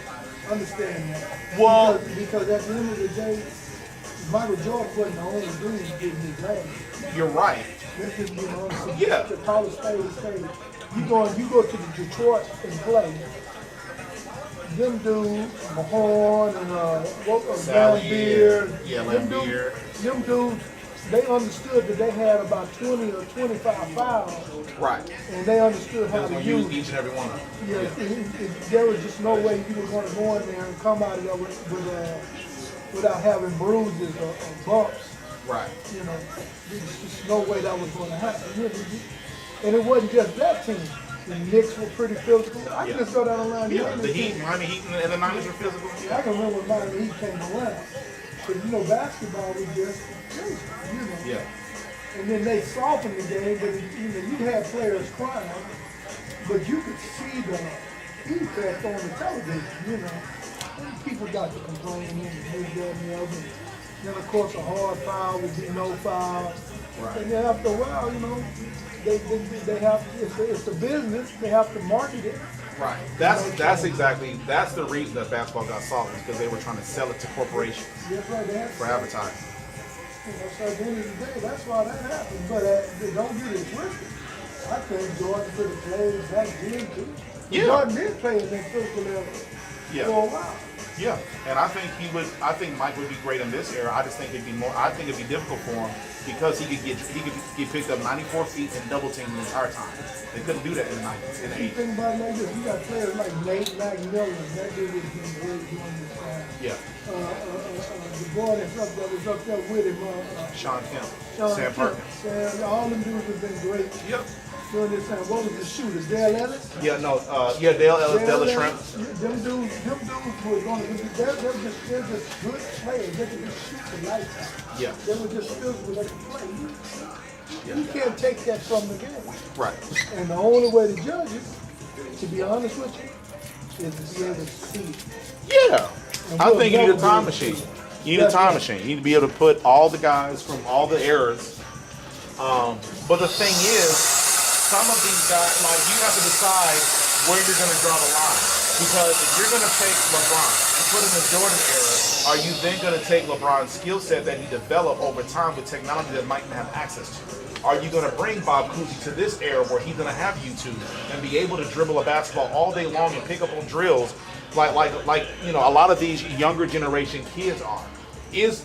Understand that. Well, because at the end of the day, Michael Jordan wasn't the only dude getting his ass. You're right. Let's just be honest. Yeah. The college stage. You go to the Detroit and play. Them dudes, Mahorn and Lambeer. Yeah, Lambeer. Them dudes, they understood that they had about 20 or 25 fouls. Right. And they understood how to use each and every one of them. Yeah. There was just no way you were going to go in there and come out of there without having bruises or bumps. Right. There's just no way that was going to happen. And it wasn't just that team. The Knicks were pretty physical. I can just go down the line. Yeah, the Heat, Miami Heat, and the 90s were physical. Yeah, I can remember when Miami Heat came around. But basketball was just crazy, Yeah. And then they softened the game, but you had players crying, but you could see the effect on the television, People got to complain and this, that, and the other. Then of course a hard foul would be no foul. Right. And then after a while, they have, it's a business, they have to market it. Right. That's the reason that basketball got soft, is because they were trying to sell it to corporations. That's right, for advertising. So at the end of the day, that's why that happened. But don't get it twisted. I think Jordan could have played back then too. Yeah. Jordan did play in that physical level for a while. Yeah, and I think Mike would be great in this era. I just think it'd be difficult for him because he could get picked up 94 feet and double teamed the entire time. They couldn't do that in the 90s, in the 80s. You think about it like this, you got players like Nate McMillan, that dude was getting great during this time. Yeah. The boy that's up there with him, Shawn Kemp, Sam Kemp. Perkins. All them dudes have been great. Yep. During this time, what was the shooter? Dale Ellis? Yeah, no, Dale Ellis, Dale Shrimp. Them dudes were going to be, they're just good players. They could just shoot the lights out. Yeah. They were just physical, they could play. You can't take that from the game. Right. And the only way to judge it, to be honest with you, is to be able to see it. Yeah. I think you need a time machine. You need a time machine. You need to be able to put all the guys from all the eras. But the thing is, some of these guys, like, you have to decide where you're going to draw the line. Because if you're going to take LeBron and put him in the Jordan era, are you then going to take LeBron's skill set that he developed over time with technology that Mike might have access to? Are you going to bring Bob Cousy to this era where he's going to have YouTube and be able to dribble a basketball all day long and pick up on drills like a lot of these younger generation kids are? Is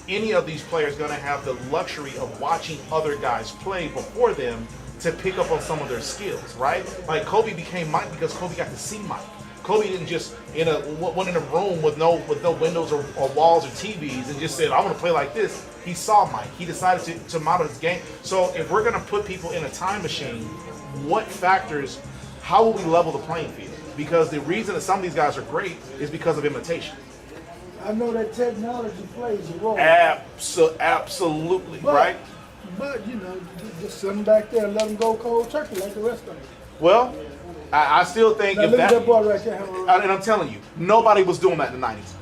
any of these players going to have the luxury of watching other guys play before them to pick up on some of their skills, right? Like Kobe became Mike because Kobe got to see Mike. Kobe didn't just went in a room with no windows or walls or TVs and just said, I want to play like this. He saw Mike. He decided to model his game. So if we're going to put people in a time machine, what factors, how will we level the playing field? Because the reason that some of these guys are great is because of imitation. I know that technology plays a role. Absolutely, right? But, just sit them back there and let them go cold turkey like the rest of them. Well, I still think now, that boy right there, and I'm telling you, nobody was doing that in the 90s.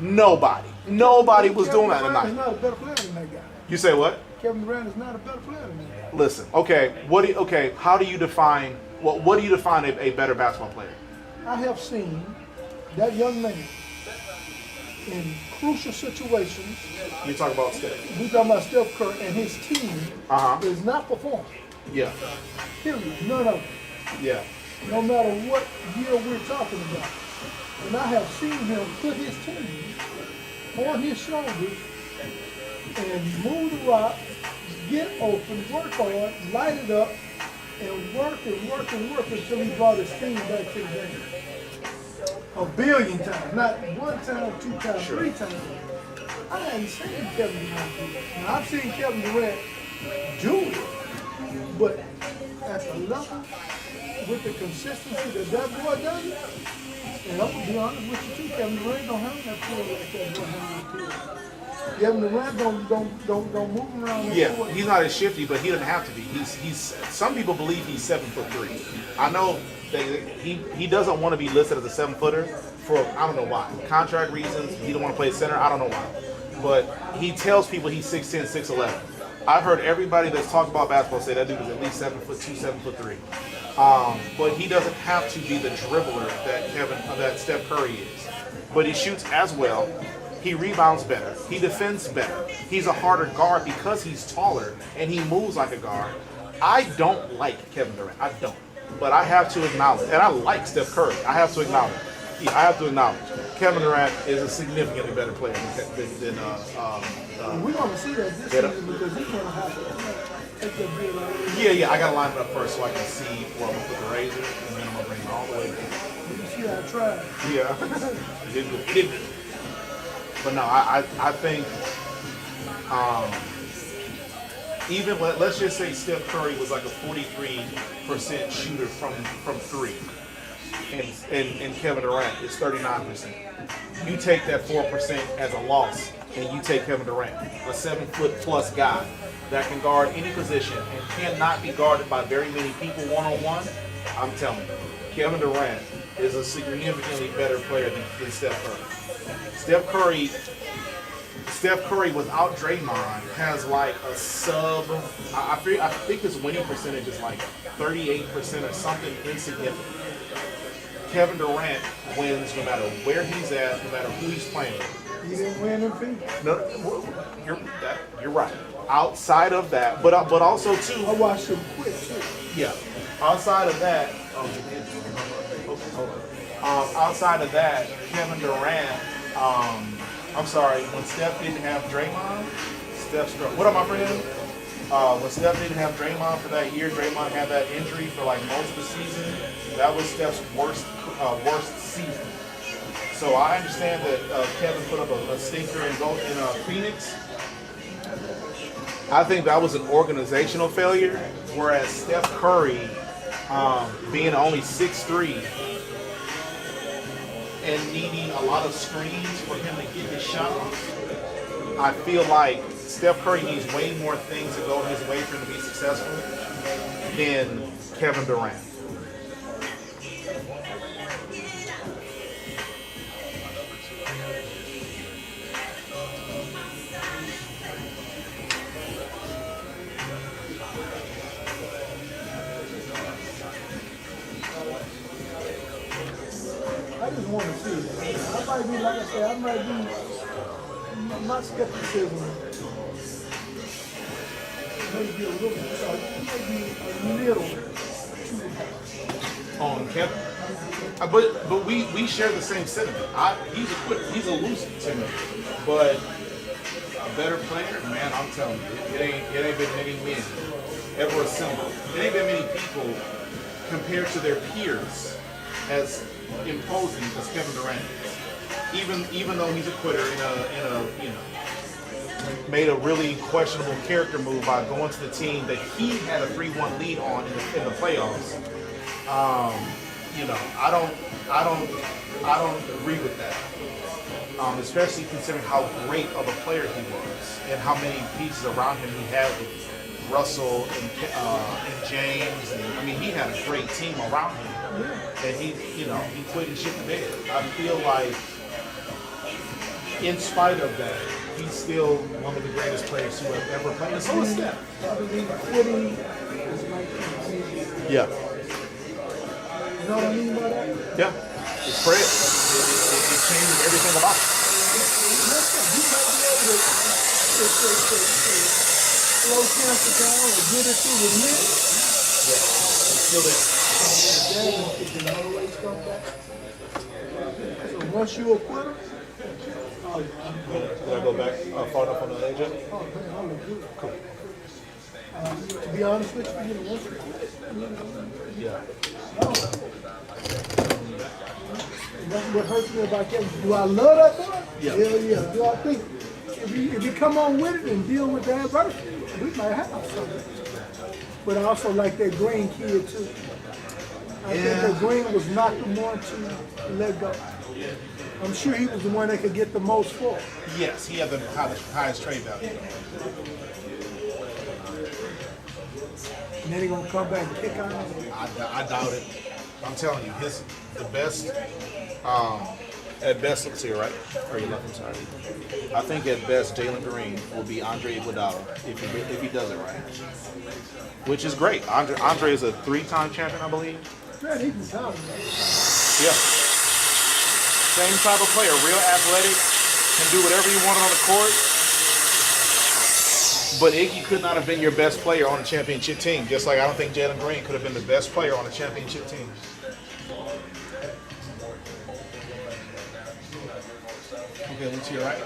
Nobody was doing that in the 90s. Kevin Durant is not a better player than that guy. You say what? Kevin Durant is not a better player than that guy. Listen, how do you define, what do you define a better basketball player? I have seen that young man in crucial situations. You talk about Steph. We talking about Steph Curry and his team is not performing. Yeah. Period. None of them. Yeah. No matter what year we're talking about. And I have seen him put his team on his shoulders and move the rock, get open, work hard, light it up, and work and work and work until he brought his team back to the game. A billion times, not one time, two times, three times. I hadn't seen Kevin Durant do it. Now I've seen Kevin Durant do it, but at the level with the consistency that boy does it, and I'm gonna be honest with you too, Kevin Durant don't have that pull like that boy has. Kevin Durant don't move around. Yeah, he's not as shifty, but he doesn't have to be. He's. Some people believe he's 7'3". I know he doesn't want to be listed as a 7-footer for I don't know why. Contract reasons. He don't want to play center. I don't know why. But he tells people he's 6'10", 6'11". I've heard everybody that's talked about basketball say that dude is at least 7'2", 7'3". But he doesn't have to be the dribbler that Steph Curry is. But he shoots as well. He rebounds better. He defends better. He's a harder guard because he's taller and he moves like a guard. I don't like Kevin Durant. I don't. But I have to acknowledge, and I like Steph Curry. I have to acknowledge. Kevin Durant is a significantly better player than we're going to see that this season because he's going to have to take that bid out. Yeah. I got to line it up first so I can see where I'm going to put the razor, and then I'm going to bring it all the way down. You see how I tried. Yeah. It did. But no, I think even let's just say Steph Curry was like a 43% shooter from three, and Kevin Durant is 39%. You take that 4% as a loss, and you take Kevin Durant, a 7-foot-plus guy that can guard any position and cannot be guarded by very many people one-on-one. I'm telling you, Kevin Durant is a significantly better player than Steph Curry. Steph Curry without Draymond has like a sub. I think his winning percentage is like 38% or something insignificant. Kevin Durant wins no matter where he's at, no matter who he's playing with. He didn't win in Phoenix. No, you're right. Outside of that, but also too. I watched him quit too. Yeah. Outside of that, outside of that, Kevin Durant. I'm sorry. When Steph didn't have Draymond, Steph struck. What up, my friend? When Steph didn't have Draymond for that year, Draymond had that injury for like most of the season. That was Steph's worst season. So I understand that Kevin put up a stinker in Phoenix. I think that was an organizational failure, whereas Steph Curry, being only 6'3", and needing a lot of screens for him to get his shot off, I feel like Steph Curry needs way more things to go his way for him to be successful than Kevin Durant. I just want to see it. I might be, like I said, my skepticism may be a little bit, On Kevin, but we share the same sentiment. He's a quitter. He's elusive to me, but a better player, man. I'm telling you, it ain't been many men ever assembled. It ain't been many people compared to their peers as imposing as Kevin Durant is. Even though he's a quitter made a really questionable character move by going to the team that he had a 3-1 lead on in the playoffs. I don't agree with that. Especially considering how great of a player he was and how many pieces around him he had with Russell and James, and I mean he had a great team around him. And he quit and shit the bed. I feel like, in spite of that, he's still one of the greatest players who have ever played. And so is Steph. I believe quitting is like, Yeah. you know what I mean by that? Yeah. It's Fred. It changes everything about it. You might be able to slow cancer down or get it through the net. Yeah. It's still there. It can always come back. Once you a quitter, oh, Did I go back far enough on the edge? oh man, I look good. Cool. To be honest with you, once you quit, Yeah. that's what hurts me about that. Do I love that boy? Yeah. Hell yeah. Do I think if you come on with it and deal with the adversity, we might have something. But I also like that Green kid too. I think that Green was not the one to let go. I'm sure he was the one that could get the most for. Yes, he had the highest trade value. And then he gonna come back and kick out. I doubt it. I'm telling you, the best at best. Let's see, right? Or you left? I'm sorry. I think at best Jalen Green will be Andre Iguodala if he does it right, which is great. Andre is a 3-time champion, I believe. Man, he can tell. Yeah. Same type of player, real athletic, can do whatever you want on the court. But Iggy could not have been your best player on a championship team, just like I don't think Jalen Green could have been the best player on a championship team. Okay, let's hear right.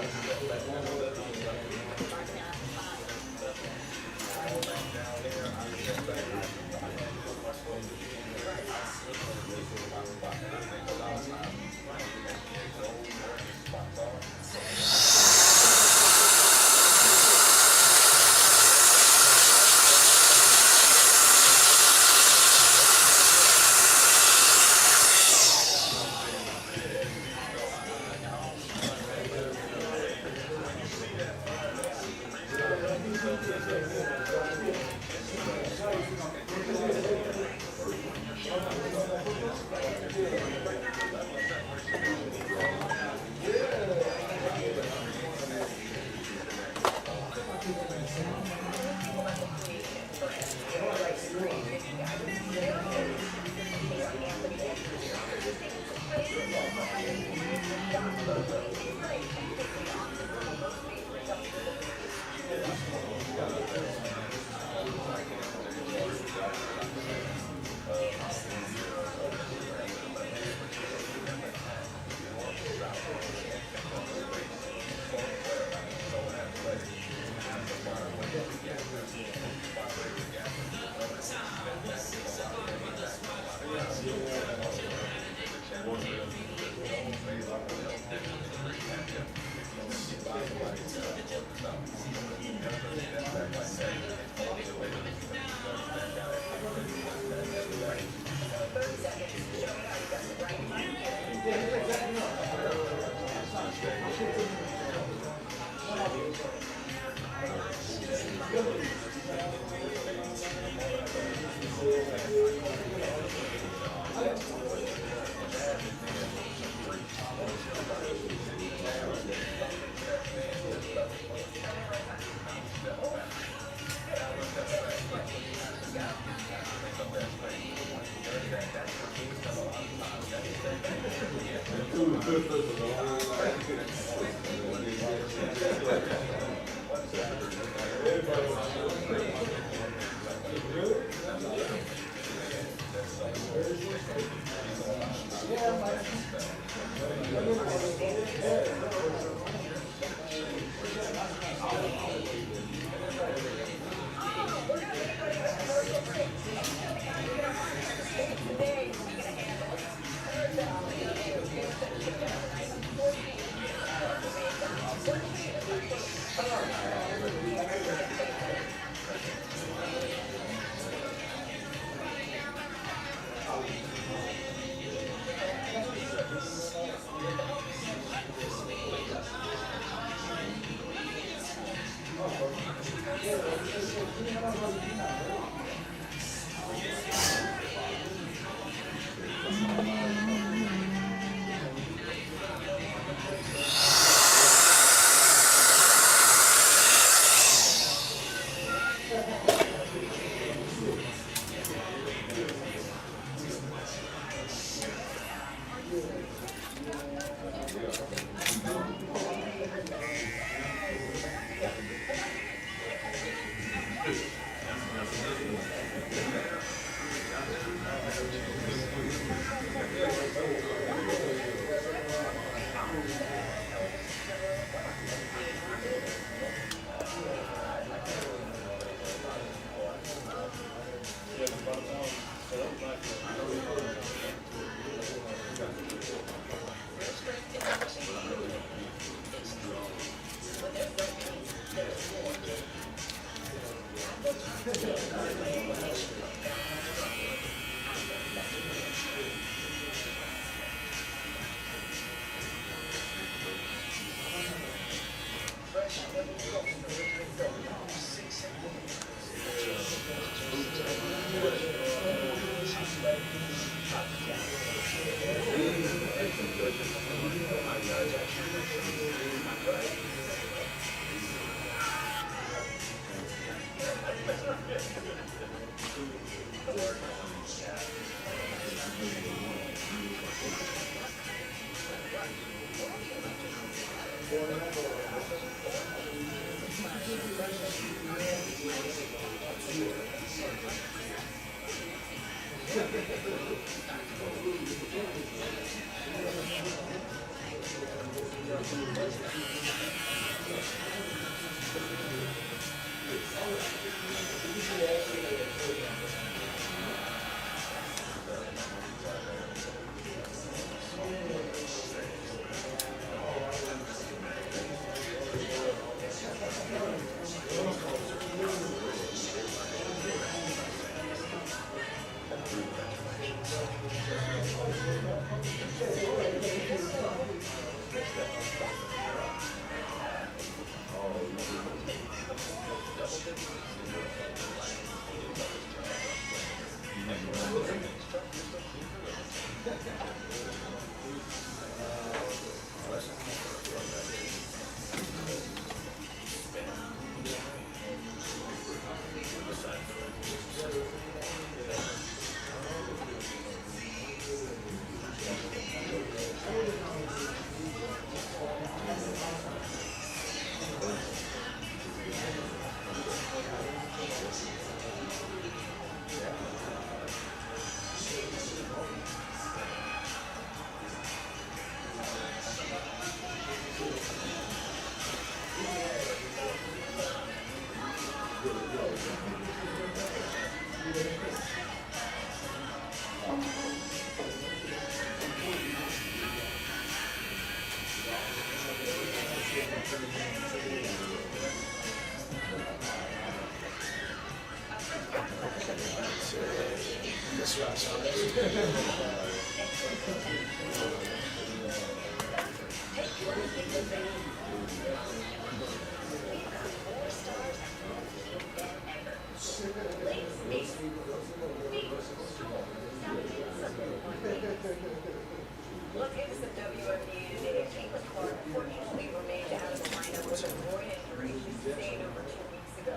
Look into some WNBA today. Caitlin Clark unfortunately remained out of the lineup with a groin injury she sustained over 2 weeks ago.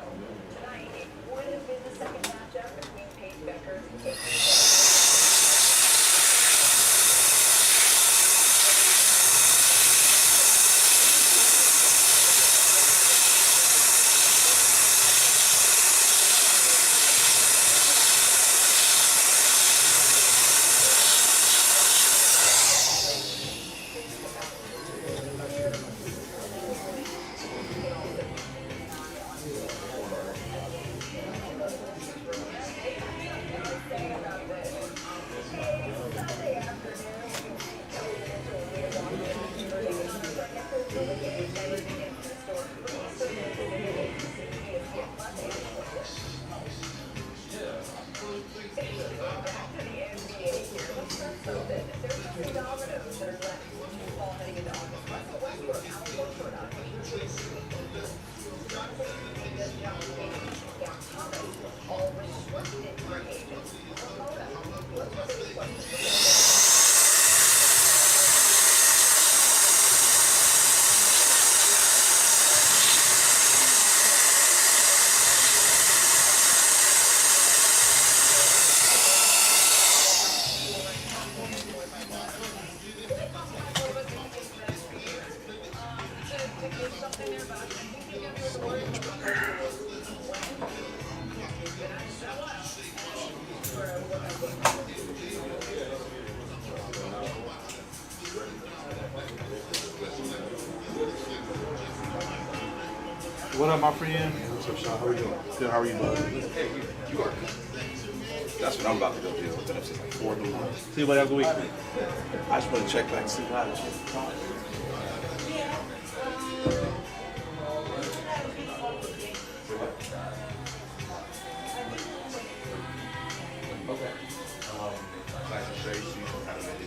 Tonight, it would have been the second matchup between Paige Beckers and Caitlin Clark. What up, my friend? What's up, Shawn? How are you doing? Good. How are you, bud? Hey, you are. That's what I'm about to go do. What's up? Since like 4 in the morning. See you later the week. I just want to check back, see what happens. Okay. Like I say, you kind of ready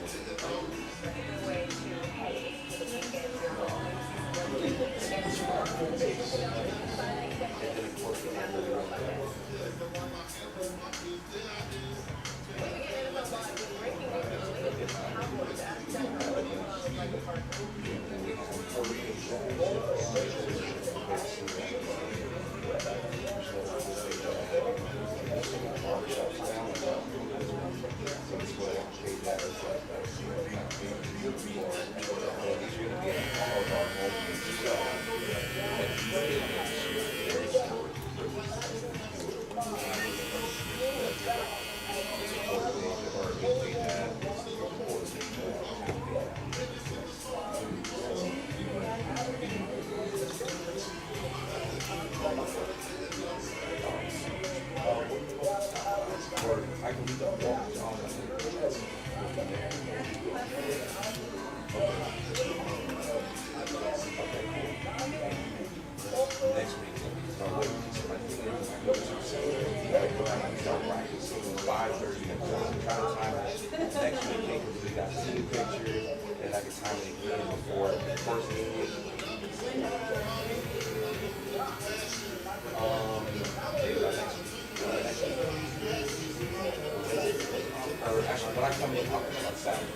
try to time it next week because we got team pictures and I can time it again before the first meeting. Next week. Or actually, when I come in, I'll come on Saturday.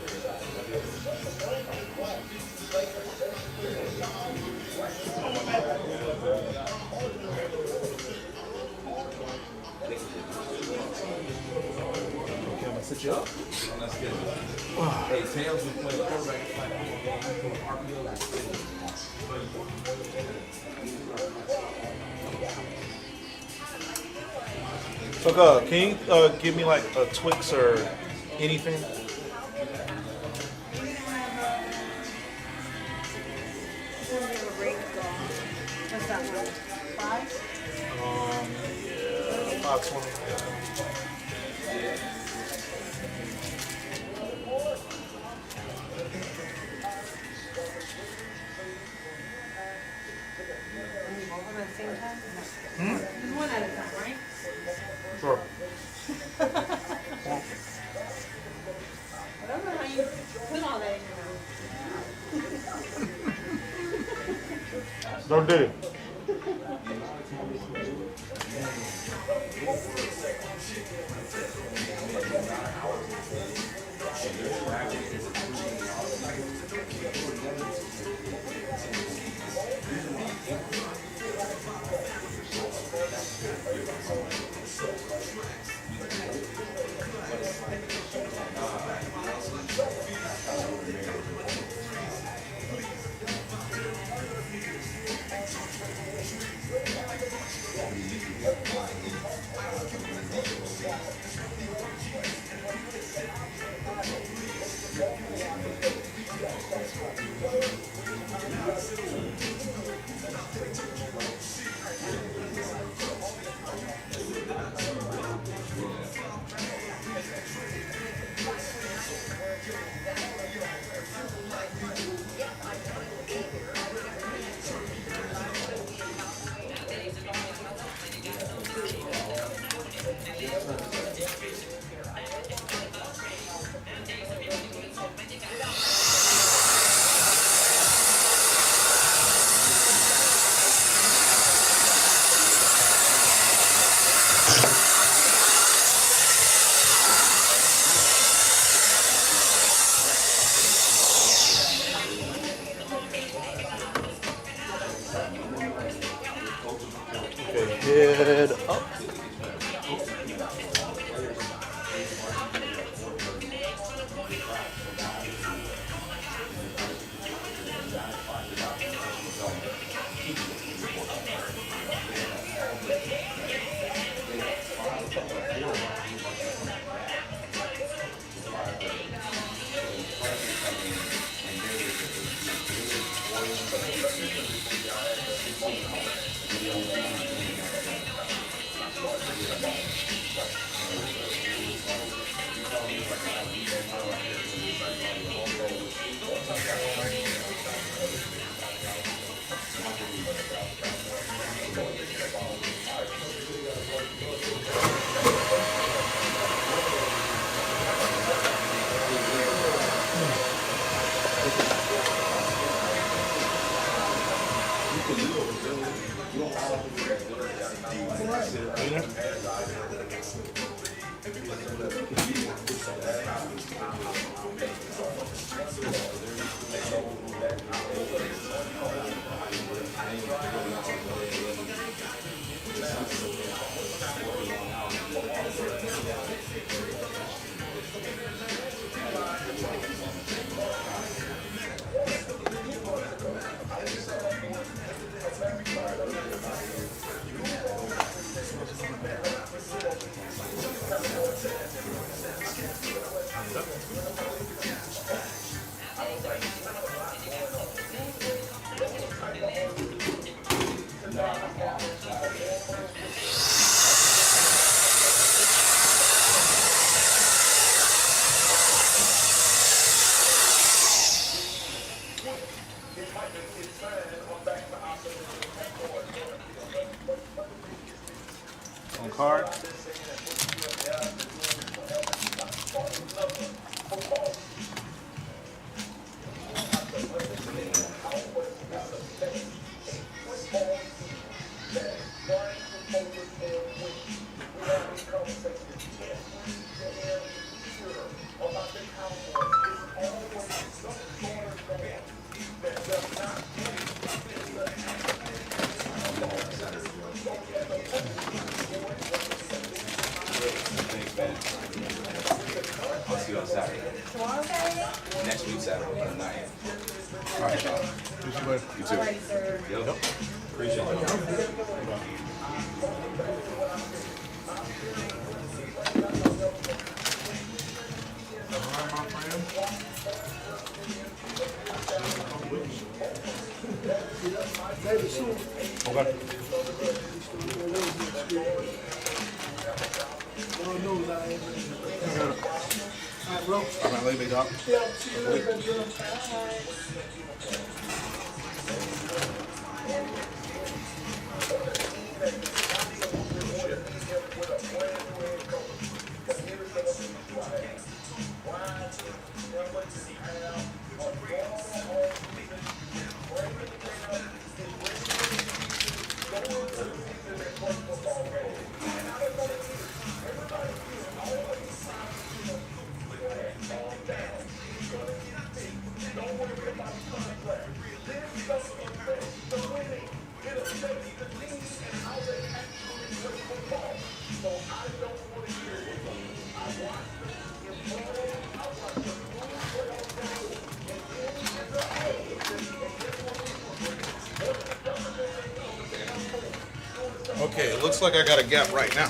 Okay, I'm gonna sit you up. Let's get it. Hey, Tails been playing quarterback So, can you give me like a Twix or anything? What's that one? 5? Yeah, 520. Both at the same time? One at a time, right? Sure. I don't know how you put all that in your mouth. Don't do it. Okay, head up. On card. see you on Saturday. Tomorrow, Saturday? Next week, Saturday at 9. All right, Shawn. You too. Alrighty, sir. Yep. Appreciate it. Maybe soon. Okay. Lord knows I ain't ready. All right, bro. All right, later, dog. Yeah, see you later, bro. Okay, it looks like I got a gap right now.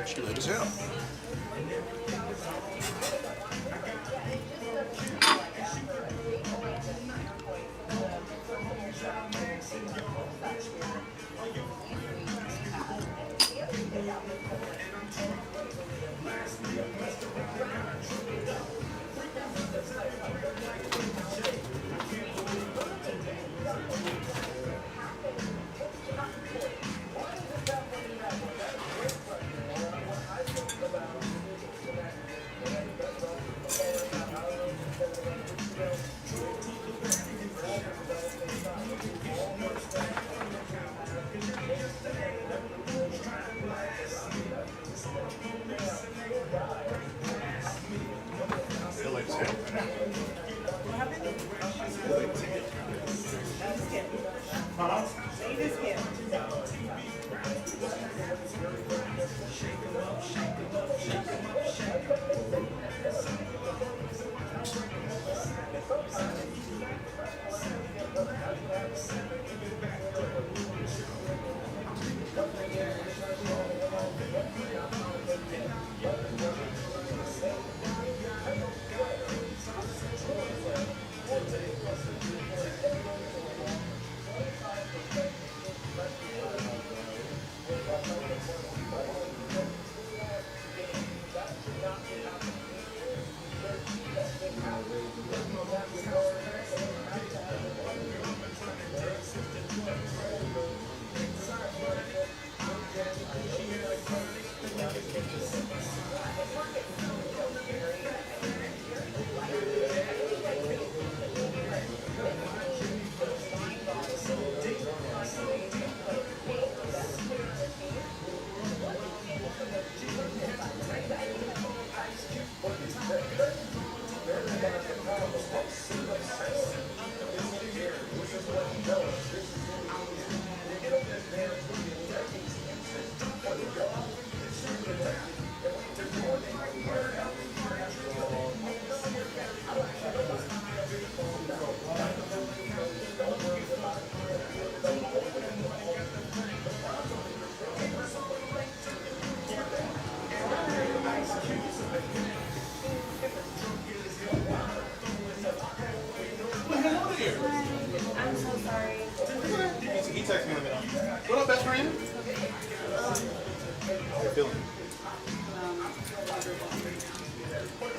She lit as hell.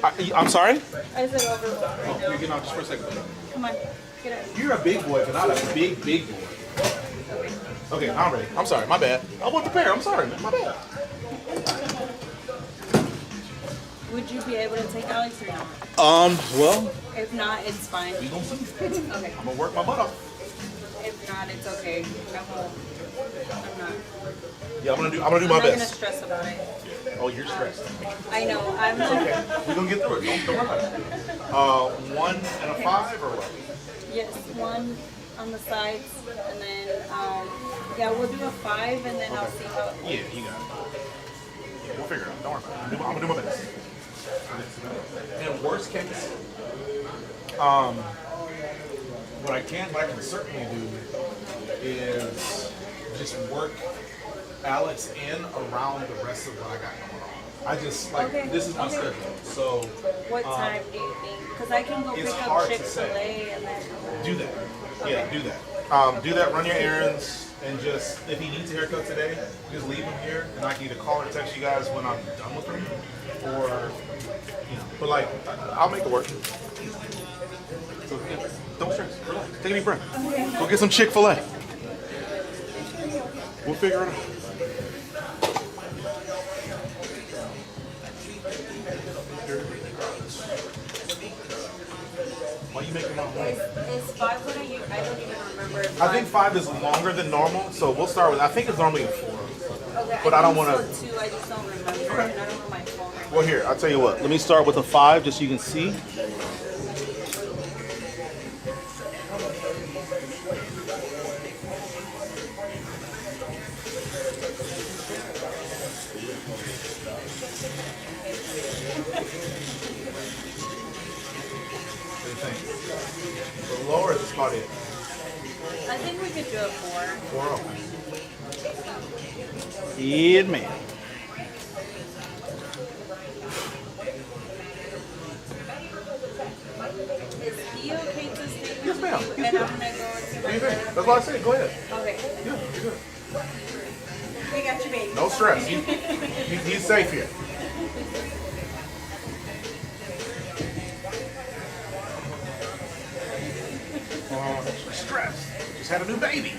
I'm sorry? I said overload right now. You're getting out just for a second. Come on, get out. You're a big boy, but not a big boy. Okay, I'm ready. I'm sorry, my bad. I wasn't prepared. I'm sorry, man. My bad. Would you be able to take Alex or not? Well, If not, it's fine. you gonna see. Okay. I'm gonna work my butt off. If not, it's okay. I'm not. Yeah, I'm gonna do my I'm not gonna best. stress about it. Oh, you're stressed. I know. I'm Okay, we're gonna get through it. Don't worry about it. 1 and a 5 or what? Yes, one on the sides, and then yeah, we'll do a 5, and then I'll see how. Yeah, you got it. We'll figure it out. Don't worry about it. I'm gonna do my best. In worst case, what I can certainly do is just work Alex in around the rest of what I got going on. I just Okay, this is my okay. schedule. So What time do you think? Because I can go it's pick hard up to Chick-fil-A and then. do that. Yeah, do that. Do that. Run your errands, and just if he needs a haircut today, just leave him here, and I can either call or text you guys when I'm done with him, or But like, I'll make it work. So yeah, don't stress. Relax. Take a deep breath. Go get some Chick-fil-A. We'll figure it out. Why are you making my home? Is 5 what I don't even remember. If I think 5 is longer than normal, so we'll start with. I think it's normally a 4, Okay, but I don't want to. So 2, I just don't remember, and I don't know my phone. Well, here I'll tell you what. Let me start with a 5, just so you can see. The lower is about it. I think we could do a 4. 4, okay. Yeah, man. Is he okay to stay with Yes, ma'am. you? He's And good. I'm gonna go into my Anything. room? That's what I said. Go ahead. Okay. Yeah, you're good. We got you, baby. No stress. He's safe here. Stress. Just had a new baby.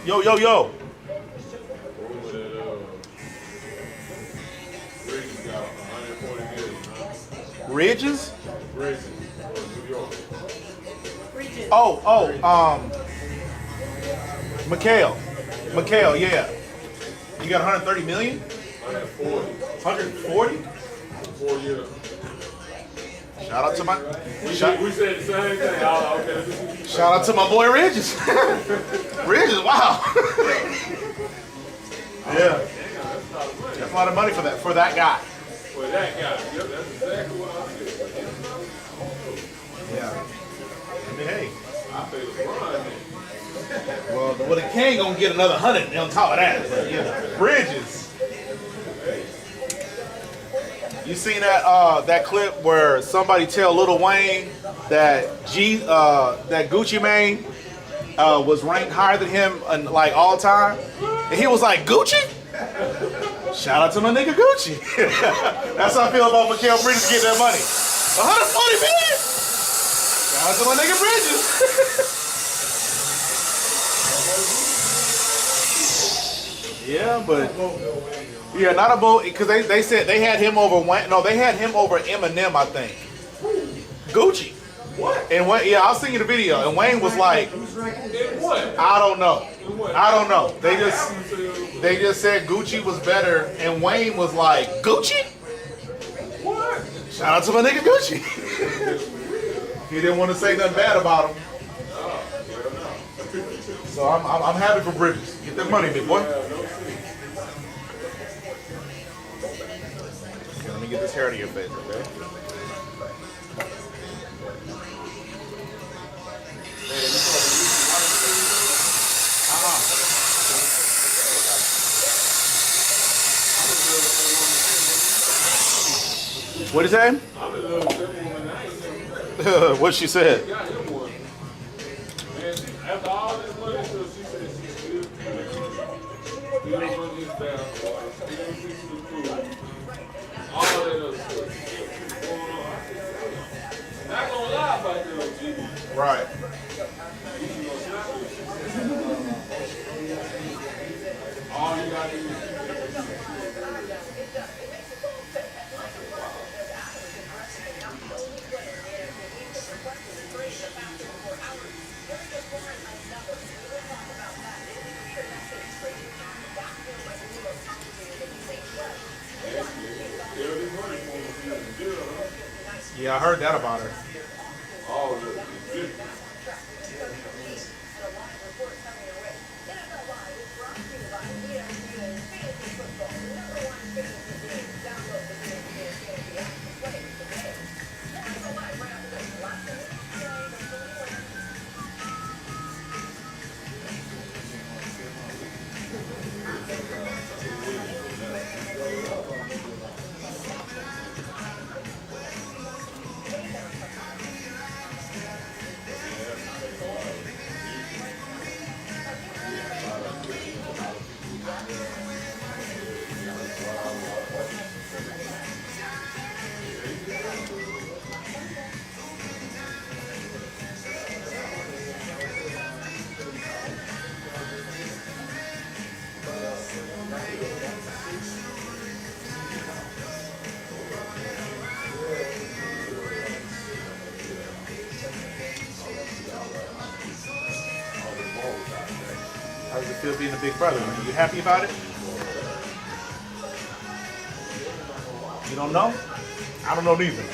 Yo, yo, yo. Ridges? Mikhail, yeah. You got 130 million? 140? 4 years. Shout out to my We said the same thing. Okay. shout out to my boy Ridges. Ridges, wow. Yeah. That's a lot of money for that guy. For that guy. Yep, that's exactly what I said. Yeah. I mean, hey. I say LeBron then. Well, the King gonna get another 100 on top of that. But, yeah. Bridges. You seen that clip where somebody tell Lil Wayne that that Gucci Mane was ranked higher than him in like all time, and he was like, Gucci? Shout out to my nigga Gucci. That's how I feel about Mikhail Bridges getting that money. 140 million. Shout out to my nigga Bridges. Yeah, but yeah, not a vote because they said they had him over Wayne. No, they had him over Eminem, I think. Gucci. What? And Wayne, yeah, I was seeing the video, and Wayne was like, I don't know. I don't know. They just said Gucci was better, and Wayne was like, Gucci? What? Shout out to my nigga Gucci. He didn't want to say nothing bad about him. So I'm happy for Bridges. Get that money, big boy. Okay, let me get this hair out of your face, okay? What is that? What she said? After all this money, so she said she's good. We gonna run this basketball. We gonna fix the food. All that other stuff. Going on. Not gonna lie about that, OG. Right. We gonna snap this. All you gotta do is Yeah, I heard that about her. all the How does it feel being a big brother? Are you happy about it? You don't know? I don't know neither.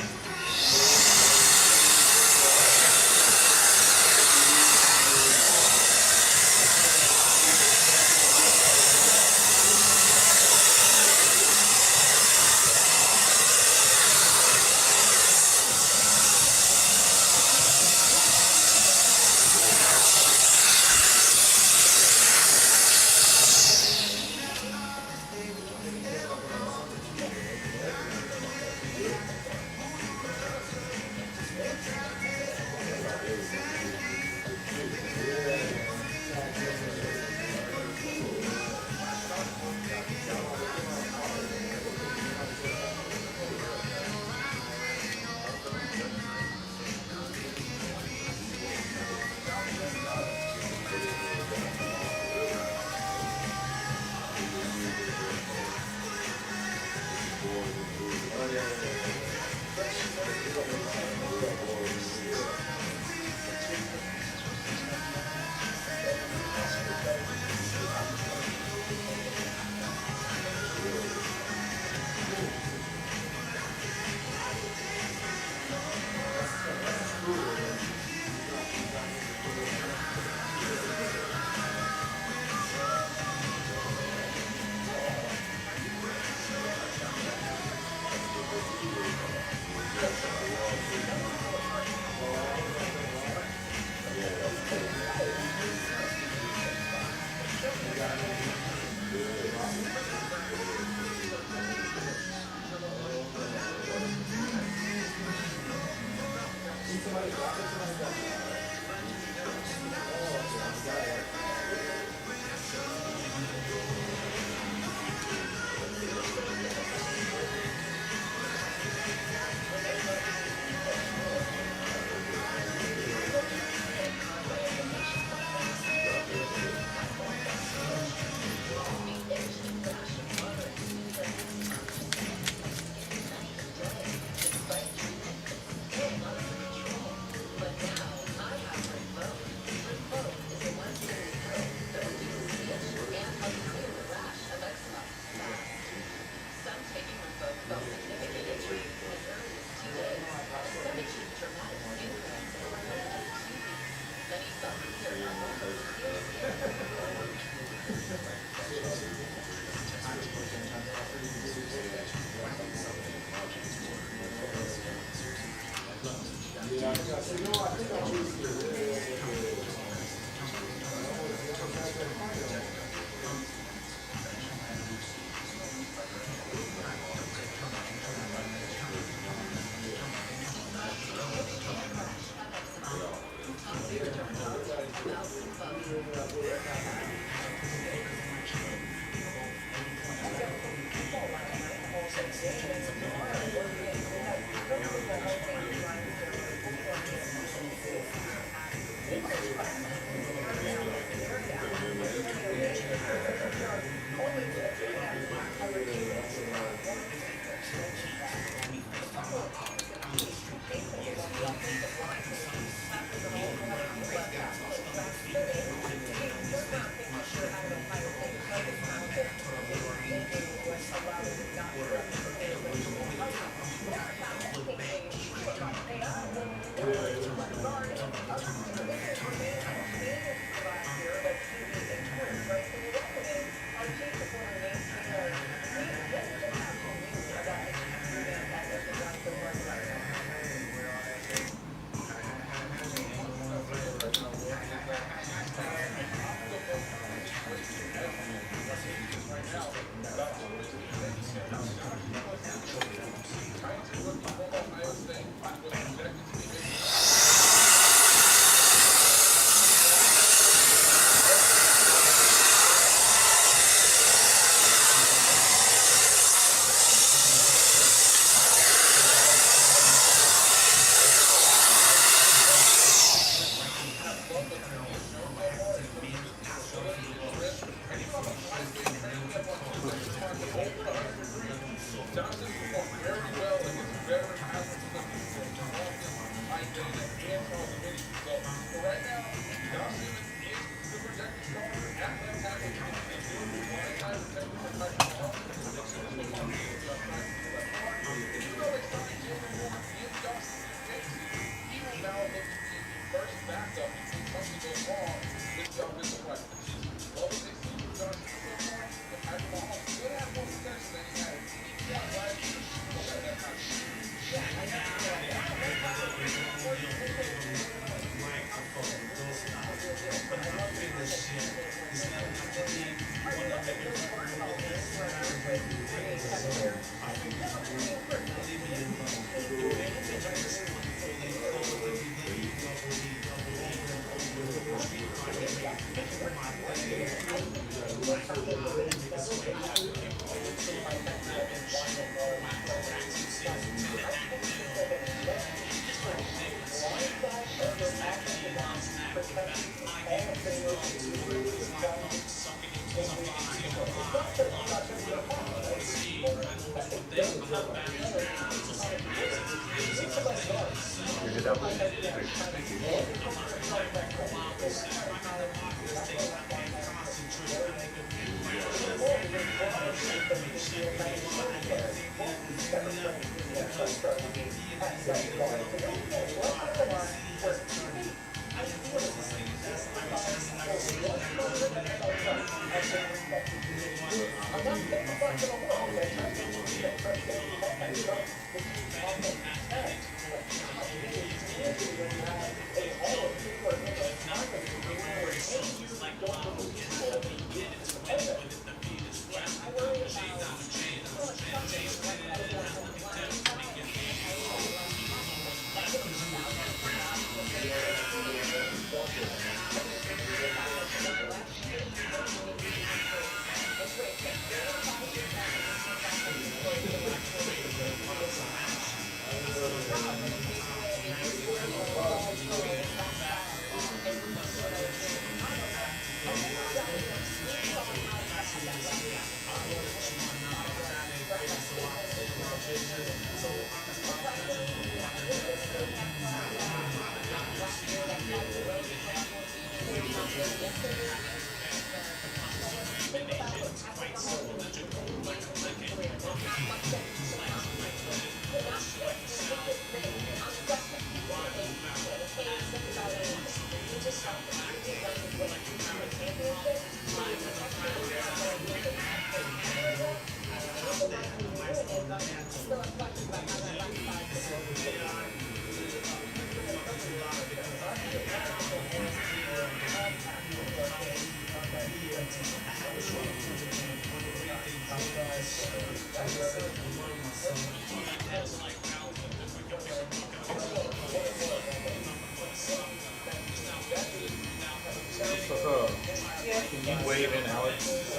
Can you wave in, Alex?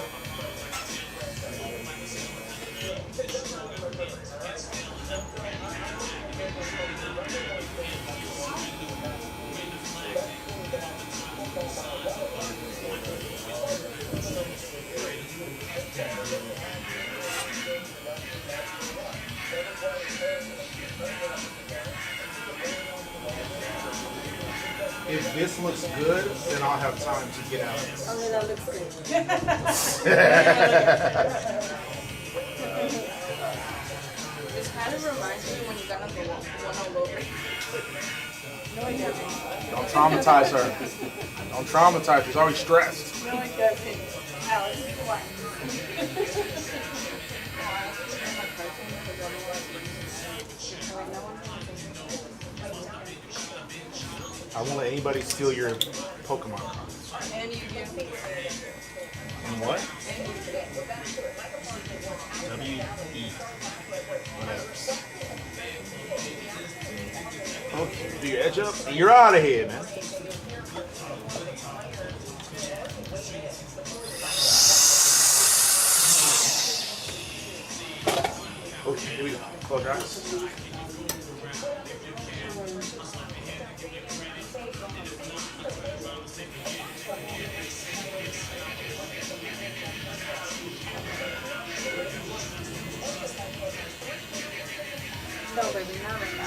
If this looks good, then I'll have time to get out. Okay, that looks good. This kind of reminds me when you got on the one all over. No, it doesn't. Don't traumatize her. Don't traumatize her. She's already stressed. No, it doesn't. Alex, what? I won't let anybody steal your Pokemon cards. And you do. And what? W-E. Whatever. Okay, do your edge up, and you're out of here, man. Okay, here we go. Close your eyes. No, baby, not right now.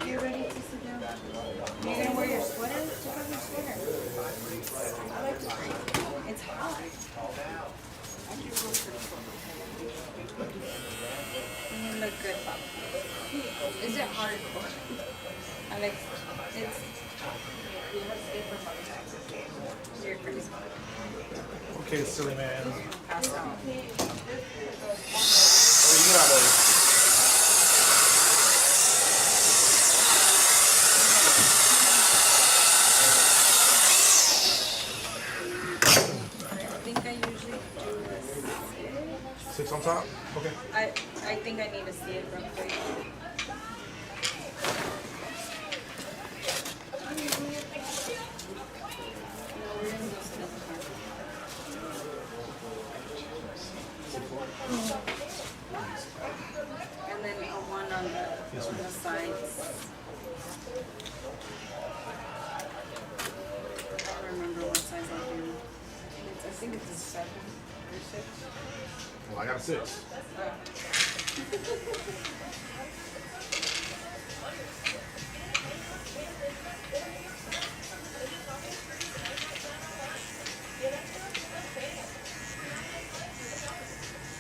You ready to sit down? You're gonna wear your sweater? Take off your sweater. I like to drink. It's hot. I can roll for you look good, Pop. Is it hard? I like it's you're pretty smart. Okay, silly man. Pass out. Oh, you gotta. I think I usually do this. 6 on top? Okay. I think I need to see it real quick. And then a one on the sides. I don't remember what size I'll do. I think it's a 7 or 6. Well, I got a 6.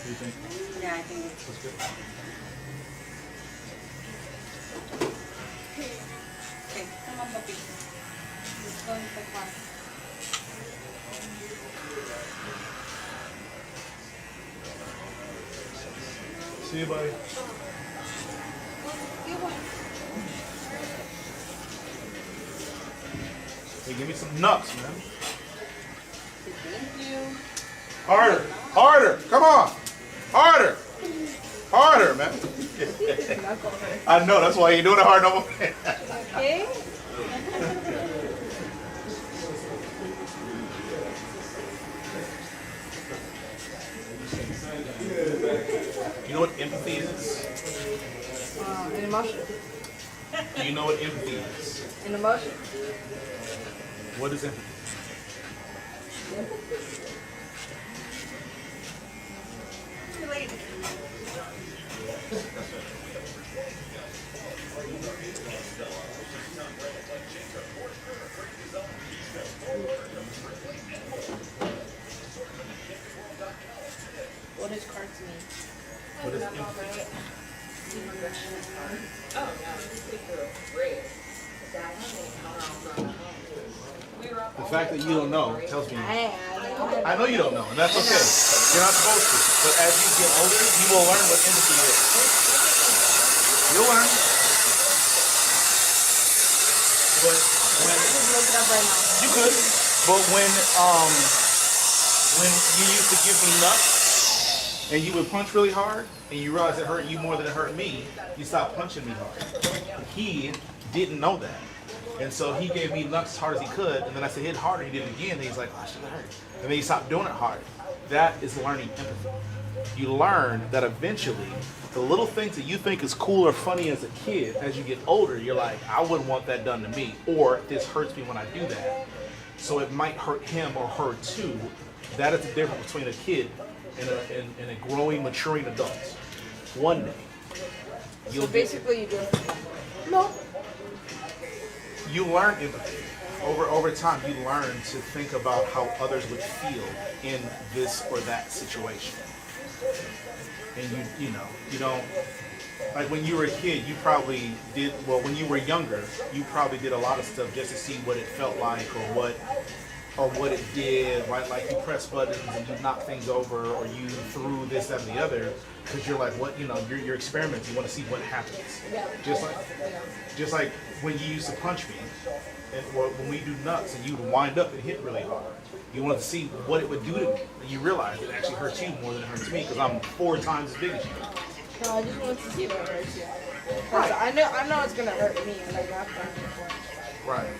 What do you think? Yeah, I think it's That's good. okay. Come on, puppy. Let's go into the class. See you, buddy. Hey, give me some nuts, man. Thank you. Harder. Harder. Come on. Harder. Harder, man. I know. That's why you're doing it hard no more. Okay. You know what empathy is? An emotion. Do you know what empathy is? An emotion. What is empathy? What does cards mean? What is empathy? The fact that you don't know tells me I I know you don't know, and that's okay. You're not supposed to. But as you get older, you will learn what empathy is. You'll learn. But when Look it up right now. you could, but when you used to give me nuts and you would punch really hard and you realize it hurt you more than it hurt me, you stopped punching me hard. He didn't know that. And so he gave me nuts as hard as he could, and then I said hit harder, he did it again, and he's like, oh, I should have hurt. And then he stopped doing it hard. That is learning empathy. You learn that eventually the little things that you think is cool or funny as a kid, as you get older, you're like, I wouldn't want that done to me, or this hurts me when I do that. So it might hurt him or her too. That is the difference between a kid and a growing, maturing adult. One day, you'll So basically, you do it. no. You learn empathy. Over time, you learn to think about how others would feel in this or that situation. And you don't, like when you were a kid, you probably did, when you were younger, you probably did a lot of stuff just to see what it felt like or what it did, right? Like you press buttons and you knock things over or you threw this, that, and the other, because you're like, you're experimenting, you want to see what happens. Just like when you used to punch me, and when we do nuts and you would wind up and hit really hard. You wanted to see what it would do to me. And you realize it actually hurts you more than it hurts me because I'm 4 times as big as you. No, I just want to see if it hurts you. Right. I know it's gonna hurt me. Like I've done it before. Right.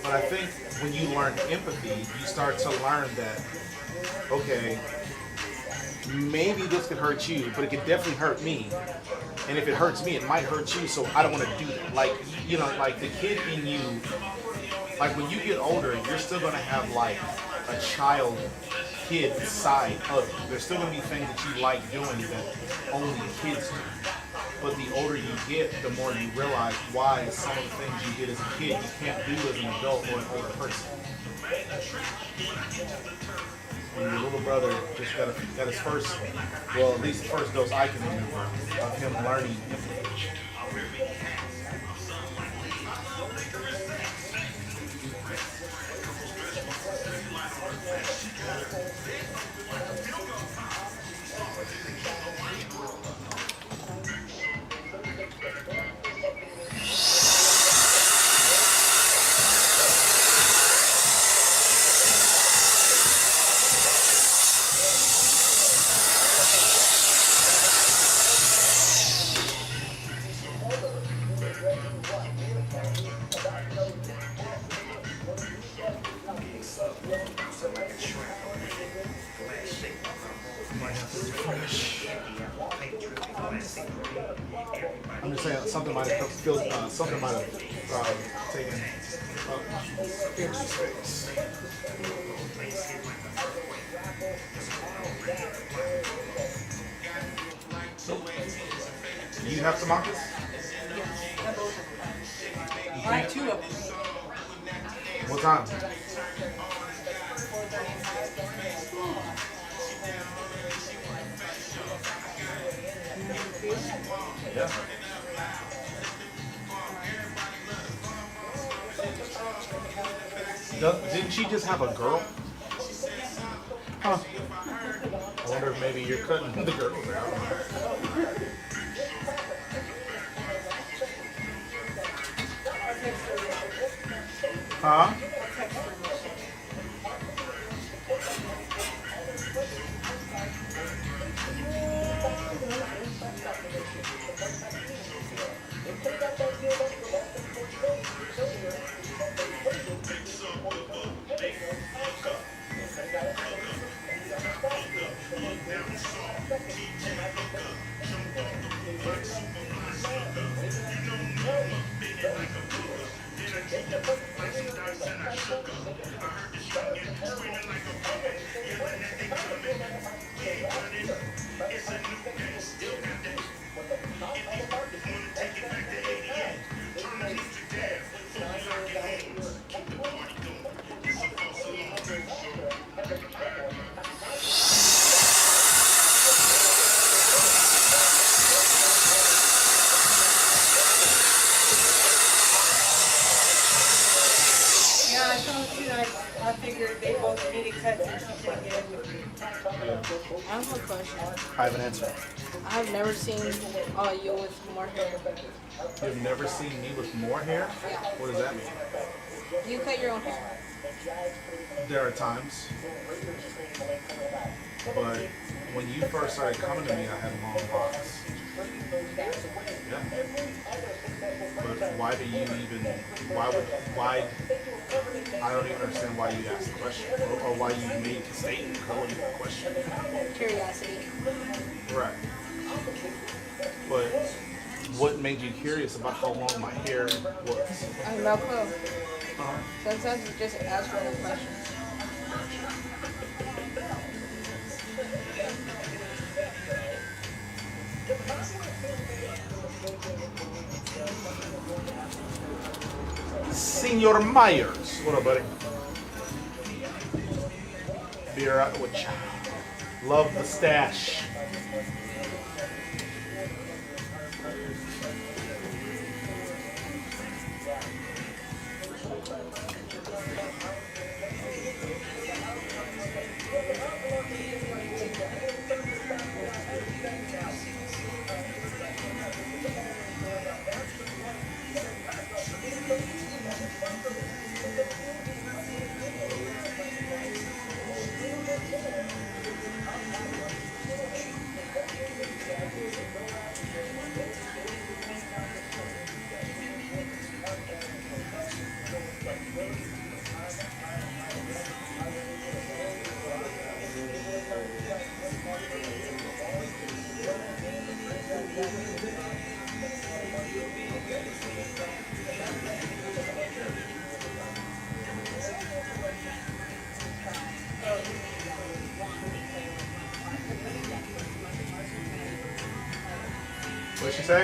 But I think when you learn empathy, you start to learn that, okay, maybe this could hurt you, but it could definitely hurt me. And if it hurts me, it might hurt you, so I don't want to do that. Like, like the kid in you, like when you get older, you're still going to have like a child kid side of you. There's still going to be things that you like doing that only kids do. But the older you get, the more you realize why some of the things you did as a kid you can't do as an adult or an older person. And your little brother just got his first, at least the first dose I can remember of him learning empathy. I'm just saying something might have taken empty space. Do you have tomatoes? I have 2 of them. What time? Yeah. Didn't she just have a girl? Huh. I wonder if maybe you're cutting the girls out. Huh? told you I figured they both needed cuts and she couldn't get in with me. I have a question. I have an answer. I've never seen you with more hair. You've never seen me with more hair? What does that mean? Do you cut your own hair? There are times. But when you first started coming to me, I had long locks. Yeah. But why do you even, why, I don't even understand why you asked the question, or why you made the statement, calling it a question. Curiosity. Right. But what made you curious about how long my hair was? I'm Velcro. Sometimes you just ask random questions. Senor Myers. What up, buddy? Beer out with you. Love the stash. What'd she say?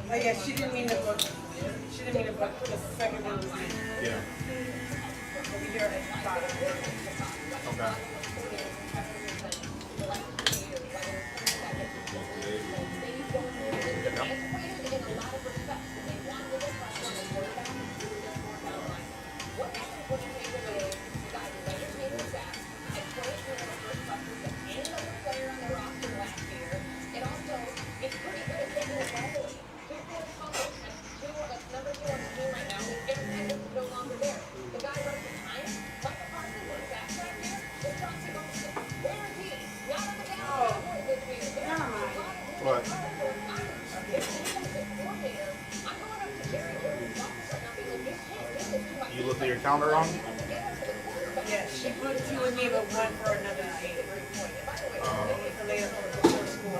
Oh yeah, she didn't mean to book. She didn't mean to book the second one. Yeah. We'll be here at 5. Okay. What? You looked at your calendar wrong? Yeah, she booked you and me, but one for another day. For later for before school.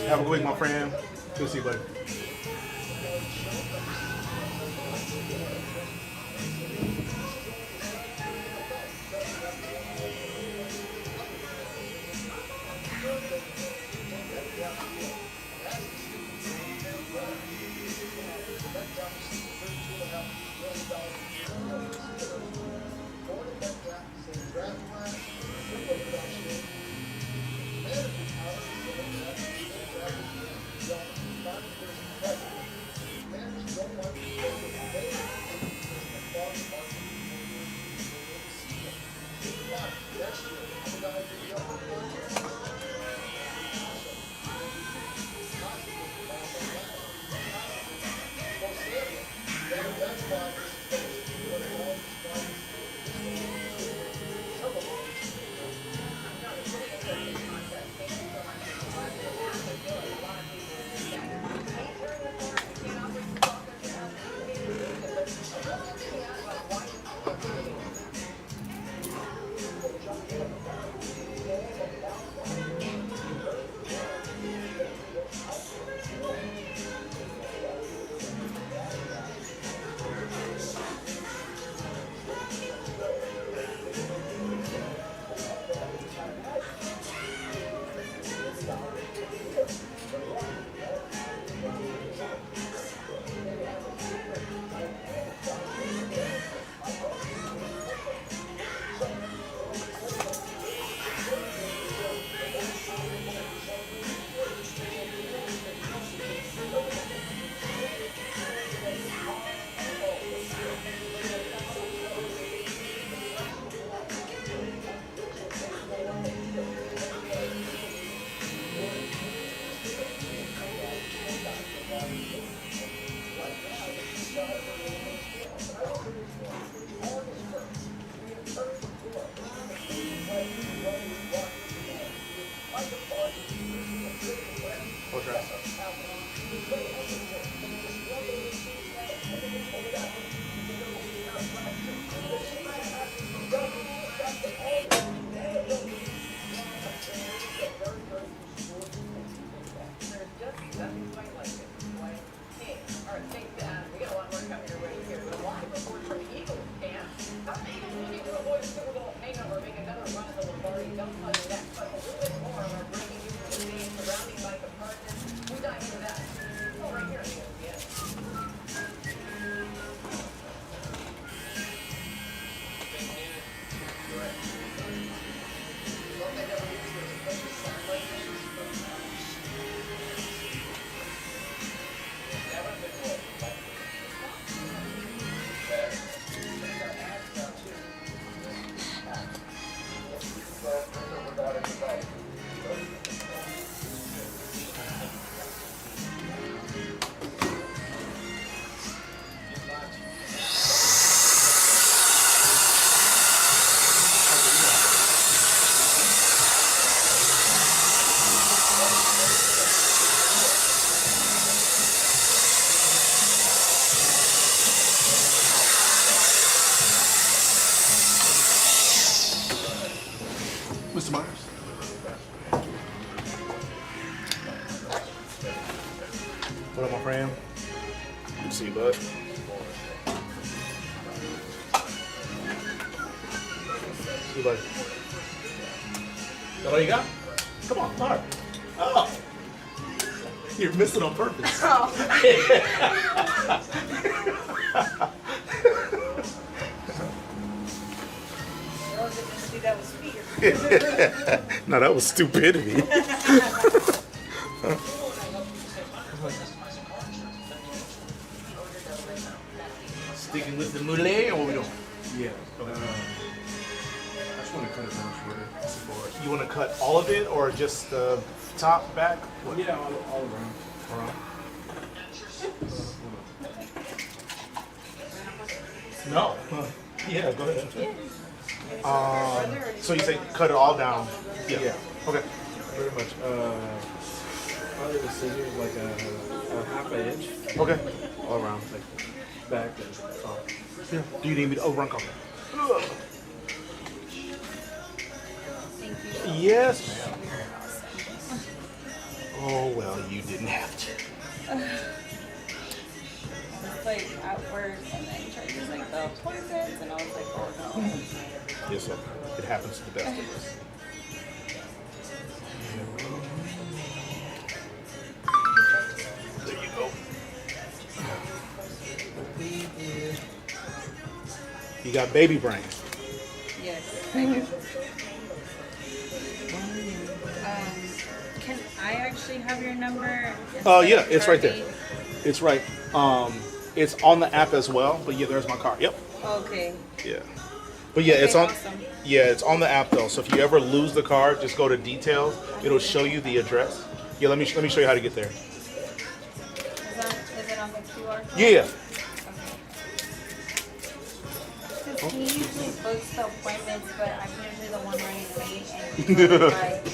Have a good week, my friend. Good to see you, buddy. Coach Rice. Mr. Myers. What up, my friend? Good to see you, bud. See you, buddy. That all you got? Come on, Mark. Oh. You're missing on purpose. That was fear. No, that was stupidity. Sticking with the moulet, or what we doing? Yeah. I just want to cut it down shorter. You want to cut all of it, or just the top, back? What? Yeah, all around. Around. No. Yeah, go ahead. So you say cut it all down? Yeah. Okay. Pretty much. Probably the scissors like a half an inch. Okay. All around, like back and top. Yeah. Do you need me to run coffee? Thank you. Yes, ma'am. Oh well, you didn't have to. It's like at work and then he tried to use like the appointments and I was like, oh no. Yes, sir. It happens to the best of us. There you go. You got baby brain. Yes, I do. Can I actually have your number? Oh yeah, it's right there. It's right. It's on the app as well. But yeah, there's my card. Yep. Okay. Yeah. But yeah, it's Okay, on. awesome. Yeah, it's on the app though. So if you ever lose the card, just go to details. It'll show you the address. Yeah, let me show you how to get there. Is it on the QR code? Yeah. Because he usually books the appointments, but I'm usually the one running late and he's like,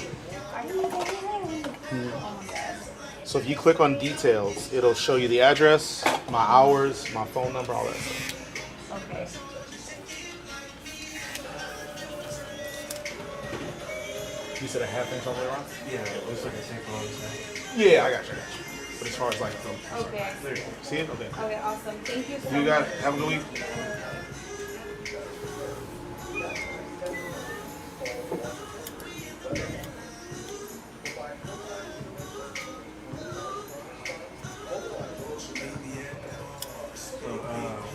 are you okay? Oh my god. So if you click on details, it'll show you the address, my hours, my phone number, all that stuff. Okay. You said a half inch all the way around? Yeah, it looks like a tape on this side. Yeah, I got you. But as far as like the Okay. there you go. See it? Okay. Okay, awesome. Thank you so much. You got it. Have a good week.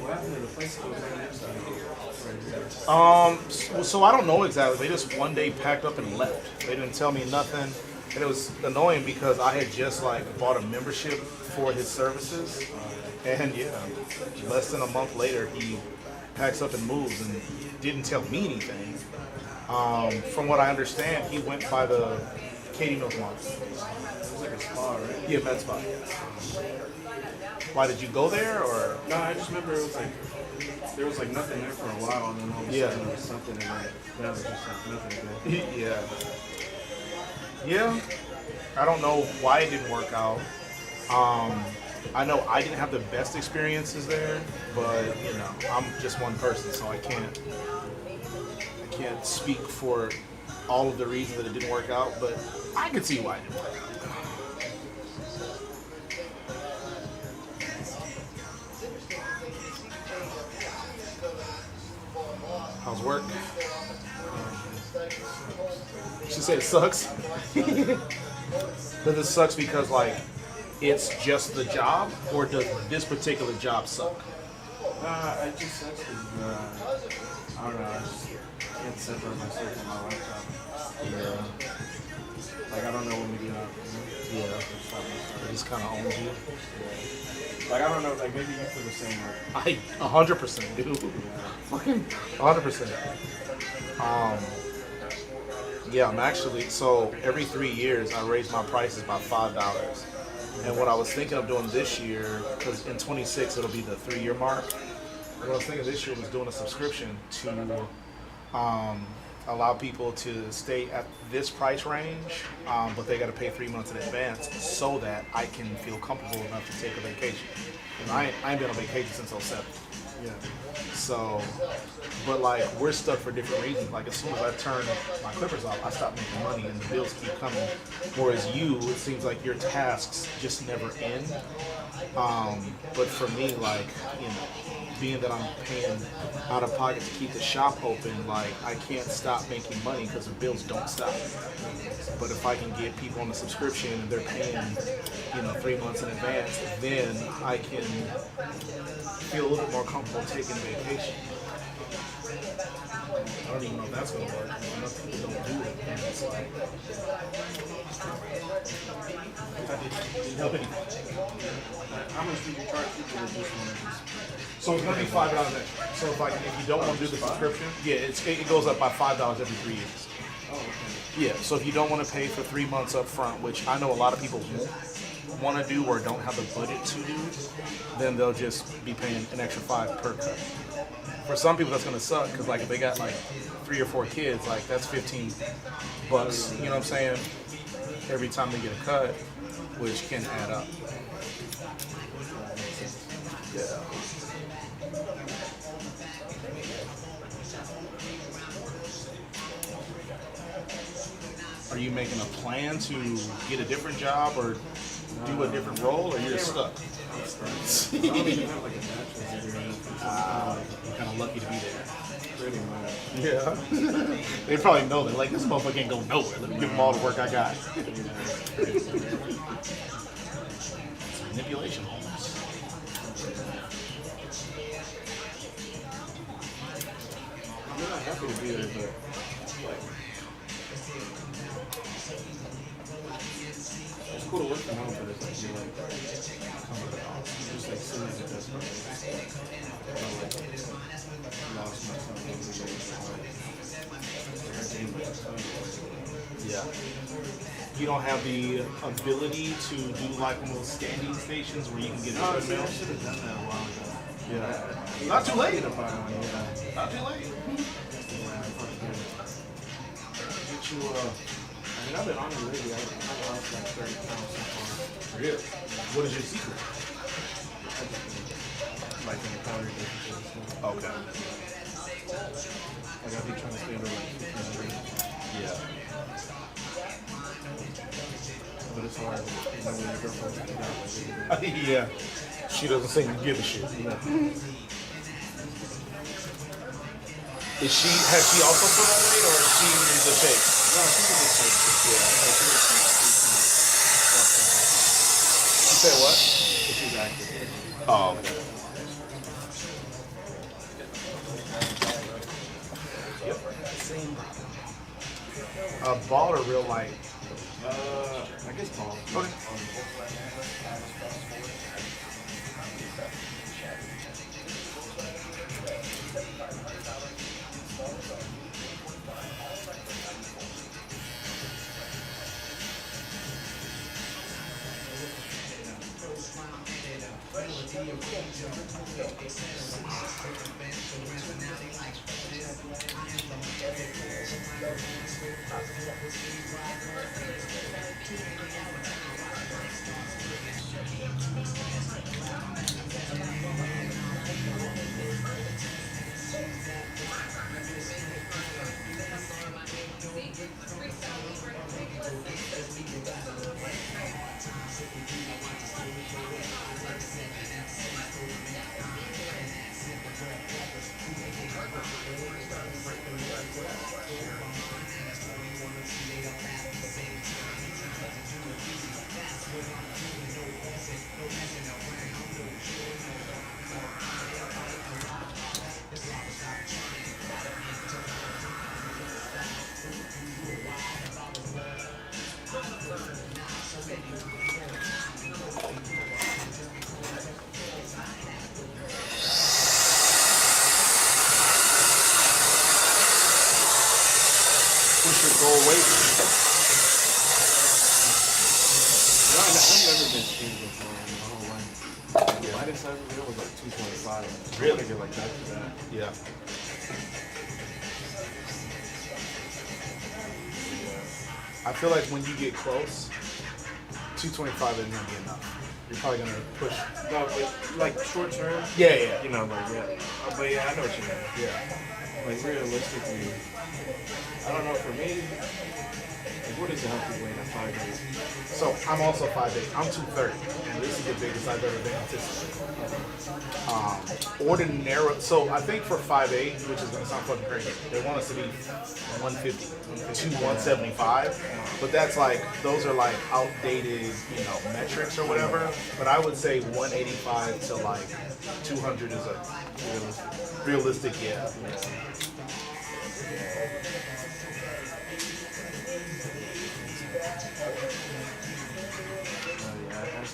What happened to the place that was right next to it? So I don't know exactly. They just one day packed up and left. They didn't tell me nothing. And it was annoying because I had just like bought a membership for his services. And yeah, less than a month later, he packs up and moves and didn't tell me anything. From what I understand, he went by the Katie Milk line. It was like a spa, right? Yeah, med spa. Why did you go there or? No, I just remember it was like there was like nothing there for a while, and then all of a Yeah. sudden there was something, and like now there's just like nothing again. Yeah. Yeah. I don't know why it didn't work out. I know I didn't have the best experiences there, but you know, I'm just one person, so I can't speak for all of the reasons that it didn't work out, but I can see why it didn't work out. How's work? She said it sucks. Does it sucks because like it's just the job, or does this particular job suck? It just sucks because, I don't know, I just can't separate myself from my laptop. Yeah. Like, I don't know when to get up. Yeah. It just kind of owns you. Yeah. Like, I don't know, like, maybe you feel the same way. I 100% do. Fucking 100%. Yeah, I'm actually, so every 3 years I raise my prices by $5. And what I was thinking of doing this year, because in 26 it'll be the 3-year mark, what I was thinking this year was doing a subscription to allow people to stay at this price range, but they got to pay 3 months in advance so that I can feel comfortable enough to take a vacation. And I ain't been on vacation since '07. Yeah. So, but like we're stuck for different reasons. Like as soon as I turn my clippers off, I stop making money and the bills keep coming. Whereas you, it seems like your tasks just never end. But for me, like, you know, being that I'm paying out of pocket to keep the shop open, like I can't stop making money because the bills don't stop. But if I can get people on the subscription and they're paying, you know, 3 months in advance, then I can feel a little bit more comfortable taking a vacation. I don't even know if that's gonna work. Enough people don't do it, and it's like didn't help anything. How much do you charge people with this one? So it's gonna be $5 extra. So if you don't want to do the subscription, yeah, it goes up by $5 every 3 years. Oh, okay. Yeah, so if you don't want to pay for 3 months up front, which I know a lot of people won't want to do or don't have the budget to do, then they'll just be paying an extra $5 per cut. For some people, that's gonna suck because like if they got like 3 or 4 kids, like that's $15. You know what I'm saying? Every time they get a cut, which can add up. Yeah. Are you making a plan to get a different job or do a different role, or you're stuck? I don't even have like a bachelor's degree. You're kind of lucky to be there. Pretty much. Yeah. They probably know that, like, this motherfucker ain't go nowhere. Let me give them all the work I got. It's manipulation almost. I'm not happy to be there, but like, it's cool to work from home, but it's like you're like just like sitting at the desk. I like lost myself in the day. Yeah. You don't have the ability to do like one of those standing stations where you can get a treadmill? I should have done that a while ago. Yeah. Not too late. Not Not too late. Get you, I mean, I've been on it lately. I've lost like 30 pounds so far. Really? What is your secret? Like in the calorie deficit. Okay. Like I've been trying to stay under like 1500. Yeah. But it's hard. You know, when your girlfriend's out, like, Yeah. She doesn't seem to give a shit. Has she also put on weight, or is she in the shape? No, she's in good shape. You said what? She's active. Oh, okay. Yep. Same. Ball or real light? I guess ball. Okay. What's your goal weight? No, I've never been skinny before in my whole life. The lightest I ever did was like 225. Really? I get like that to that. Yeah. I feel like when you get close, 225 isn't gonna be enough. You're probably gonna push. No, but like short term. Yeah, yeah. You know, like yeah. But yeah, I know what you mean. Yeah. Like realistically, I don't know. For me, like, what is a healthy weight at 5'8"? So I'm also 5'8". I'm 230, and this is the biggest I've ever been anticipated. Ordinary. So I think for 5'8", which is gonna sound fucking crazy, they want us to be 150 to 175, but that's like those are like outdated, you know, metrics or whatever. But I would say 185 to like 200 is a realistic, yeah.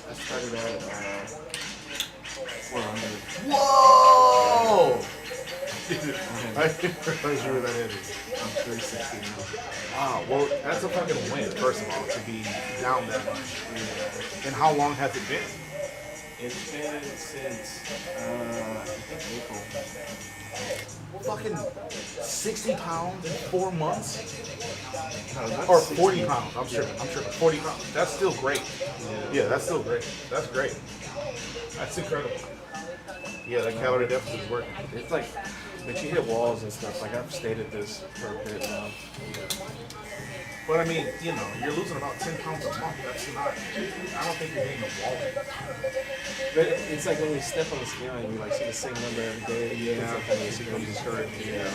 I started at 400. Whoa! I didn't realize you were that heavy. I'm 360 now. Wow, well, that's a fucking win, first of all, to be down that much. And how long has it been? It's been since, I think April. Fucking 60 pounds in 4 months? No, not Or 60. 40 pounds, I'm sure 40 pounds. That's still great. Yeah, that's still great. That's great. That's incredible. Yeah, that calorie deficit is working. It's like, but you hit walls and stuff. Like I've stayed at this for a bit now. But I mean, you know, you're losing about 10 pounds a month. That's not, I don't think you're hitting a wall. But it's like when we step on the scale and you like see the same number every day. Yeah, it's like it's gonna be discouraging. Yeah.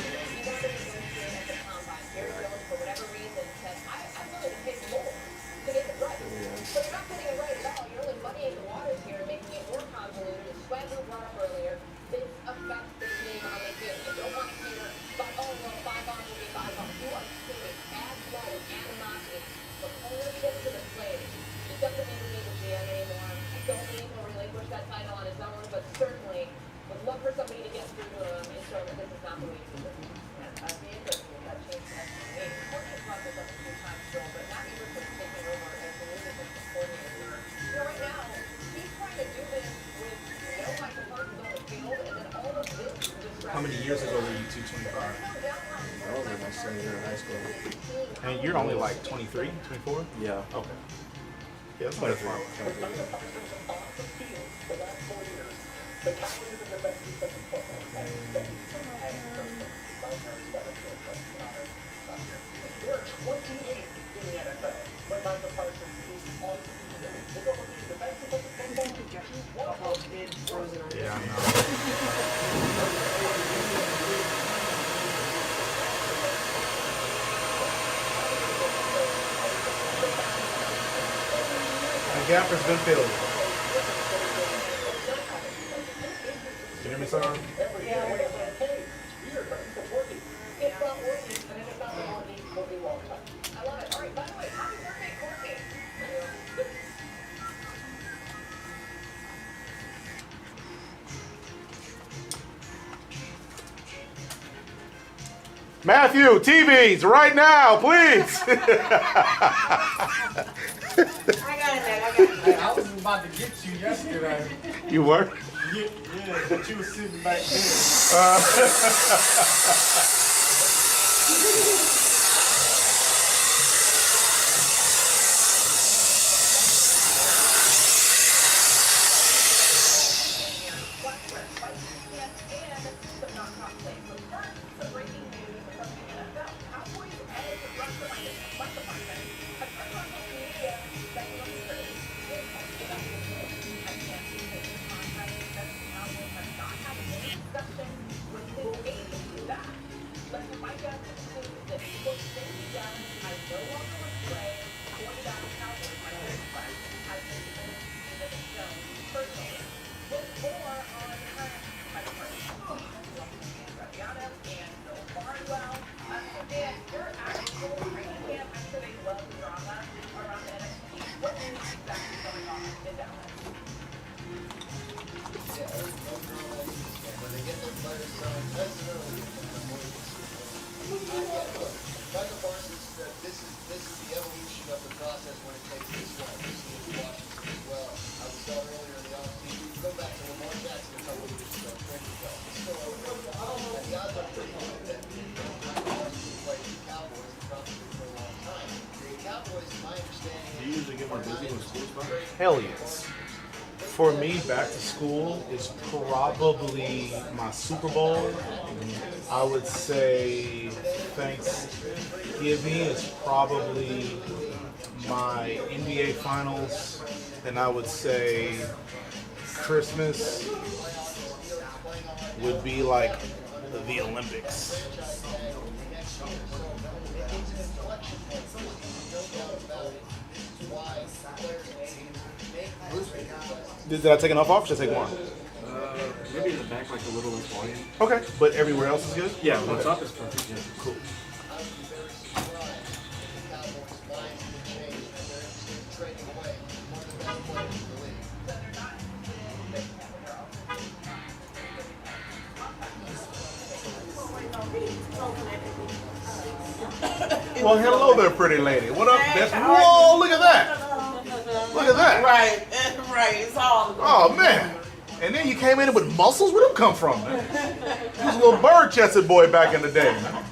How many years ago were you 225? That was like my senior year in high school. And you're only like 23, 24? Yeah. Okay. Yeah, that's not that far away. Yeah, I know. The gap has been filled. You hear me, Sarah? Matthew, TVs right now, please. I got it, man. I got it. Hey, I was about to get you yesterday. You were? Yeah, but you was sitting back there. Do you usually get more busy when school starts? Hell yes. For me, back to school is probably my Super Bowl. I would say Thanksgiving is probably my NBA Finals. And I would say Christmas would be like the Olympics. Did I take enough off? Should I take one? Maybe in the back, like a little less volume. Okay, but everywhere else is good? Yeah, what's up is perfect. Yeah. Cool. Well, hello there, pretty lady. What up? That's, whoa, look at that. Look at that. Right, right. It's all. Oh, man. And then you came in with muscles? Where'd them come from, man? You was a little bird-chested boy back in the day, man.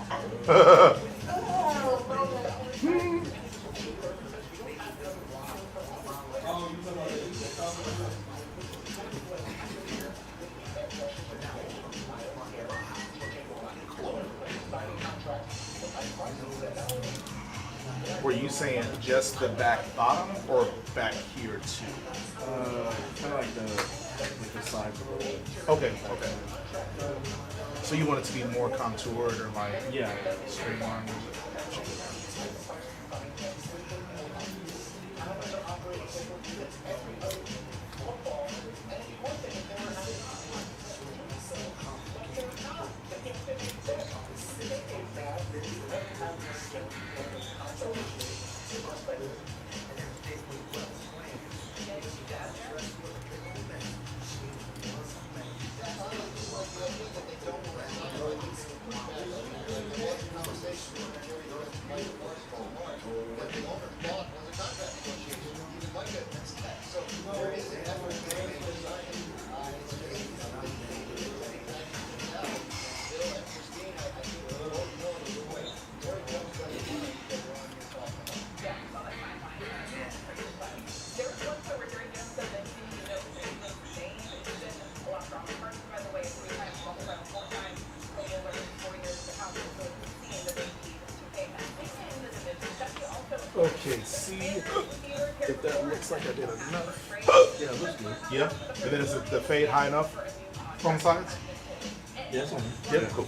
Were you saying just the back bottom or back here too? Kind of like the sides of the wood. Okay, okay. So you want it to be more contoured or like Yeah. streamlined? Okay, see if that looks like I did enough. Yeah, it looks good. Yeah? And then is it the fade high enough from the sides? Yeah, it's on. Yeah, cool.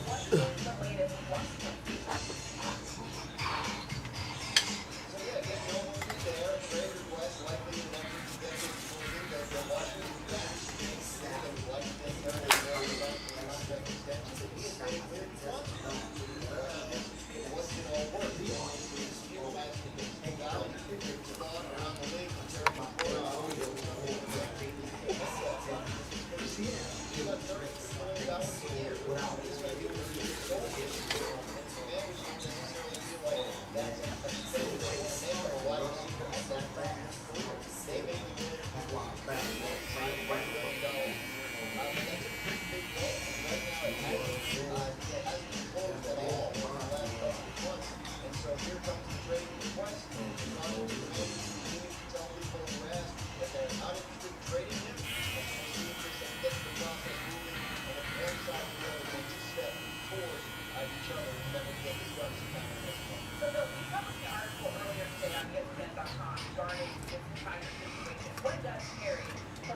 You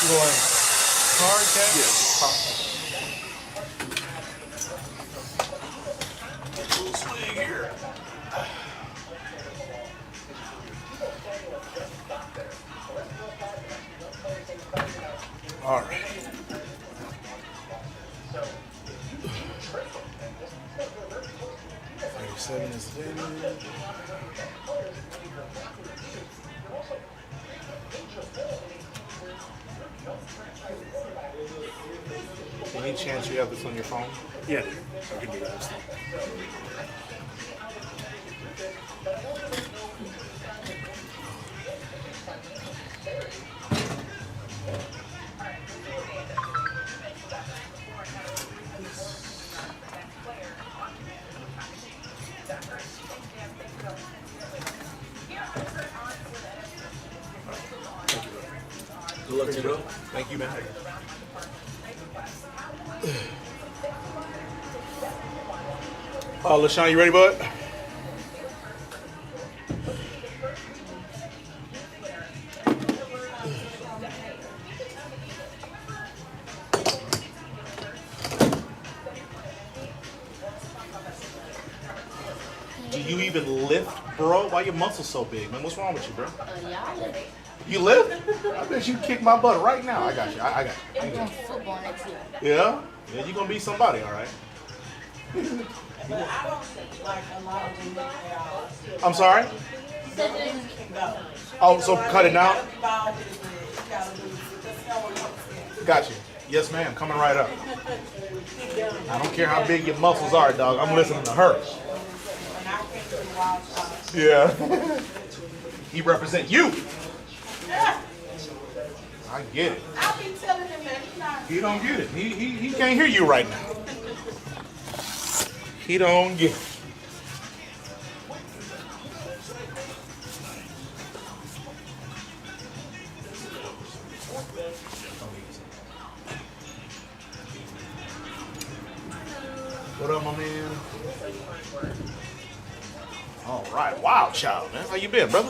going hard, Cat? Yeah. Full swing here. All right. Seven is there. Any chance you have this on your phone? Yeah, dude. I can do that. Good luck to you, bro. Thank you, man. LaShawn, you ready, bud? Do you even lift, bro? Why your muscles so big, man? What's wrong with you, bro? Yeah. You lift? I bet you kick my butt right now. I got you. I got you. I'm going football next year. Yeah? Yeah, you gonna be somebody, all right? But I don't think like a lot of them look at all. I'm sorry? Some women can go. Oh, so cut it out? You gotta be bald with it. You gotta lose it. That's how it looks. Got you. Yes, ma'am. Coming right up. I don't care how big your muscles are, dog. I'm listening to her. And I can't do wild shots. Yeah. He represent you. I get it. I'll be telling him that he's not. He don't get it. He can't hear you right now. He don't get it. What up, my man? All right. Wow, child, man. How you been, brother?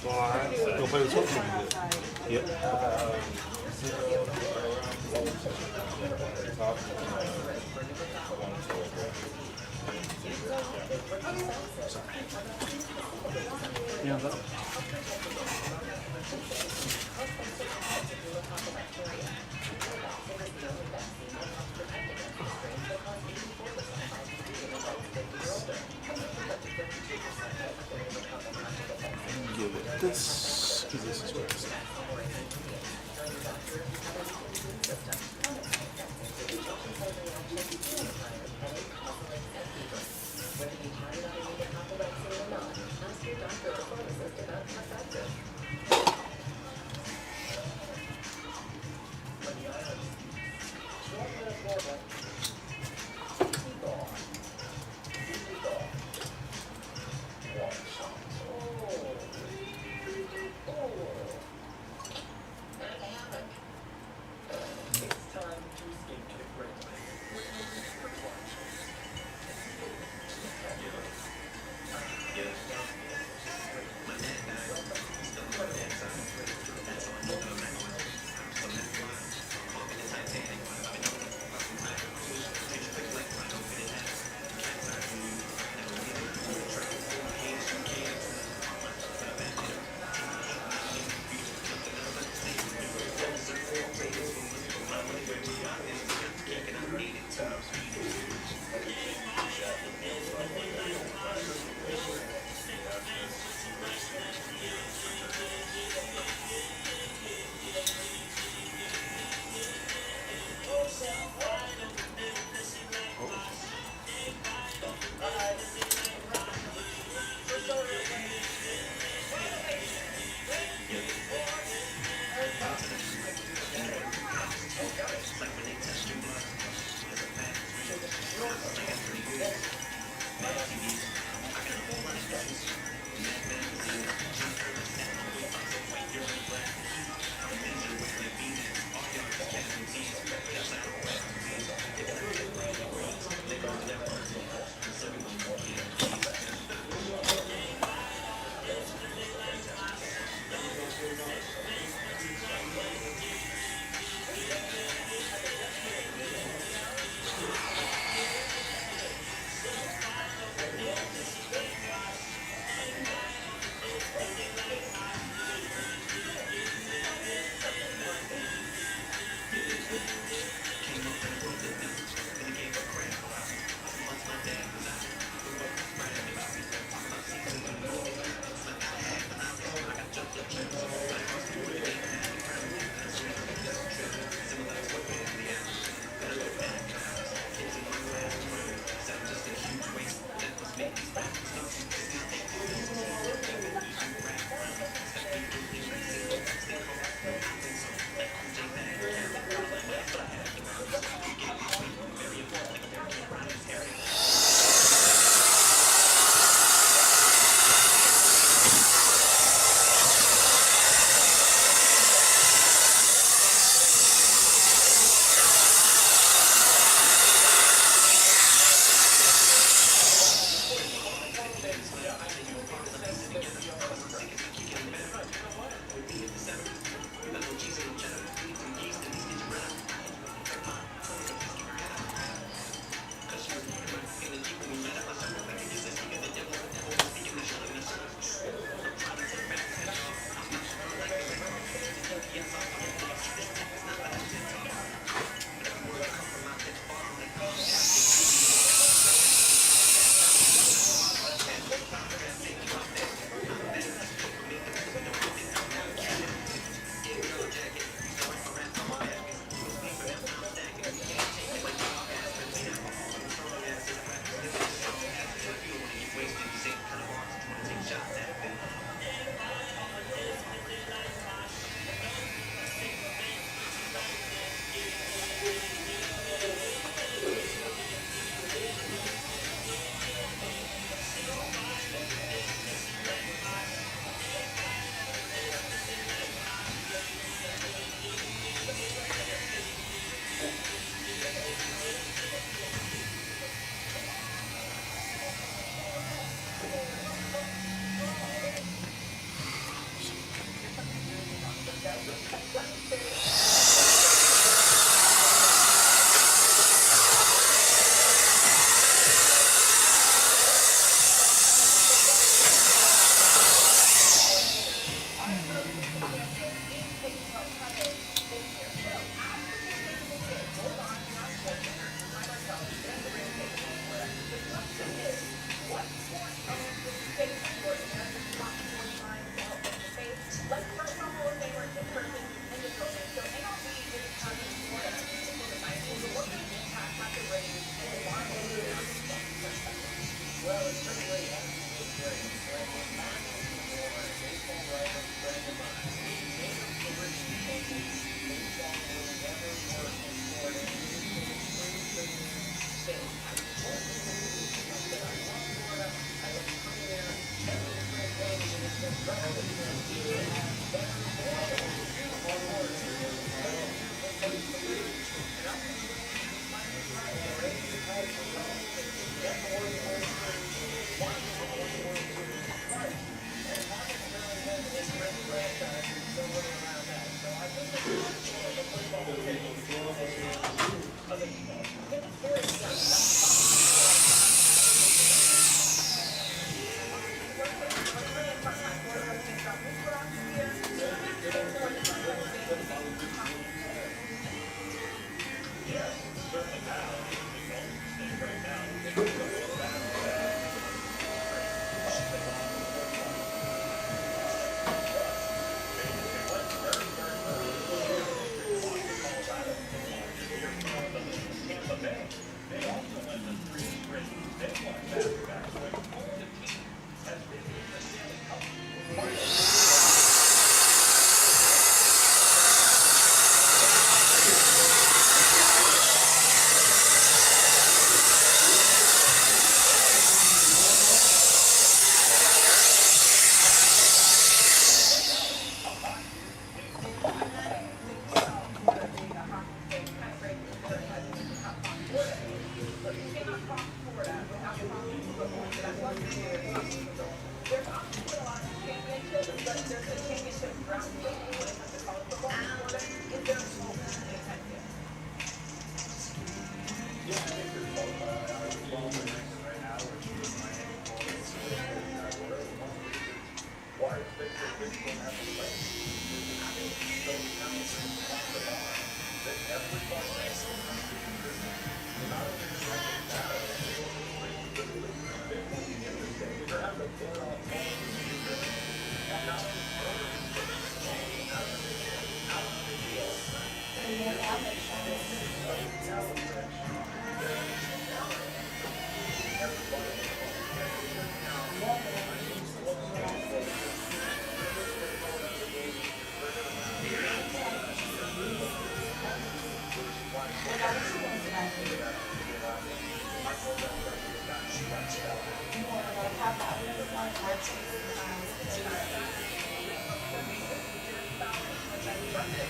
All right. Go play with Twitch. Yep. Yeah, Give it this. Because this is where it's at.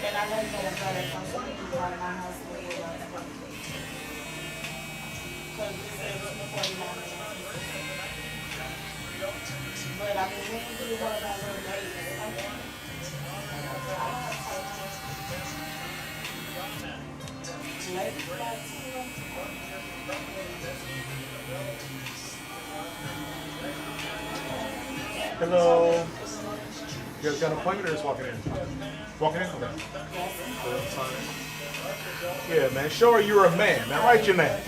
And I know you're gonna try to come to me like my house will be like. Cause this is 49 minutes. But I mean, we can do one of our little dates. Late, Hello. You guys got an appointment or just walking in? Walking in? Okay. Yeah, man. Show her you're a man. Now write your name.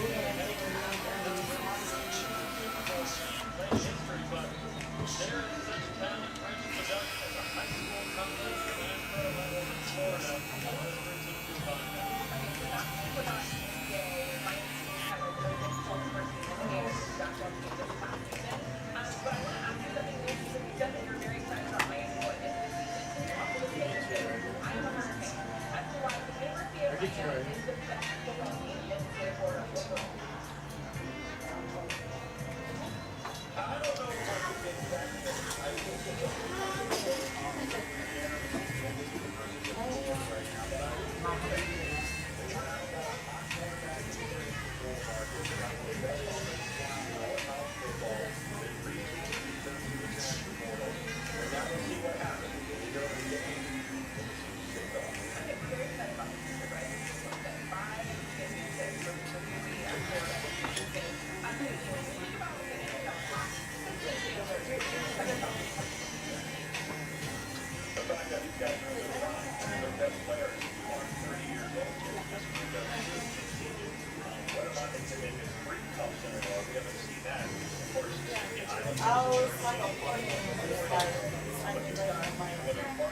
Oh, it's like a portion. It's like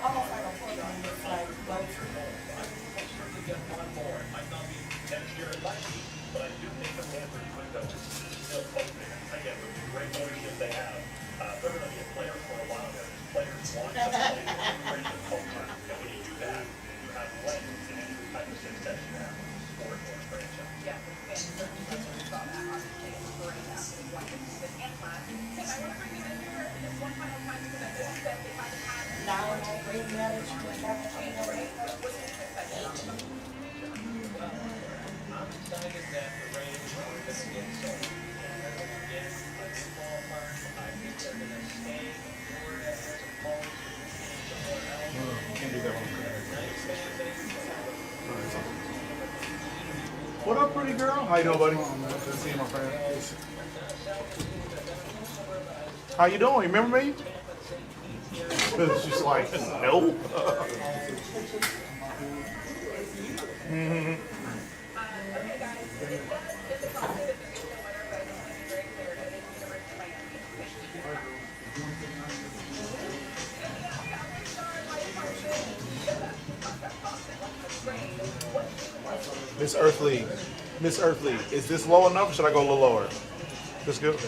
almost like a portion. It's like What up, pretty girl? How you doing, buddy? Good to see you, my friend. How you doing? You remember me? It's just like, no. Miss Earthly, is this low enough or should I go a little lower? This good?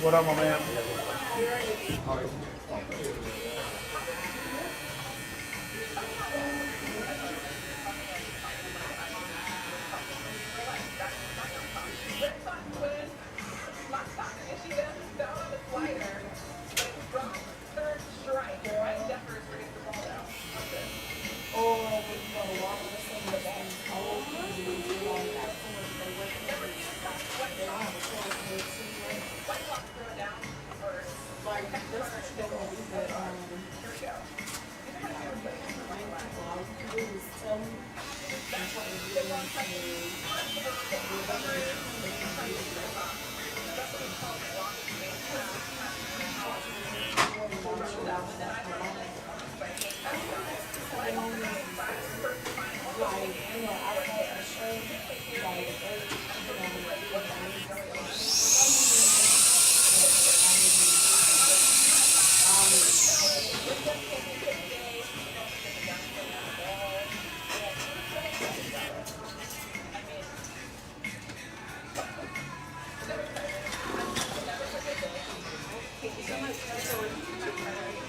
What up, my man?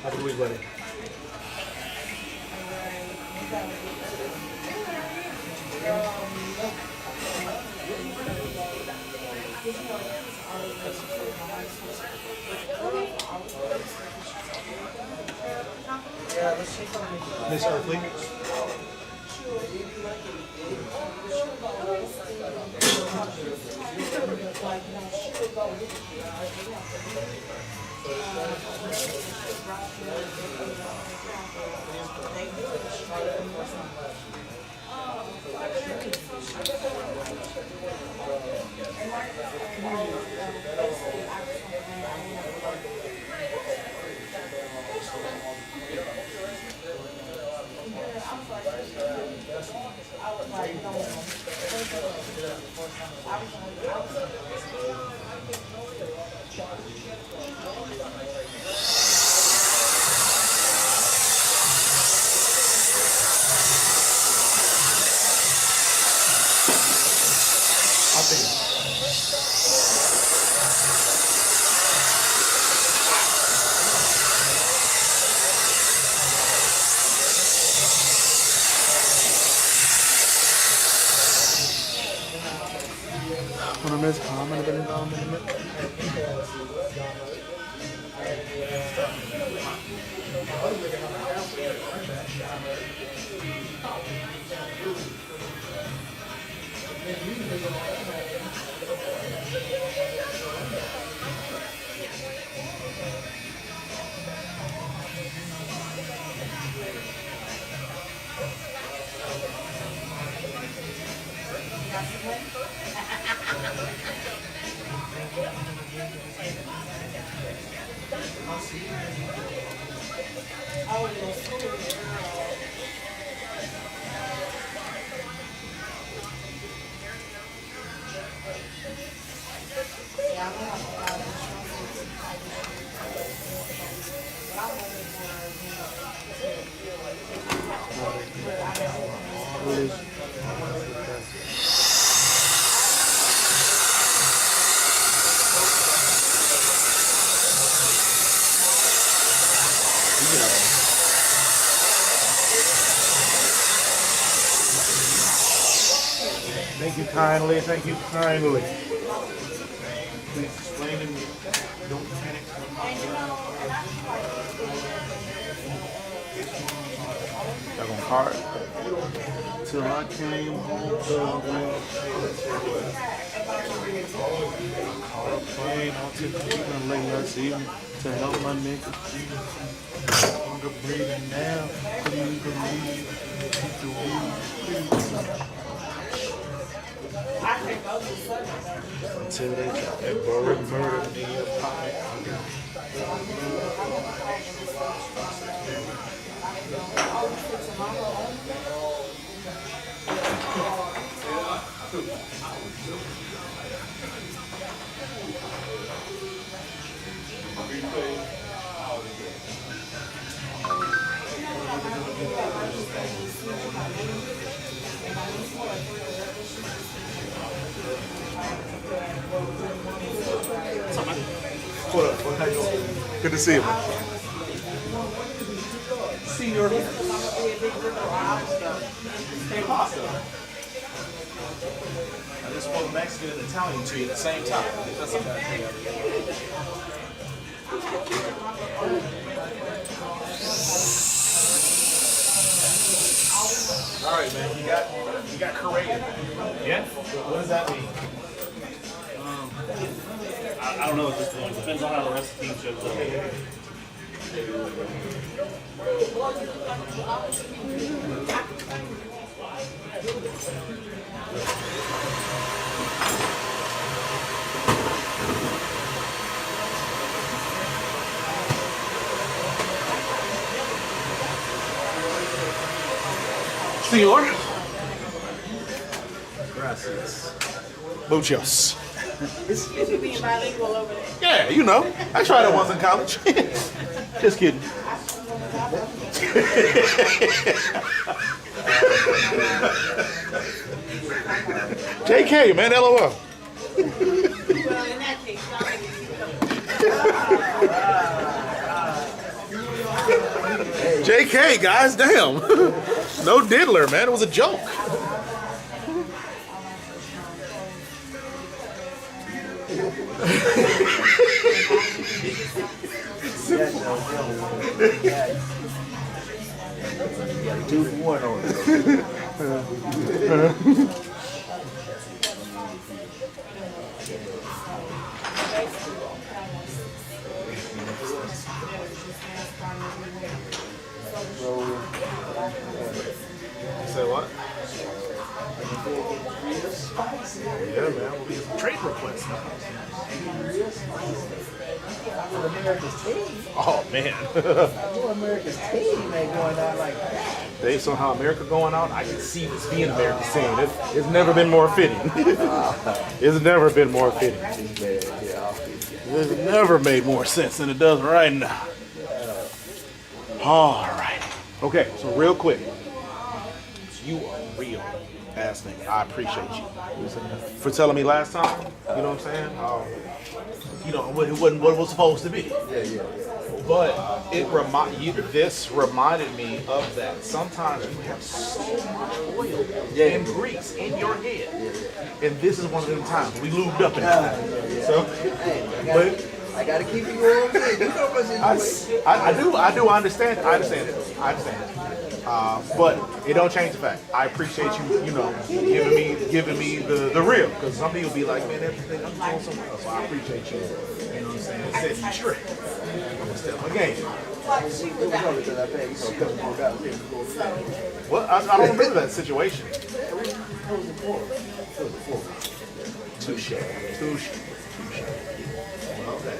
Happy week, buddy. Miss Earthly. Thank you kindly. Thank you kindly. Please explain to me. Don't panic. Y'all gonna card? Till I came home. Caught a plane out to Cleveland late last evening to help my nigga. Longer breathing now. Couldn't even believe. Keep the weed. Until they got that boy murdered me a pie. What up? How you doing? Good to see you. Senior. Hey, pasta. I just spoke Mexican and Italian to you at the same time. That's okay. All right, man. You got Korean. Yeah. What does that mean? I don't know at this point. It depends on how the rest of the team shows up. Senor. Gracias. Muchos. Is you being bilingual over there? Yeah, you know. I tried it once in college. Just kidding. JK, man, LOL. Well, in that case, y'all JK, guys, damn. No diddler, man. It was a joke. Got 2 for 1 on it. Say what? Yeah, man. We'll be some trade requests now. America's team. Oh, man. America's team ain't going out like that. Based on how America going out, I can see this being America's team. It's never been more fitting. It's never been more fitting. It's never made more sense than it does right now. All right. Okay, so real quick. You are real ass nigga. I appreciate you for telling me last time. You know what I'm saying? You know, it wasn't what it was supposed to be. Yeah. But this reminded me of that. Sometimes you have so much oil and grease in your head, and this is one of them times we lubed up in it. So, but I gotta keep you going. You know my situation. I do understand. I understand it. I understand it. But it don't change the fact. I appreciate you, you know, giving me the real. Because some people be like, man, everything I'm going somewhere else. So I appreciate you. You know what I'm saying? Setting me straight. I'm gonna step my game. What? I don't remember that situation. Touche. Well, okay.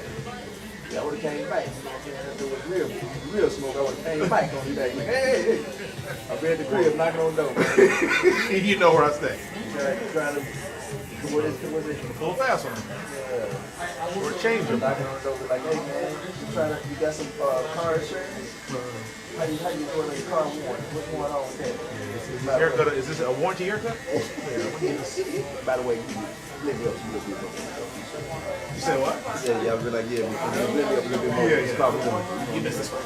I would have came back. If it was real smoke, I would have came back on you back. Like, hey. I'll be at the crib knocking on the door, man. You know where I stay. Trying to, what is it? Full fast one. Or change them. Knocking on the door, like, hey, man, you got some car insurance? How you doing on your car warranty? What's going on with that? Haircut, is this a warranty haircut? By the way, let me up a little bit more. You said what? Yeah, I was like, yeah, let me up a little bit more. Yeah. You missed this one.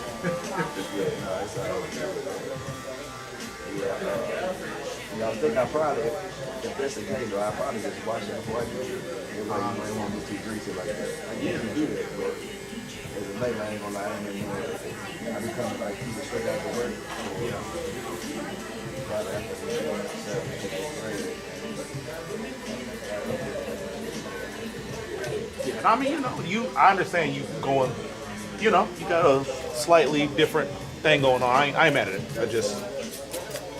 Yeah, I think I probably, if that's the case, I probably just watch that before I do it. Everybody might want to get too greasy like that. I usually do that, but as a late, I ain't gonna lie, I ain't gonna I be coming like people straight out to work. Yeah. Probably after the show, 7, 8 Yeah, I mean, you know, I understand you going, you know, you got a slightly different thing going on. I ain't mad at it.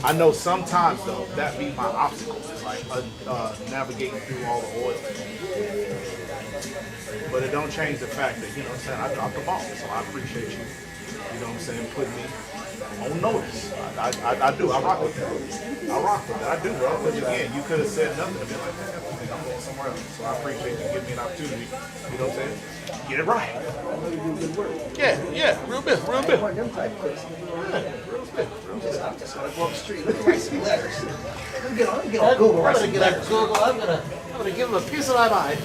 I know sometimes though that be my obstacle. It's like navigating through all the oil. But it don't change the fact that, you know what I'm saying, I dropped the ball. So I appreciate you, you know what I'm saying, putting me on notice. I do. I rock with that. I do, bro. Because again, you could have said nothing and been like, man, I'm going somewhere else. So I appreciate you giving me an opportunity, you know what I'm saying, get it right. Yeah, real bit. them type cooks. I'm just gonna go up the street. Let me write some letters. Let me get on Google. I'm gonna get on Google. I'm gonna give him a piece of my mind.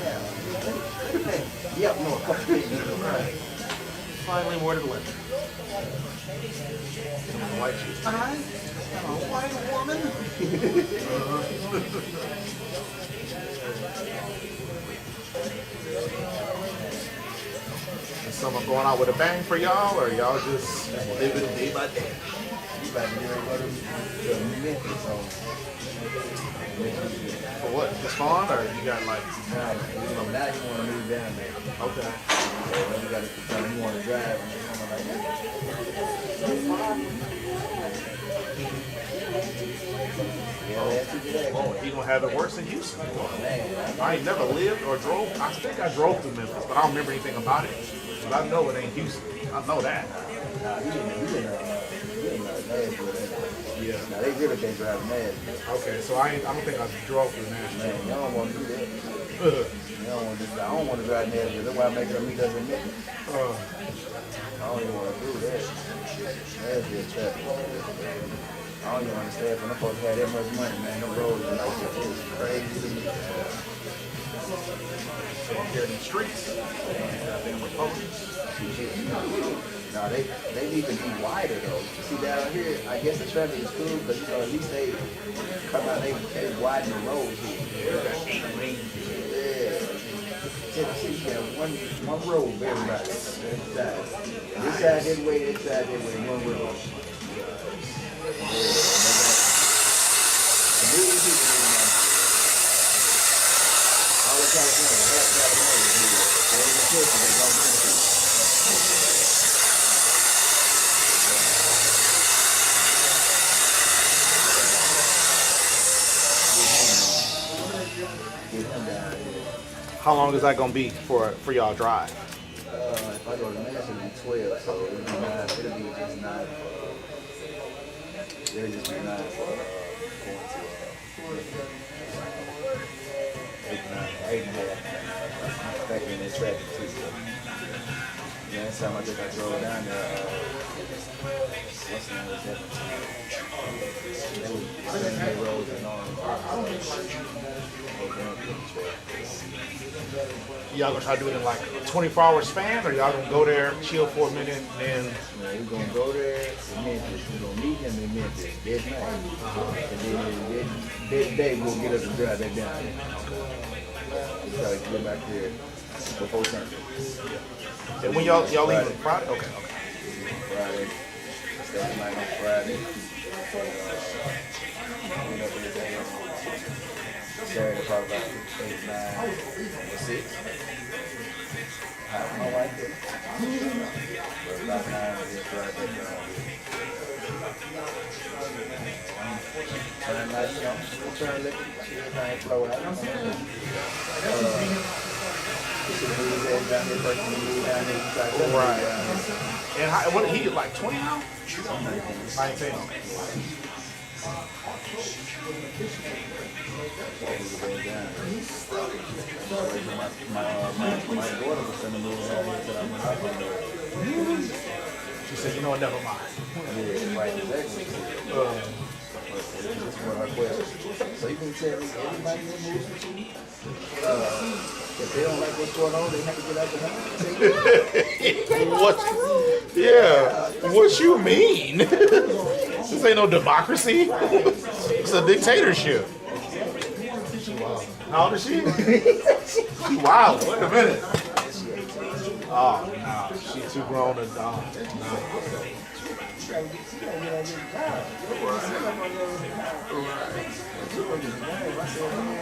Yep, no, a couple pages. Right. Finally worded a letter. White shit. I'm a white woman. Is something going on with a bang for y'all, or y'all just living day by day? You about to get ready to go to Memphis, so. For what? Just fun, or you got like? Now you want to move down there. Okay. Yeah, you got to tell him you want to drive and something like that. Yeah, that's what you do. Oh, he gonna have it worse than Houston. I ain't never lived or drove. I think I drove through Memphis, but I don't remember anything about it. But I know it ain't Houston. I know that. Nah, he in Nashville. Yeah. Now they really can't drive in Nashville. Okay, so I don't think I drove through Nashville. Man, y'all don't want to do that. I don't want to drive Nashville. That's why I make her meet us in Memphis. I don't even want to do that. Nashville traffic. I don't even understand when the folks had that much money, man. The roads are like it's crazy to me. Here in the streets, goddamn Republicans. No, they need to be wider though. See down here, I guess the traffic is cool, but you know at least they come out, they widen the roads here. Yeah. Tennessee got one road very nice. This side this way, one way. A million people in there. All of California, half California is here. All the places they go to. How long is that gonna be for y'all drive? If I go to Mass, it'll be 12, so it'll be 9. It'll be just 9 for. It'll just be 9 for going to 8.5. Back in this traffic too. Yeah, that's how much I drove down there. What's the name of that? They were sending roads and all. Y'all gonna try to do it in like a 24-hour span, or y'all gonna go there, chill for a minute, and then? Yeah, we're gonna go there to Memphis. We're gonna meet him in Memphis that night. And then that day we'll get us to drive that down there. We gotta get back there before Sunday. And when y'all leaving Friday? Okay. Friday. Stay the night on Friday. Clean up everything else. Saturday probably about 8, 9, or 6. I have no idea. But about 9 we just drive back down. Turn lights on. Turn electric. Everything flow out. Right. And what he like 20 now? 19. My daughter was sending me down here to my house. She said, you know what, never mind. Yeah, right, exactly. This is one of her questions. So you can tell me everybody that moves with you, if they don't like what's going on, they have to get out the house. What? Yeah. What you mean? This ain't no democracy. It's a dictatorship. How old is she? Wow. Wait a minute. Oh, no. She too grown to no.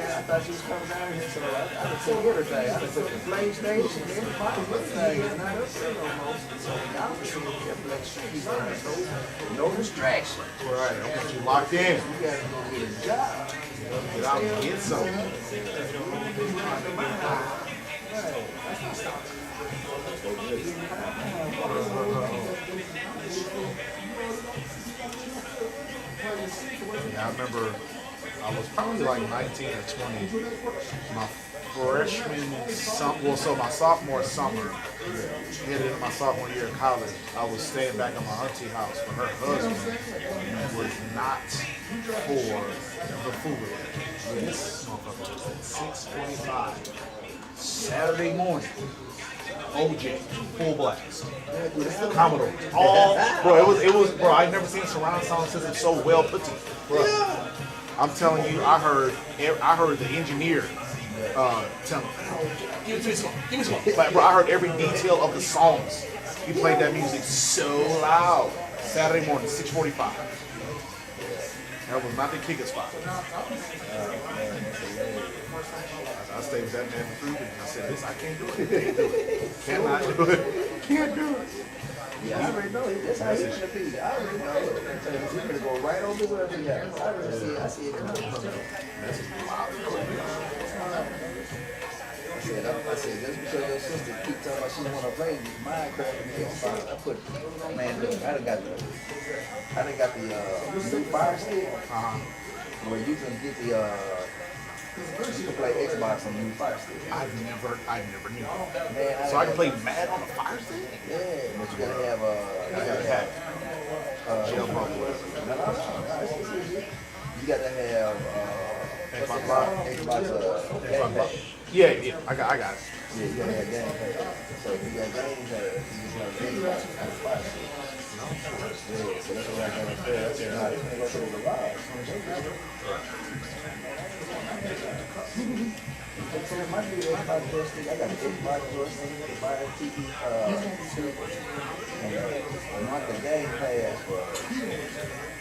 I thought she was coming down here, so I took everything. I took the PlayStation, everything, and not up there no more. So y'all no distraction. Right. I want you locked in. You gotta go get a job. Get out and get something. Yeah, I remember I was probably like 19 or 20. My freshman summer, so my sophomore summer, headed into my sophomore year of college, I was staying back at my auntie house, but her husband was not for the food. This motherfucker was at 6:25 Saturday morning. OJ, full blast. Commodore. All, bro, it was, bro, I've never seen a surround sound system so well put together. Bro, I'm telling you, I heard the engineer tell me, give me some. Like, bro, I heard every detail of the songs. He played that music so loud. Saturday morning, 6:45. That was not the kicking spot. I stayed with that man for 3 weeks. I said, I can't do it. Can't do it. Cannot do it. Can't do it. Yeah, I already know it. That's how he's gonna be. I already know it. He's gonna go right over wherever he has. I already see it. I see it coming. That's wild. I said, just because your sister keep talking about she wanna play Minecraft and Xbox, I put, man, look, I done got the new Fire Stick, where you can get the, you can play Xbox on the new Fire Stick. I never knew. Man, So I can play Mad on a Fire Stick? Yeah, but you gotta have jailbroken. No. You gotta have Xbox Game Pass. Yeah, I got it. Yeah, you gotta have Game Pass. So if you got Game Pass, you just have Xbox on the Fire Stick. Yeah, so that's what I got up there. I said, nah, this ain't gonna go to the live. So it might be an Xbox joystick. I got an Xbox joystick, the Fire TV, and like the Game Pass for,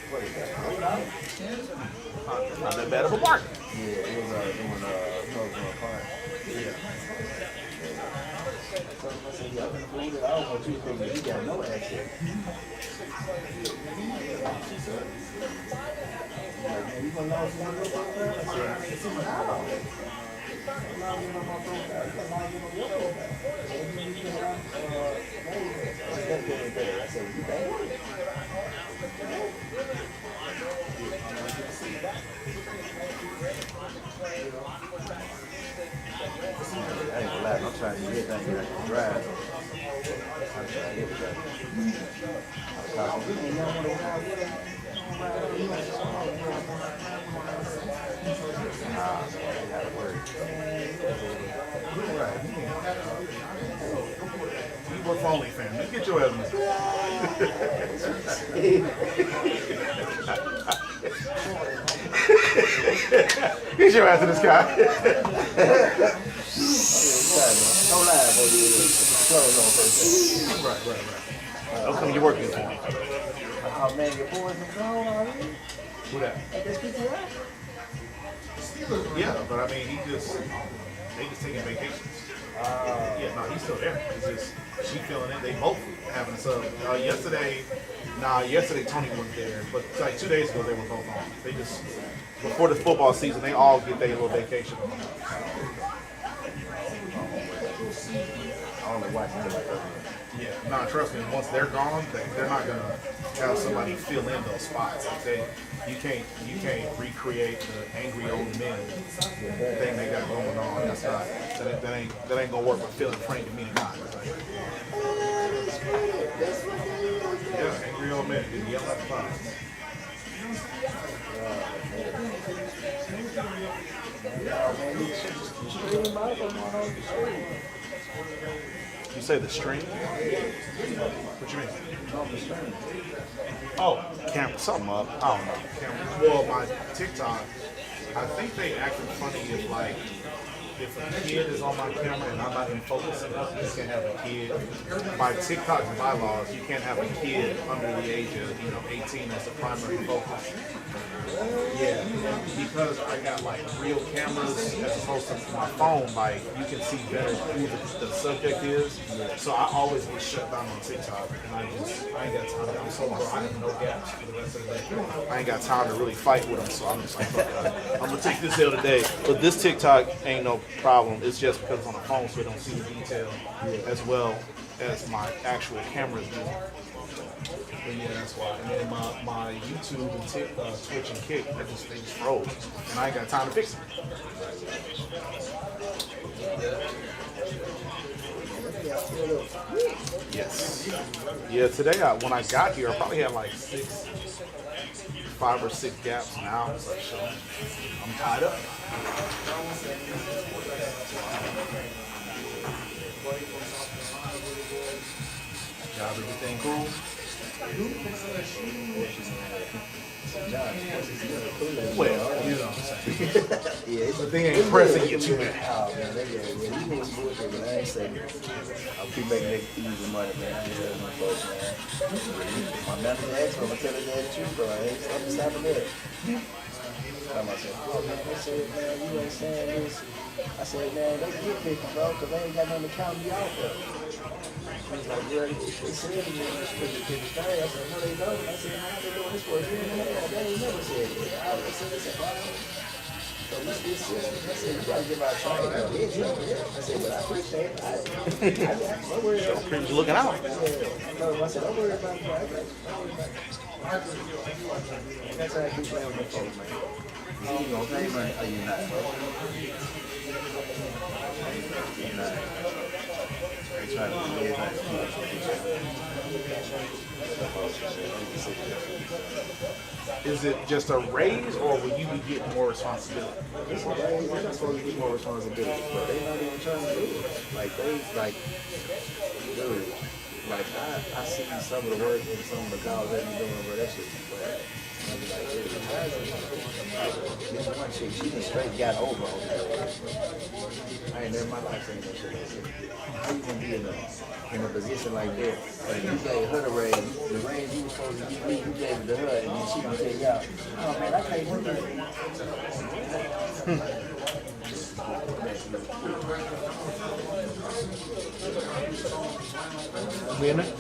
what is that, $8? Not that bad of a market. Yeah, it was doing card. Yeah. So I said, yeah, I'm gonna believe it. I don't want you to you got no access. Like, man, you gonna log in on your profile? I said, how? Log in on my profile. You can log in on your profile. So you can what's that doing there? I said, you think? I ain't gonna lie, I'm trying to get everything I can drive. I'm trying to get everything. Nah, man, I gotta work. You work for OnlyFans. Let's get your ass. Get your ass in the sky. time, man. No live over here. Close on first. Right. How come you working for me? Oh man, your boys are gone already? Who that? At this PTI? Yeah, but I mean, they just taking vacations. Yeah, no, he's still there. It's just she feeling it. They both having some. Yesterday Tony wasn't there, but like 2 days ago they were both on. They just before the football season, they all get their little vacation. I only watch it like that. Yeah, no, trust me. Once they're gone, they're not gonna have somebody fill in those spots. Like you can't recreate the angry old men thing they got going on. That's not that ain't gonna work with filling Frank and me tonight. Yeah, angry old men get yelled at the spots. You say the stream? What you mean? Oh, camera, something up. I don't know. Camera. Well, my TikTok, I think they acted funny if a kid is on my camera and I'm not in focus enough, you can't have a kid. By TikTok's bylaws, you can't have a kid under the age of 18 as the primary focus. Yeah, because I got like real cameras as opposed to my phone. Like you can see better who the subject is. So I always get shut down on TikTok, and I ain't got time. I'm so broke. I have no gaps for the rest of the day. I ain't got time to really fight with them. So I'm just like, fuck it. I'm gonna take this L today. But this TikTok ain't no problem. It's just because it's on the phone, so we don't see the detail as well as my actual cameras do. But yeah, that's why. And then my YouTube and Twitch and Kick, they just froze, and I ain't got time to fix it. Yes. Yeah. Today, when I got here, I probably had like 5 or 6 gaps now. So I'm tied up. Job, everything cool? Well, you know what I'm saying. Yeah, but they ain't pressing you too much. Oh man, they got you need some bullshit, but I ain't saying I'll keep making that easy money, man. I ain't telling my folks, man. My manager asked me, I'm gonna tell his dad the truth, bro. I ain't stopping there. Tell myself, oh man, they said, man, you ain't saying this. I said, man, they get picking, bro, because they ain't got nothing to count me out there. He's like, yeah, they said you ain't supposed to pick the thing. I said, no, they don't. I said, how they doing this for a year and a half? They ain't never said it. I said, so we still sitting. I said, you gotta give our train a heads up. I said, well, I appreciate it. Don't worry about it. You're looking out. I said, don't worry about it. I got you. That's how I keep playing with my folks, man. You gonna pay money or you not, bro? You're not. They try to live like Is it just a raise, or will you be getting more responsibility? It's a raise. They're not supposed to get more responsibility, but they're not even trying to do it. Dude, I see some of the work and some of the calls they be doing, but that shit be bad. I be like, dude, this one chick, she just straight got over on that. I ain't never in my life seen that shit like that. How you gonna be in a position like that? Like you gave her the raise you were supposed to give me, you gave it to her, and then she gonna tell you out. Oh man, I can't do that. We in it?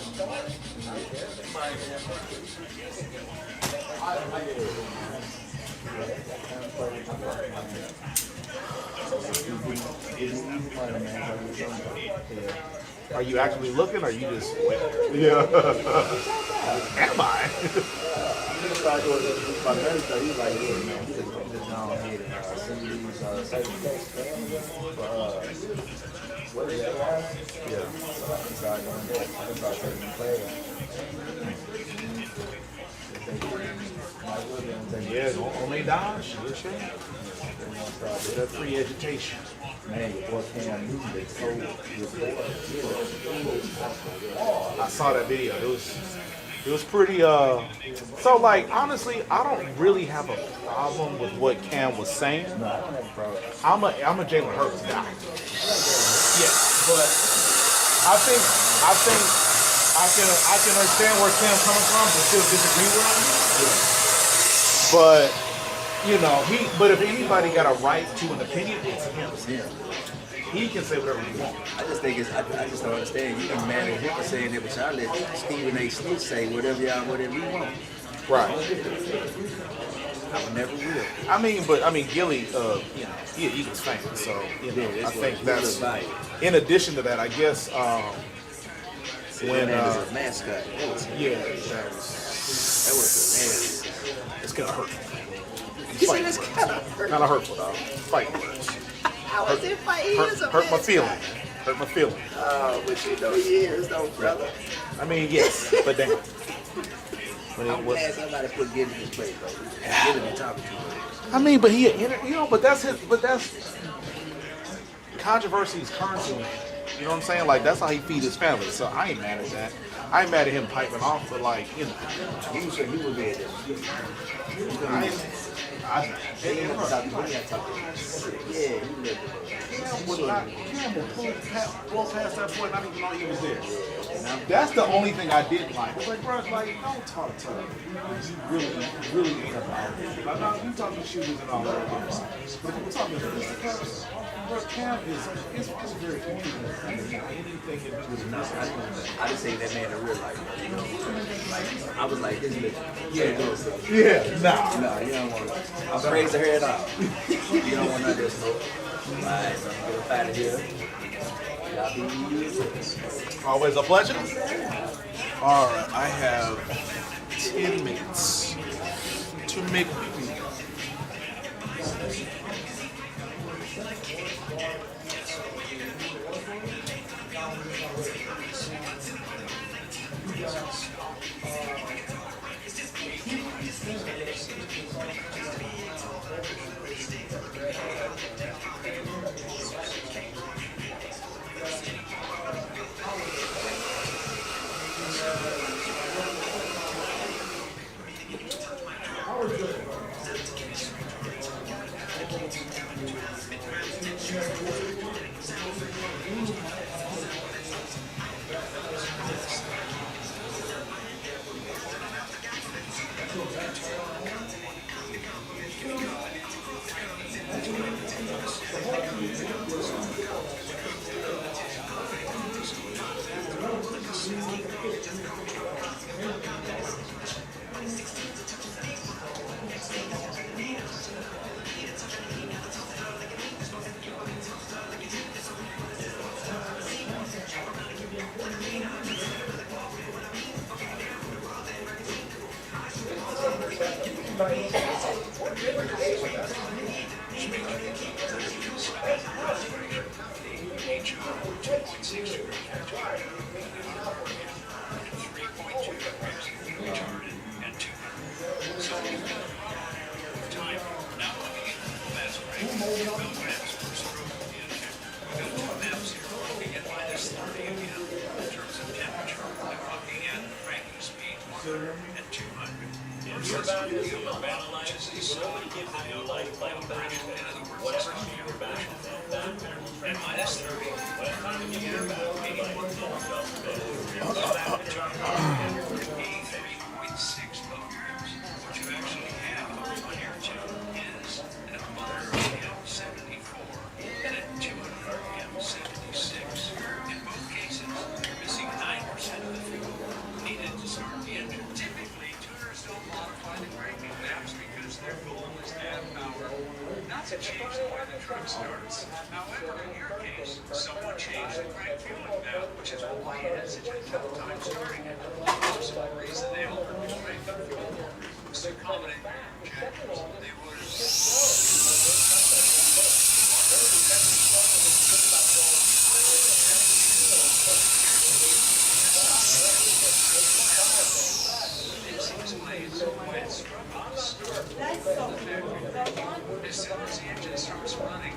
Are you actually looking, or are you just yeah? Am I? My manager, he's like, yeah, man, he just gone ahead and send you these certificates for what is that, guys? Yeah. So I can start doing that. I can start taking the class. Yeah, on their dime, sure. That free education. Man, your boy Cam Newton, they told your boy. I saw that video. It was pretty. So like honestly, I don't really have a problem with what Cam was saying. No, I don't have a problem. I'm a Jalen Hurts guy. Yeah, but I think I can understand where Sam's coming from, but still disagree with him. But but if anybody got a right to an opinion, it's him. Yeah. He can say whatever he wants. I just think I just don't understand. You can mad at him for saying it, but y'all let Stephen A. Smith say whatever you want. Right. I would never will. I mean, Gilly, he an Eagles fan, so I think that's. Like. In addition to that, I guess when as a mascot, that was hilarious. It's gonna hurt. You said it's kind of hurt. Kind of hurtful, dog. Fight. How was it fighting? Hurt my feeling. Hurt my feeling. Oh, but you know he is, though, brother. I mean, yes, but damn. I'm glad somebody put Gilly in his place, though. Gilly been talking to him. I mean, but but that's controversy is currency, man. You know what I'm saying? Like, that's how he feed his family. So I ain't mad at that. I ain't mad at him piping off, but like, He would be at this. Blow past that point, not even know he was there. That's the only thing I didn't like. It's like, bro, don't talk to him. You really ain't about it. Like, no, you talking shooters and all that. But if we're talking fisticuffs, bro, Cam is very confusing. Anything to do with this. I just say that man in real life. Like, I was like, this nigga. Yeah, nah. No, you don't want to. I'm afraid to hear it all. You don't want none of this smoke. Alright, so I'm gonna get out of here. Y'all be Always a pleasure. All right, I have 10 minutes to make pee.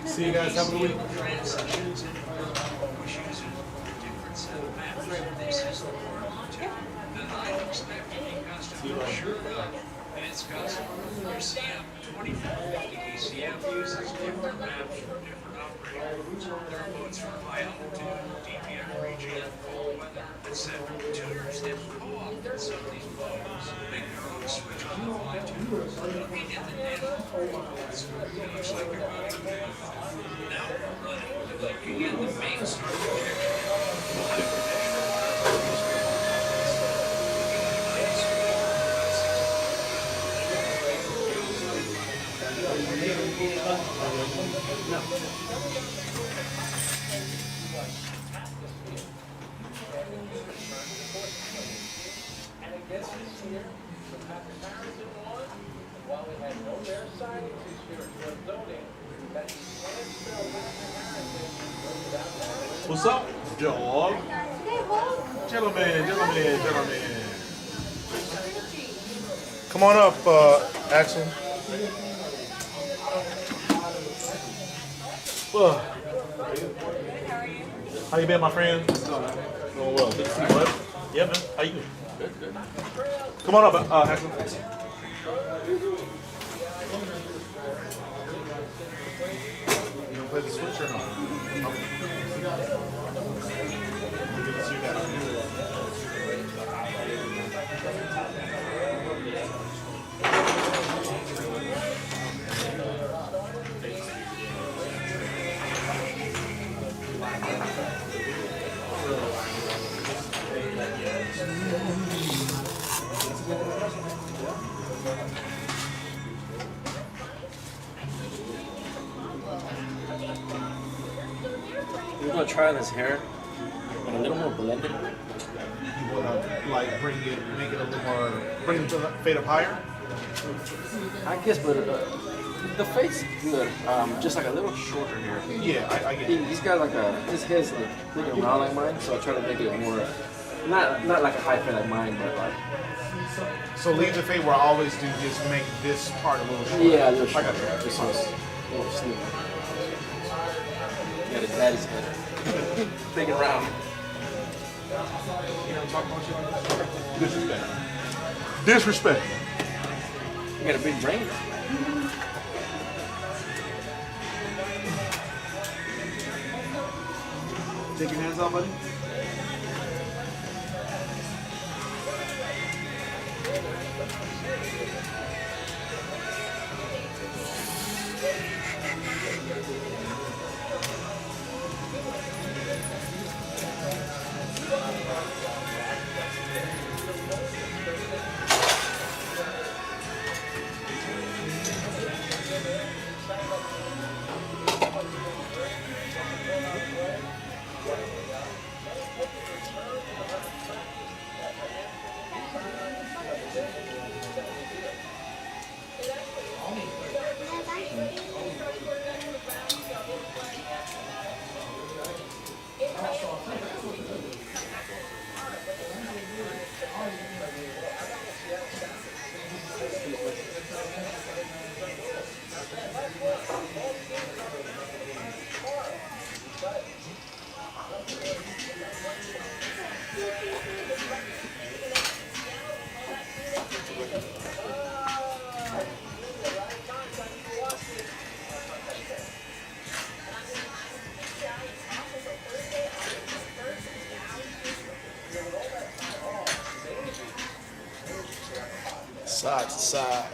See you guys. Have a good week. See you later. And it's got some your CM 2450 ECM uses different maps for different upgrades. There are modes for high altitude, DPM region, cold weather, etc. Tuners and co-op in some of these modes make their own switch on the fly tuners. Looking at the data, it looks like you're running good. Now we're looking at the main structure. What's up, dog? Gentlemen. Come on up, Axel. How you been, my friend? Doing well. Good to see you, bud. Yeah, man. How you doing? Good. Come on up, Axel. You don't play the switch or not? We're gonna try on his hair and a little more blended. You wanna like make it a little more, bring it to the fade up higher? I guess, but the fade's good. Just like a little shorter here. Yeah, I get it. He's got like his head's like looking around like mine, so I try to make it more, not like a high fade like mine, but like. So leave the fade where I always do, just make this part a little shorter. Yeah, a little shorter. I got you. Just so it's a little slimmer. You got his daddy's head. Big and round. Disrespect. You got a big brain. Take your hands off, buddy. Side to side.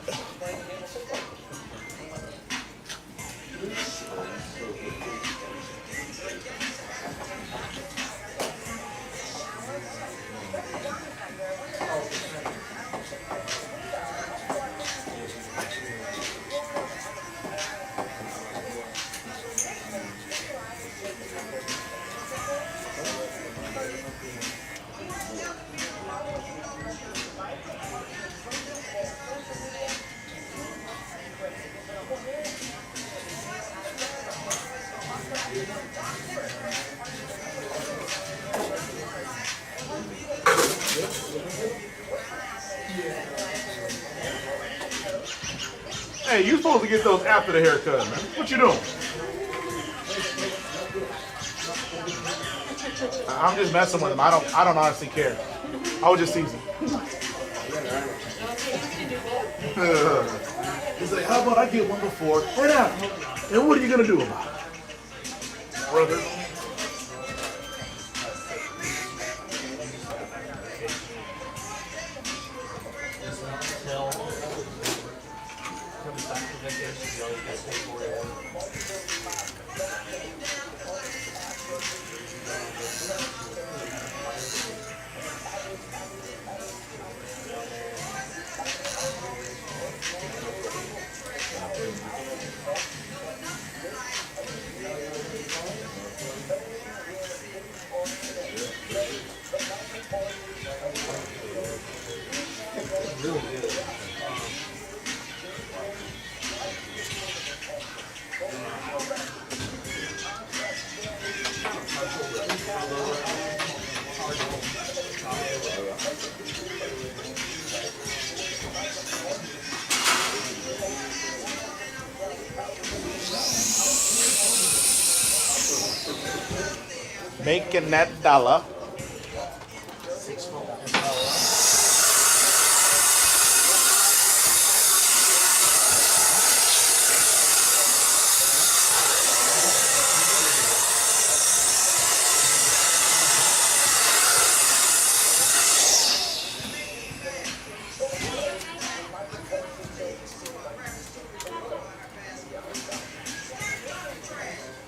Hey, you supposed to get those after the haircut, man. What you doing? I'm just messing with him. I don't honestly care. I was just teasing. He's like, how about I get one before and after? And what are you gonna do about it, brother? Making that dollar.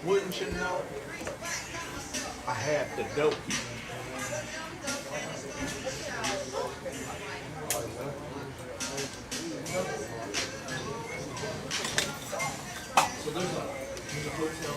Wouldn't you know? I had the dope. So there's a hotel.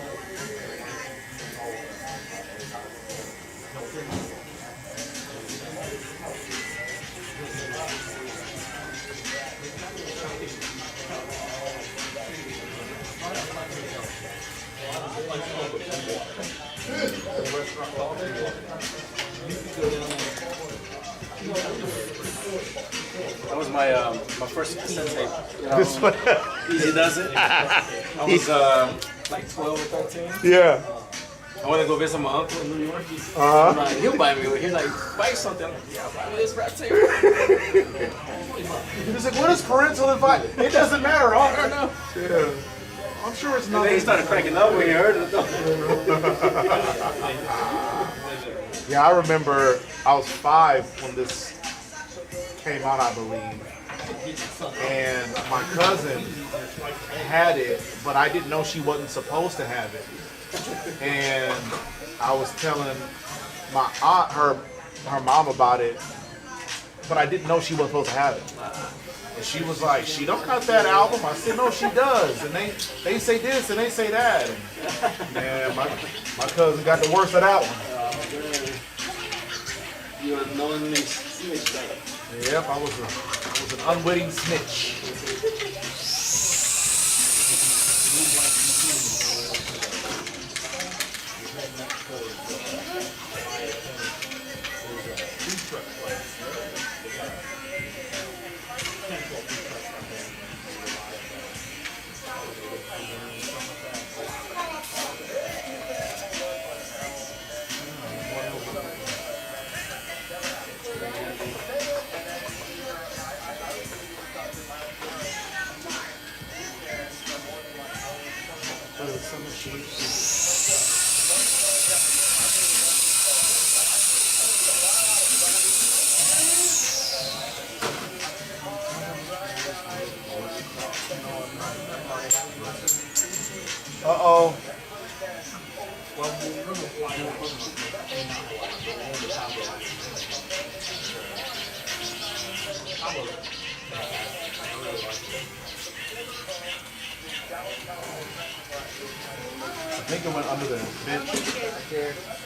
That was my first sensei. You know, This one. Easy does it. I was like 12 or 13. Yeah. I went to go visit my uncle in New York. Uh-huh. I'm like, he'll buy me. He's like, buy something. I'm like, yeah, I'll buy me this rap tape. He's like, what is parental advice? It doesn't matter. I don't know. Yeah. I'm sure it's And not. then he started cracking up when he heard it. Yeah, I remember I was 5 when this came out, I believe. And my cousin had it, but I didn't know she wasn't supposed to have it. And I was telling my aunt, her mom about it, but I didn't know she wasn't supposed to have it. And she was like, she don't got that album. I said, no, she does. And they say this and they say that. And man, my cousin got the worst of that one. You were knowingly snitched up. Yep, I was an unwitting snitch. Uh-oh. I think it went under the bench.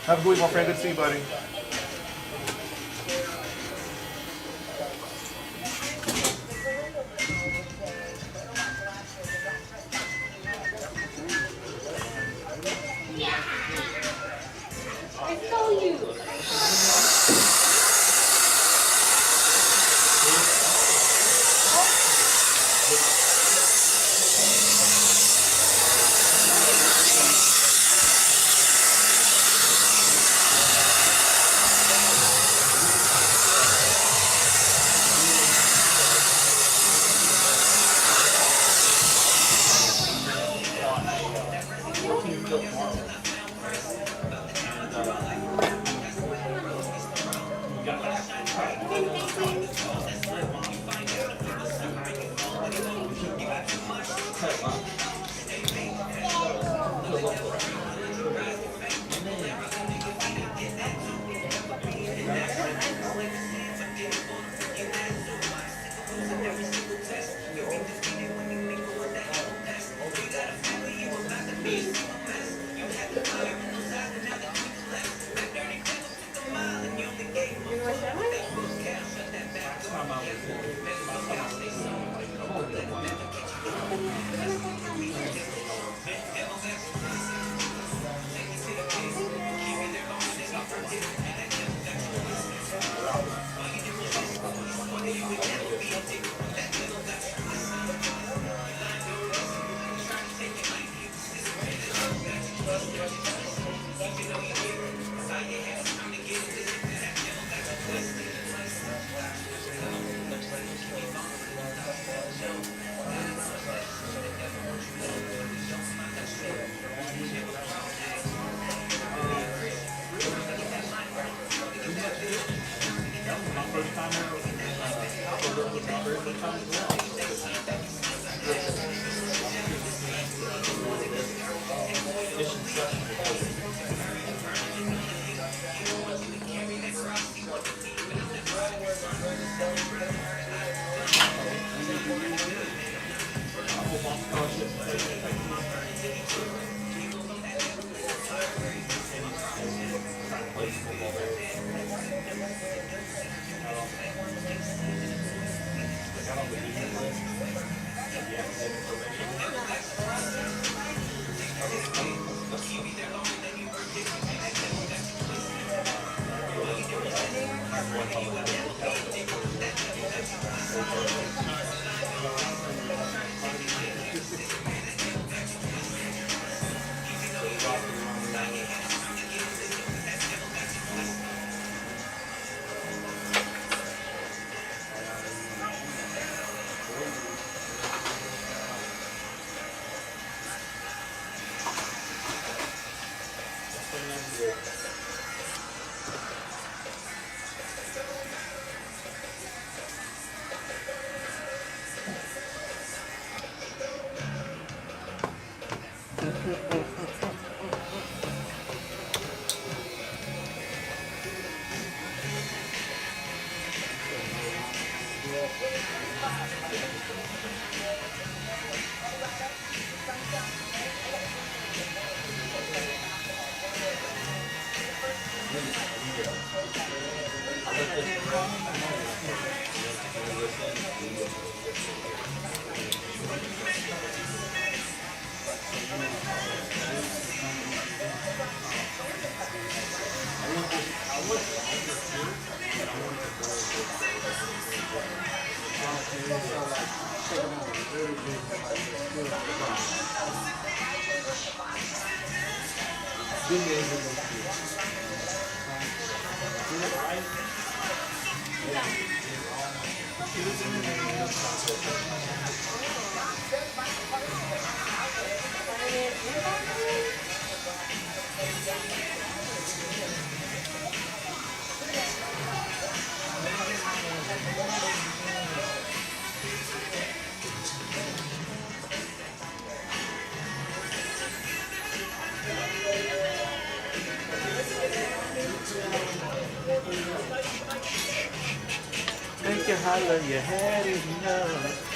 Have a good week, my friend. Good to see you, buddy. I saw you. Make you holler, your head is enough.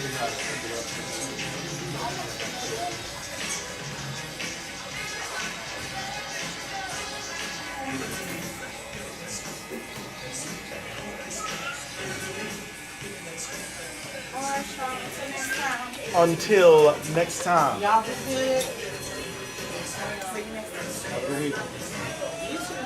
Alright, Shawn, until next time. Until next time. Y'all be good. See you next time. Have a good week. You too.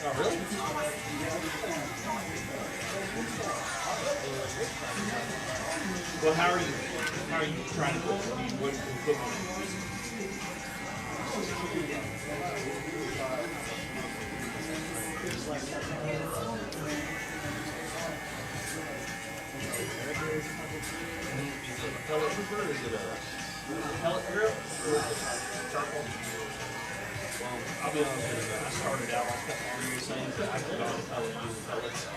Oh, really? Well, how are you trying to cook? I mean, what equipment? Is it a pellet cooker or is it a pellet grill or is it charcoal? Well, I'll be honest with you, I started out on what you were saying, but I could on pellet using pellets.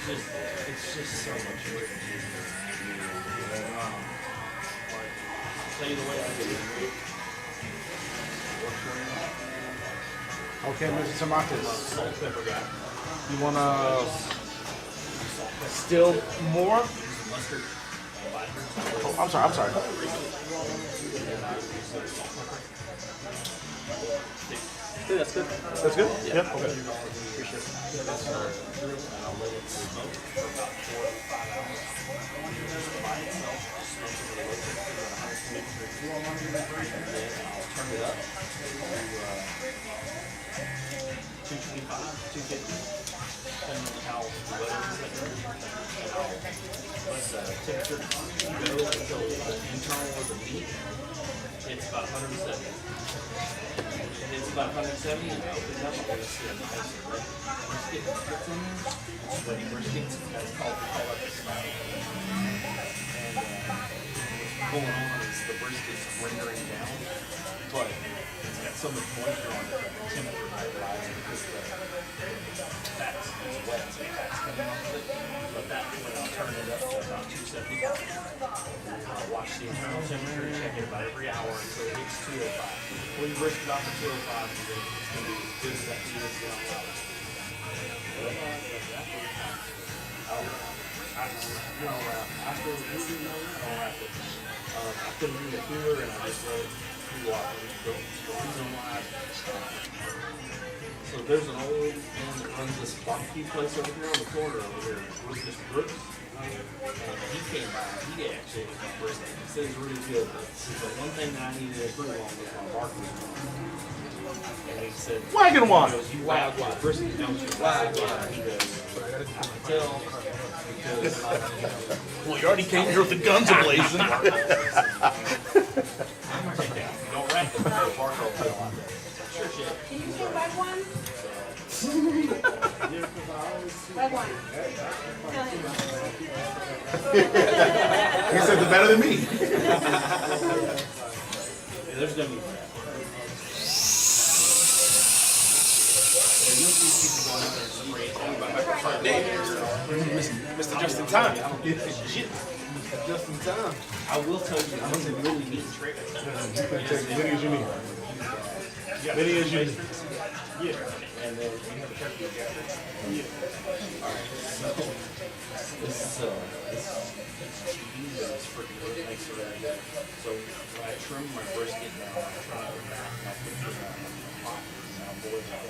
It's just so much work. I'll tell you the way I do it. Okay, Mr. Tomatis. Salt, pepper guy. You wanna still more? Mustard. Oh, I'm sorry. Yeah, that's good. That's good? Yeah. Yep. Okay. Appreciate it. I'll let it smoke for about 4 to 5 hours. By itself, smoke it a little bit to about 120 degrees. And then I'll turn it up to 225, 250, depending on how the weather is like. And I'll let the temperature go until the internal of the meat hits about 170. It's about 170 and I open it up, I'm going to see a nice red brisket gets in there. Sweaty briskets, that's called pellet smell. And what's going on is the brisket's rendering down, but it's got so much moisture on it that the temperature might rise because the fat's wet, so the fat's coming off of it. But that when I'll turn it up to about 270. I'll watch the internal temperature and check it about every hour until it hits 205. When you brisk it off to 205, it's going to be as good as that 205 hour. After the movie, I'll wrap it. I put it in the cooler and I just let it cool off. The reason why, so there's an old man that runs this barbecue place over here on the corner over here. Mr. Brooks. He came by, he actually was my brisket. He said it's really good. But one thing that I needed to improve on was my barbecue. And he said, Wagon one. He goes, you wild brisket, don't you? Wild one. He goes, I can tell Well, you already came here with the guns ablazing. Can you get red one? Red one. Tell him. He said the better than me. There's gonna be. Mr. Just in Time. Shit. Just in time. I will tell you, I was a really neat trick. You can take as many as you need. Many as you need. Yeah. And then you have a turkey ejector. Yeah. Alright, so this is freaking really nice for that. So when I trim my brisket down, I trim it back and I'll put it in a pot and I'll boil it down.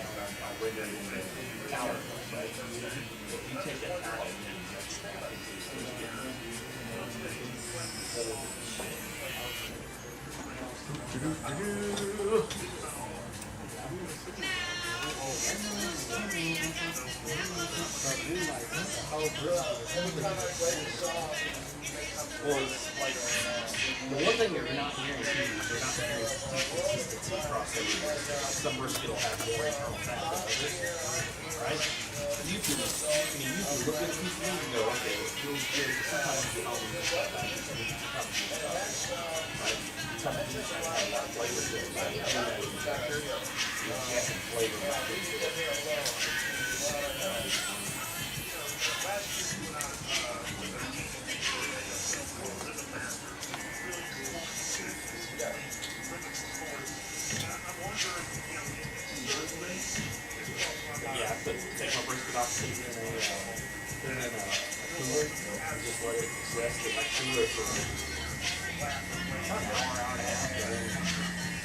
I'll bring it in the tower. Right? If you take that tower and then inject that into the brisket, well, it's like the one thing you're not hearing is you're not hearing consistency across everywhere. Some brisket will have more internal fat than others, right? You can look at a piece of meat and go, okay, it feels good. But sometimes you always just like that. Right? Some of these have a lot of flavor to it. Right? You have that injector, you inject some flavor back into it. Yeah, I take my brisket off, put it in a cooler, and just let it rest in my cooler for about an hour and a half.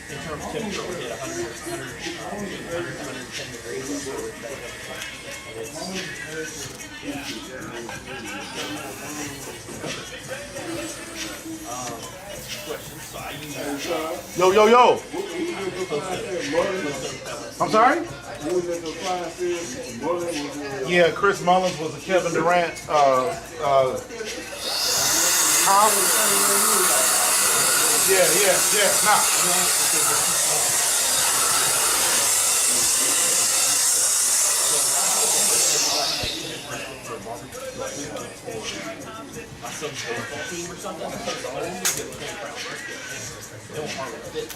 In terms of temperature, we hit 110 degrees. Question. So I use Yo. I'm sorry? Yeah, Chris Mullins was a Kevin Durant. Yeah. my son's baseball team or something. They won't hardly fit.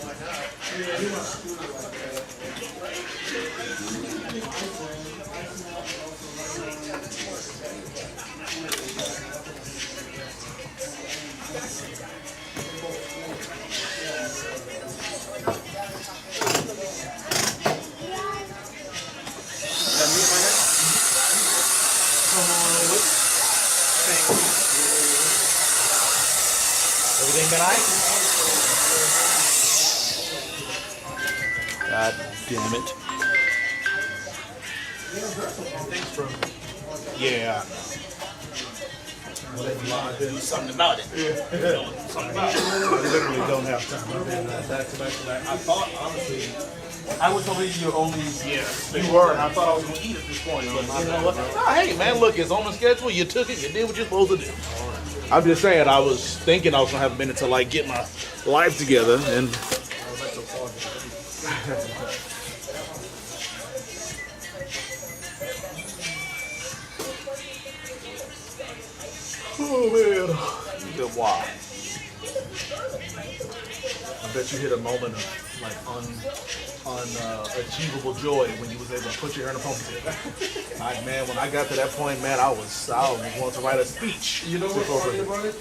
Everything been alright? God damn it. Thanks, bro. Yeah. Do something about it. Something about it. I literally don't have time. I've been back to back. I thought, honestly, I was only your only. Yeah, you were. I thought I was going to eat at this point. But you know what? Oh, hey, man, look, it's on the schedule. You took it. You did what you're supposed to do. I'm just saying, I was thinking I was going to have a minute to, like, get my life together. And oh, man. Good wow. I bet you hit a moment of, like, unachievable joy when you was able to put your hair in a ponytail. Like, man, when I got to that point, man, I was wanting to write a speech. You know what's funny about it?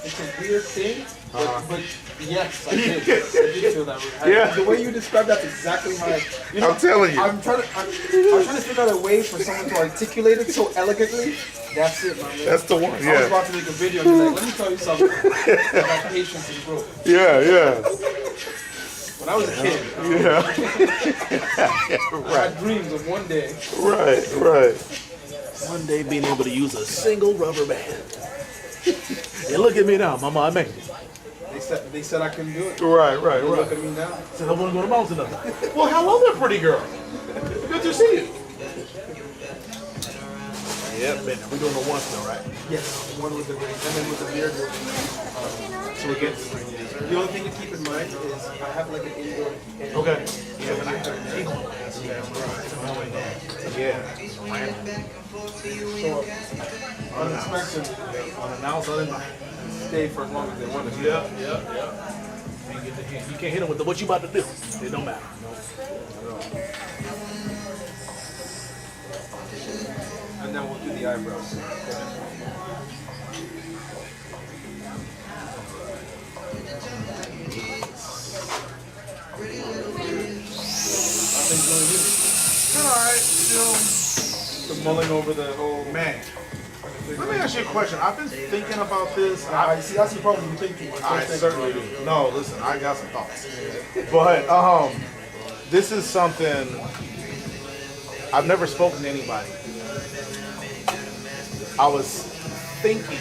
It's a weird thing, but yes, I did. I did feel that way. Yeah. The way you described that's exactly how I'm telling you. I'm trying to figure out a way for someone to articulate it so elegantly. That's it, man. That's the one, I was yeah. about to make a video and be like, let me tell you something about patience and growth. Yeah. When I was a kid, I had dreams of one day. Right. One day being able to use a single rubber band. And look at me now, mama, I made it. They said I couldn't do it. Right. Look at me now. Said I want to go to mountain up. Well, hello there, pretty girl. Good to see you. Yeah, man, we're doing the one still, right? Yes, one with the ring, and then with the beard. So we get The only thing to keep in mind is I have like an indoor. okay. Yeah, but I got an eagle. Yeah. Show up unexpected, Unannounced, uninvited. stay for as long as they want to. Yeah. You can't hit them with what you about to do. It don't matter. And then we'll do the eyebrows. Alright, still. The mulling over the whole Man. Let me ask you a question. I've been thinking about this. I see. That's the problem you think too much. I certainly do. No, listen, I got some thoughts. But this is something I've never spoken to anybody. I was thinking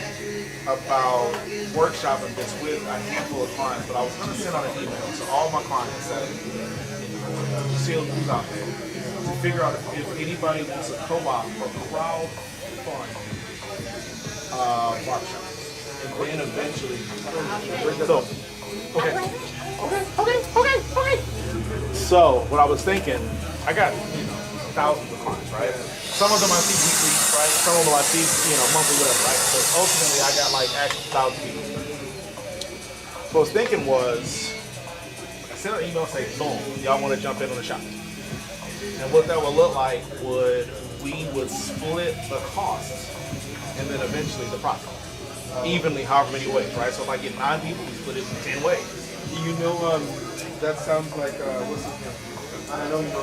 about workshopping this with a handful of clients, but I was going to send out an email to all my clients that see who's out there to figure out if anybody wants a co-op or crowd fund workshop. And then eventually, okay. So what I was thinking, I got thousands of clients, right? Some of them I see weekly, right? Some of them I see, monthly, whatever, right? But ultimately, I got like actually thousands of people. So what I was thinking was, I sent an email saying, boom, y'all want to jump in on the shop? And what that would look like we would split the costs and then eventually the profit. Evenly, however many ways, right? So if I get 9 people, we split it in 10 ways. You know, that sounds like what's his name? I know you know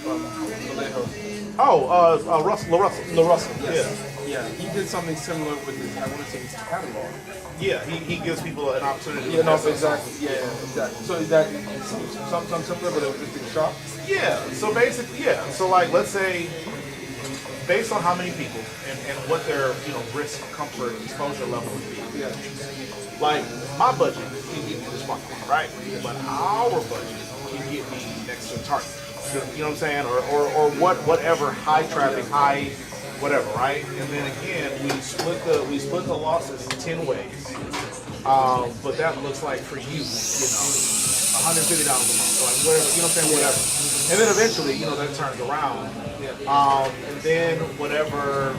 from Vallejo. Oh, Russell. Russell. Yes. Yeah. Yeah, he did something similar with his. I want to say his catalog. Yeah, he gives people an opportunity. Yeah, no, exactly. Yeah, exactly. So is that something similar but a existing shop? Yeah. So basically, yeah. So like, let's say, based on how many people and what their risk, comfort, exposure level would be. Yeah. Like my budget can get me this market, right? But our budget can get me next to Target. You know what I'm saying? Or whatever high traffic, high whatever, right? And then again, we split the losses 10 ways. But that looks like for you, $150 a month, like whatever, you know what I'm saying, whatever. And then eventually, that turns around. And then whatever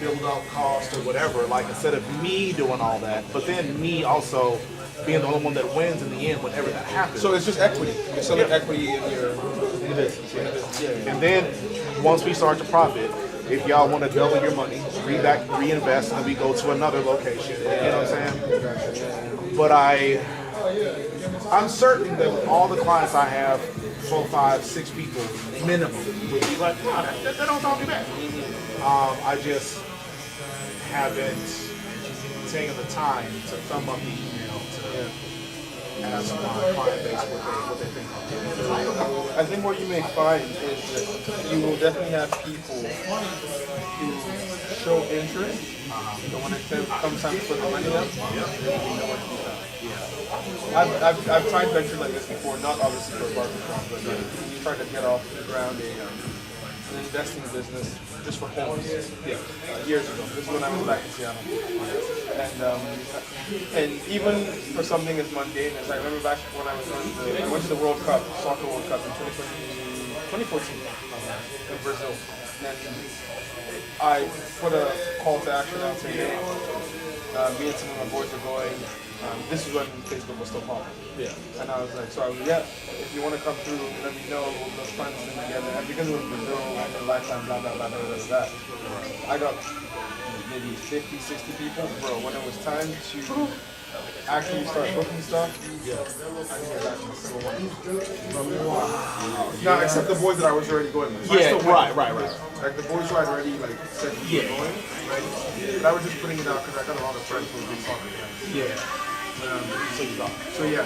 build out cost or whatever, like instead of me doing all that, but then me also being the only one that wins in the end whenever that happens. So it's just equity. You're selling equity in the business. Yeah. And then once we start to profit, if y'all want to double your money, reinvest, and then we go to another location. You know what I'm saying? But I'm certain that with all the clients I have, 4, 5, 6 people minimum would be like, no, that don't talk me back. I just haven't taken the time to thumb up the email to ask my client base what they think. I think what you may find is that you will definitely have people who show interest, but when it comes time to put the money up, you know what to do now. I've tried ventures like this before, not obviously for a barbershop, but you try to get off the ground an investing business just for homes. Years ago. This is when I was back in Seattle. And even for something as mundane as I remember back when I went to the World Cup, Soccer World Cup in 2014 in Brazil. And I put a call to action out saying, hey, me and some of my boys are going. This is when Facebook was still popping. Yeah. And I was like, if you want to come through, let me know. Let's plan this thing together. And because it was Brazil, and lifetime, blah, blah, blah, blah, blah, blah, I got maybe 50, 60 people. Bro, when it was time to actually start booking stuff, I didn't get back to single one. Now, except the boys that I was already going with. Yeah, right. Like the boys who I'd already said we were going, right? But I was just putting it out because I got a lot of friends who were big soccer fans. Yeah.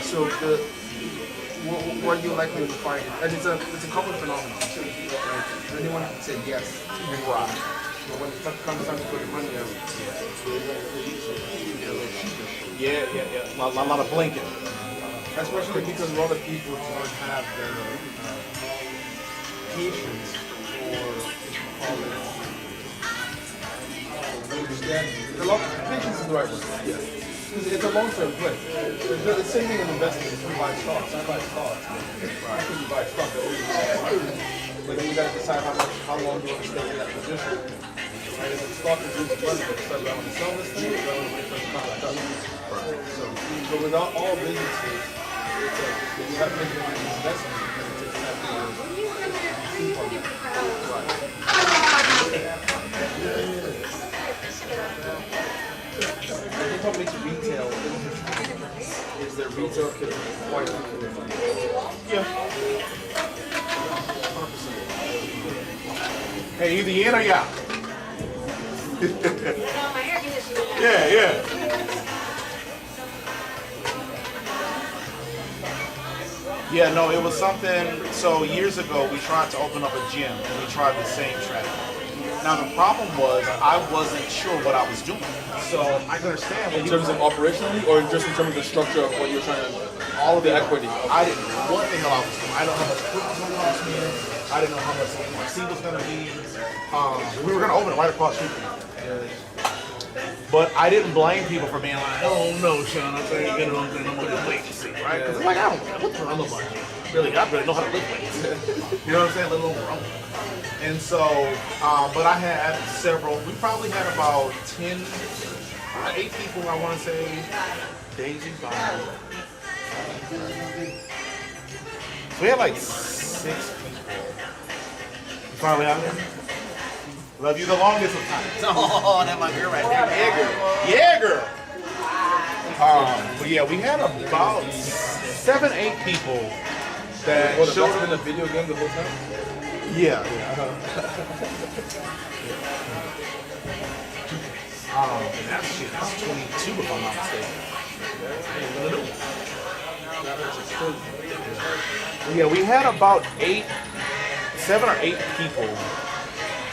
So what you likely to find, and it's a common phenomenon, right? Anyone can say yes, right. But when it comes time to put your money out, Yeah. A lot of blinking. Especially because a lot of people don't have the patience for Patience is the right word. Yeah. Because it's a long-term play. It's the same thing in investing. If you buy stocks, I buy stocks. Right. You buy stocks that but then you got to decide how long you want to stay in that position. Right? If the stock is losing money, but it's like, I want to sell this thing, or I want to wait for it to come back up. Right. So without all businesses, it's a, you have to make these investments because it takes time I think what makes retail interesting is that retail can be quite different. Yeah. Hey, either in or out. Yeah. Yeah, no, it was something, so years ago we tried to open up a gym and we tried the same strategy. Now the problem was I wasn't sure what I was doing. So I can understand in terms of operationally or just in terms of the structure of what you're trying to, all of the equity. I didn't know what the hell I was doing. I didn't know how much food was going to cost me. I didn't know how much C was going to be. We were going to open it right across the street. But I didn't blame people for being like, oh no, Shawn, I think I'm going to wait and see, right? Because it's like, I don't know what the other money. Really, I really know how to lift weights. You know what I'm saying? Let alone run. And so, but I had several, we probably had about 8 people, I want to say, Daisy, Bob. So we had like 6 people. You finally out there? Love you the longest of time. Oh, that's my girl right there. Yeah, girl. But yeah, we had about 7-8 people that showed up in the video game the whole time? Yeah. And that's 22 if I'm not mistaken. Yeah, we had about 7 or 8 people,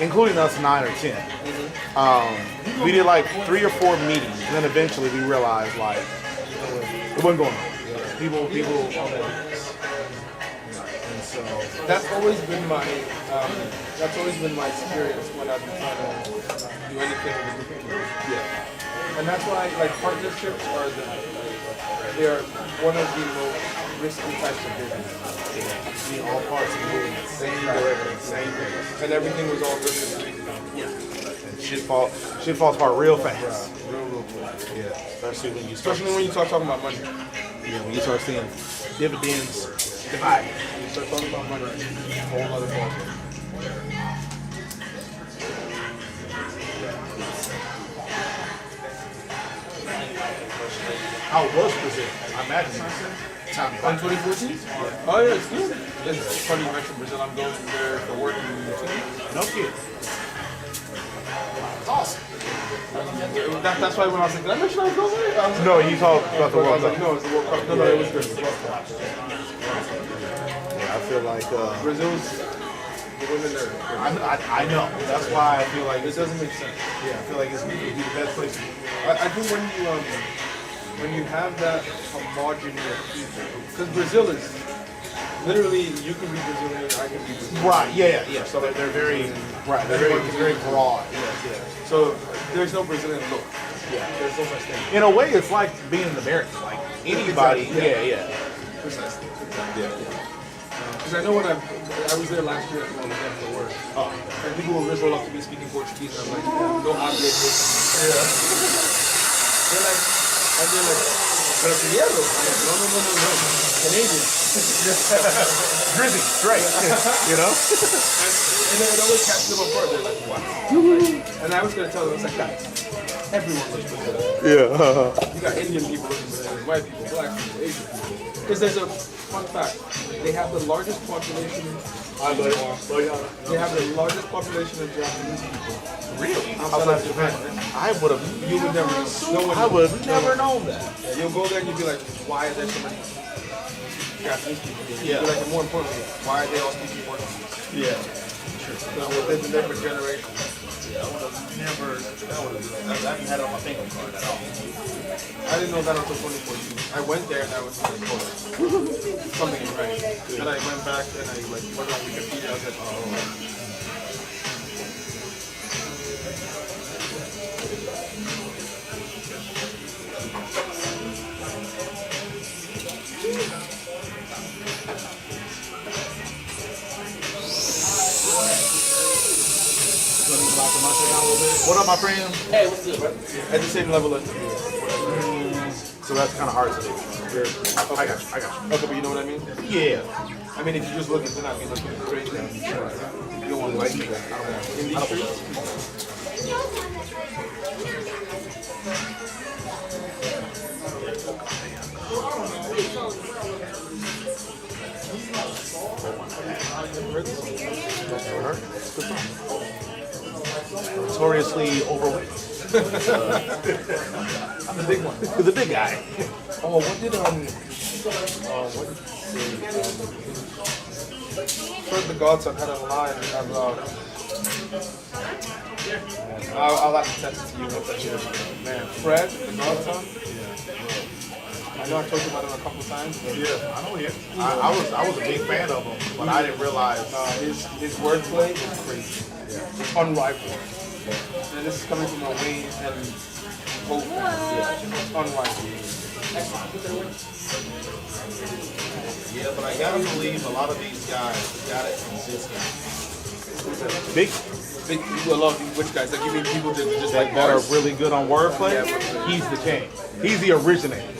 including us 9 or 10. We did like 3 or 4 meetings, and then eventually we realized like it wasn't going on. People. And so that's always been my experience when I've been trying to do anything with the people. Yeah. And that's why like partnerships they are one of the most risky types of business. See all parts of the business, same direction, same thing. And everything was all good. Yeah. And shit falls apart real fast. Real quick. Yeah. Especially when you start talking about money. Yeah, when you start seeing dividends divide. You start talking about money, whole other ballgame. How was Brazil? I imagine in 2014? Yeah. Oh yeah, it's good. It's funny you mentioned Brazil. I'm going there for work in 2 weeks. No kid. It's awesome. That's why when I was like, did I mention I was going there? No, you talked about the World Cup. No, it's the World Cup. No, it was good. Yeah, I feel like Brazil's the women there. I know. That's why I feel like it doesn't make sense. Yeah, I feel like it's the best place. I think when you have that homogeneous people, because Brazil is literally you can be Brazilian, I can be Brazilian. Right. Yeah. So they're very right. They're very broad. Yeah. So there's no Brazilian look. Yeah. There's no such thing. In a way, it's like being an American. Like anybody. Exactly. Yeah. Precisely. Yeah. Because I know when I was there last year for work, and people were miserable to be speaking Portuguese, and I'm like, no habla yeah. They're like, brasileiro? No. Canadian. Drizzy, straight. You know? and it always catches them apart. They're like, what? And I was going to tell them, I was like, guys, everyone looks Brazilian. Yeah. You got Indian people looking Brazilian, white people, black people, Asian people. Because there's a fun fact. They have the largest population. They have the largest population of Japanese people. Really? Outside of Japan. I would have. You would never know. I would have never known that. Yeah, you'll go there and you'll be like, why are there so many Japanese people? Yeah. You'll be like, and more importantly, why are they all speaking Portuguese? Yeah. They've been there for generations. Yeah, I would have never. I haven't had it on my bingo card at all. I didn't know that until 2014. I went there and I was like, oh, something is right. And I went back and I went on Wikipedia. I was like, oh. What up, my friend? Hey, what's good, bro? At the same level as you. So that's kind of hard to do. I got you. Okay, but you know what I mean? Yeah. I mean, if you just look at them, you're looking crazy. You don't want to like that. In these streets. Notoriously overweight. The big one. The big guy. Oh, what did what did he say? Fred the Godson had a line about. I'll have to text it to you once I hear it. Man, Fred the Godson. I know I told you about him a couple times. But Yeah, I know him. I was a big fan of him, but I didn't realize his wordplay is crazy. It's unrivaled. And this is coming from a Wayne and Hope fan. It's unrivaled. Yeah, but I gotta believe a lot of these guys got it consistent. Big A lot of these which guys, like you mean people that just like that are bars? really good on wordplay. He's the king. He's the originator.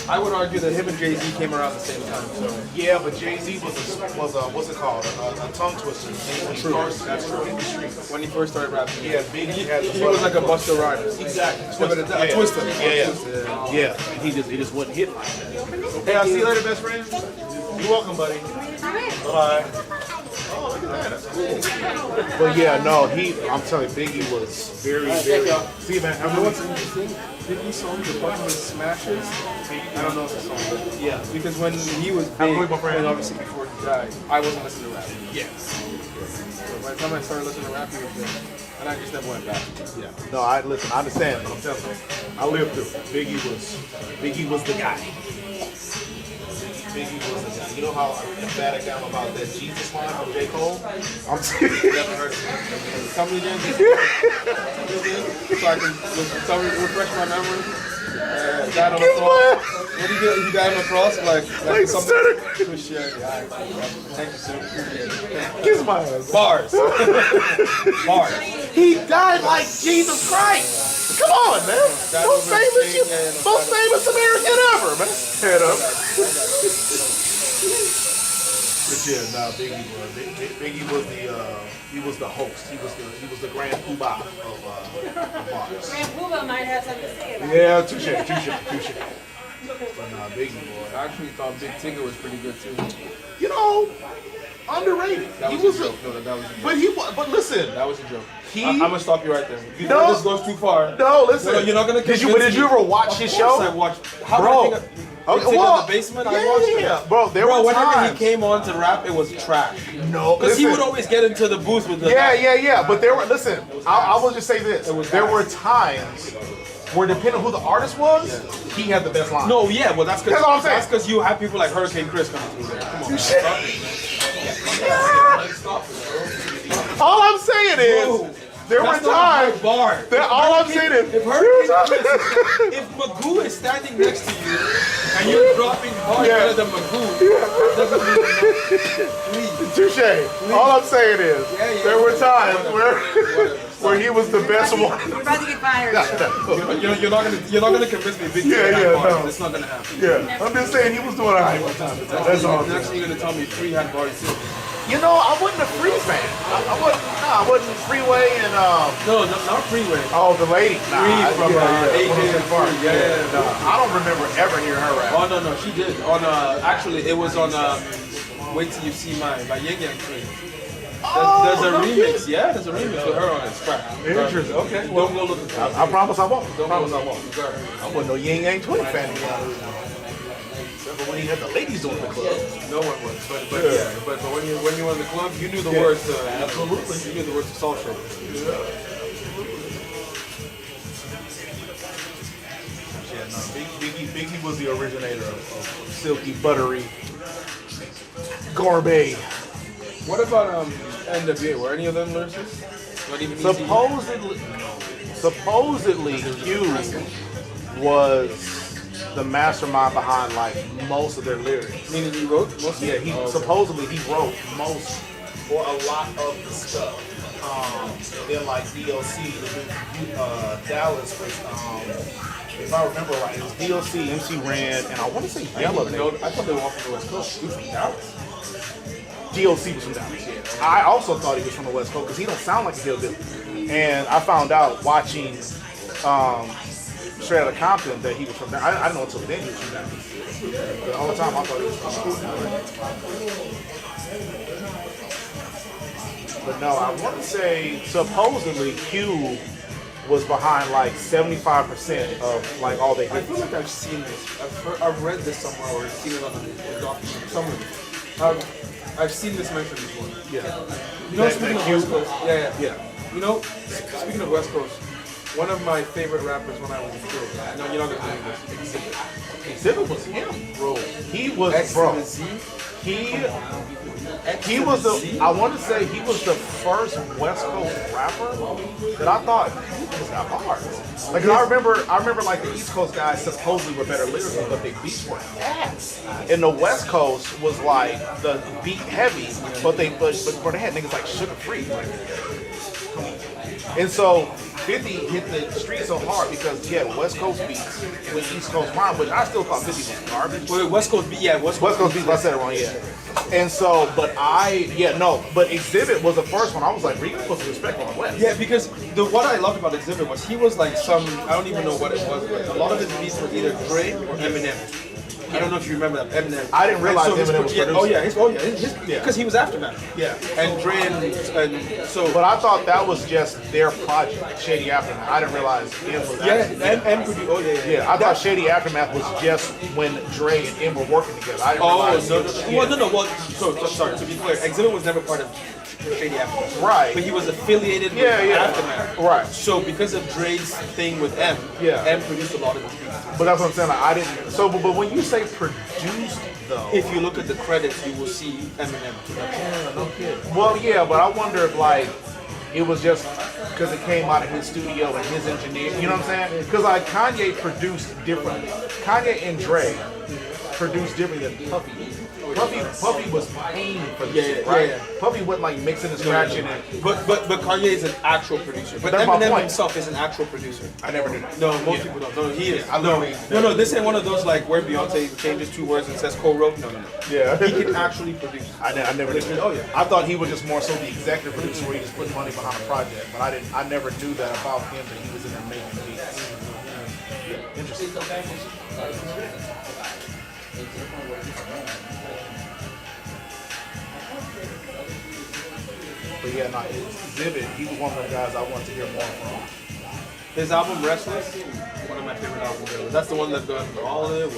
I would argue that him and Jay-Z came around the same time. So. Yeah, but Jay-Z was a what's it called? A tongue twister. That's true. In the streets. When he first started rapping. Yeah, Biggie had he was like a Busta Rhymes. Exactly. A twister. Yeah. And he just wouldn't hit like that. Hey, I'll see you later, best friend. You're welcome, buddy. Bye. Oh, look at that. That's cool. But yeah, no, I'm telling you, Biggie was very. See, man, You know what's interesting? Biggie's songs, the part with smashes, I don't know if it's a song, but yeah. Because when he was big, and obviously before he died, I wasn't listening to rap. Yes. So by the time I started listening to rap, he was good. And I just never went back. Yeah. No, I understand, but I'm telling you, I lived through it. Biggie was the guy. Biggie was the guy. You know how emphatic I'm about that Jesus line from J. Cole? I'm Tell me again. So I can refresh my memory. Died on the cross. What did he do? He died on the cross like something. Thank you, sir. Kiss my ass. Bars. Bars. He died like Jesus Christ. Come on, man. Most famous American ever, man. Head up. But yeah, nah, Biggie was the host. He was the grand poobah of bars. Grand Poobah might have something to say about it. Yeah, touche. But nah, Biggie, boy. I actually thought Big Tigger was pretty good too. You know, underrated. That He was was a joke. No, that was a joke. But listen. That was a joke. I'm gonna stop you right there. You No. this goes too far. No, listen. No, you're not gonna. Did you ever watch his show? I watched. How Bro. Big Tigger in the basement. I watched it. Yeah, bro. There were whenever times. he came on to rap, it was trash. No, because he listen. would always get into the booth with the. Yeah. But there were. Listen, I will just say this. There were times where, depending on who the artist was, he had the best line. No, yeah, well that's because That's all I'm saying. that's because you have people like Hurricane Chris coming through there. Come on, stop it. All I'm saying is, there were times. All I'm saying is, if Magoo is standing next to you and you're dropping bars better than Magoo, that doesn't mean touche. All I'm saying is, there were times where he was the best one. You're about to get fired. You're not gonna convince me. Big No. It's not gonna happen. Yeah, I'm just saying he was doing all right one time. That's all. Next thing you're gonna tell me Free had bars too. You know, I wasn't a Free fan. I wasn't Freeway and No, not Freeway. Oh, the lady. Free from AJ and Bar. I don't remember ever hearing her rap. Oh no, she did. On actually, it was on Wait Till You See Mine by Yang Yang Free. There's a remix. Yeah, there's a remix with her on it. It's crap. Interesting. Okay. Don't go looking for it. I promise I won't. Don't promise I won't. I wasn't no Yin Yang Twin fan. Except for when he had the ladies doing the club. No one was. But when you were in the club, you knew the words to absolutely. You knew the words to Soul Show. Yeah, no, Biggie was the originator of silky, buttery, gourmet. What about NWA? Were any of them lyricists? Not even Supposedly, Q was the mastermind behind like most of their lyrics. Meaning he wrote most of it? Yeah, supposedly he wrote most or a lot of the stuff. then like DLC, Dallas was, if I remember right, it was DLC, MC Ren, and I want to say Yellow. I thought they were all from the West Coast. He was from Dallas. DLC was from Dallas. Yeah. I also thought he was from the West Coast because he don't sound like a hillbilly. And I found out watching Straight Outta Compton that he was from Dallas. I didn't know until then he was from Dallas. The whole time I thought he was from But no, I want to say supposedly Q was behind like 75% of like all the I hits. feel like I've seen this. I've read this somewhere or seen it on a document somewhere. I've seen this mentioned before. Yeah. You know, That speaking of Q? West Coast, yeah. Yeah. You know, speaking of West Coast, one of my favorite rappers when I was a kid. I know you're not gonna believe this. Exhibit was him, bro. He was X bro. to the Z. He was the. I want to say he was the first West Coast rapper that I thought he just got bars. Like I remember like the East Coast guys supposedly were better lyrically, but their beats were ass. And the West Coast was like the beat heavy, but they had niggas like Sugar Free. Like, and so 50 hit the street so hard because he had West Coast beats with East Coast rhyme, which I still thought 50 was garbage. Wait, West Coast beat, yeah, West Coast beats. I said it wrong, yeah. And so, but Exhibit was the first one. I was like, "We're supposed to respect on the West." Yeah, because what I loved about Exhibit was he was like I don't even know what it was, but a lot of his beats were either Dre or Eminem. I don't know if you remember that Eminem. I didn't realize Eminem was producing. Because he was Aftermath. Yeah. And Dre and so. But I thought that was just their project, Shady Aftermath. I didn't realize M was. Yeah, I thought Shady Aftermath was just when Dre and M were working together. I didn't realize. Well, sorry. To be clear, Exhibit was never part of Shady Aftermath. Right. But he was affiliated with Aftermath. Right. So because of Dre's thing with M, M produced a lot of his beats. But that's what I'm saying. Like, I didn't. So, but when you say produced, though, if you look at the credits, you will see Eminem. No kidding. Well, yeah, but I wonder if like it was just because it came out of his studio and his engineer. You know what I'm saying? Because like Kanye produced different. Kanye and Dre produced differently than Puffy did. Puffy was paying for the shit, right? Yeah. Puffy wasn't like mixing and scratching it. But Kanye is an actual producer. But that's Eminem himself is an actual producer. I never knew that. No, most people don't. No, he is. No, this ain't one of those like where Beyonce changes 2 words and says co-wrote. No. Yeah. He can actually produce. I never knew that. Oh yeah. I thought he was just more so the executive producer where he just put money behind a project. But I never knew that about him that he was in there making beats. Yeah, interesting. But yeah, no, Exhibit, he was one of the guys I wanted to hear more from. His album Restless, one of my favorite albums ever. That's the one that done all it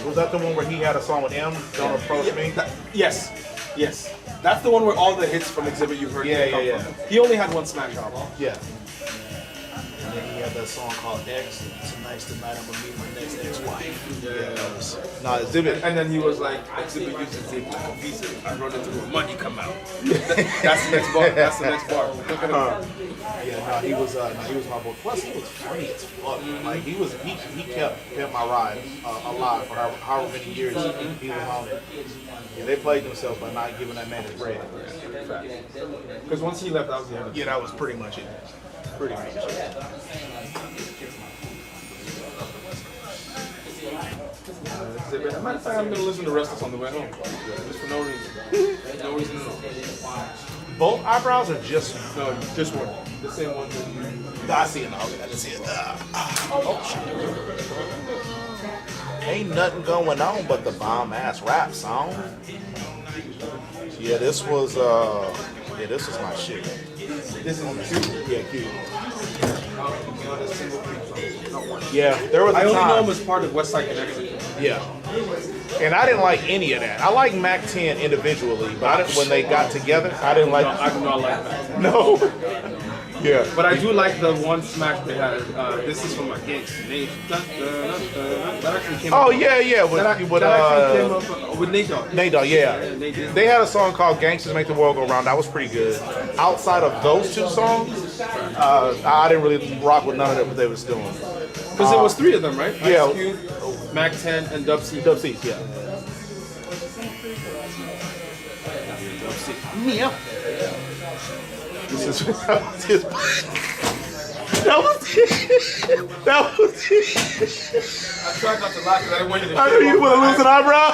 was that the one where he had a song with M, Don't Approach Me? Yes. That's the one where all the hits from Exhibit you've heard come from. He only had one smash album. Yeah. And then he had that song called X. Tonight's the night I'm gonna meet my next ex-wife. Yeah. No, Exhibit. And then he was like, Exhibit uses it like a visa. I run it through, money come out. That's the next bar. Yeah, he was my boy. Plus, he was funny as fuck. Like he kept Pimp My Ride alive for however many years he was on it. Yeah, they played themselves by not giving that man his bread. Because once he left, that was the end of it. Yeah, that was pretty much it. Pretty much. As a matter of fact, I'm gonna listen to Restless on the way home. Just for no reason. No reason at all. Both eyebrows are just just one. The same one that you. I see it now. I can see it. Ain't nothing going on but the bomb ass rap song. Yeah, this was my shit. This is Q. Yeah, Q. Yeah, there was a I only time. know him as part of West Side Connection. Yeah. And I didn't like any of that. I like Mac 10 individually, but when they got together, I didn't like. I do not like that. No. Yeah. But I do like the one smash they had. This is from my Gangsta Nation. That actually came up. Oh yeah. That actually came up with Nate Dogg. Nate Dogg, yeah. They had a song called "Gangsters Make the World Go Round." That was pretty good. Outside of those two songs, I didn't really rock with none of them what they was doing. Because it was 3 of them, right? Yeah. Ice Cube, Mac 10, and Dub C. Dub C, yeah. Yeah. This is that was his. That was it. That was it. I tried not to laugh because I didn't want you to. I knew you want to lose an eyebrow.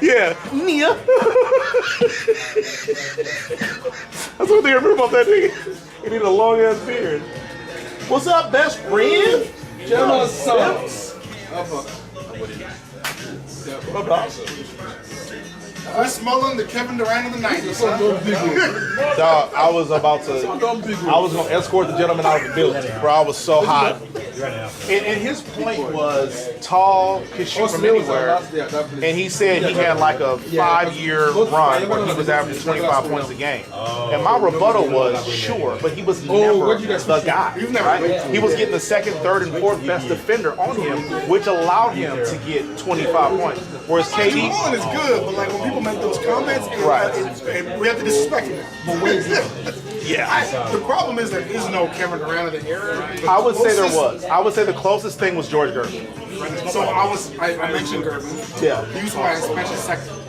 Yeah, Nia. That's one thing I remember about that nigga. He needed a long ass beard. What's up, best friend? Gemma sucks. Westmoreland, the Kevin Durant of the 90s. Dog, I was gonna escort the gentleman out of the building, bro. I was so hot. And his point was tall, could shoot from anywhere. And he said he had like a 5-year run where he was averaging 25 points a game. And my rebuttal was sure, but he was never the guy. Right? He was getting the second, third, and fourth best defender on him, which allowed him to get 25 points. Whereas KD Shawn is good, but like when people make those comments, we have to disrespect him. But wait, the problem is there is no Kevin Durant of the era. I would say there was. I would say the closest thing was George Gervin. So I mentioned Gervin. Yeah. He was who I mentioned second.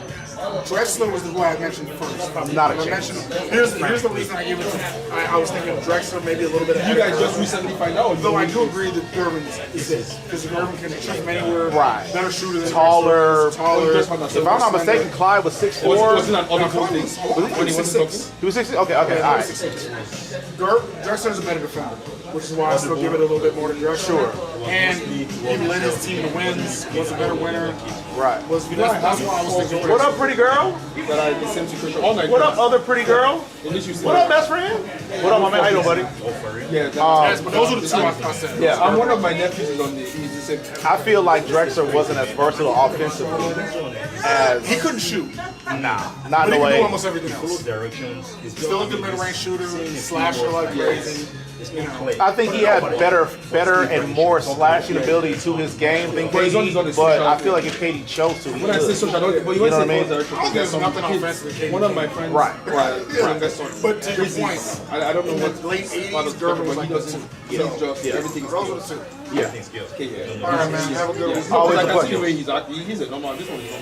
Drexler was the who I mentioned first. Not a I chance. mentioned, here's the reason I give it to I was thinking of Drexler, maybe a little bit of You guys just recently find out. Though I do agree that Gervin is this. Because Gervin can shoot from anywhere. Right. Better shooter than Taller. Taller. If I'm not mistaken, Clyde was 6'4". Was it on other things? When he wasn't cooking? He was 6'6". Okay, all right. Drexler's a better defender, which is why I still give it a little bit more to Drexler. Sure. And he led his team to wins, was a better winner. Right. That's why I was thinking. What up, pretty girl? That I listened to Christian all night. What up, other pretty girl? What up, best friend? What up, my man? How you doing, buddy? Yeah, But those are the two I said. Yeah, I'm one of my nephews is on the. He's the same. I feel like Drexler wasn't as versatile offensively as He couldn't shoot. not But in he the could do way. almost everything else. Still a good mid-range shooter, slasher like crazy. You know. I think he had better and more slashing ability to his game than KD, but I feel like if KD chose to, he When I say could. social, I don't. But You know what I mean? There's nothing offensive. One of my friends, Right. But to your point, I don't know in what the late 80s, Gervin Gervin was but like he doesn't. He's just everything. Those are the two. Yeah. Okay, yeah. All right, man. Have a good one. Always Like a I see the pleasure. way he's acting. He's a normal. This one is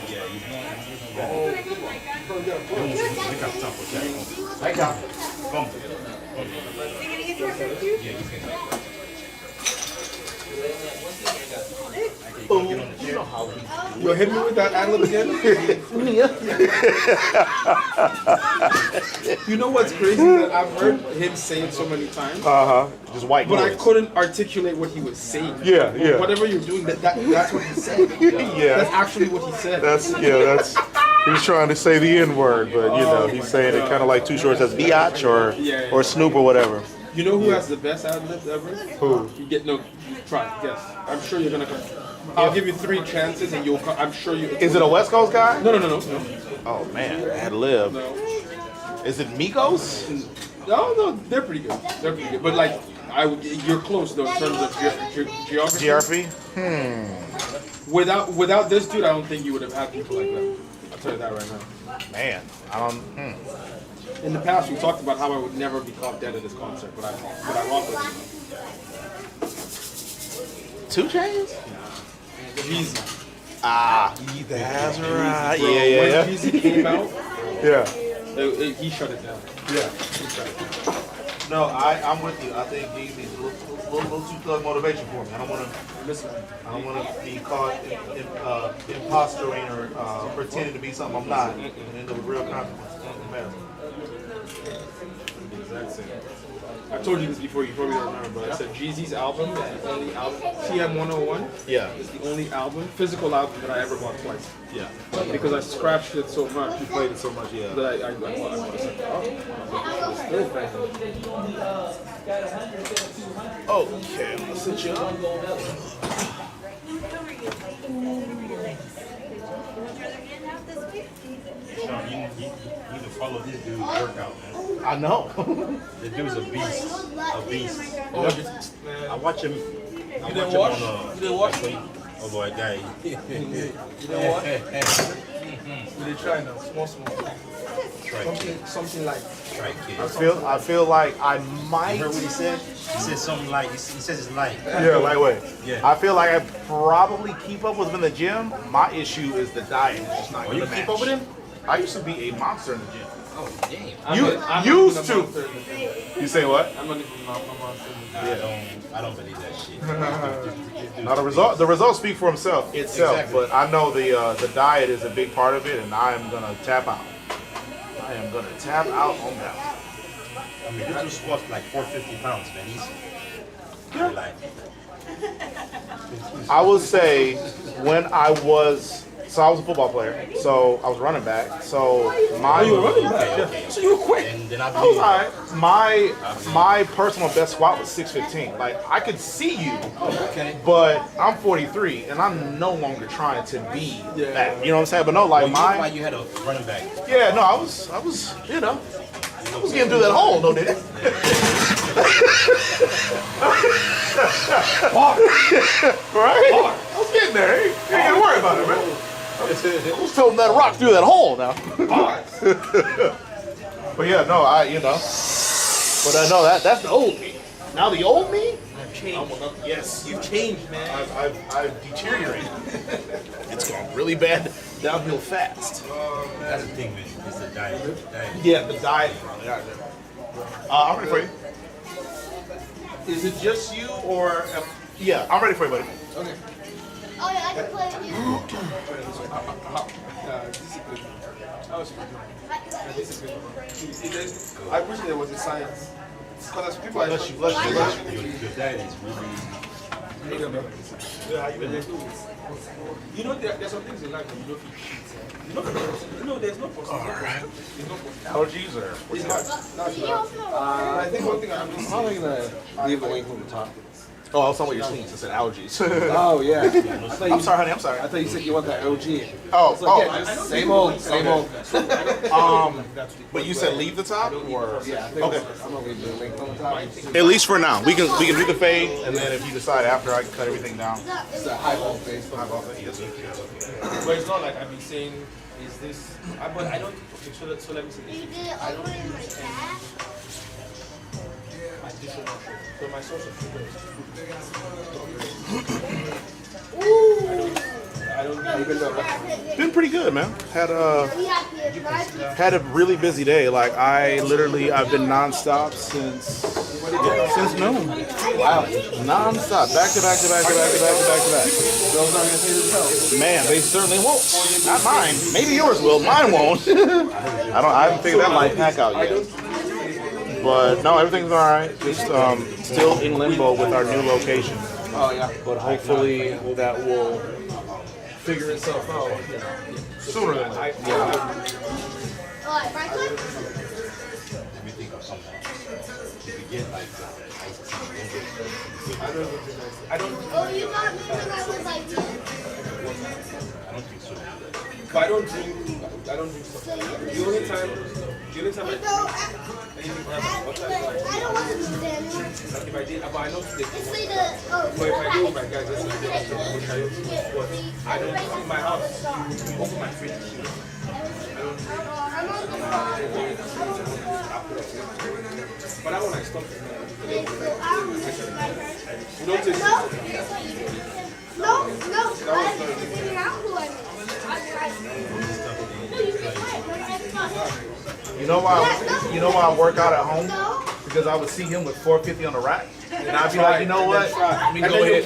Yo, hit me with that ad-lib again. You know what's crazy? That I've heard him say it so many times, Just white but I noise. couldn't articulate what he was saying. Yeah, yeah. Whatever you're doing, that's what he said. Yeah. That's actually what he said. That's. He's trying to say the N word, but he's saying it kind of like Too Short says biatch or Snoop or whatever. You know who has the best ad-libs ever? Who? You get no. Try guess. I'm sure you're gonna come. I'll give you 3 chances and you'll. I'm sure you. Is it a West Coast guy? No. Oh man, ad lib. No. Is it Migos? No, they're pretty good. They're pretty good. But like, you're close though in terms of geography. GRP? Without this dude, I don't think you would have had people like that. I'll tell you that right now. Man, I don't. In the past, we talked about how I would never be caught dead at this concert, but I rock with him. 2 Chainz? Jeezy. That's right. Bro, Yeah. When Jeezy came out, Yeah. he shut it down. Yeah. No, I'm with you. I think Jeezy's a little too thug motivation for me. I don't want to be caught impostering or pretending to be something I'm not, and end up with real consequences. I told you this before, you probably don't remember, but I said Jeezy's album is the only album, TM 101, Yeah. is the only album, physical album that I ever bought twice. Yeah. Because I scratched it so much. You played it so much, yeah. That I was like, oh, still banging. Okay, I'm gonna sit you up. Shawn, you need to follow this dude's workout, man. I know. The dude's a beast. A beast. I watch him. I didn't watch watch? him on You didn't watch? Oh boy, guy. You know what? We did try now, small. Something like. Try kid. I feel like I might. You heard what he said? He said something like, he says it's light. Yeah, lightweight. Yeah. I feel like I probably keep up with him in the gym. My issue is the diet. It's just not Oh, you gonna keep match. up with him? I used to be a monster in the gym. Oh, damn. You used to. You say what? I'm not even my monster. I don't believe that shit. Now the results speak for itself, Exactly. but I know the diet is a big part of it, and I am gonna tap out. I am gonna tap out on that. I mean, this was squats like 450 pounds, man. Easy. Yeah. Like, I would say when I was a football player, so I was running back. So You were running back. okay. So you were quick. And then I I was believe alright. My personal best squat was 615. Like I could see you, okay. but I'm 43 and I'm no longer trying to be Yeah. that. You know what I'm saying? But no, like Why my you had a running back? yeah, no, I was you know. I was getting through that hole, no, did it? Right? I was getting there. You ain't gotta worry about it, man. I was told that rock through that hole now. But yeah, no, But I know that's the old me. Now the old me? I've changed. Yes. You've changed, man. I've deteriorated. It's gone really bad downhill fast. That's the thing, man. It's the diet. Yeah, the diet. I'm ready for you. Is it just you or? Yeah, I'm ready for you, buddy. Okay. Oh yeah, I can play with you. This is good. That was good. This is good. I wish there was a science. Because people are Bless you. Your diet is really You know, there's some things in life that you don't feel shit. There's no possibility. Allergies or what you got? I think one thing I'm just Probably gonna leave the link from the top. Oh, I was talking about your sneeze. I said allergies. Oh yeah. I'm sorry, honey. I'm sorry. I thought you said you want that OG. Oh, It's like, yeah, just same old. But you said leave the top, or Yeah, I think okay. I'm gonna leave the link on the top. At least for now, we can do the fade, and then if you decide after, I can cut everything down. It's a high ball face. Yes, sir. But it's not like I've been saying, is this? But I don't. Okay, so let me say You this. did it all the way like that. Additional sugar. So my source of sugar is Ooh. I don't Even though Been pretty good, man. Had a We have to drive. had a really busy day. Like I've been nonstop since noon. wow. Nonstop, back to back. Those aren't gonna pay themselves. Man, they certainly won't. Not mine. Maybe yours will. Mine won't. I haven't figured that life hack out yet. But no, everything's all right. Just still in limbo with our new location. Oh yeah. But hopefully that will figure itself out. sooner than later. Oh, Franklin? Let me think of something. If you get like iced tea, I don't. Oh, you got me when I was like this. I don't think so. But I don't drink stuff. The only time I drink anything else, what I don't want to do that. like if I did, but I know today. It's like the, But if I do with my guys, that's what I don't in my house. Open my fridge. But I want to stop it. You don't take No, You know why I work out at home? Because I would see him with 450 on the rack, and I'd be like, you know what? Let me go ahead.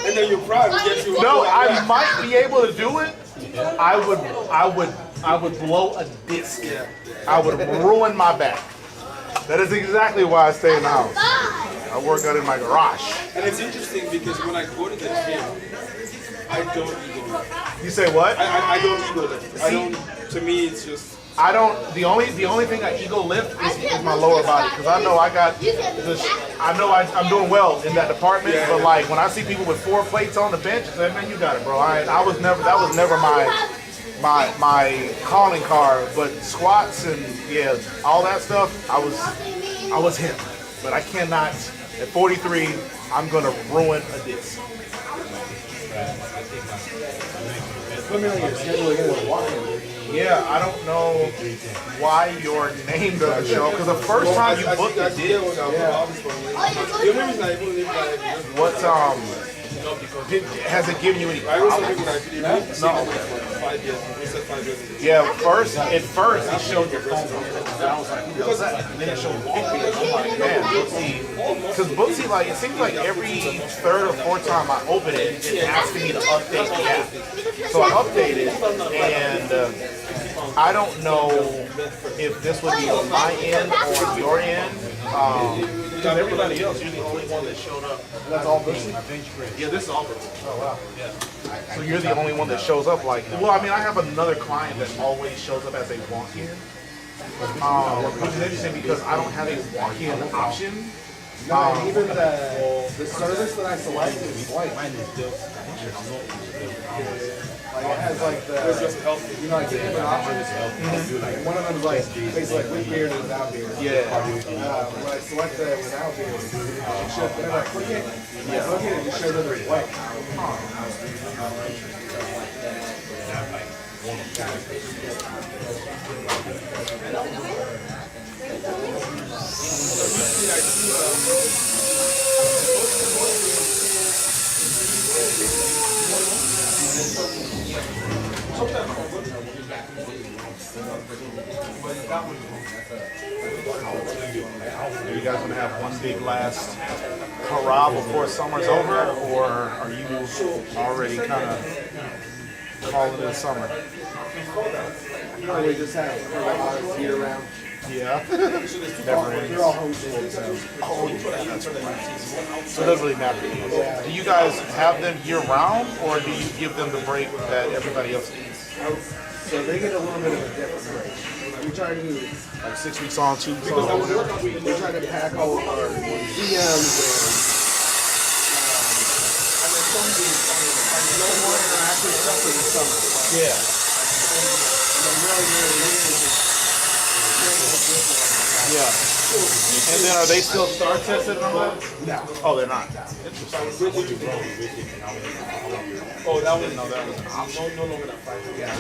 And then you're proud to get you. No, I might be able to do it. I would blow a disc. I would ruin my back. That is exactly why I stay in the house. I work out in my garage. And it's interesting because when I go to the gym, I don't ego lift. You say what? I don't ego lift. I don't. To me, it's just. I don't. The only thing I ego lift is my lower body, because I know I got this. I know I'm doing well in that department. But like when I see people with 4 plates on the bench, I say, man, you got it, bro. I was never. That was never my calling card. But squats and all that stuff, I was him. But I cannot. At 43, I'm gonna ruin a disc. Put me on your schedule again with walking. Yeah, I don't know why your name doesn't show, because the first time you booked it did. The only reason I even live like What Has it given you any I also problems? think that you didn't No. 5 years. We said 5 years. Yeah, at first it showed your phone. And I was like, who does that? And then it showed walking. I'm like, man, Bootsy. Because Bootsy, like, it seems like every third or fourth time I open it, it's asking me to update the app. So I updated, and I don't know if this would be on my end or on your end. Because everybody else, you're the only one that showed up. That's all Bootsy? Yeah, this is all Bootsy. Oh, wow. Yeah. So you're the only one that shows up like, well, I mean, I have another client that always shows up as a walk-in, which is interesting because I don't have a walk-in option. No, even the service that I selected is white. Like it has like the, you know, like the different options. And one of them is like basically like with beard and without beard. Yeah. When I select the without beard, it shows, whenever I click it, it just shows that it's white. Are you guys gonna have one big last hurrah before summer's over, or are you already kind of calling it a summer? We just have year round. Yeah. Never ends. They're all homeschooled, so. Oh, yeah, that's right. So it doesn't really matter. Do you guys have them year round, or do you give them the break that everybody else needs? So they get a little bit of a different break. We try to do like 6 weeks on, 2 weeks on. We try to pack all of our DMs and then some do no more interactive stuff in the summer. Yeah. Yeah. And then are they still star tested on that? No. Oh, they're not. Oh, that was that was an option. no longer that 5 years. Yeah.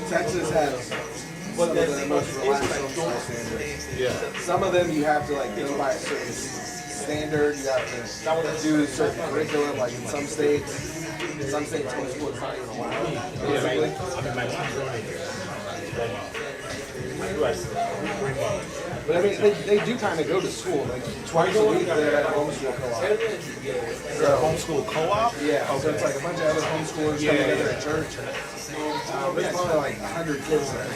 Texas has some of the most relaxed homeschool standards. Yeah. Some of them you have to like go by a certain standard. You have to do a certain curriculum. Like in some states homeschool is not even allowed. But I mean, they do kind of go to school. Like twice a week they're at a homeschool co-op. They're a homeschool co-op? Yeah, so it's like a bunch of other homeschoolers come together at church. There's probably like 100 kids there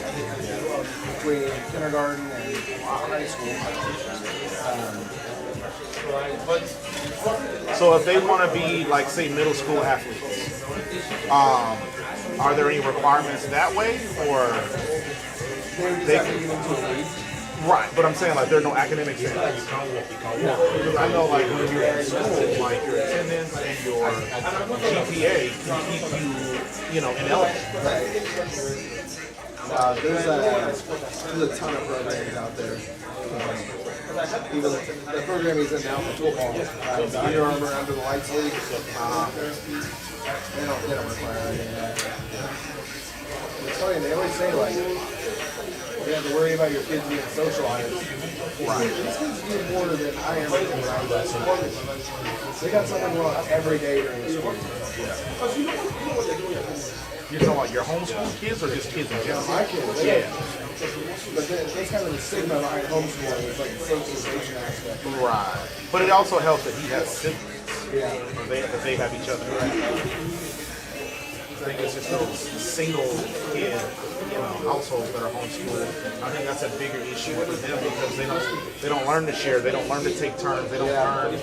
between kindergarten and high school. So if they want to be, like, say, middle school athletes, are there any requirements that way, or they have to get into a league? Right, but I'm saying like there are no academic standards. Because I know like when you're in school, like your attendance and your GPA can keep you, ineligible. There's a ton of programs out there. Even the program is in now for football. The Under Armour Under the Lights League. They don't require anything like that. It's funny, they always say like you have to worry about your kids being socialized. Right. These kids do more than I am when I was at school. They got something wrong every day during the school. You're talking about your homeschool kids or just kids in general? My kids, yeah. But that's kind of the stigma behind homeschooling. It's like the socialization aspect. Right. But it also helps that he has siblings. Yeah. That they have each other. I think it's just those single kid, households that are homeschooled. I think that's a bigger issue for them because they don't learn to share, they don't learn to take turns, they don't learn,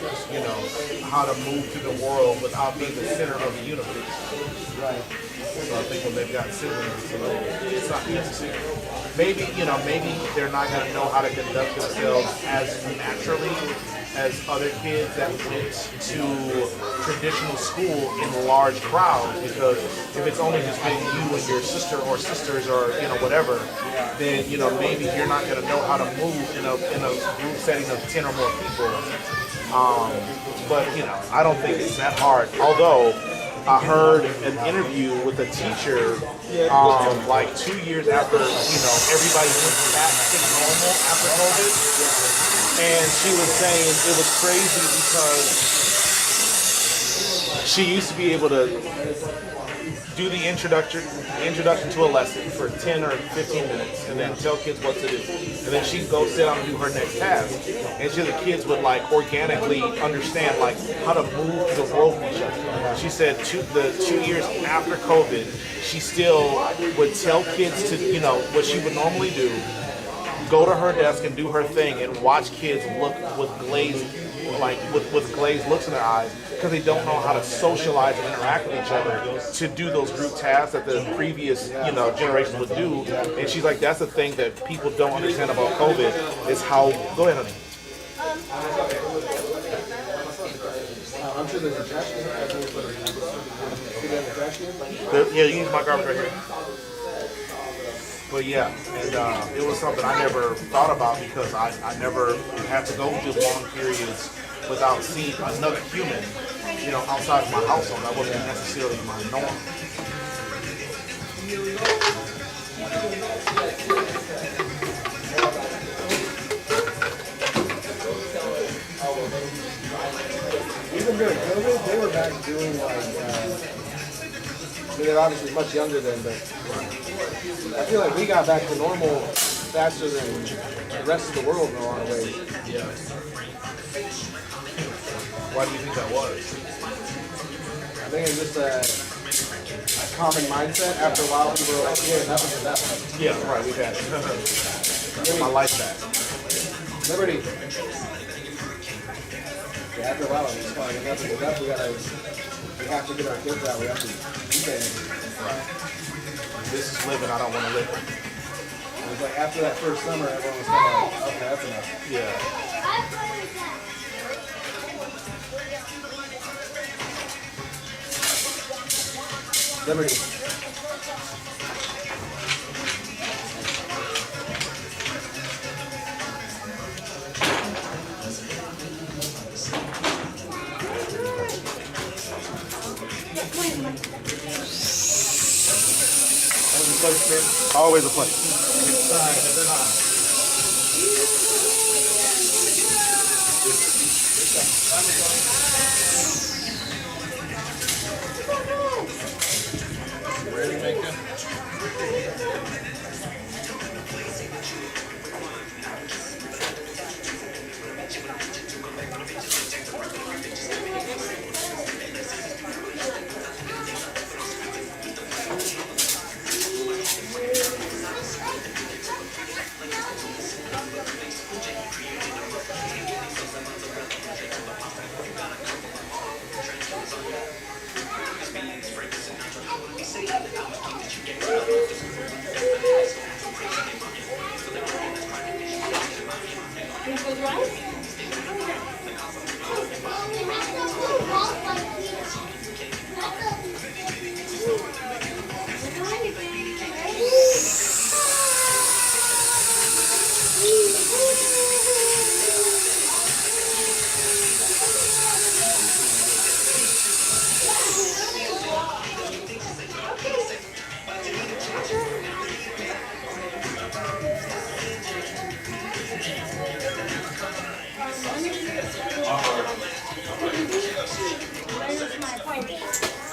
how to move through the world without being the center of the universe. Right. So I think when they've got siblings, it's not necessary. Maybe they're not going to know how to conduct themselves as naturally as other kids that went to traditional school in large crowds, because if it's only just been you and your sister or sisters or whatever, then maybe you're not going to know how to move in a group setting of 10 or more people. But I don't think it's that hard. Although I heard an interview with a teacher like 2 years after everybody went back to normal after COVID. And she was saying it was crazy because she used to be able to do the introduction to a lesson for 10 or 15 minutes and then tell kids what to do. And then she'd go sit down and do her next task. And so the kids would like organically understand like how to move through the world with each other. She said the 2 years after COVID, she still would tell kids to, you know, what she would normally do, go to her desk and do her thing and watch kids look with glazed, like with glazed looks in their eyes because they don't know how to socialize and interact with each other to do those group tasks that the previous, you know, generations would do. And she's like, that's the thing that people don't understand about COVID is how. Go ahead, honey. I'm sure there's a trash can. Yeah, you use my garbage right here. But yeah, and it was something I never thought about because I never had to go through long periods without seeing another human, you know, outside of my household. That wasn't necessarily my norm. Even during COVID, they were back doing like, I mean, they're obviously much younger than, but I feel like we got back to normal faster than the rest of the world in a lot of ways. Yeah. Why do you think that was? I think it's just a common mindset. After a while, people were like, yeah, enough is enough. Yeah, right, we've had it. That's my life back. Liberty. Yeah, after a while, it's just like enough is enough. We have to get our kids out. We have to do things. Right. This is living, I don't want to live. It was like after that first summer, everyone was kind of like, okay, that's enough. Yeah. Liberty. Always a pleasure. Ready, Mika?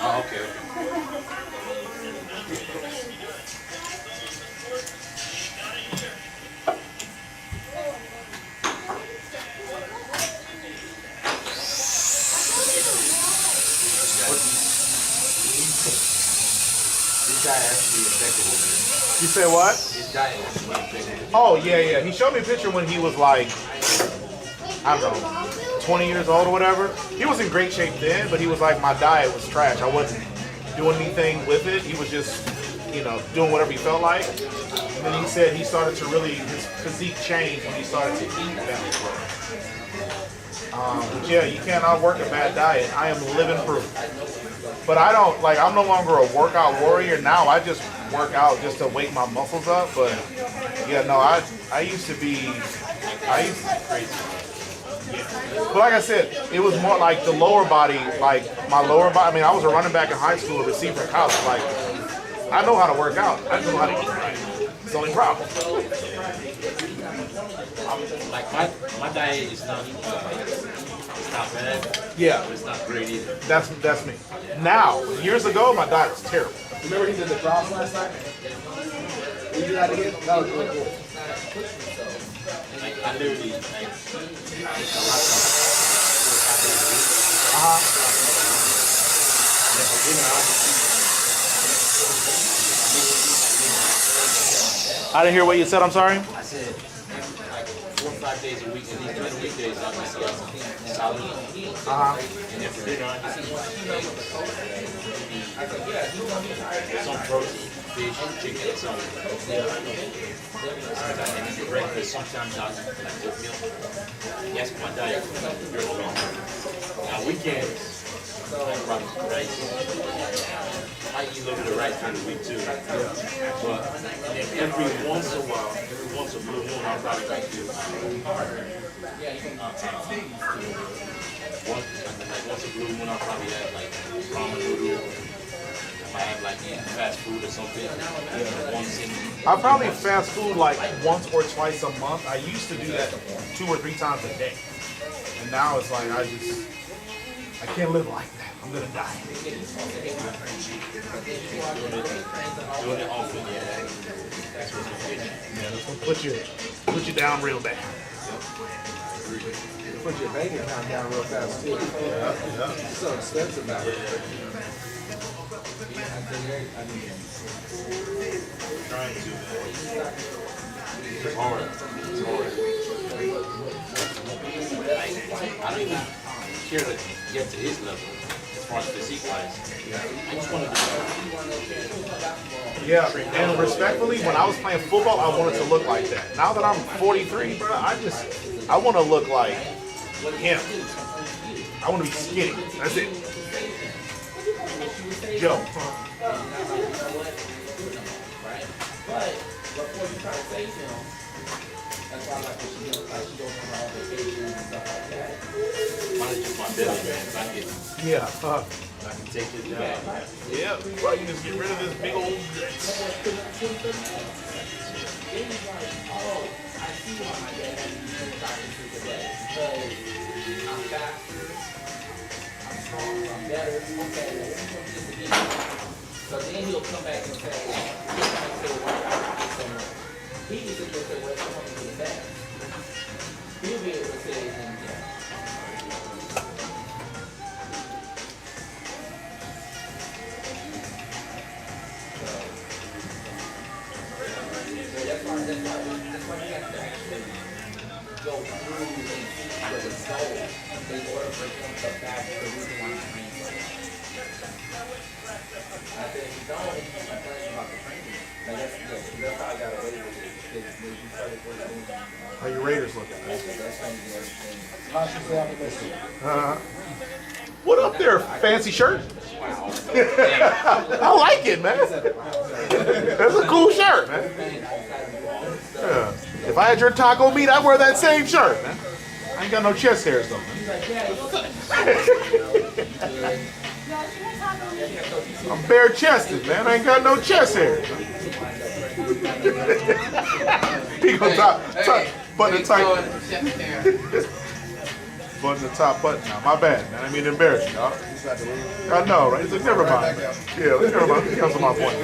Oh, okay. This guy actually affected him. You say what? His diet actually affected him. Oh, yeah. He showed me a picture when he was like, I don't know, 20 years old or whatever. He was in great shape then, but he was like, my diet was trash. I wasn't doing anything with it. He was just, you know, doing whatever he felt like. And then he said he started to really, his physique changed when he started to eat better. But yeah, you can't outwork a bad diet. I am living proof. But I don't, like, I'm no longer a workout warrior now. I just work out just to wake my muscles up. But yeah, no, I used to be crazy. But like I said, it was more like the lower body, like my lower body. I mean, I was a running back in high school, a receiver in college. Like, I know how to work out. I just know how to eat right. It's the only problem. Like my diet is not It's not bad. Yeah. But it's not great either. That's me. Now, years ago, my diet was terrible. Remember he did the cross last night? Did you do that again? That was really cool. Like, I literally, like, I eat a lot of I didn't hear what you said. I'm sorry. I said, like 4 or 5 days a week, and these during the weekdays, I'll just eat solid. And after dinner, I just eat some protein, fish, chicken, something. Sometimes I eat breakfast, sometimes I eat like oatmeal. That's my diet during the week. Now, weekends, like probably rice. I eat a little bit of rice during the week too. But every once in a while, every once in a blue moon, I'll probably like do once a blue moon, I'll probably have like ramen noodle. I might have like fast food or something. Once in. I probably fast food like once or twice a month. I used to do that 2 or 3 times a day, and now it's like I can't live like that. I'm gonna die. Doing it often, yeah. That's what's gonna get you. Yeah, that's gonna put you down real bad. Put your bank account down real fast too. It's so expensive now. Trying to, man. It's hard. It's hard. Like, I don't even care to get to his level as far as physique wise. I just want to do Yeah, and respectfully, when I was playing football, I wanted to look like that. Now that I'm 43, bro, I want to look like him. I want to be skinny. That's it. Joe. But before you try to face him, that's why I like when she goes on her vacations and stuff like that. Mine is just my belly, man. If I can take it down. Yeah, bro, you just get rid of this big old guts. Oh, I see why my dad had to use practices today. Because I'm faster, I'm stronger, I'm better. Okay, just again. So then he'll come back and say, he just going to say, well, it's going to be the best. He'll be able to say, yeah. So that's why you have to actually go through the result in order for him to back the reason why he's training. I said, if you don't, you complain about the training. Like, that's how I got away with it. Because when you started working, How your Raiders looking? What up there, fancy shirt? I like it, man. That's a cool shirt, man. Yeah. If I had your taco meat, I'd wear that same shirt, man. I ain't got no chest hairs, though, man. I'm bare-chested, man. I ain't got no chest hair. He gonna button the tight. Button the top button now. My bad, man. I mean to embarrass you, y'all. I know, right? He's like, never mind. Yeah, let's never mind. He comes to my point.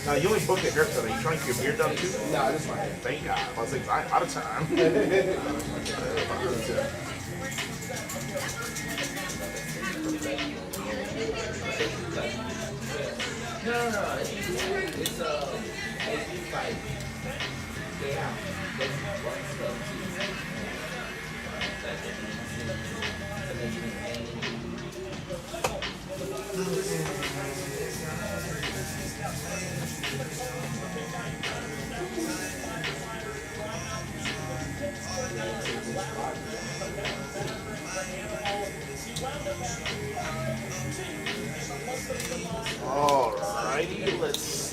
Now, you only booked a haircut. Are you trying to get your beard done too? No, this is my hair. Thank God. I was like, I'm out of time. No. It's like, yeah, that's one stuff too. Alrighty, let's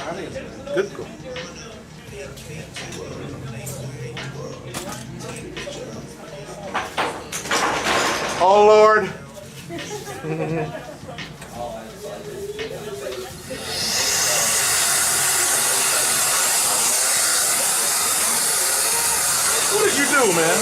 I think it's good. Good. Cool. Oh Lord. What did you do, man?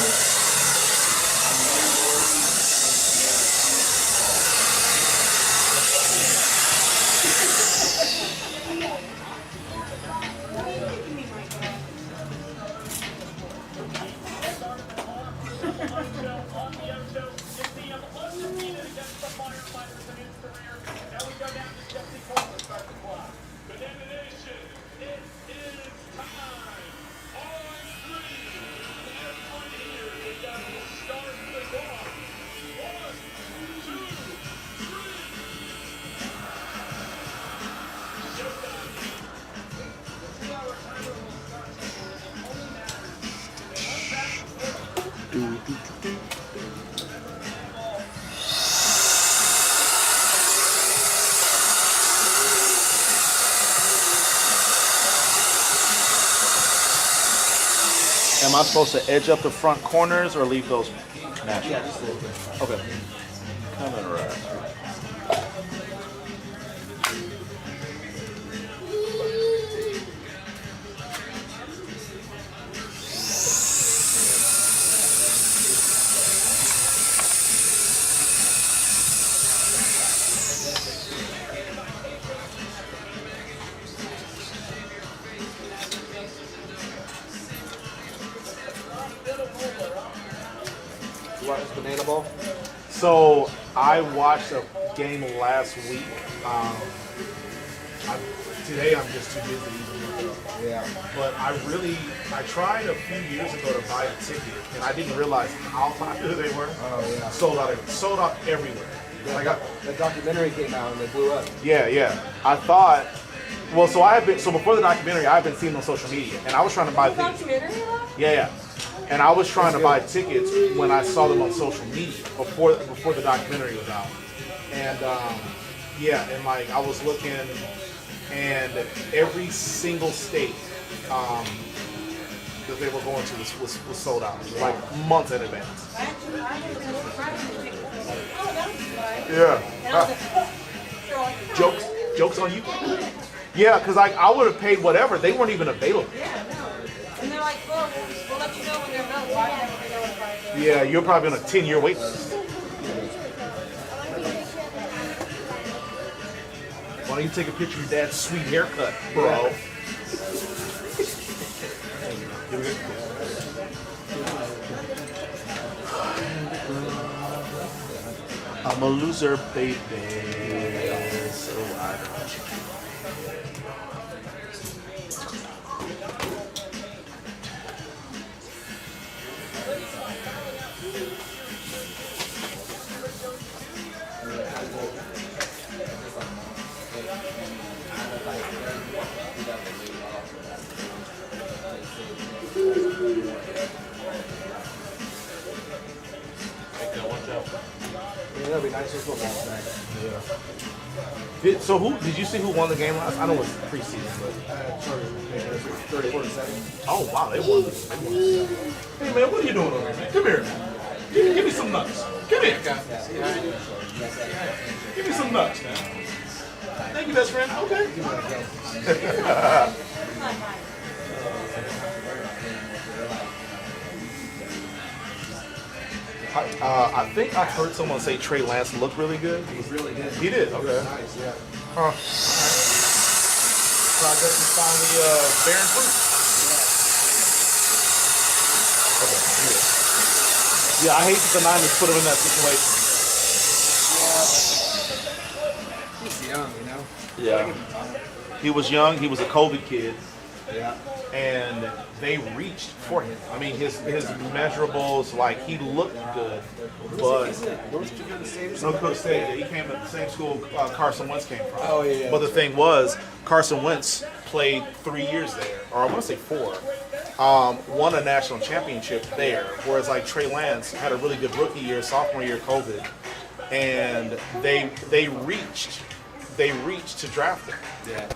Am I supposed to edge up the front corners or leave those natural? Okay. Kind of right. You want this banana ball? So I watched a game last week. Today I'm just too busy to even look it up. Yeah. But I tried a few years ago to buy a ticket, and I didn't realize how popular they were. Oh yeah. Sold out everywhere. The documentary came out and they blew up. Yeah. I thought. Well, so before the documentary, I've been seeing them on social media, and I was trying to buy tickets. Documentary? Yeah. And I was trying to buy tickets when I saw them on social media before the documentary was out. And and like I was looking, and every single state that they were going to was sold out, like months in advance. Yeah. Jokes on you. Yeah, because I would have paid whatever. They weren't even available. Yeah, no. And they're like, well, we'll let you know when they're available. I never been notified. Yeah, you're probably on a 10-year wait list. Why don't you take a picture of your dad's sweet haircut, bro? I'm a loser, baby. So I don't. Yeah, that'll be nice for football tonight. So did you see who won the game last? I know it was preseason, but 34-7. oh wow, they won. Hey man, what are you doing over here, man? Come here, man. Give me some nuts. Come here. Give me some nuts, man. Thank you, best friend. Okay. I think I heard someone say Trey Lance looked really good. He really did. He did. Okay. Nice, yeah. Huh. So I guess he's finally bearing fruit. Okay. Yeah, I hate that the Niners put him in that situation. He's young, you know? Yeah. He was young. He was a COVID kid. Yeah. And they reached for him. I mean, his measurables, like, he looked good, but North Dakota State, yeah, he came to the same school Carson Wentz came from. Oh, yeah. But the thing was, Carson Wentz played 3 years there, or I want to say 4. Won a national championship there, whereas like Trey Lance had a really good rookie year, sophomore year, COVID, and they reached to draft him. Yeah.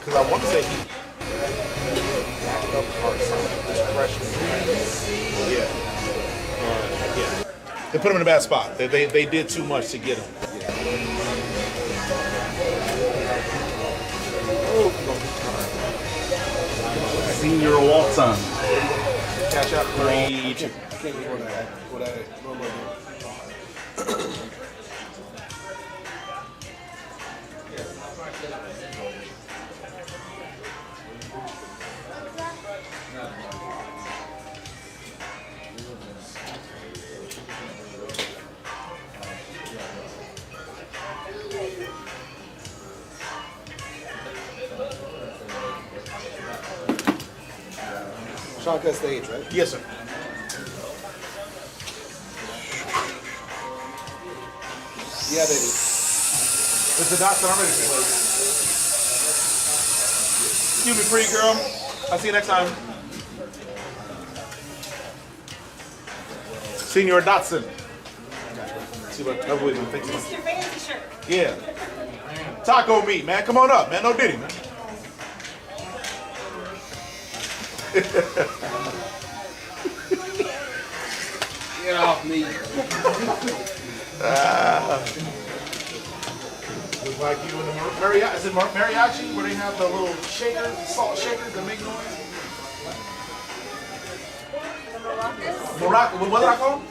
Because I want to say he backed up hard his freshman year. Yeah. They put him in a bad spot. They did too much to get him. Senior Walton. Cash out 3-2. Shawn cut stage, right? Yes, sir. Yeah, baby. It's the Dotson. I'm ready to play. Excuse me, pretty girl. I'll see you next time. Senior Dotson. See what I'm with you. Thanks so much. Your fancy shirt. Yeah. Taco meat, man. Come on up, man. No diddy, man. Get off me. Look like you in the mariachi. Is it mariachi where they have the little shakers, salt shakers that make noise? The maracas. Maraca. What did I call them?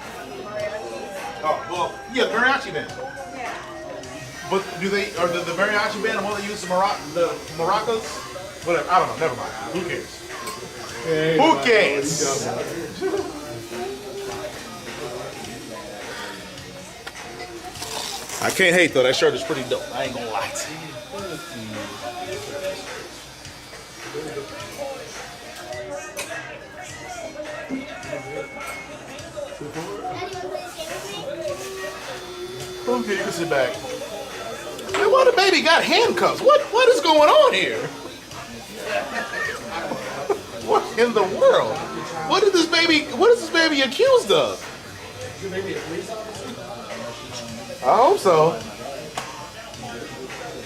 Oh, well, yeah, the mariachi band. Yeah. But do they, or the mariachi band, the one that uses the maracas? Whatever. I don't know. Never mind. Who cares? Who cares? I can't hate though. That shirt is pretty dope. I ain't gonna lie to you. Okay, you can sit back. Man, why the baby got handcuffs? What is going on here? What in the world? What is this baby accused of? I hope so.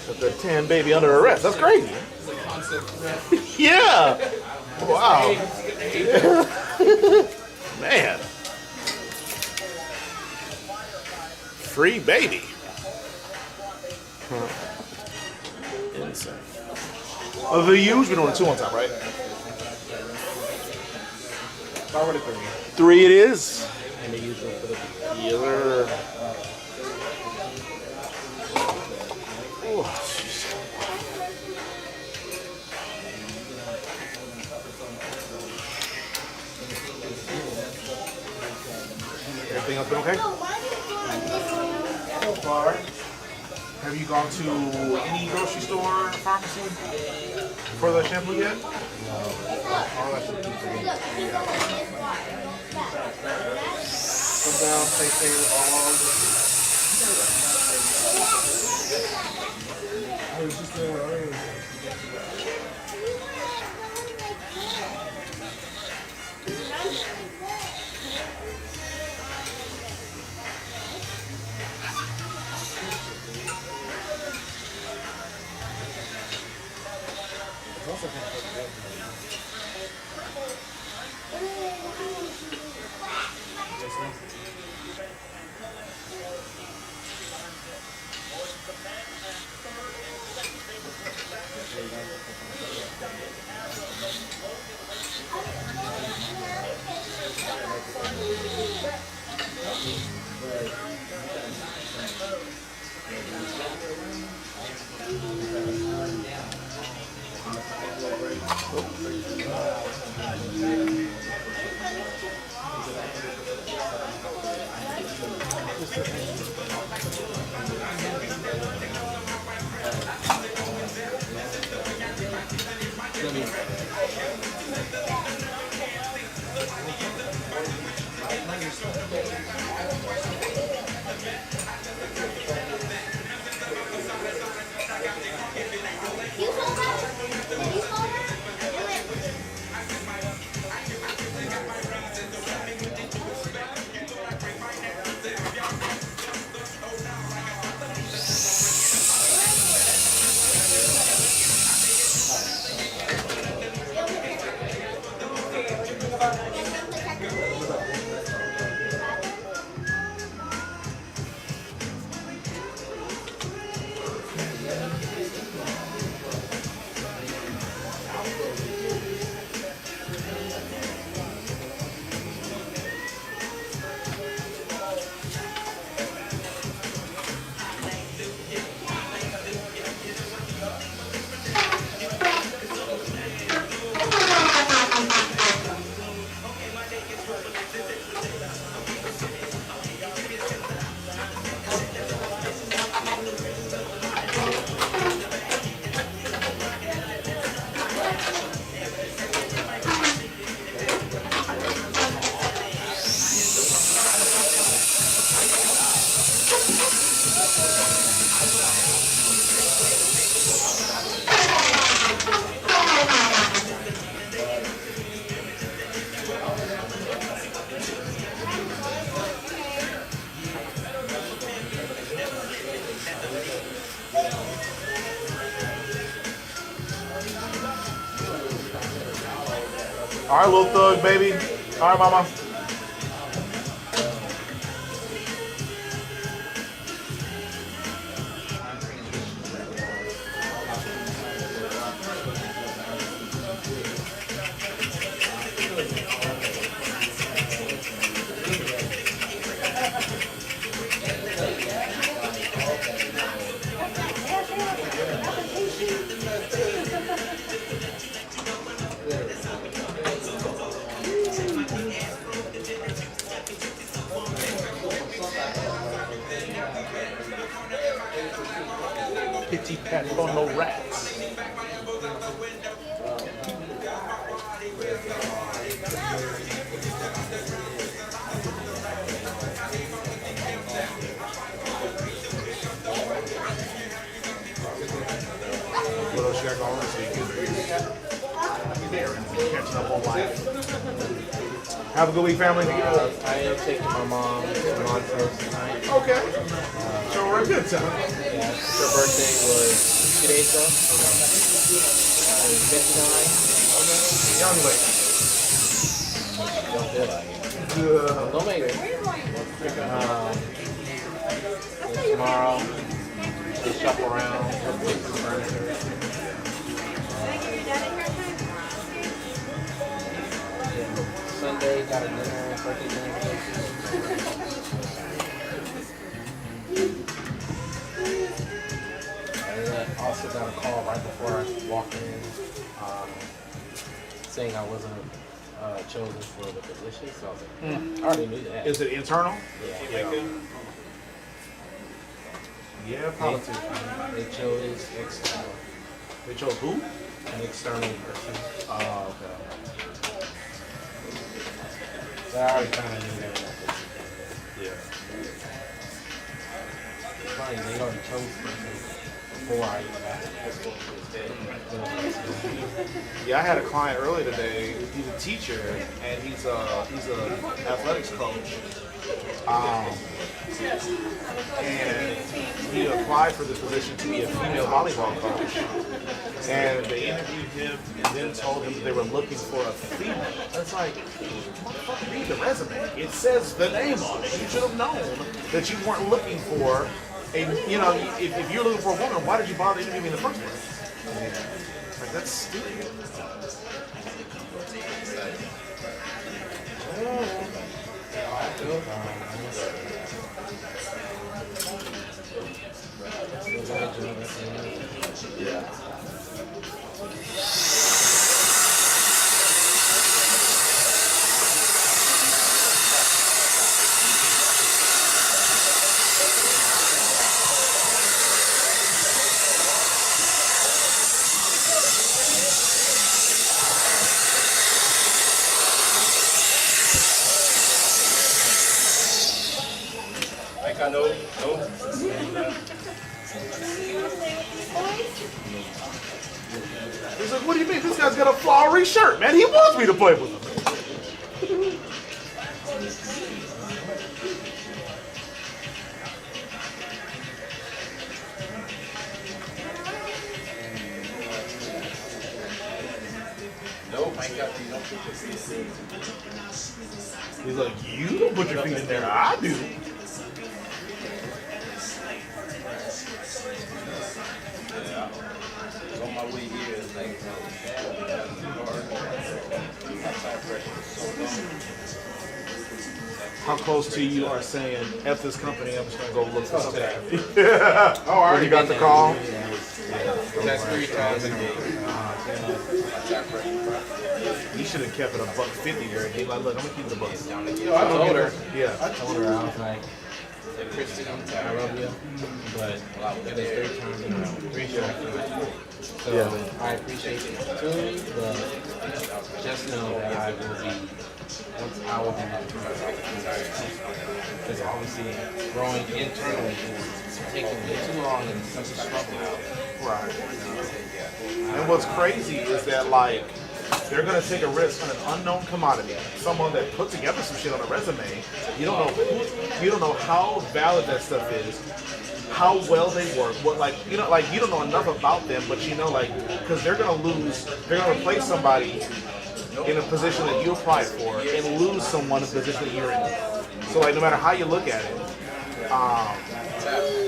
Put the 10 baby under arrest. That's crazy. Yeah. Wow. Man. Free baby. Huh. Insane. Oh, the huge, we're doing a 2 on top, right? Start with a 3. 3 it is. And the usual for the Yes, sir. Oh, jeez. Everything else been okay? So far. Have you gone to any grocery store or pharmacy for the shampoo yet? all that should keep it. Come down, take care of all I was just there earlier. All right, little thug, baby. All right, mama. Pitty pat for no rats. What else you got going this weekend? Catching up on life. Have a good week, family. I am taking my mom to Montrose tonight. Okay. So we're a good time. Yeah, her birthday was 2 days ago. She was 59. Young lady. Don't feel like it. Don't make it. Tomorrow, just shop around, pick some furniture. Sunday, got a dinner, birthday dinner. I also got a call right before I walked in, saying I wasn't chosen for the position, so I was like, I already knew that. Is it internal? Yeah. Yeah, politics. They chose external. They chose who? An external person. Oh, okay. So I already kind of knew that. Yeah. It's funny, they already chose the person before I even asked. Yeah, I had a client earlier today. He's a teacher and he's a athletics coach. And he applied for this position to be a female volleyball coach. And they interviewed him and then told him that they were looking for a female. It's like, motherfucker, read the resume. It says the name on it. You should have known that you weren't looking for a, you know, if you're looking for a woman, why did you bother interviewing in the first place? Like, that's stupid. Yeah. Like I know. He's like, what do you mean? This guy's got a flowery shirt, man. He wants me to play with him. Nope, I ain't got these. Don't put your feet in. He's like, you don't put your feet in there. I do. Yeah. On my way here, it's like, How close to you are saying, F this company, I'm just going to go look for something. Oh, I When you got the call? That's 3 times in a row. You should have kept it $1.50 there. He's like, look, I'm going to keep it $1. You know, I told her. Yeah. I told her, I was like, Kristen, I love you, but it is 3 times in a row. 3 times in a row. So Yeah. I appreciate the opportunity, but just know that I will be looking for because obviously growing internally is taking way too long and such a struggle out. Right. And what's crazy is that, like, they're going to take a risk on an unknown commodity. Someone that put together some shit on a resume. You don't know who, you don't know how valid that stuff is, how well they work, what, like, you know, you don't know enough about them, but you know, like, because they're going to replace somebody in a position that you applied for and lose someone in the position that you're in. So like no matter how you look at it,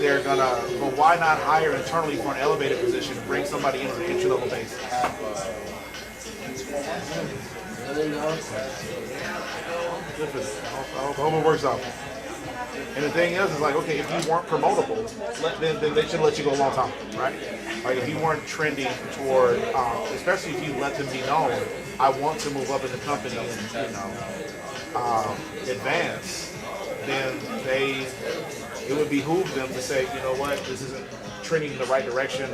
they're gonna. But why not hire internally for an elevated position, bring somebody in on an entry level basis? Good for them. I hope it works out. And the thing is like, okay, if you weren't promotable, then they should let you go a long time, right? Like if you weren't trending toward, especially if you let them be known, I want to move up in the company and advance, then it would behoove them to say, you know what, this isn't trending in the right direction.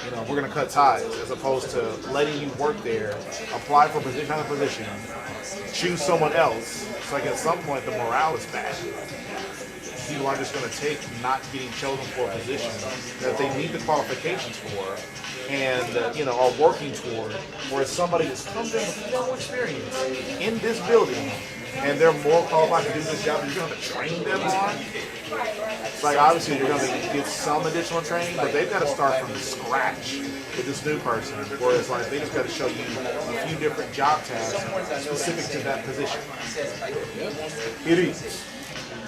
You know, we're going to cut ties, as opposed to letting you work there, apply for position on a position, choose someone else. It's like at some point the morale is bad. People are just going to take not getting chosen for a position that they need the qualifications for and are working toward, whereas somebody has come there with no experience in this building and they're more qualified to do this job, you're going to train them on. It's like obviously you're going to get some additional training, but they've got to start from scratch with this new person, whereas like they just got to show you a few different job tasks specific to that position. It is.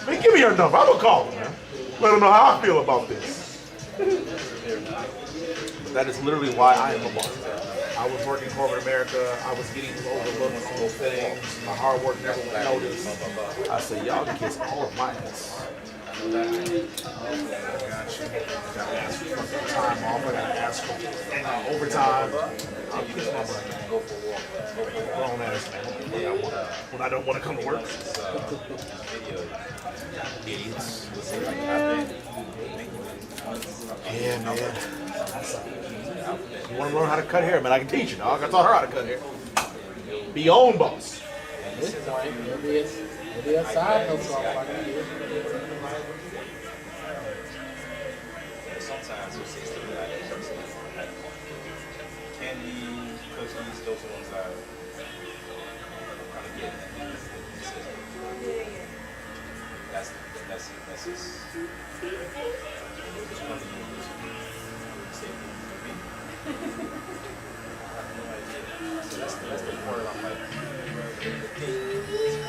Man, give me your number. I'm going to call him, man. Let him know how I feel about this. But that is literally why I am a bartender. I was working corporate America. I was getting overlooked on those things. My hard work never went noticed. I said, y'all can kiss all of my ass. I got you. I got to ask for fucking time off. I got to ask for overtime. I'll kiss my butt. Grown ass man. When I don't want to come to work. Idiots. Yeah, man. You want to learn how to cut hair, man? I can teach you, dog. I taught her how to cut hair. Be your own boss. Maybe a side hustle. Sometimes you'll see stuff like candy, cookies, those ones are kind of getting that's just so that's the part I'm like,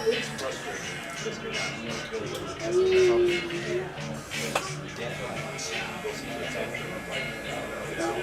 it's frustrating because you're not really asking for something. Go see the attack without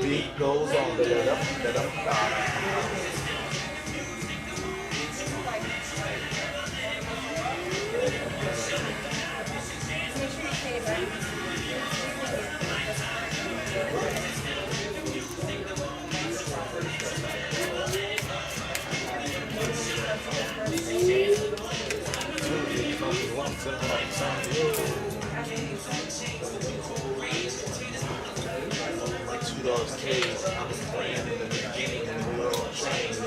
Beat goes on. hey, I was playing in the beginning when the world changed.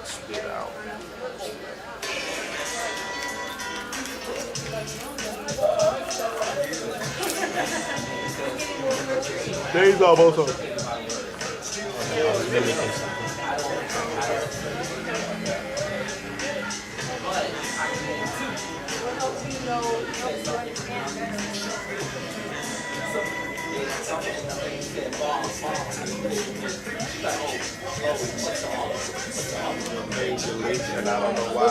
Spit out. Days almost over. And I don't know why.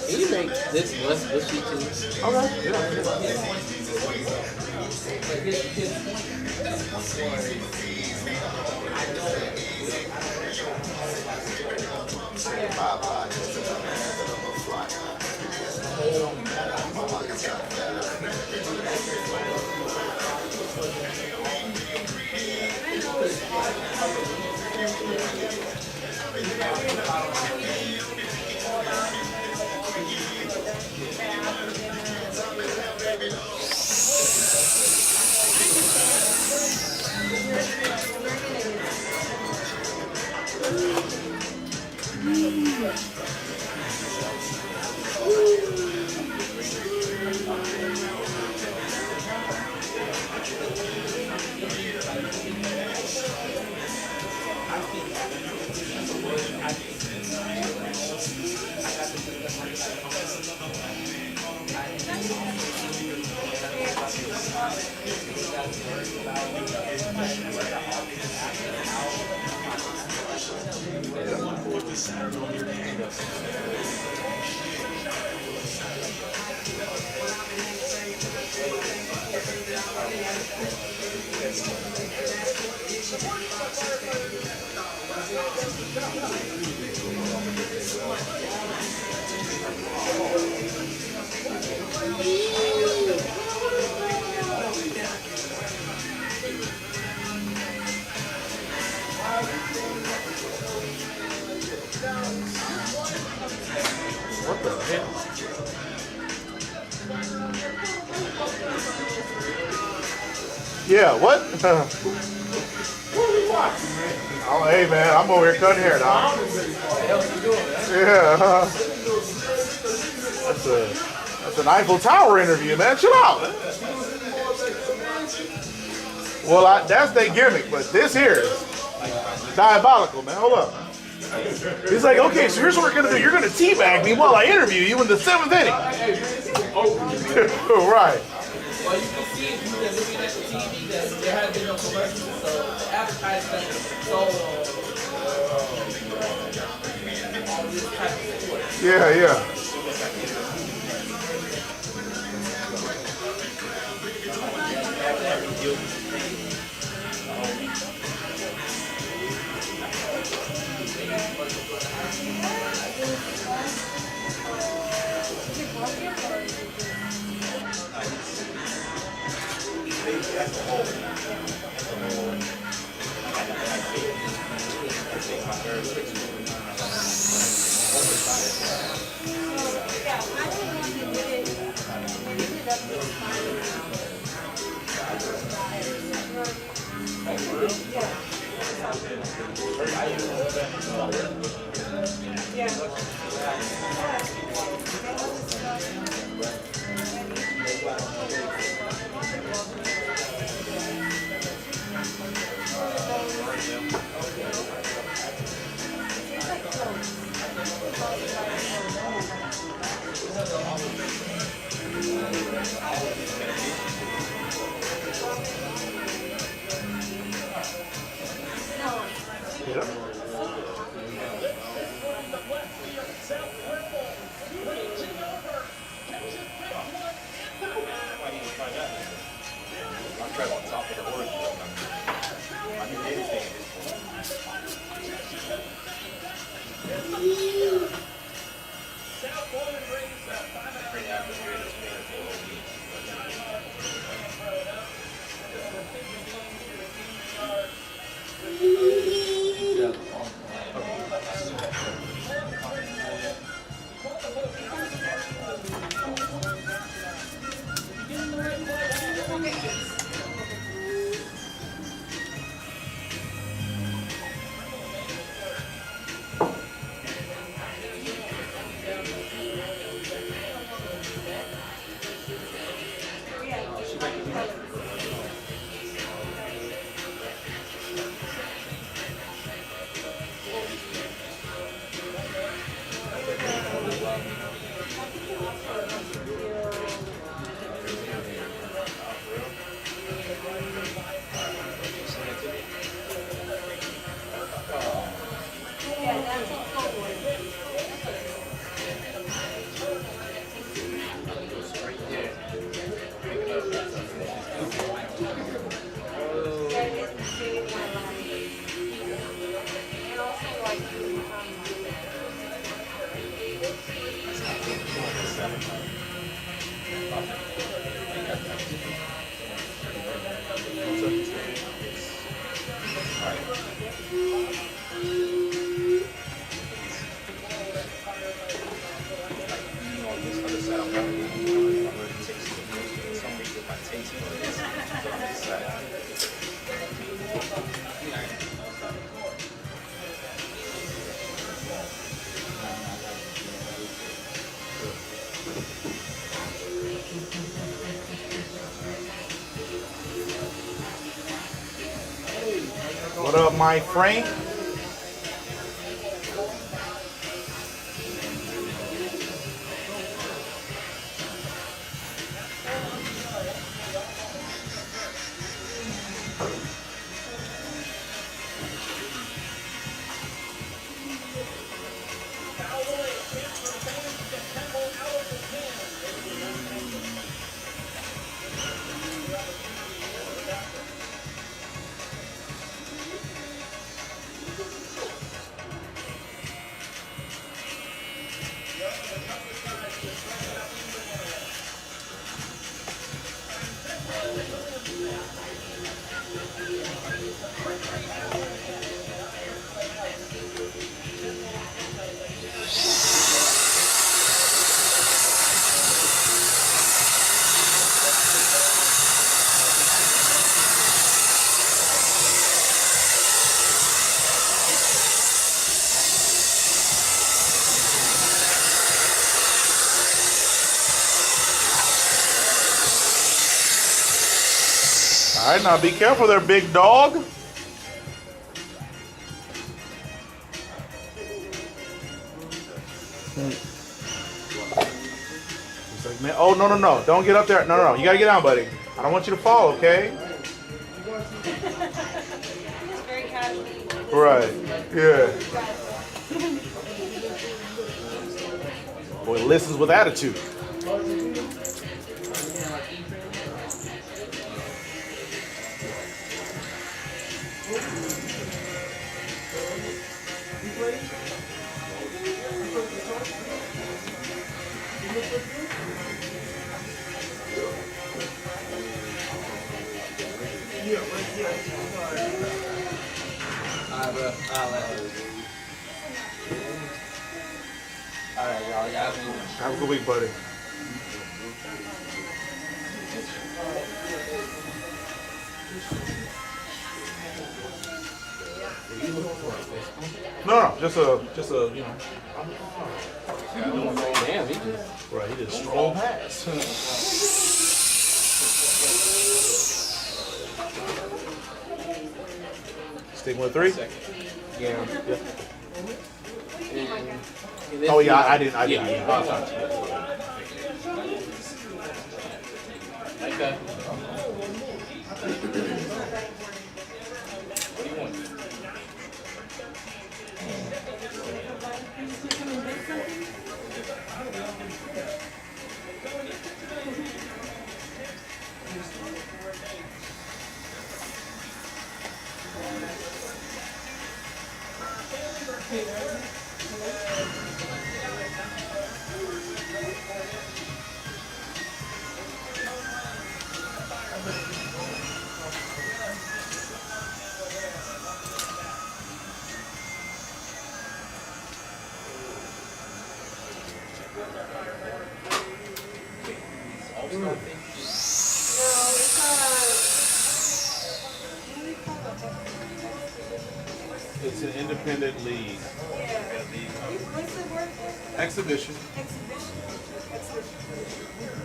Can you make this less bushy too? Okay. What the hell? Yeah, what? What are we watching, man? Oh, hey, man, I'm over here cutting hair, dog. Yeah. That's an Eiffel Tower interview, man. Chill out. Well, that's their gimmick, but this here is diabolical, man. Hold up. He's like, okay, so here's what we're gonna do. You're gonna teabag me while I interview you in the 7th inning. Right. Well, you can see if you've been looking at the TV that there has been no commercials, so the advertisement is so all this type of sport. Yeah, yeah. What up, my Frank? All right, now be careful there, big dog. Man, oh, no. Don't get up there. No. You got to get down, buddy. I don't want you to fall, okay? Just very casually. Right. Yeah. Boy, listens with attitude. Alright, bro. Alright, y'all. Have a good week, buddy. No, just a, you know. Damn, he just. Right, he just strolled past. Sticking with 3? Yeah. Oh yeah, I didn't. Like that. What do you want? It's an independent league. What's the word for it? Exhibition. Exhibition.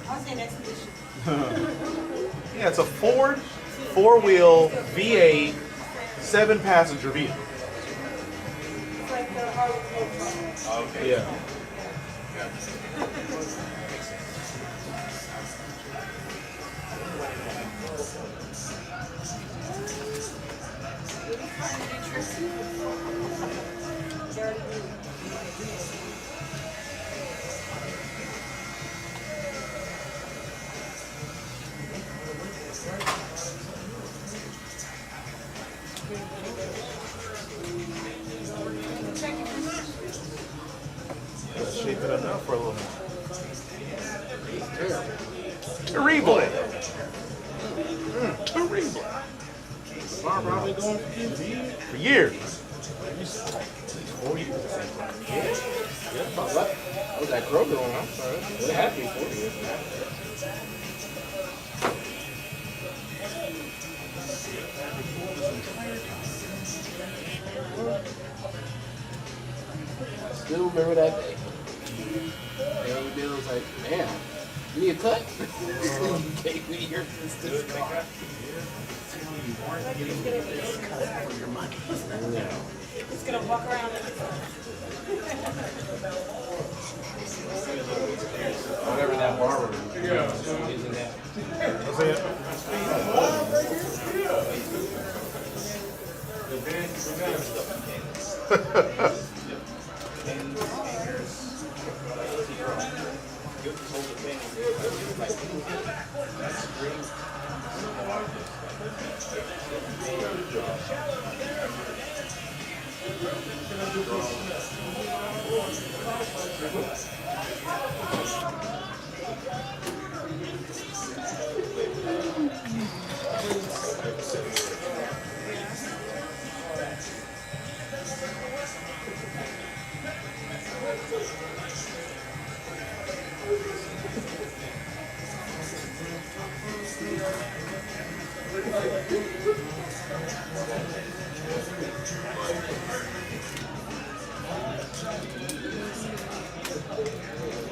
I was saying expedition. Yeah, it's a Ford 4-wheel V8 7-passenger vehicle. It's like the Harley Okay. Yeah. Shape it up now for a little more. Terrible. Terrible. Probably going For years. 4 years. Yeah. I was at Kroger when I started. It had to be 4 years. I still remember that day. And Bill was like, man, you need a cut? You gave me your business card. It's gonna walk around. Whatever that barber isn't that.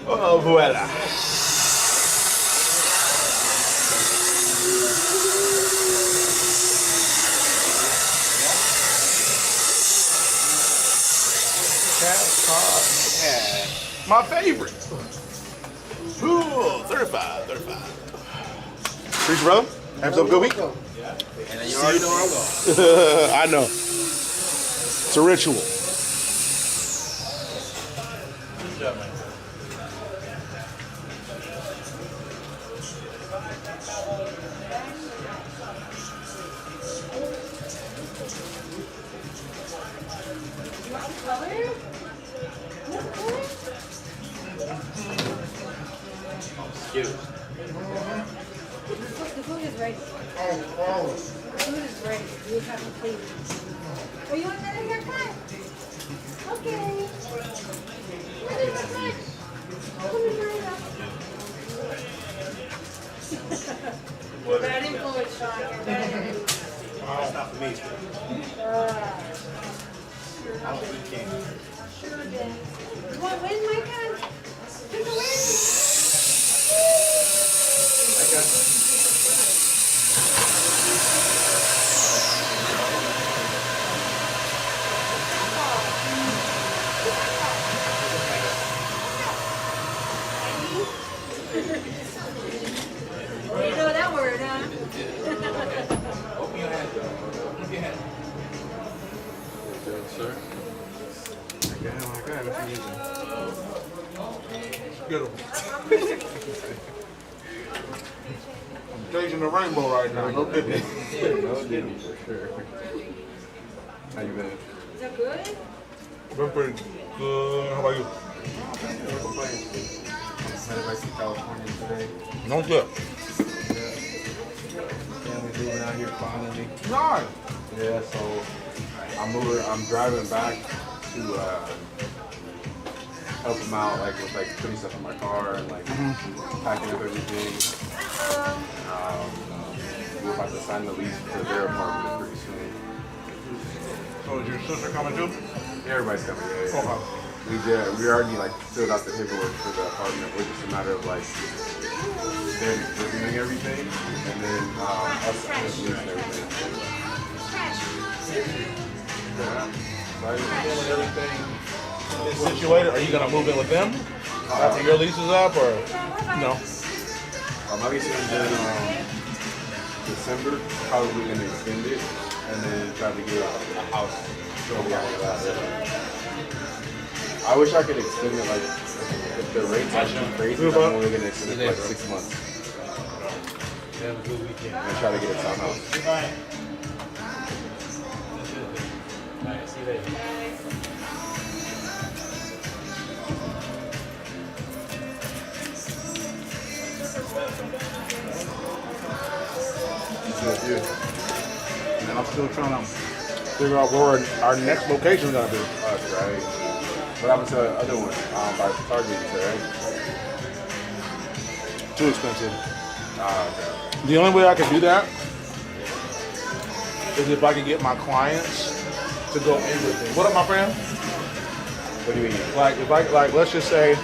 Oh, voila. My favorite. Ooh, 35. Preach, brother. Have some good week. And then you already know where I'm going. I know. It's a ritual. Good job, man. The food is ready. The food is ready. You have to please. Oh, you want another haircut? Okay. Another haircut. Come and try it out. You're bad influence, Shawn. You're bad influence. That's not for me. I'm a good king. Sure did. You want to win, Micah? Take a win. I got you. You know that word, huh? Open your hand, though. Open your hand. Good, sir. I got it if you need it. Beautiful. I'm chasing the rainbow right now. No dipping. No dipping for sure. How you been? Is that good? Been pretty good. How about you? No complaints. Headed back to California today. No dip. Family's moving out here finally. Nice. Yeah, so I'm driving back to help them out, like with like putting stuff in my car and like packing up everything. We're about to sign the lease for their apartment pretty soon. So is your sister coming too? Everybody's coming. Yeah. Okay. We already like filled out the paperwork for the apartment. It's just a matter of like them reviewing everything and then us leasing everything. Yeah. So I just feeling everything. Is situated? Are you gonna move in with them after your lease is up, or no? My lease is in December. Probably gonna extend it and then try to get a house shortly after that. I wish I could extend it, like, if the rates are too crazy, I'm only gonna extend it for like 6 months. Have a good weekend. And try to get a townhouse. Bye. Alright, see you later. And I'm still trying to figure out where our next location is gonna be. That's right. What happened to the other one? By Target, you said, right? Too expensive. Okay. The only way I could do that is if I could get my clients to go in with me. What up, my friend? What do you mean? Like, if I, like, let's just say,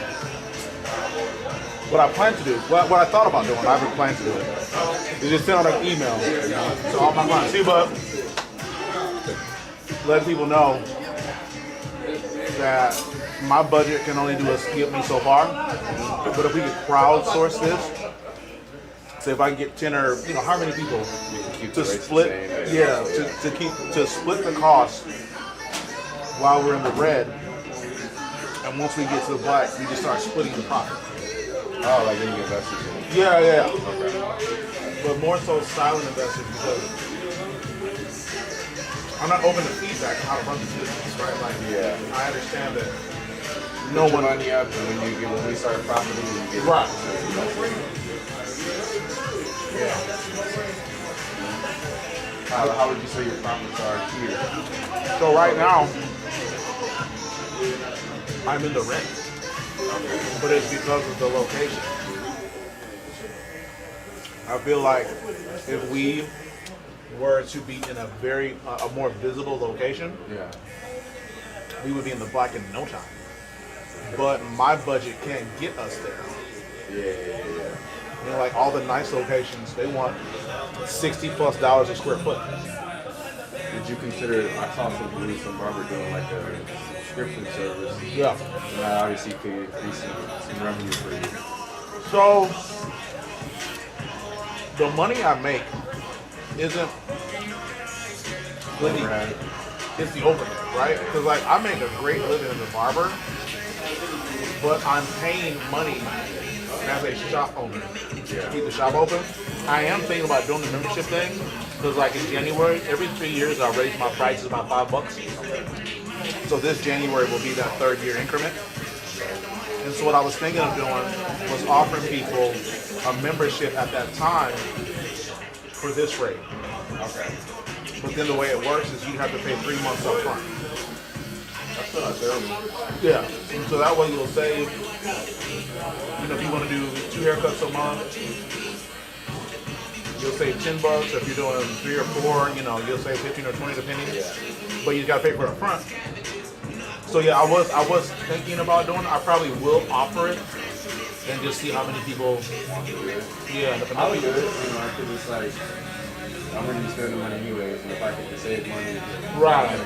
what I plan to do, what I thought about doing, I haven't planned to do it, is just send out an email to all my clients. See, but let people know that my budget can only get me so far. But if we could crowdsource this, say if I can get 10 or how many people to split, to split the cost while we're in the red, and once we get to the black, we just start splitting the profit. Oh, like any investors? Yeah. Okay. But more so silent investors, because I'm not open to feedback on how to run this business, right? Like, I understand that no one money up, and when we start profiting, you get right. How would you say your profits are here? So right now, I'm in the red, but it's because of the location. I feel like if we were to be in a more visible location, we would be in the black in no time. But my budget can't get us there. Yeah. Like all the nice locations, they want $60+ a square foot. Did you consider? I saw some barber doing like a subscription service. Yeah. And that obviously could increase some revenue for you. So the money I make isn't really, it's the overhead, right? Because like I make a great living as a barber, but I'm paying money as a shop owner to keep the shop open. I am thinking about doing the membership thing because like in January, every 3 years I'll raise my prices about $5. So this January will be that 3rd year increment. And so what I was thinking of doing was offering people a membership at that time for this rate. Okay. But then the way it works is you have to pay 3 months up front. That's not terrible. Yeah. And so that way you'll save, if you want to do 2 haircuts a month, you'll save $10. If you're doing 3 or 4, you'll save 15 or 20 depending. But you got to pay for it up front. So yeah, I was thinking about doing it. I probably will offer it and just see how many people. Yeah, I'll do it. Because it's like I'm gonna be spending money anyways, and if I can save money, right, I'm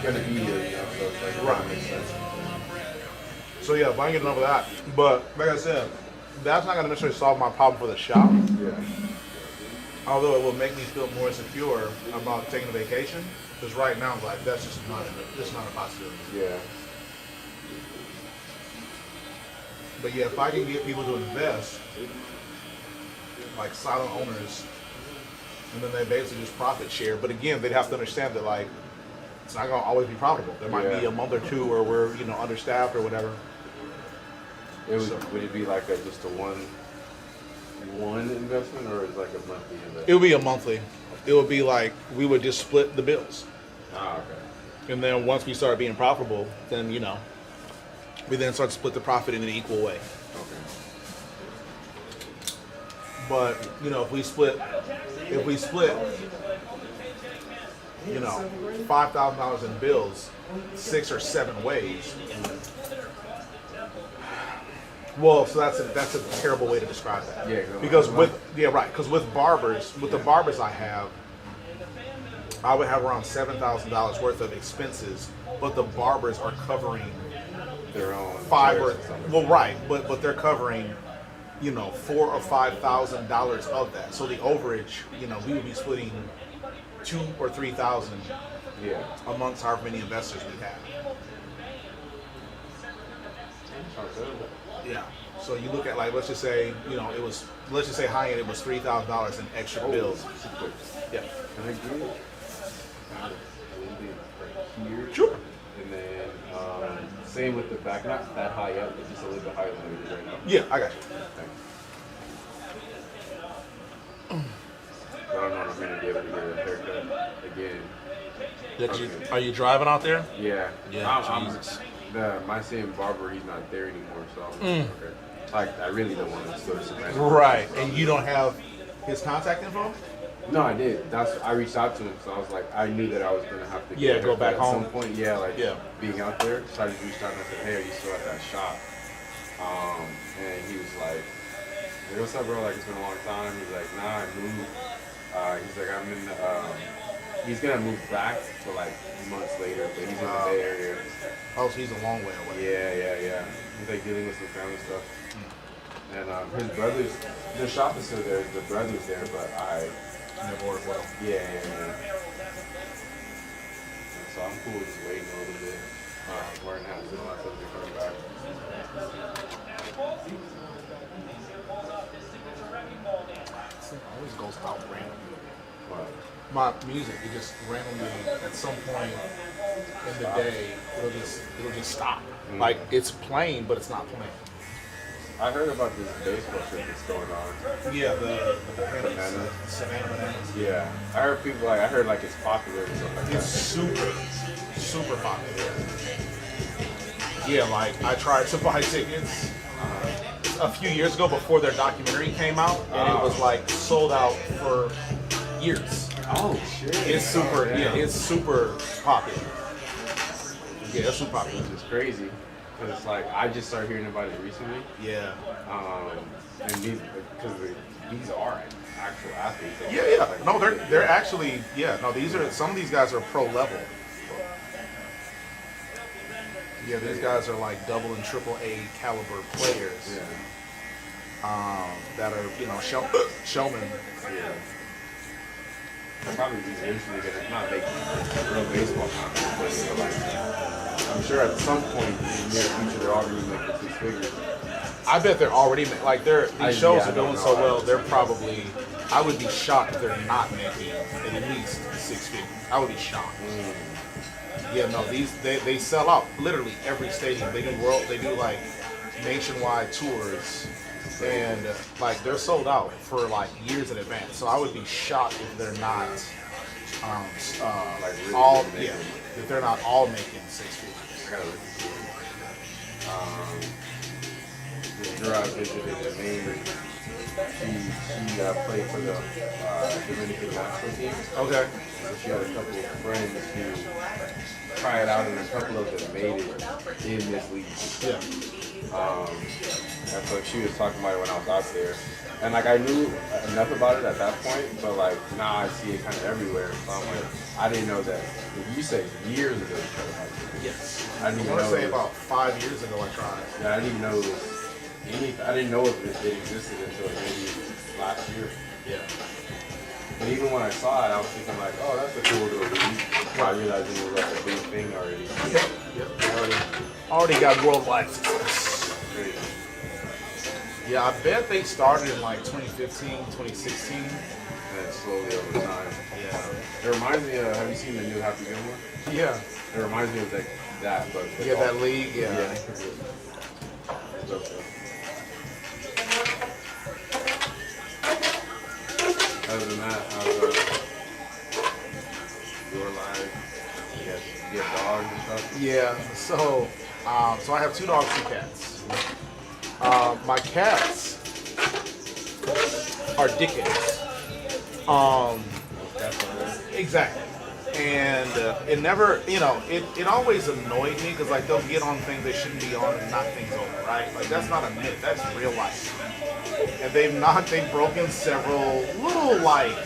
gonna be here. So it's like right. Makes sense. So yeah, if I can get enough of that, but like I said, that's not gonna necessarily solve my problem for the shop. Yeah. Although it will make me feel more secure about taking a vacation, because right now I'm like, that's just not a possibility. Yeah. But yeah, if I can get people to invest, like silent owners, and then they basically just profit share. But again, they'd have to understand that like it's not gonna always be profitable. There might be a month or two where we're understaffed or whatever. Would it be like just a one investment, or is it like a monthly investment? It would be a monthly. It would be like we would just split the bills. Ah, okay. And then once we start being profitable, then we then start to split the profit in an equal way. Okay. But if we split, $5,000 in bills 6 or 7 ways. Well, so that's a terrible way to describe that. Yeah. Because with the barbers I would have around $7,000 worth of expenses, but the barbers are covering their own but they're covering $4,000 or $5,000 of that. So the overage, we would be splitting $2,000 or $3,000 amongst however many investors we have. Yeah. So you look at let's just say high end it was $3,000 in extra bills. Yeah. Can I get a little bit right here? Sure. And then same with the back, not that high up, but just a little bit higher than it is right now. Yeah, I got you. Thanks. I don't know if I'm gonna be able to get a haircut again. Are you driving out there? Yeah. Yeah. Jesus. My same barber, he's not there anymore, so I'm okay. Like, I really don't want to go to Savannah. Right, and you don't have his contact info? No, I did. I reached out to him, so I was like, I knew that I was gonna have to go back home at some point. Being out there. So I just reached out and I said, hey, are you still at that shop? And he was like, hey, what's up, bro? Like, it's been a long time. He's like, nah, I moved. He's like, I'm in. He's gonna move back for like months later, but he's in the Bay Area. Oh, so he's a long way away. Yeah. He's like dealing with some family stuff. And his brothers, the shop is still there. The brother's there, but I never worked well. Yeah. And so I'm cool just waiting a little bit, learning how to do my stuff to come back. It always goes out randomly. Wow. My music, it just randomly at some point in the day, it'll just stop. Mm-hmm. Like it's playing, but it's not playing. I heard about this baseball trip that's going on. Yeah, the Savannah Bananas. Yeah, I heard people I heard like it's popular or something like it's that. super popular. Yeah, like I tried to buy tickets a few years ago before their documentary came out, and it was like sold out for years. Oh shit! It's super. It's super popular. Yeah, it's super popular. It's crazy. Cause it's like I just started hearing about it recently. Yeah. And these are actual athletes. Yeah. Like, no, they're actually some of these guys are pro level. Yeah, these guys are like double and triple A caliber players. Yeah. that are showmen. Yeah. I'll probably be eventually gonna not make real baseball content, but I'm sure at some point in the near future they're all gonna make the 6 figures. I bet they're already like these shows are doing so well. They're probably. I would be shocked if they're not making at least 6 figures. I would be shocked. Yeah, no, they sell out literally every stadium. They do like nationwide tours, and like they're sold out for like years in advance. So I would be shocked if they're not like really all making if they're not all making 6 figures. I gotta look at the girl I visited the main. She played for the Dominican national team. Okay. So she had a couple of friends who tried out, and a couple of them made it in this league. Yeah. And so she was talking about it when I was out there. And like I knew enough about it at that point, but like now I see it kind of everywhere. So I'm like, I didn't know that. You said years ago you tried out. Yes. I didn't even I want know. to say about 5 years ago I tried. Yeah, I didn't even know this. I didn't know if it existed until maybe last year. Yeah. But even when I saw it, I was thinking like, oh, that's a cool little league. I realized it was like a big thing already. Yep. Already got worldwide success. Yeah, I bet they started in like 2015, 2016. And slowly over time. Yeah. It reminds me of, have you seen the new Happy Gilmore? Yeah. It reminds me of like that, but Yeah, that league, yeah. Other than that, how's your life? You get dogs and stuff? Yeah, so I have 2 dogs, 2 cats. My cats are dickheads. Exactly. And it never, it always annoyed me because like they'll get on things they shouldn't be on and knock things over, right? Like that's not a myth, that's real life. And they've broken several little like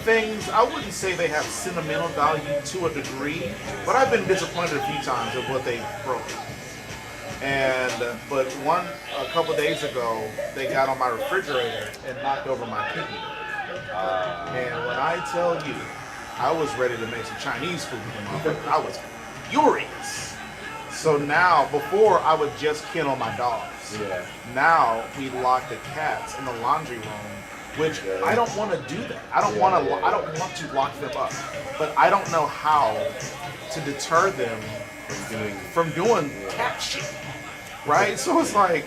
things. I wouldn't say they have sentimental value to a degree, but I've been disappointed a few times at what they've broken. And but a couple days ago, they got on my refrigerator and knocked over my pinky. And when I tell you, I was ready to make some Chinese food with them. I was furious. So now, before I would just kennel my dogs. Yeah. Now we lock the cats in the laundry room, which I don't want to do that. I don't want to. I don't want to lock them up, but I don't know how to deter them from doing cat shit. Right? So it's like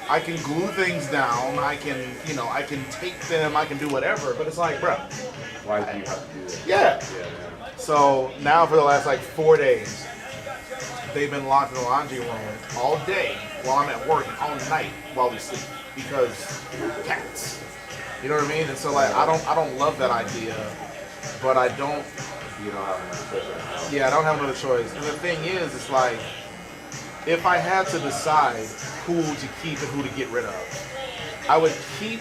I can glue things down. I can tape them. I can do whatever. But it's like, bro, why do you have to do that? Yeah. So now for the last like 4 days, they've been locked in the laundry room all day while I'm at work and all night while we sleep because cats. You know what I mean? And so like I don't love that idea, but I don't. You don't have another choice. Yeah, I don't have another choice. And the thing is, it's like if I had to decide who to keep and who to get rid of, I would keep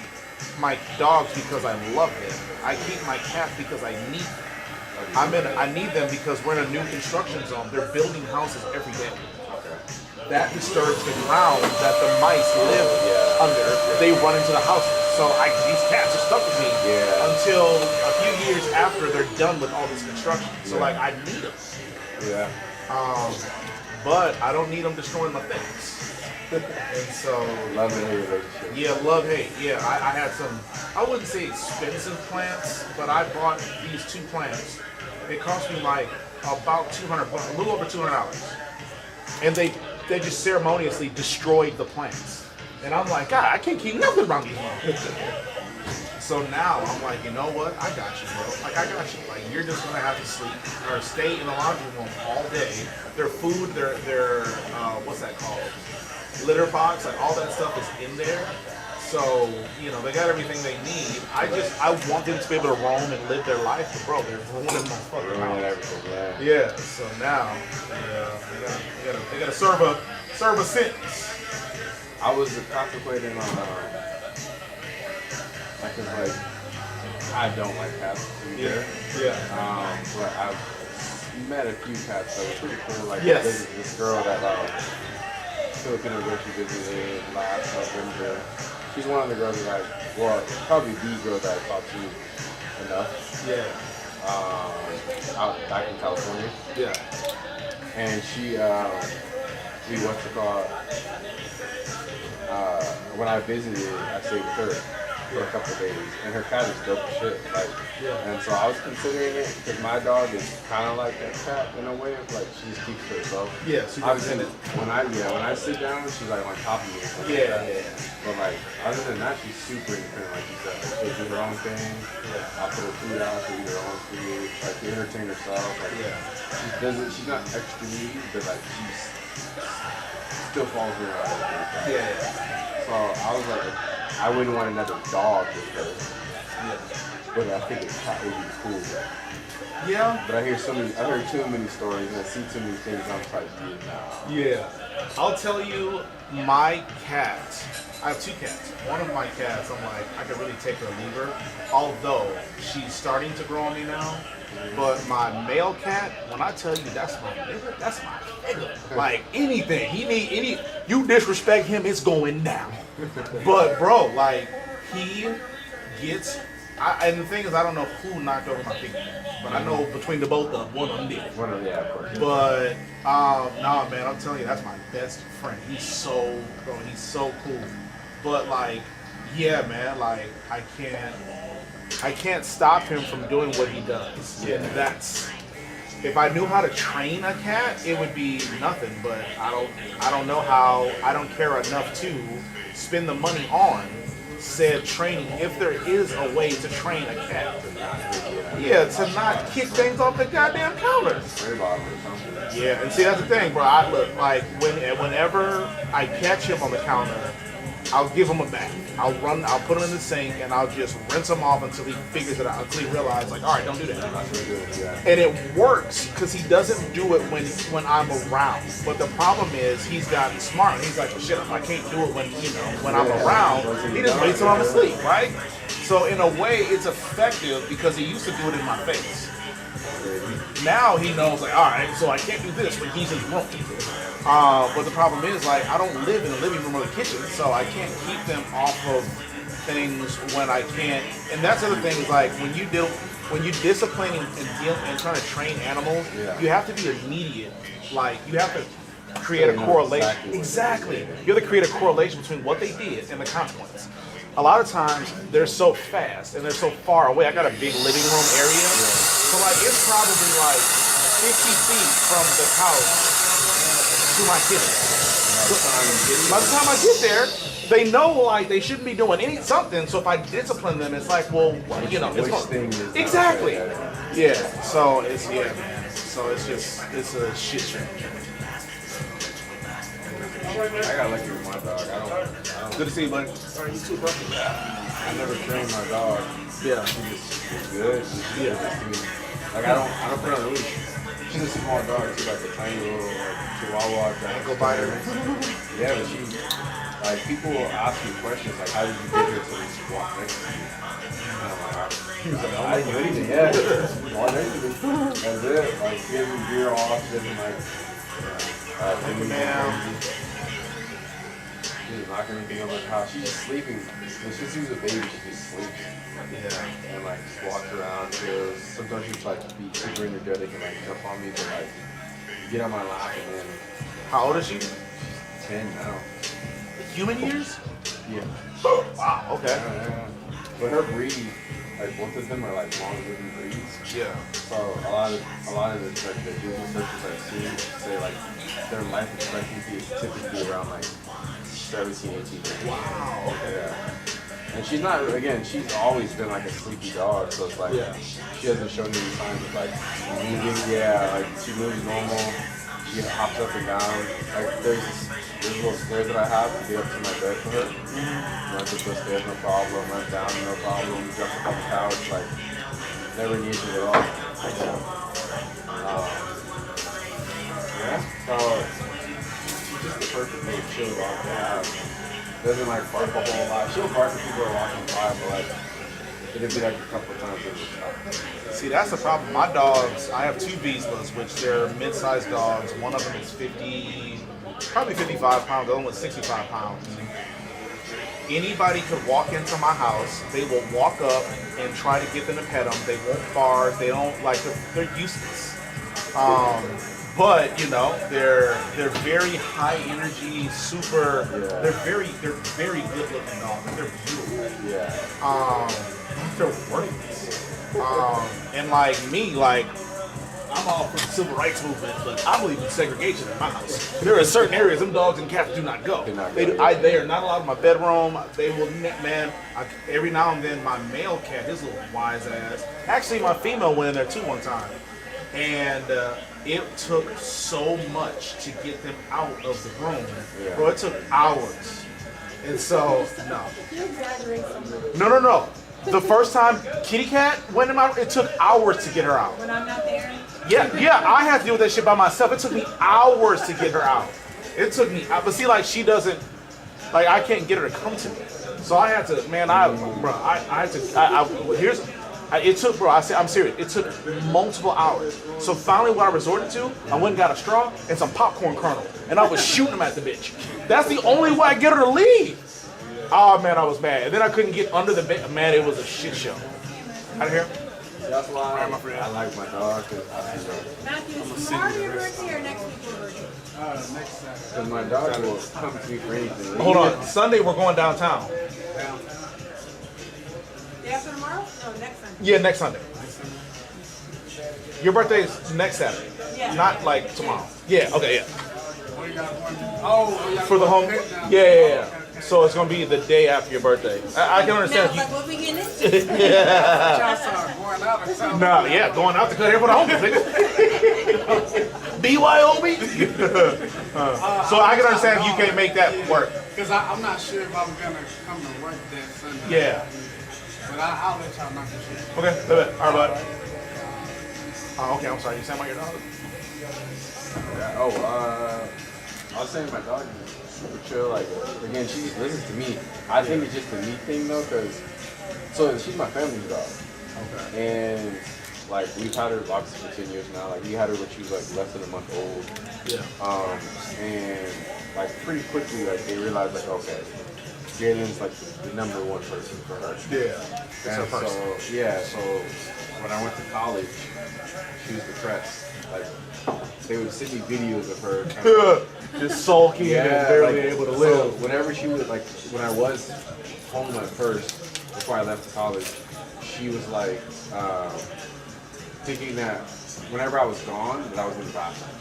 my dogs because I love them. I keep my cats because I need them. I need them because we're in a new construction zone. They're building houses every day. That disturbs the ground that the mice live under. They run into the houses. So these cats are stuck with me until a few years after they're done with all this construction. So like I need them. Yeah. But I don't need them destroying my things. And so love and hate relationship. Yeah, love hate. Yeah, I had some. I wouldn't say expensive plants, but I bought these 2 plants. It cost me like about $200, a little over $200, and they just ceremoniously destroyed the plants. And I'm like, God, I can't keep nothing around these mountains. So now I'm like, you know what? I got you, bro. Like I got you. Like you're just gonna have to sleep or stay in the laundry room all day. Their food, their what's that called? Litter box, like all that stuff is in there. So, they got everything they need. I want them to be able to roam and live their life, but bro, they're ruining my fucking house. Yeah, so now, they gotta serve a sentence. I was contemplating on, I don't like cats either. Yeah. But I've met a few cats that were pretty cool. Like yes. This girl that Filipino girl she visited last November. she's one of the girls that probably the girl that I talked to enough. Yeah. Out back in California. Yeah. And she, what's it called? When I visited, I stayed with her for a couple of days, and her cat is dope as shit. Like, and so I was considering it because my dog is kind of like that cat in a way of like she just keeps to herself. Yeah, she does obviously it. when I sit down, she's like on top of me. Or something Yeah, like that. But like other than that, she's super independent, like you said. Like, she'll do her own thing. I'll put her food out. She'll eat her own food. Like to entertain herself. Like she doesn't. She's not extra needy, but like she's still falls in her life. Yeah. So I was like, I wouldn't want another dog with her. Yeah. But I think a cat would be cool. Yeah. But I hear too many stories and I see too many things. I'm like, yeah. I'll tell you, my cat. I have two cats. One of my cats, I'm like, I could really take her or leave her. Although she's starting to grow on me now. But my male cat, when I tell you that's my nigga, that's my nigga. Like anything, you disrespect him, it's going down. But bro, like he gets. And the thing is, I don't know who knocked over my piggy, but I know between the both of them, one of them did. Yeah, of course. But nah, man, I'm telling you, that's my best friend. He's so cool. But like, yeah, man, like I can't stop him from doing what he does. Yeah. And that's, if I knew how to train a cat, it would be nothing. But I don't know how. I don't care enough to spend the money on said training. If there is a way to train a cat, to not kick things off the goddamn counter. Yeah, and see that's the thing, bro. I look like whenever I catch him on the counter, I'll give him a bath. I'll put him in the sink and I'll just rinse him off until he figures it out, until he realizes, like, all right, don't do that. And it works because he doesn't do it when I'm around. But the problem is he's gotten smart. He's like, well, shit, if I can't do it when I'm around, he just waits till I'm asleep, right? So in a way, it's effective because he used to do it in my face. Now he knows, like, all right, so I can't do this when he's in the room. But the problem is, like, I don't live in the living room or the kitchen, so I can't keep them off of things when I can't. And that's the other thing is, like, when you disciplining and trying to train animals, you have to be immediate. Like, you have to create a correlation. Exactly. You have to create a correlation between what they did and the consequence. A lot of times they're so fast and they're so far away. I got a big living room area, so like it's probably like 50 feet from the house to my kitchen. By the time I get there, they know like they shouldn't be doing something. So if I discipline them, it's like, well, it's exactly. Yeah. So it's man. So it's a shit show. I got lucky with my dog. I don't. Good to see you, buddy. Sorry, you too, bro. I never trained my dog. Yeah. She's good. Like I don't put her on a leash. She's a small dog. She's like a tiny little Chihuahua. Go buy her. Yeah, but like people will ask me questions like, how did you get here so we just walk next to you? And I'm like, I didn't do anything. Yeah. Walk next to me. That's it. Like giving beer off, giving like. She's knocking anything over the house. She's just sleeping. Since she was a baby, she just sleeps. Yeah. And like just walks around. Chills. Sometimes she's like be super energetic and like jump on me, but like get on my lap and then. How old is she? She's 10 now. Human years? Yeah. Wow. Okay. Yeah. But her breed, like both of them are like long living breeds. Yeah. So a lot of the like the Google searches I've seen say like their life expectancy is typically around like 17, 18 years. Wow. Yeah. And she's she's always been like a sleepy dog, so it's like she hasn't shown any signs of like moving. Yeah, like she moves normal. She hops up and down. Like there's little stairs that I have to get up to my bed for her. Runs up the stairs, no problem. Runs down, no problem. Jumps up on the couch, like never needs it at all. So she's just the perfect little chill dog to have. Doesn't like bark a whole lot. She'll bark if people are walking by, but like it'll be like a couple of times a week. See, that's the problem. My dogs, I have two Vizslas, which they're mid-sized dogs. One of them is probably 55 pounds. The other one was 65 pounds. anybody could walk into my house. They will walk up and try to get them to pet them. They won't bark. They don't like. They're useless. But you know, they're very high energy, super. Yeah. They're very good looking dogs. They're beautiful. Yeah. They're worthless. And like me, like I'm all for the civil rights movement, but I believe in segregation in my house. There are certain areas them dogs and cats do not go. They are not allowed in my bedroom. They will, man. Every now and then, my male cat, his little wise ass. Actually, my female went in there too one time, and it took so much to get them out of the room, bro. It took hours, and so no. You exaggerate so much. No. The first time kitty cat went in my room, it took hours to get her out. When I'm not there. Yeah, I had to deal with that shit by myself. It took me hours to get her out. It took me, but see, like she doesn't, like I can't get her to come to me. So I had to, man, it took, bro, I'm serious. It took multiple hours. So finally what I resorted to, I went and got a straw and some popcorn kernel. And I was shooting them at the bitch. That's the only way I get her to leave. Oh man, I was mad. And then I couldn't get under the bed. Man, it was a shit show. Out of here? That's why I like my dog. Matthew, is tomorrow your birthday or next week your birthday? Next Saturday. Because my dog will come to me for anything. Hold on. Sunday we're going downtown. Day after tomorrow? No, next Sunday. Yeah, next Sunday. Your birthday is next Saturday. Yeah. Not like tomorrow. Yeah, okay, yeah. Oh, For the home. Yeah. So it's gonna be the day after your birthday. I can understand. Now, like what we getting into? going out or something? No, yeah, going out to cut hair for the homeless. BYOB. So I can understand if you can't make that work. Because I'm not sure if I'm going to come to work that Sunday. Yeah. But I'll let y'all know for sure. Okay, all right, bud. Okay, I'm sorry. You saying about your dog? I was saying my dog is super chill. Like, again, she listens to me. I think it's just a me thing though, so she's my family's dog. Okay. And like we've had her obviously for 10 years now. Like we had her when she was like less than a month old. Yeah. And like pretty quickly, like they realized like, okay, Galen's like the number one person for her. Yeah. And so when I went to college, she was depressed. Like they would send me videos of her kind of, just sulking and barely able to live. So whenever she was like, when I was home at first, before I left college, she was like thinking that whenever I was gone, that I was in the bathroom.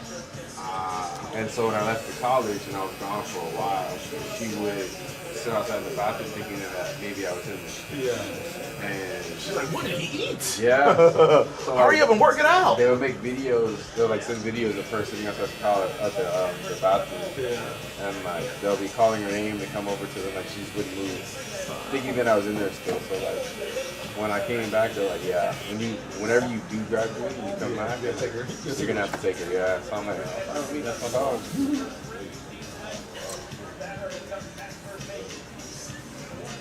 And so when I left the college and I was gone for a while, she would sit outside the bathroom thinking that maybe I was in there. Yeah. And she's like, what did he eat? Yeah. So hurry up and work it out. They would make videos. They'll like send videos of her sitting outside the bathroom. Yeah. And like they'll be calling her name to come over to them, like she just wouldn't move, thinking that I was in there still. So like when I came back, they're like, yeah, whenever you do graduate and you come back, you're gonna have to take her. Yeah. So I'm like, oh, me, that's my dog.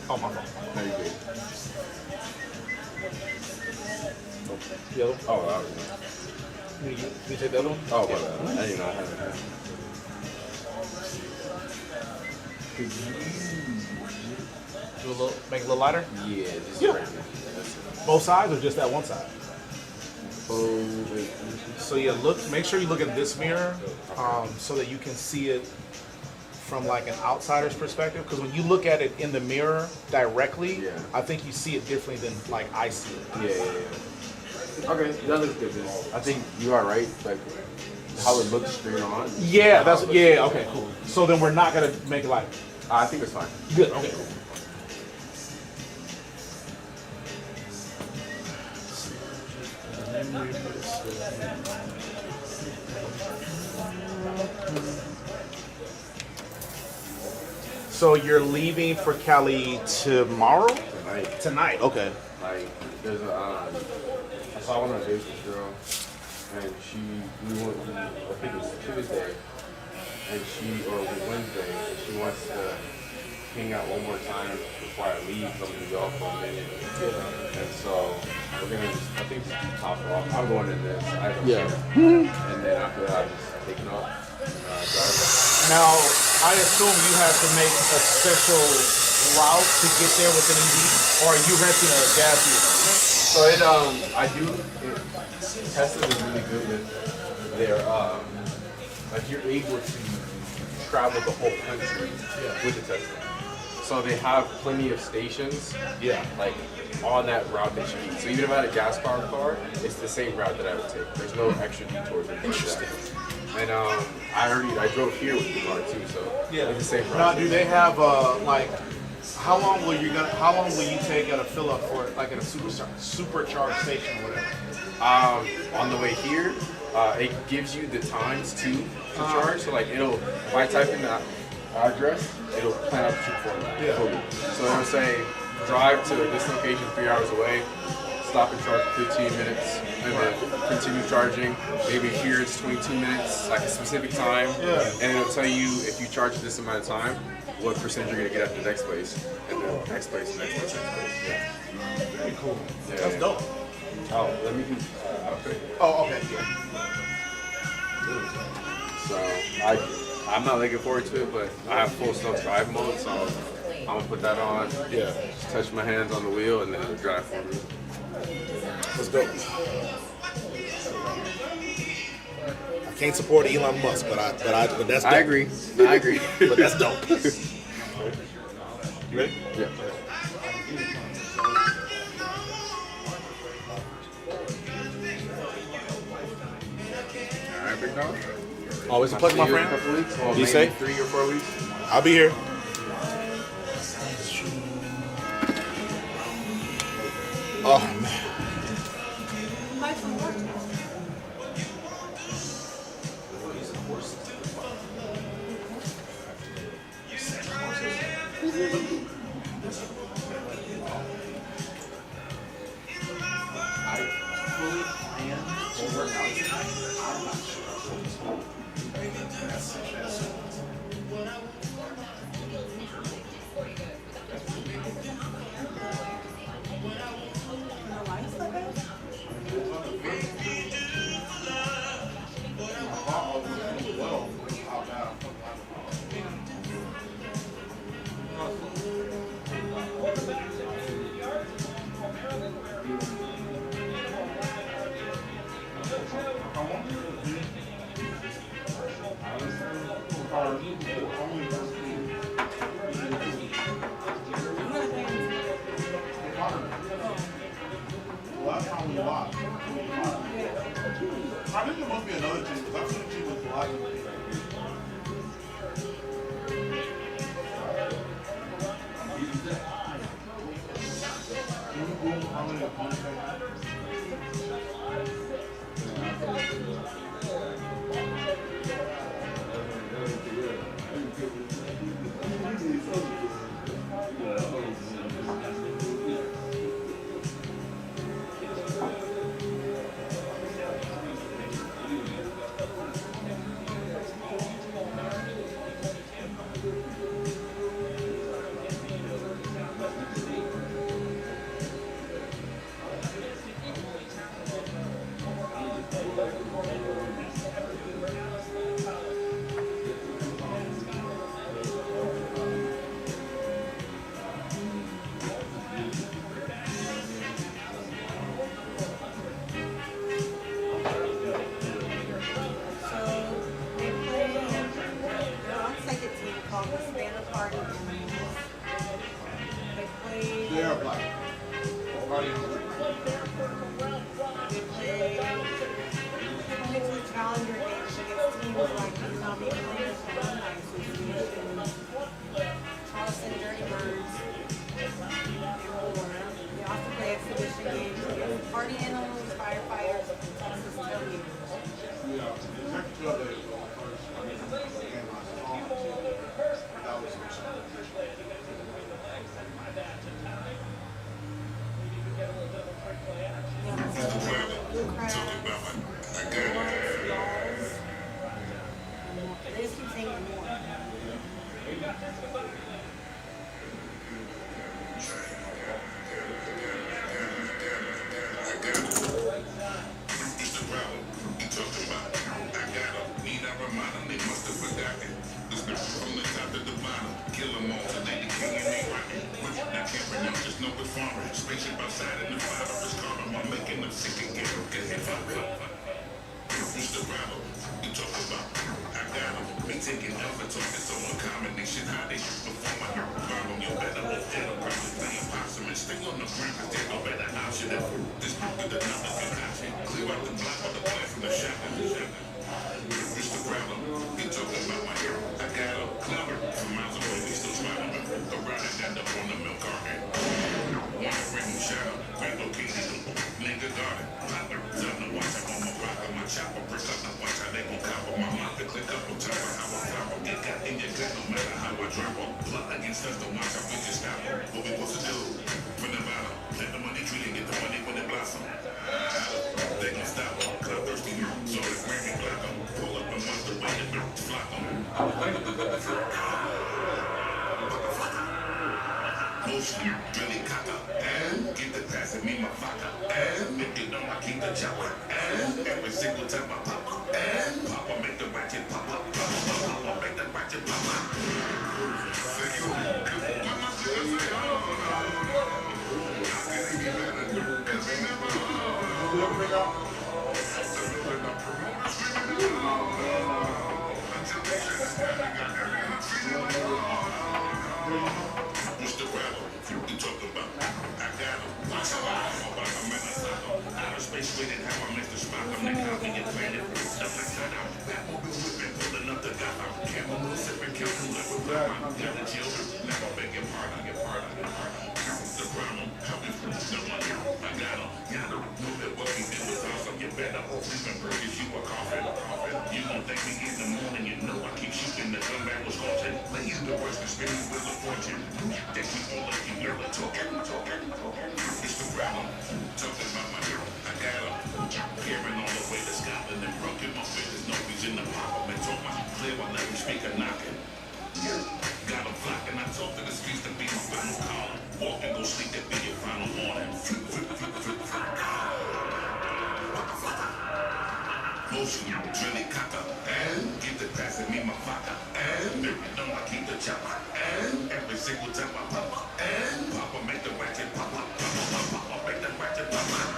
Oh, my phone. No, you're good. Yellow? Oh, I was Can you take the other one? Oh, my bad. I didn't know I had that. Make it a little lighter? Yeah, just Yeah. right there. Both sides or just that one side? So yeah, make sure you look in this mirror so that you can see it from like an outsider's perspective. Because when you look at it in the mirror directly, I think you see it differently than like I see it. Yeah. Okay, that looks good. Then. I think you are right. Like how it looks straight on. Yeah, okay, cool. So then we're not gonna make it lighter. I think it's fine. Good. Okay. Cool. So you're leaving for Cali tomorrow? Tonight. Okay. Like there's I saw one on a date with this girl, and we went. I think it was Tuesday, or Wednesday, and she wants to hang out one more time before I leave from New York for a minute. And so we're gonna I think just do top off. I'm going in this. I don't care. And then after that, I just taking off. Now, I assume you have to make a special route to get there with an EV, or are you renting a gas vehicle? So Tesla is really good with their, like you're able to travel the whole country with the Tesla. So they have plenty of stations, like on that route that you need. So even if I had a gas-powered car, it's the same route that I would take. There's no extra detours. Interesting. And I drove here with the car too, so it's the same route. Now, do they have like? How long will you take at a fill up for like at a supercharged station or whatever? On the way here, it gives you the times to charge. So like if I type in the address, it'll plan out the trip for me. So it'll say drive to this location 3 hours away, stop and charge for 15 minutes, and then continue charging. Maybe here it's 22 minutes, like a specific time, and it'll tell you if you charge this amount of time, what percentage you're gonna get at the next place, and then next place, next place, next place. Yeah. Very cool. Yeah. That's dope. Oh, let me do. Okay. Oh, okay. So I'm not looking forward to it, but I have full self-drive mode, so I'm gonna put that on. Yeah. Just touch my hands on the wheel, and then it'll drive for me. Let's go. I can't support Elon Musk, but that's dope. I agree. I agree. But that's dope. You ready? Yeah. All right, big dog. Always a pleasure, my friend. A couple weeks. Well, Be maybe safe. 3 or 4 weeks. I'll be here. Oh man. Last time we watched. I think there must be another team because I've seen a team with Verizon. They are black. Party on the Challenger games against teams like Economic Players Charleston Dirty Birds. They also play exhibition games against party animals, firefighters, and Texas tailgaters. They just keep saying more. I got 'em, need I remind 'em they must have forgotten. The From the top to the bottom, kill them all today. The king and they rockin'. Now can't pronounce, just know it's foreign. Spaceship outside in the fire, it's carbon. I'm making them sick and get them. Get him. It's the rebel you talk about. I got them. Me taking over talking so uncommon. They should hide they before my problem. You better off dead or probably playing possum and stay on the ground cause there's no better option. This book is another good option. Clear out the block or the plan from the shotgun. It's the rebel you talking about my hero. I got them. Clever. From miles away we still trying to around and end up on the milk carpet. Ring shadow. Grand location. Nigga garden. Popper. Time to watch I'm on my rock. My chopper brick up, now watch how they gon' copper. My mouth to click up on top of how I flop em. Get got in your gut, no matter how I drop em. Plot against us, don't watch how we just stop em. What we supposed to do? From the bottom, let the money treat and get the money when it blossom. They gon' stop em, cloud thirsty, so the Grammy block em. Pull up and watch the way the birds flock em. Motion, really cocker, and get the pass and me my vodka. And if you know I keep the chopper. And every single time I pop, and pop, I make the ratchet pop up. Pop, I make the ratchet pop up. Say you, cause when my sister say, oh, no, how can it get better? Cause we never, promoters screaming, oh, until they shut us down, they got everything feeling like, oh, what's the rebel you talk about? I got him. Watch how I am about I'm in a cycle. Outer space waiting how I missed the spot. I'm the copy and planet. Stuff like that. I'm Batmobile whipping, pulling up the guy. I'm chamomile sipping, counting like we're blind. Got the children. Never beg your pardon. The problem, how we put the money. I got him. Got him. Know that what we did was awesome. You better hope even burgers you a coffin. You gon' thank me in the morning. You know I keep shooting the gun back was scorching. Ladies the worst and spinning with a fortune. They keep on like you girl and talking. It's the problem. Talking about my girl. I got him. Carrying all the way to Scotland and broken my fingers. No reason to pop them and talk my clear while let me speak a knocking. Got them flocking. I talk to the streets to be my final call. Walk and go sleep to be your final warning. Motion, really cocker, and get the pass and me my vodka. And if you know I keep the chopper. And every single time I pop, and Papa make the ratchet pop up. Papa make the ratchet pop up.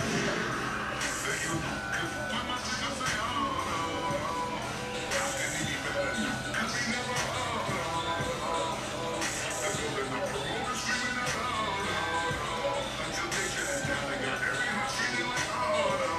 Say you, cause when my sister say, oh, no, how can it be better? Cause we never, the building of promoters screaming out, oh, no, until they shut us down, they got every house feeling like, oh, no.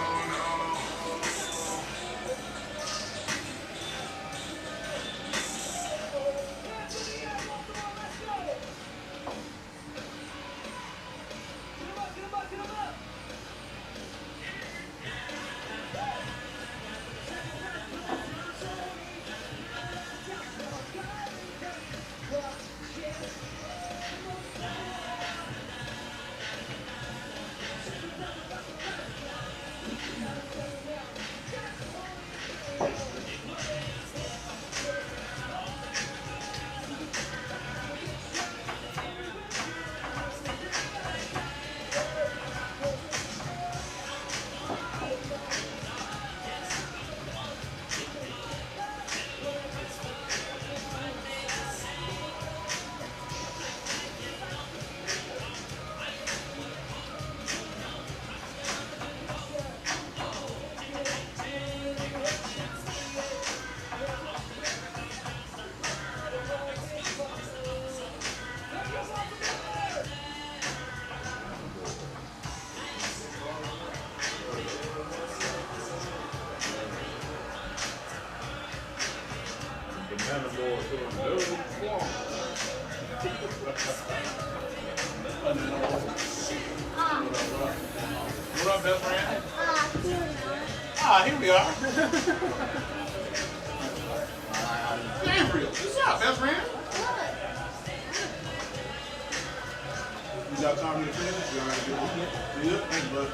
What up, best friend? Ah, here we are. Gabriel, what's up, best friend? You got time to finish? You already good? Good? Thank you, bud.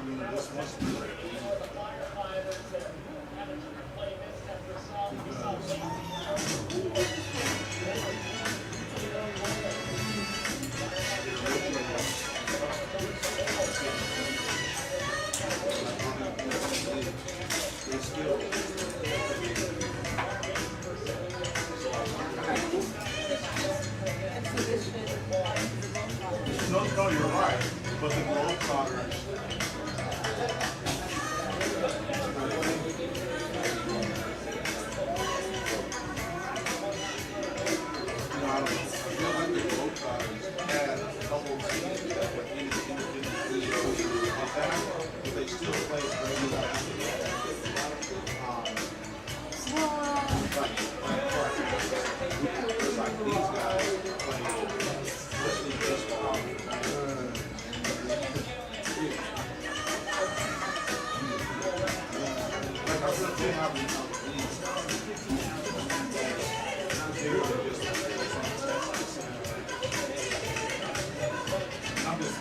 mean, this must be like no, no, you're right. But the Globetrotters, you know, I feel like the Globetrotters had a couple of teams that were independently like that, but they still played regular basketball. Like these guys play mostly baseball. Like I said, they have these I'm just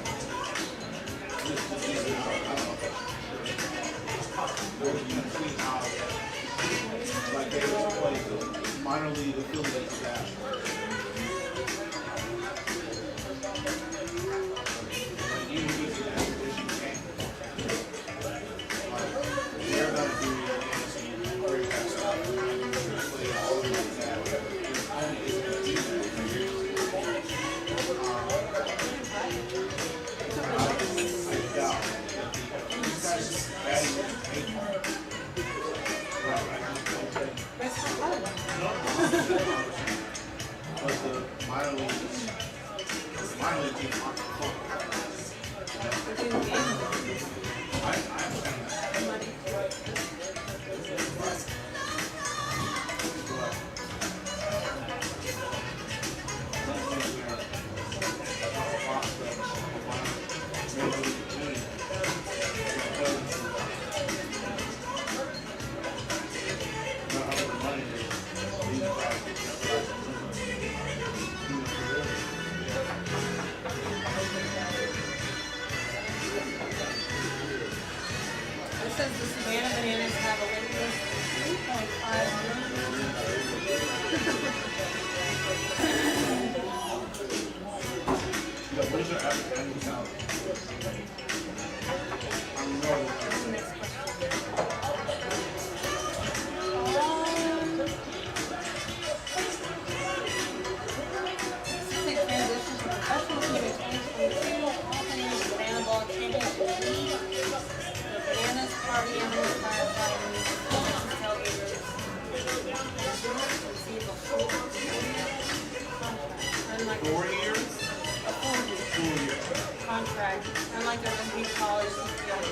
between how like they just play the minor league affiliates basketball. But the minor league team aren't fun. I understand that. It says the Savannah Bananas have a wait list of 3.5 million. What is your average annual salary? That's the next question. Specific transition to professional team in 2022, all-time Savannah Ball Championship League, the Bananas Party Animal Firefighters, Tailgaters, receive a full contract. 4 years? A full year contract, unlike the Olympic College CPL.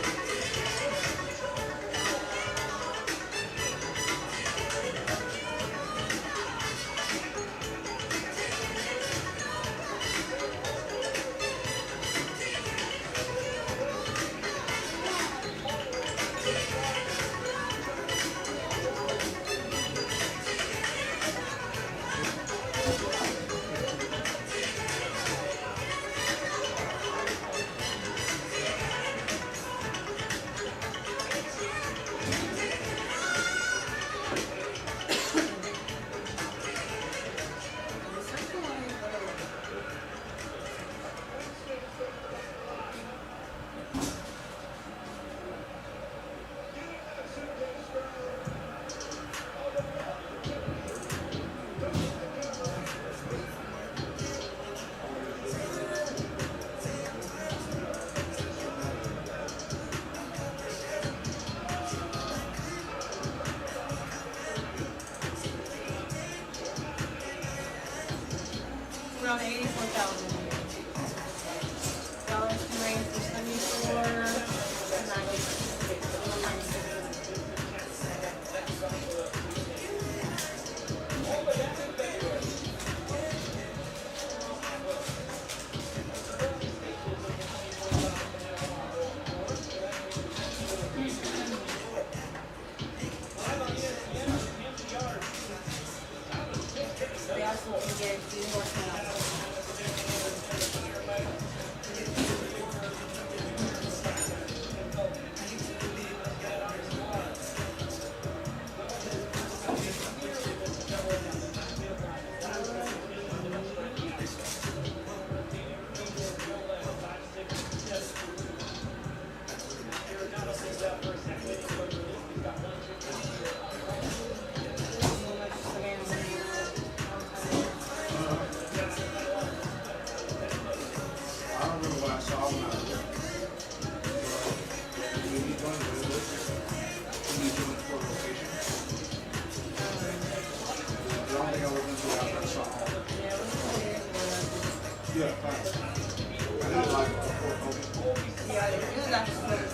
that's what it's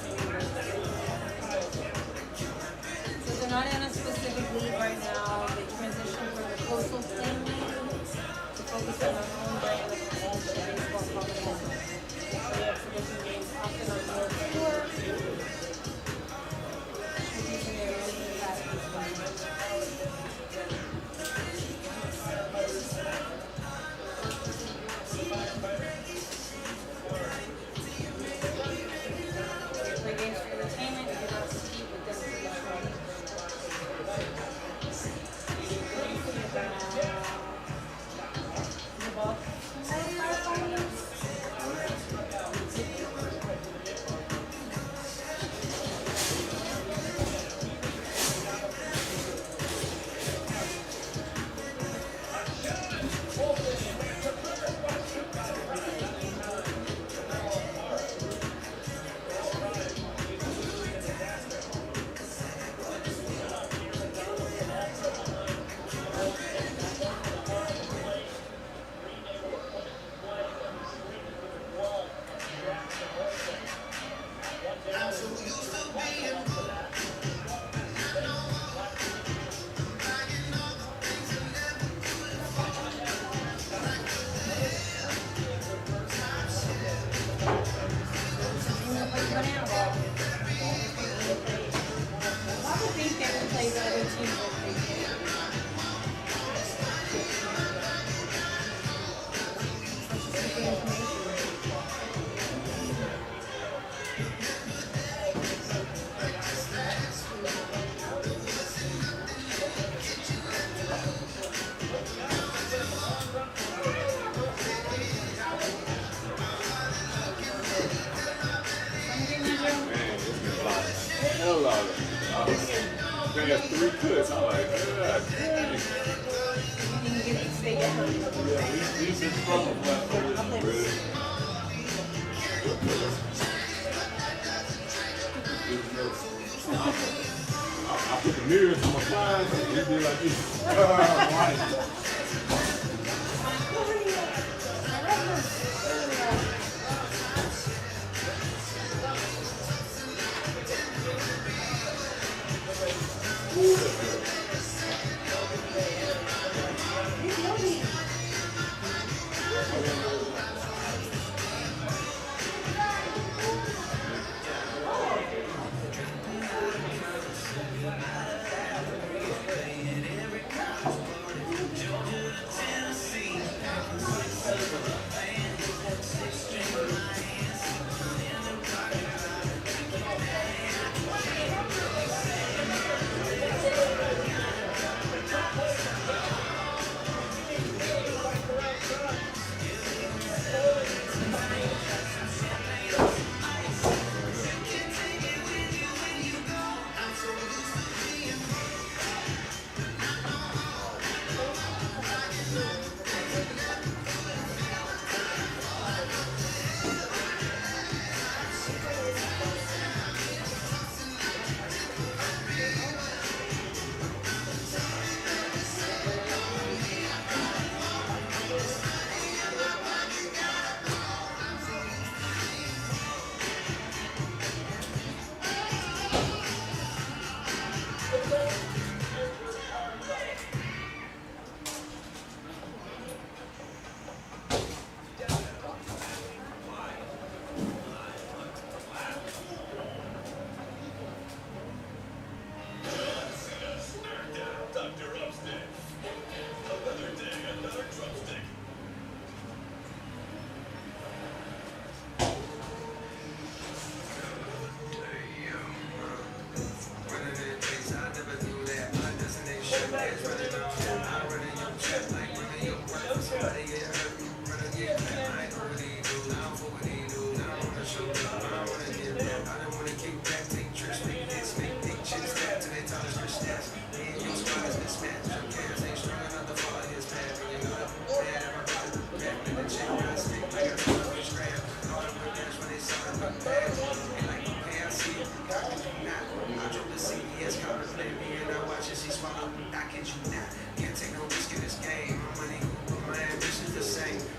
So they're not in a specific league right now. They transitioned from the Coastal Plain League to focus on their own brand of baseball competition. So the exhibition games often on the tour. Using their league capacities. Play games for entertainment, you do not compete with them traditionally. The ball. Hell out of it. They had 3 cuts. I'm like, God dang. These are struggle left. Really? I put the mirrors on my clients and it'd be like this.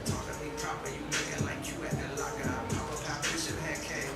Talking me proper, you looking like you at the locker. I pop a pop, bishop had came.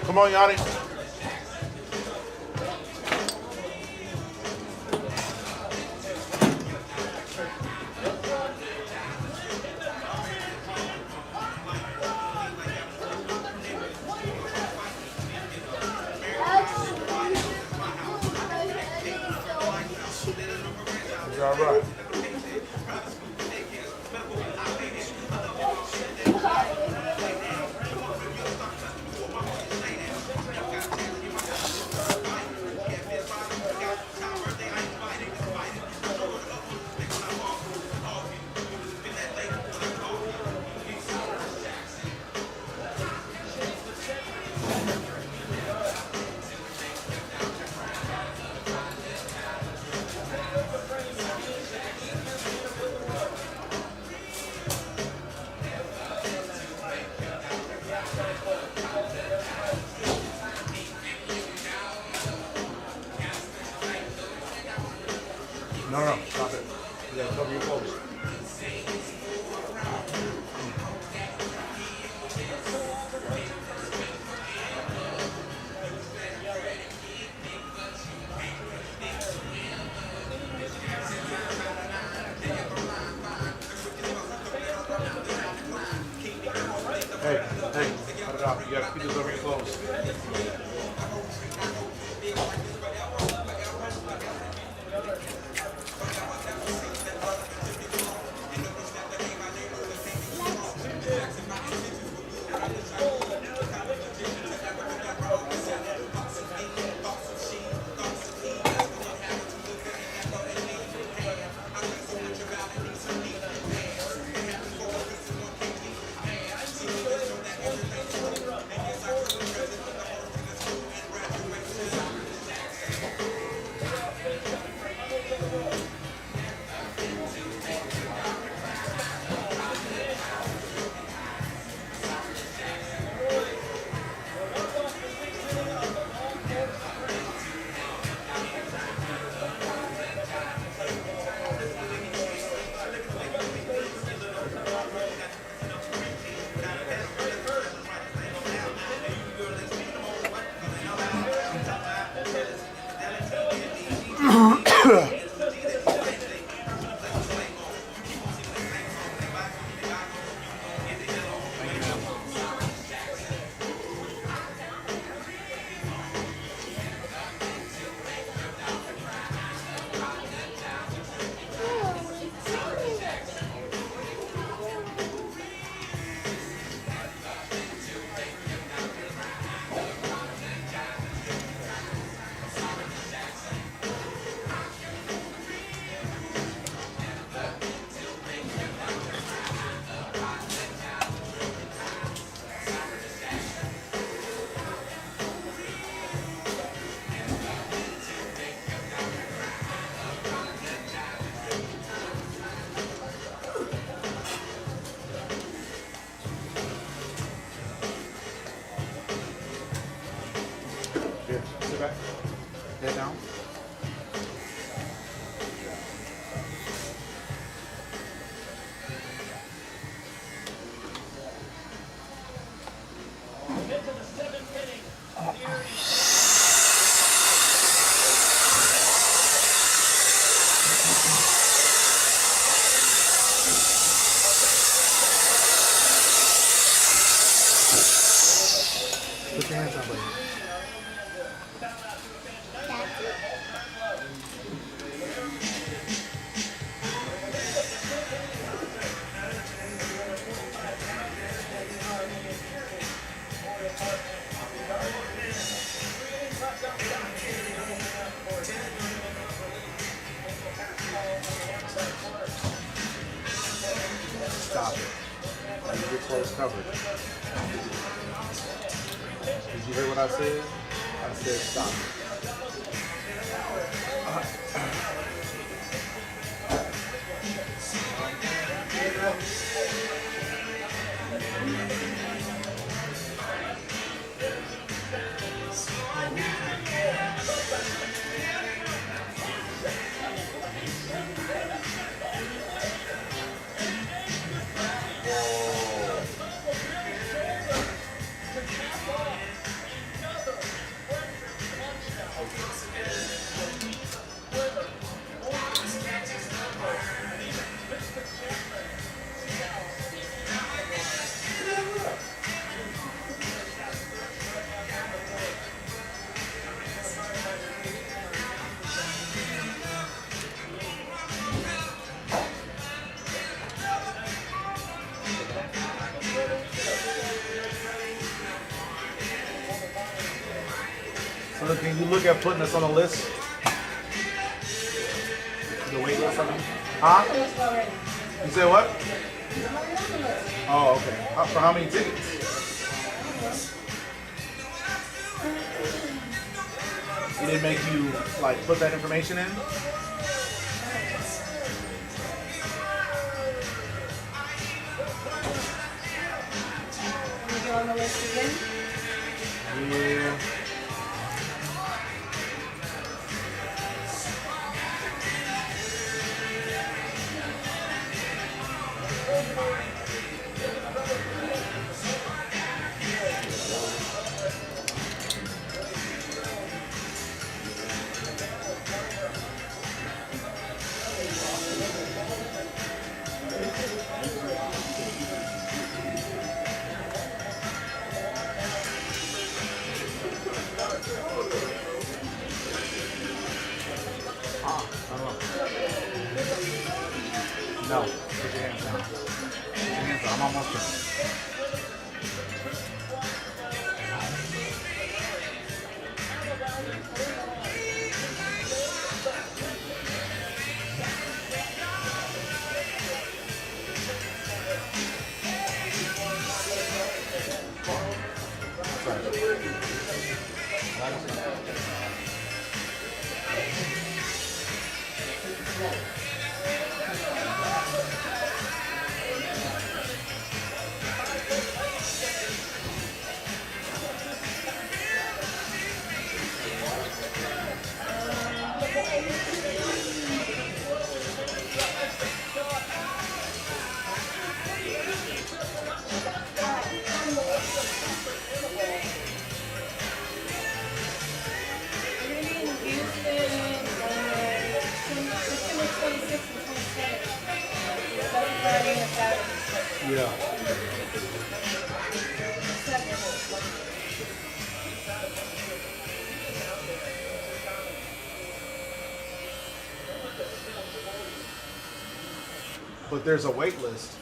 Come on, Yanni. It's all right. No, stop it. You gotta cover your clothes. Hey, cut it off. You gotta keep this over your clothes. Here, sit back. Head down. Put your hands up, buddy. Stop it. Keep your clothes covered. Did you hear what I said? I said stop it. you look at putting us on a list? The wait list, I mean? Huh? You say what? Oh, okay. For how many tickets? It didn't make you like put that information in? Can you go on the list again? Yeah. No. Put your hands down. Put your hands down. I'm almost done. Yeah. But there's a wait list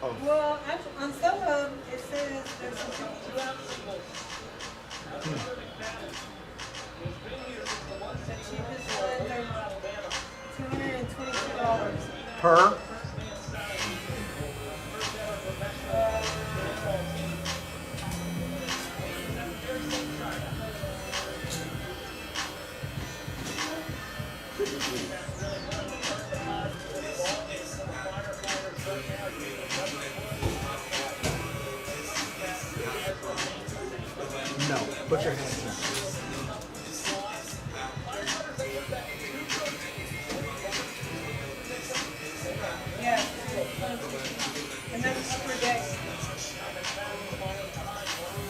of. Well, on some of them, it says there's some 2 hours. The cheapest ones are $222. Per? No. Put your hands down. Yeah. And that's upper deck.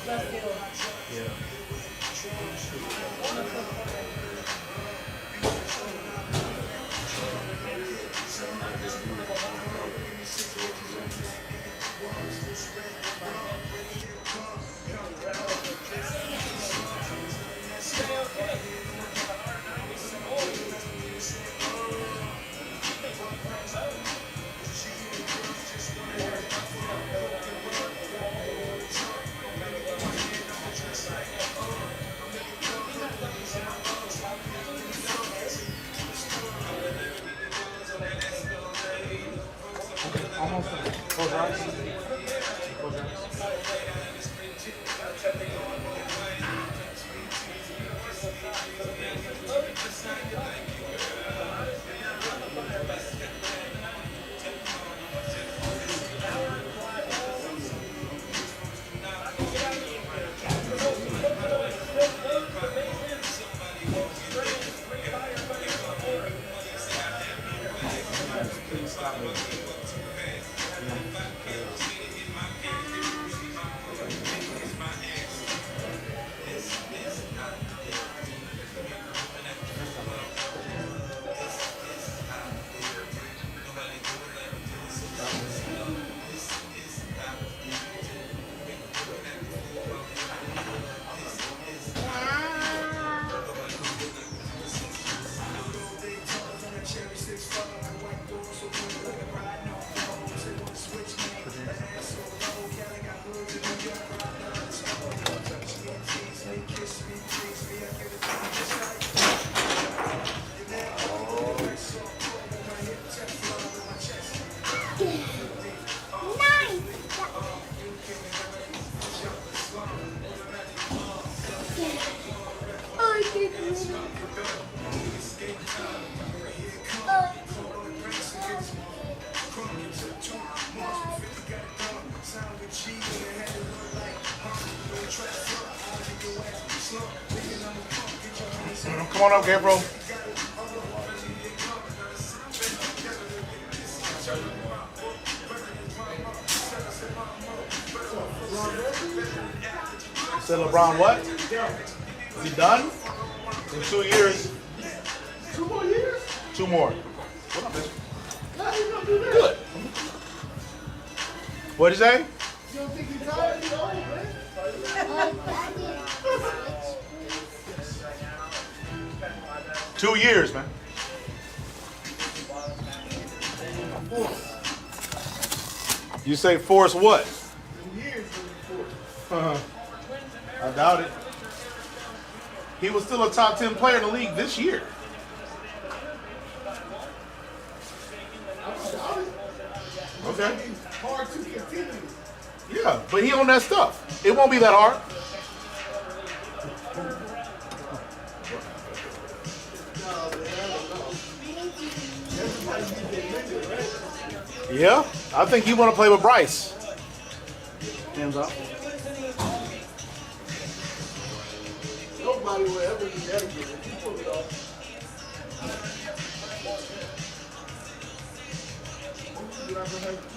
Left field. Yeah. Almost done. Close your eyes. Close your eyes. Please stop moving. Come on up, Gabriel. Said LeBron what? Is he done? In 2 years? 2 more years? 2 more. What up, bitch? How you gonna do that? Good. What'd you say? You don't think he's tired? He's old, man. 2 years, man. You say force what? I doubt it. He was still a top 10 player in the league this year. Okay. Hard to continue. Yeah, but he on that stuff. It won't be that hard. Yeah, I think you want to play with Bryce. Hands up. Nobody will ever be that good. If you pull it off. You ever have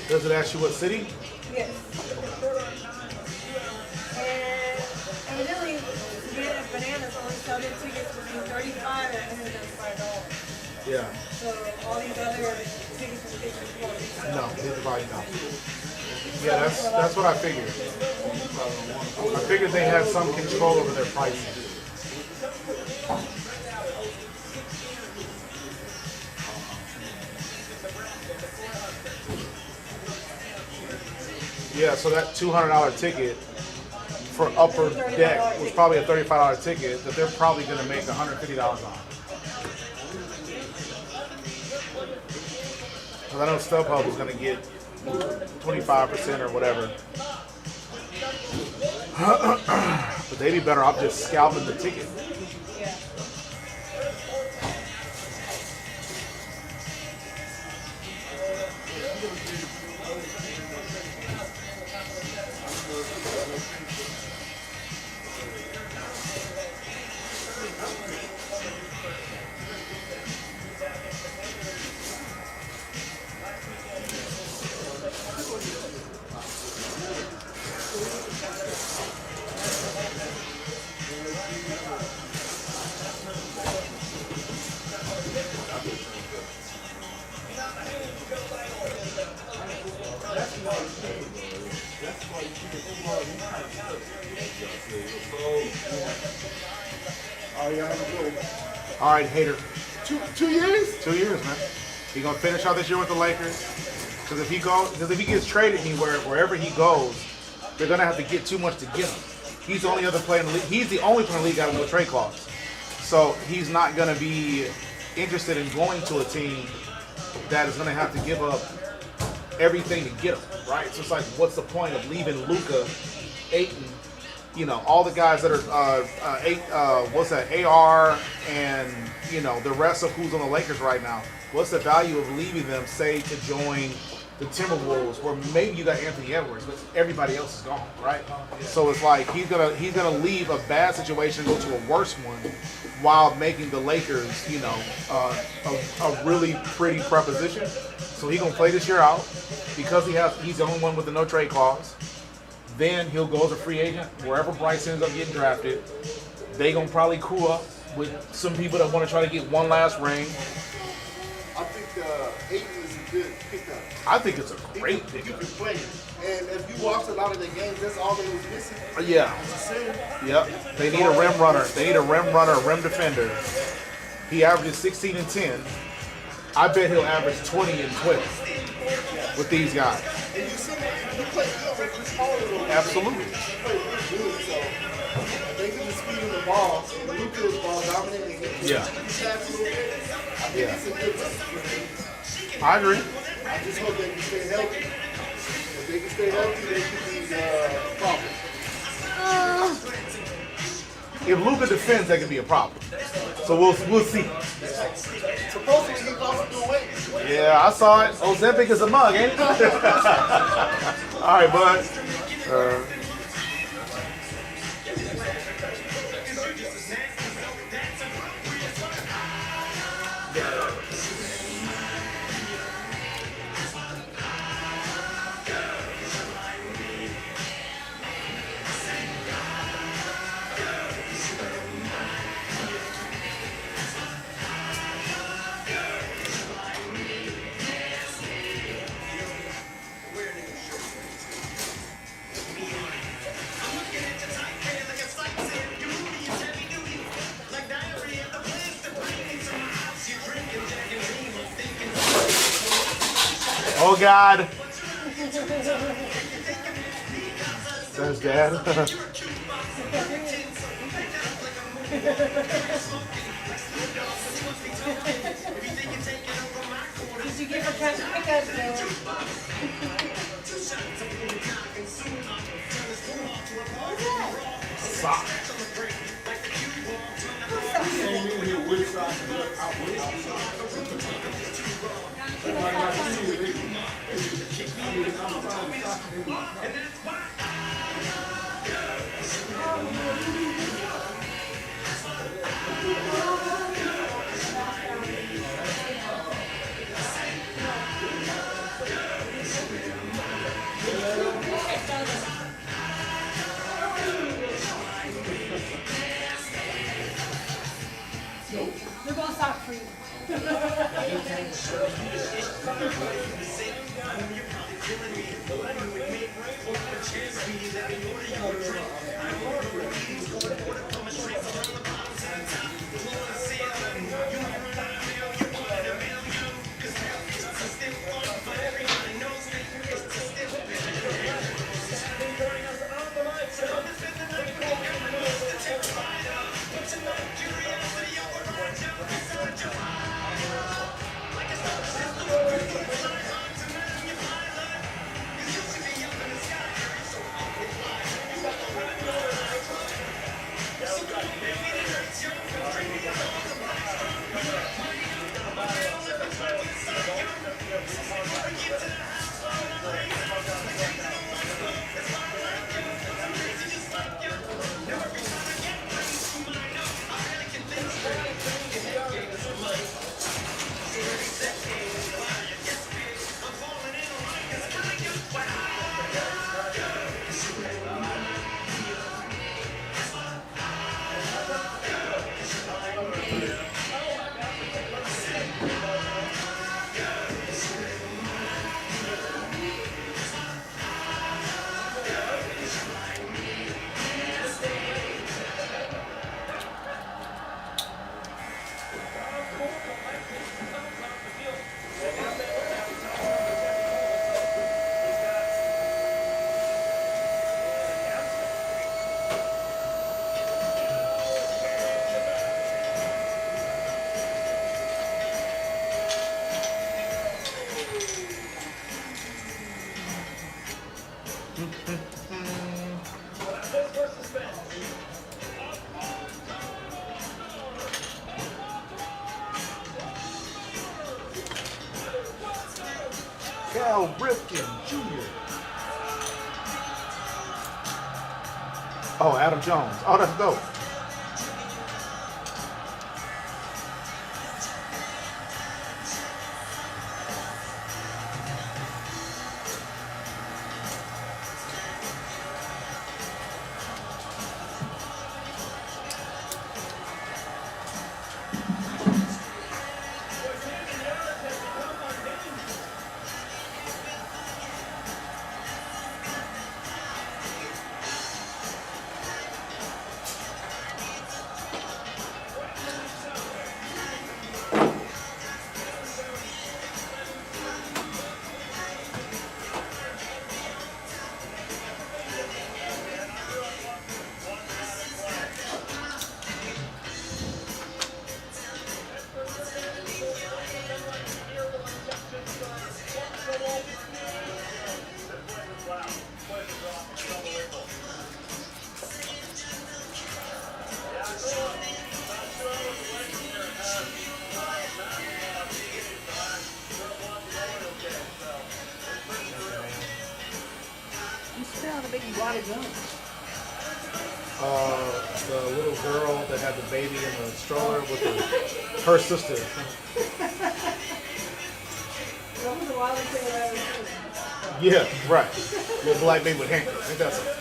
Does it ask you what city? Yes. And really, to get a bananas only sell their tickets between $35 and $105. Yeah. So all these other tickets and pictures No, his probably not. Yeah, that's what I figured. I figured they had some control over their pricing. Yeah, so that $200 ticket for upper deck was probably a $35 ticket that they're probably going to make $150 on. Because I know StubHub was going to get 25% or whatever. But they'd be better off just scalping the ticket. Oh, yeah, I'm cool. All right, hater. 2 years? 2 years, man. He gonna finish out this year with the Lakers. Because if he gets traded anywhere, wherever he goes, they're gonna have to get too much to get him. He's the only other player in the league. He's the only player in the league got a no trade clause. So he's not gonna be interested in going to a team that is gonna have to give up everything to get him, right? So it's like, what's the point of leaving Luka, Ayton, all the guys that are AR, and the rest of who's on the Lakers right now. What's the value of leaving them, say, to join the Timberwolves, where maybe you got Anthony Edwards, but everybody else is gone, right? So it's like he's gonna leave a bad situation, go to a worse one, while making the Lakers, a really pretty proposition. So he's gonna play this year out because he's the only one with the no trade clause. Then he'll go as a free agent wherever Bryce ends up getting drafted. They gonna probably cool up with some people that want to try to get one last ring. I think Ayton is a good pickup. I think it's a great He pickup. can play. And if you watch a lot of the games, that's all they was missing. Yeah. As a center. Yep. They need a rim runner. They need a rim runner, a rim defender. He averages 16 and 10. I bet he'll average 20 and 12 with these guys. And you see, you play good with Chris Paul. Absolutely. You play really good, so they can just feed him the ball. And Luka is ball dominant. And Yeah. he passes a little bit. I think it's a good thing. I agree. I just hope they can stay healthy. If they can stay healthy, they can be problems. If Luka defends, that could be a problem. So we'll see. Supposedly he lost the weight. Yeah, I saw it. Ozempic is a mug, ain't it? All right, bud. Oh God. That's Dad. Did you give her cut pickup, though? Sock. They're both sock for you. Cal Ripken Jr. Oh, Adam Jones. Oh, that's dope. You still on the baby water gun. The little girl that had the baby in the stroller with her sister. That was a while ago I was Yeah, right. Little black baby with handcuffs. Ain't that something?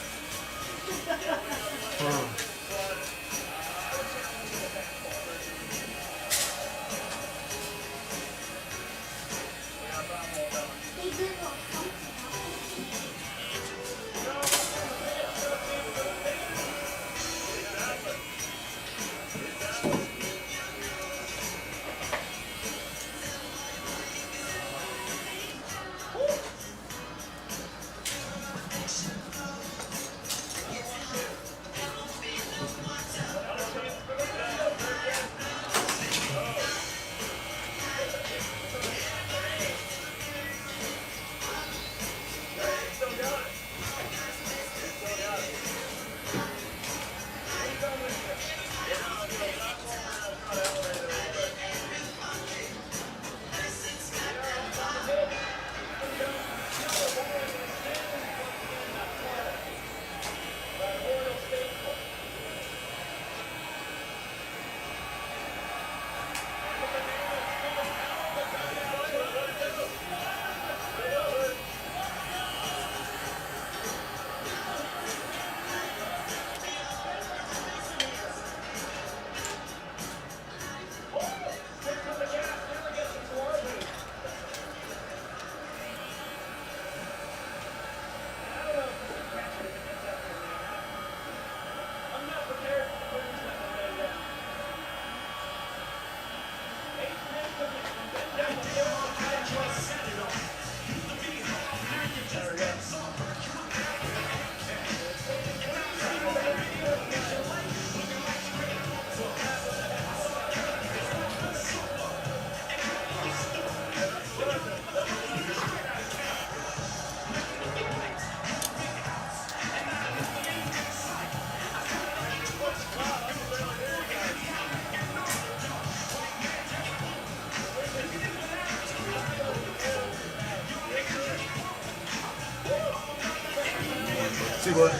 See what?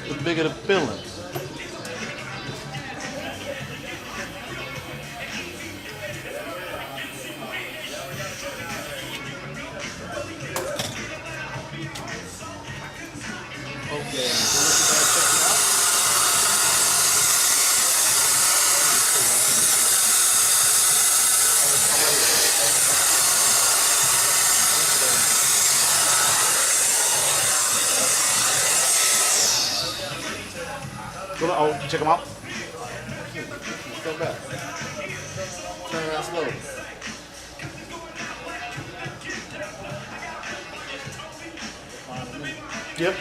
The bigger the feelings. Okay, so what you guys check it out? Oh, you check them out? Step back. Turn around slowly. Yep.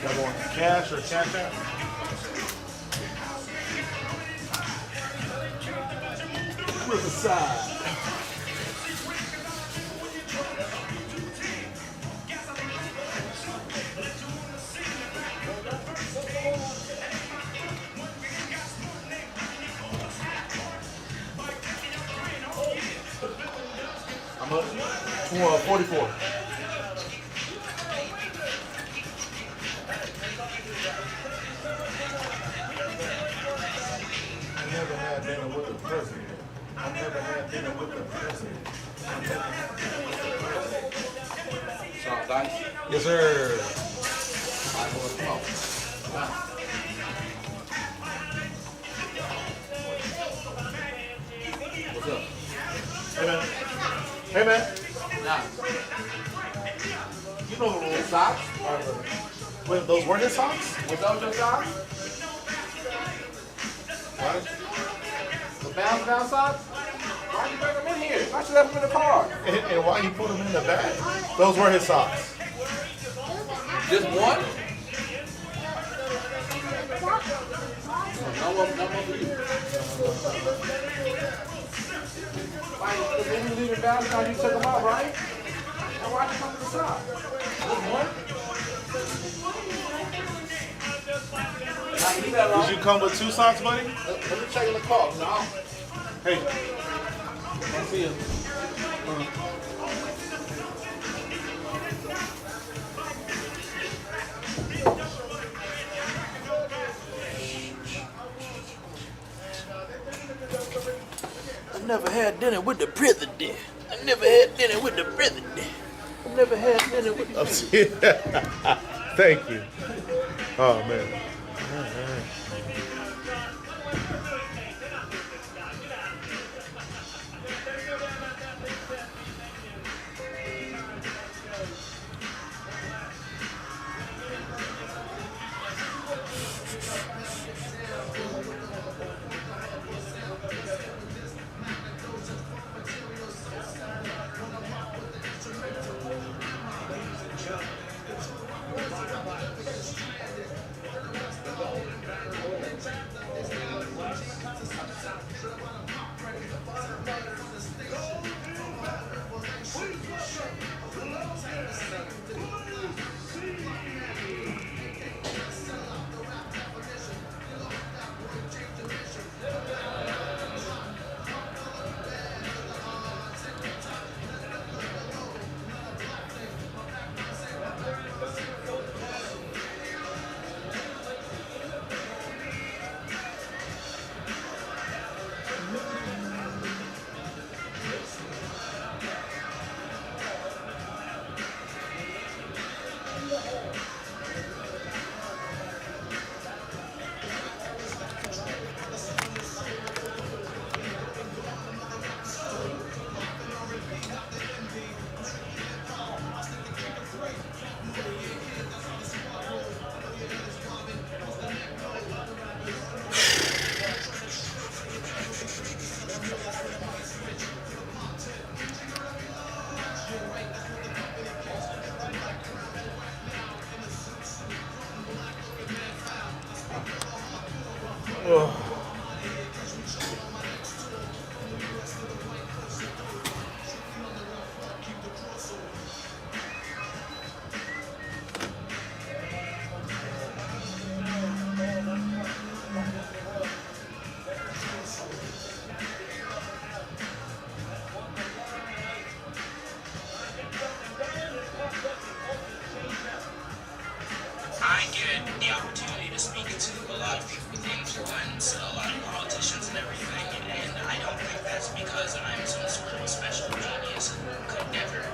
Y'all want cash or cash out? Riverside. I'm up. 44. I never had dinner with the president. I never had dinner with the president. Shawn Dice. Yes, sir. All right, well, come on. What's up? Hey, man. Hey, man. Nah. You know the rules. Socks? Wait, those were his socks? Was those your socks? What? The bounce socks? Why'd you bring them in here? Why you left them in the car? And why you put them in the bag? Those were his socks. Just one? No one for you. Why? Because when you leave the bounce, you took them out, right? And why'd you come to the socks? Just one? Now, leave that alone. Did you come with 2 socks, buddy? Let me check in the car. No. Hey. Let's see him. I never had dinner with the president. I never had dinner with the president. I never had dinner with the president. Thank you. Oh, man. I get the opportunity to speak to a lot of people with influence, a lot of politicians and everything, and I don't think that's because I'm some sort of special genius who could never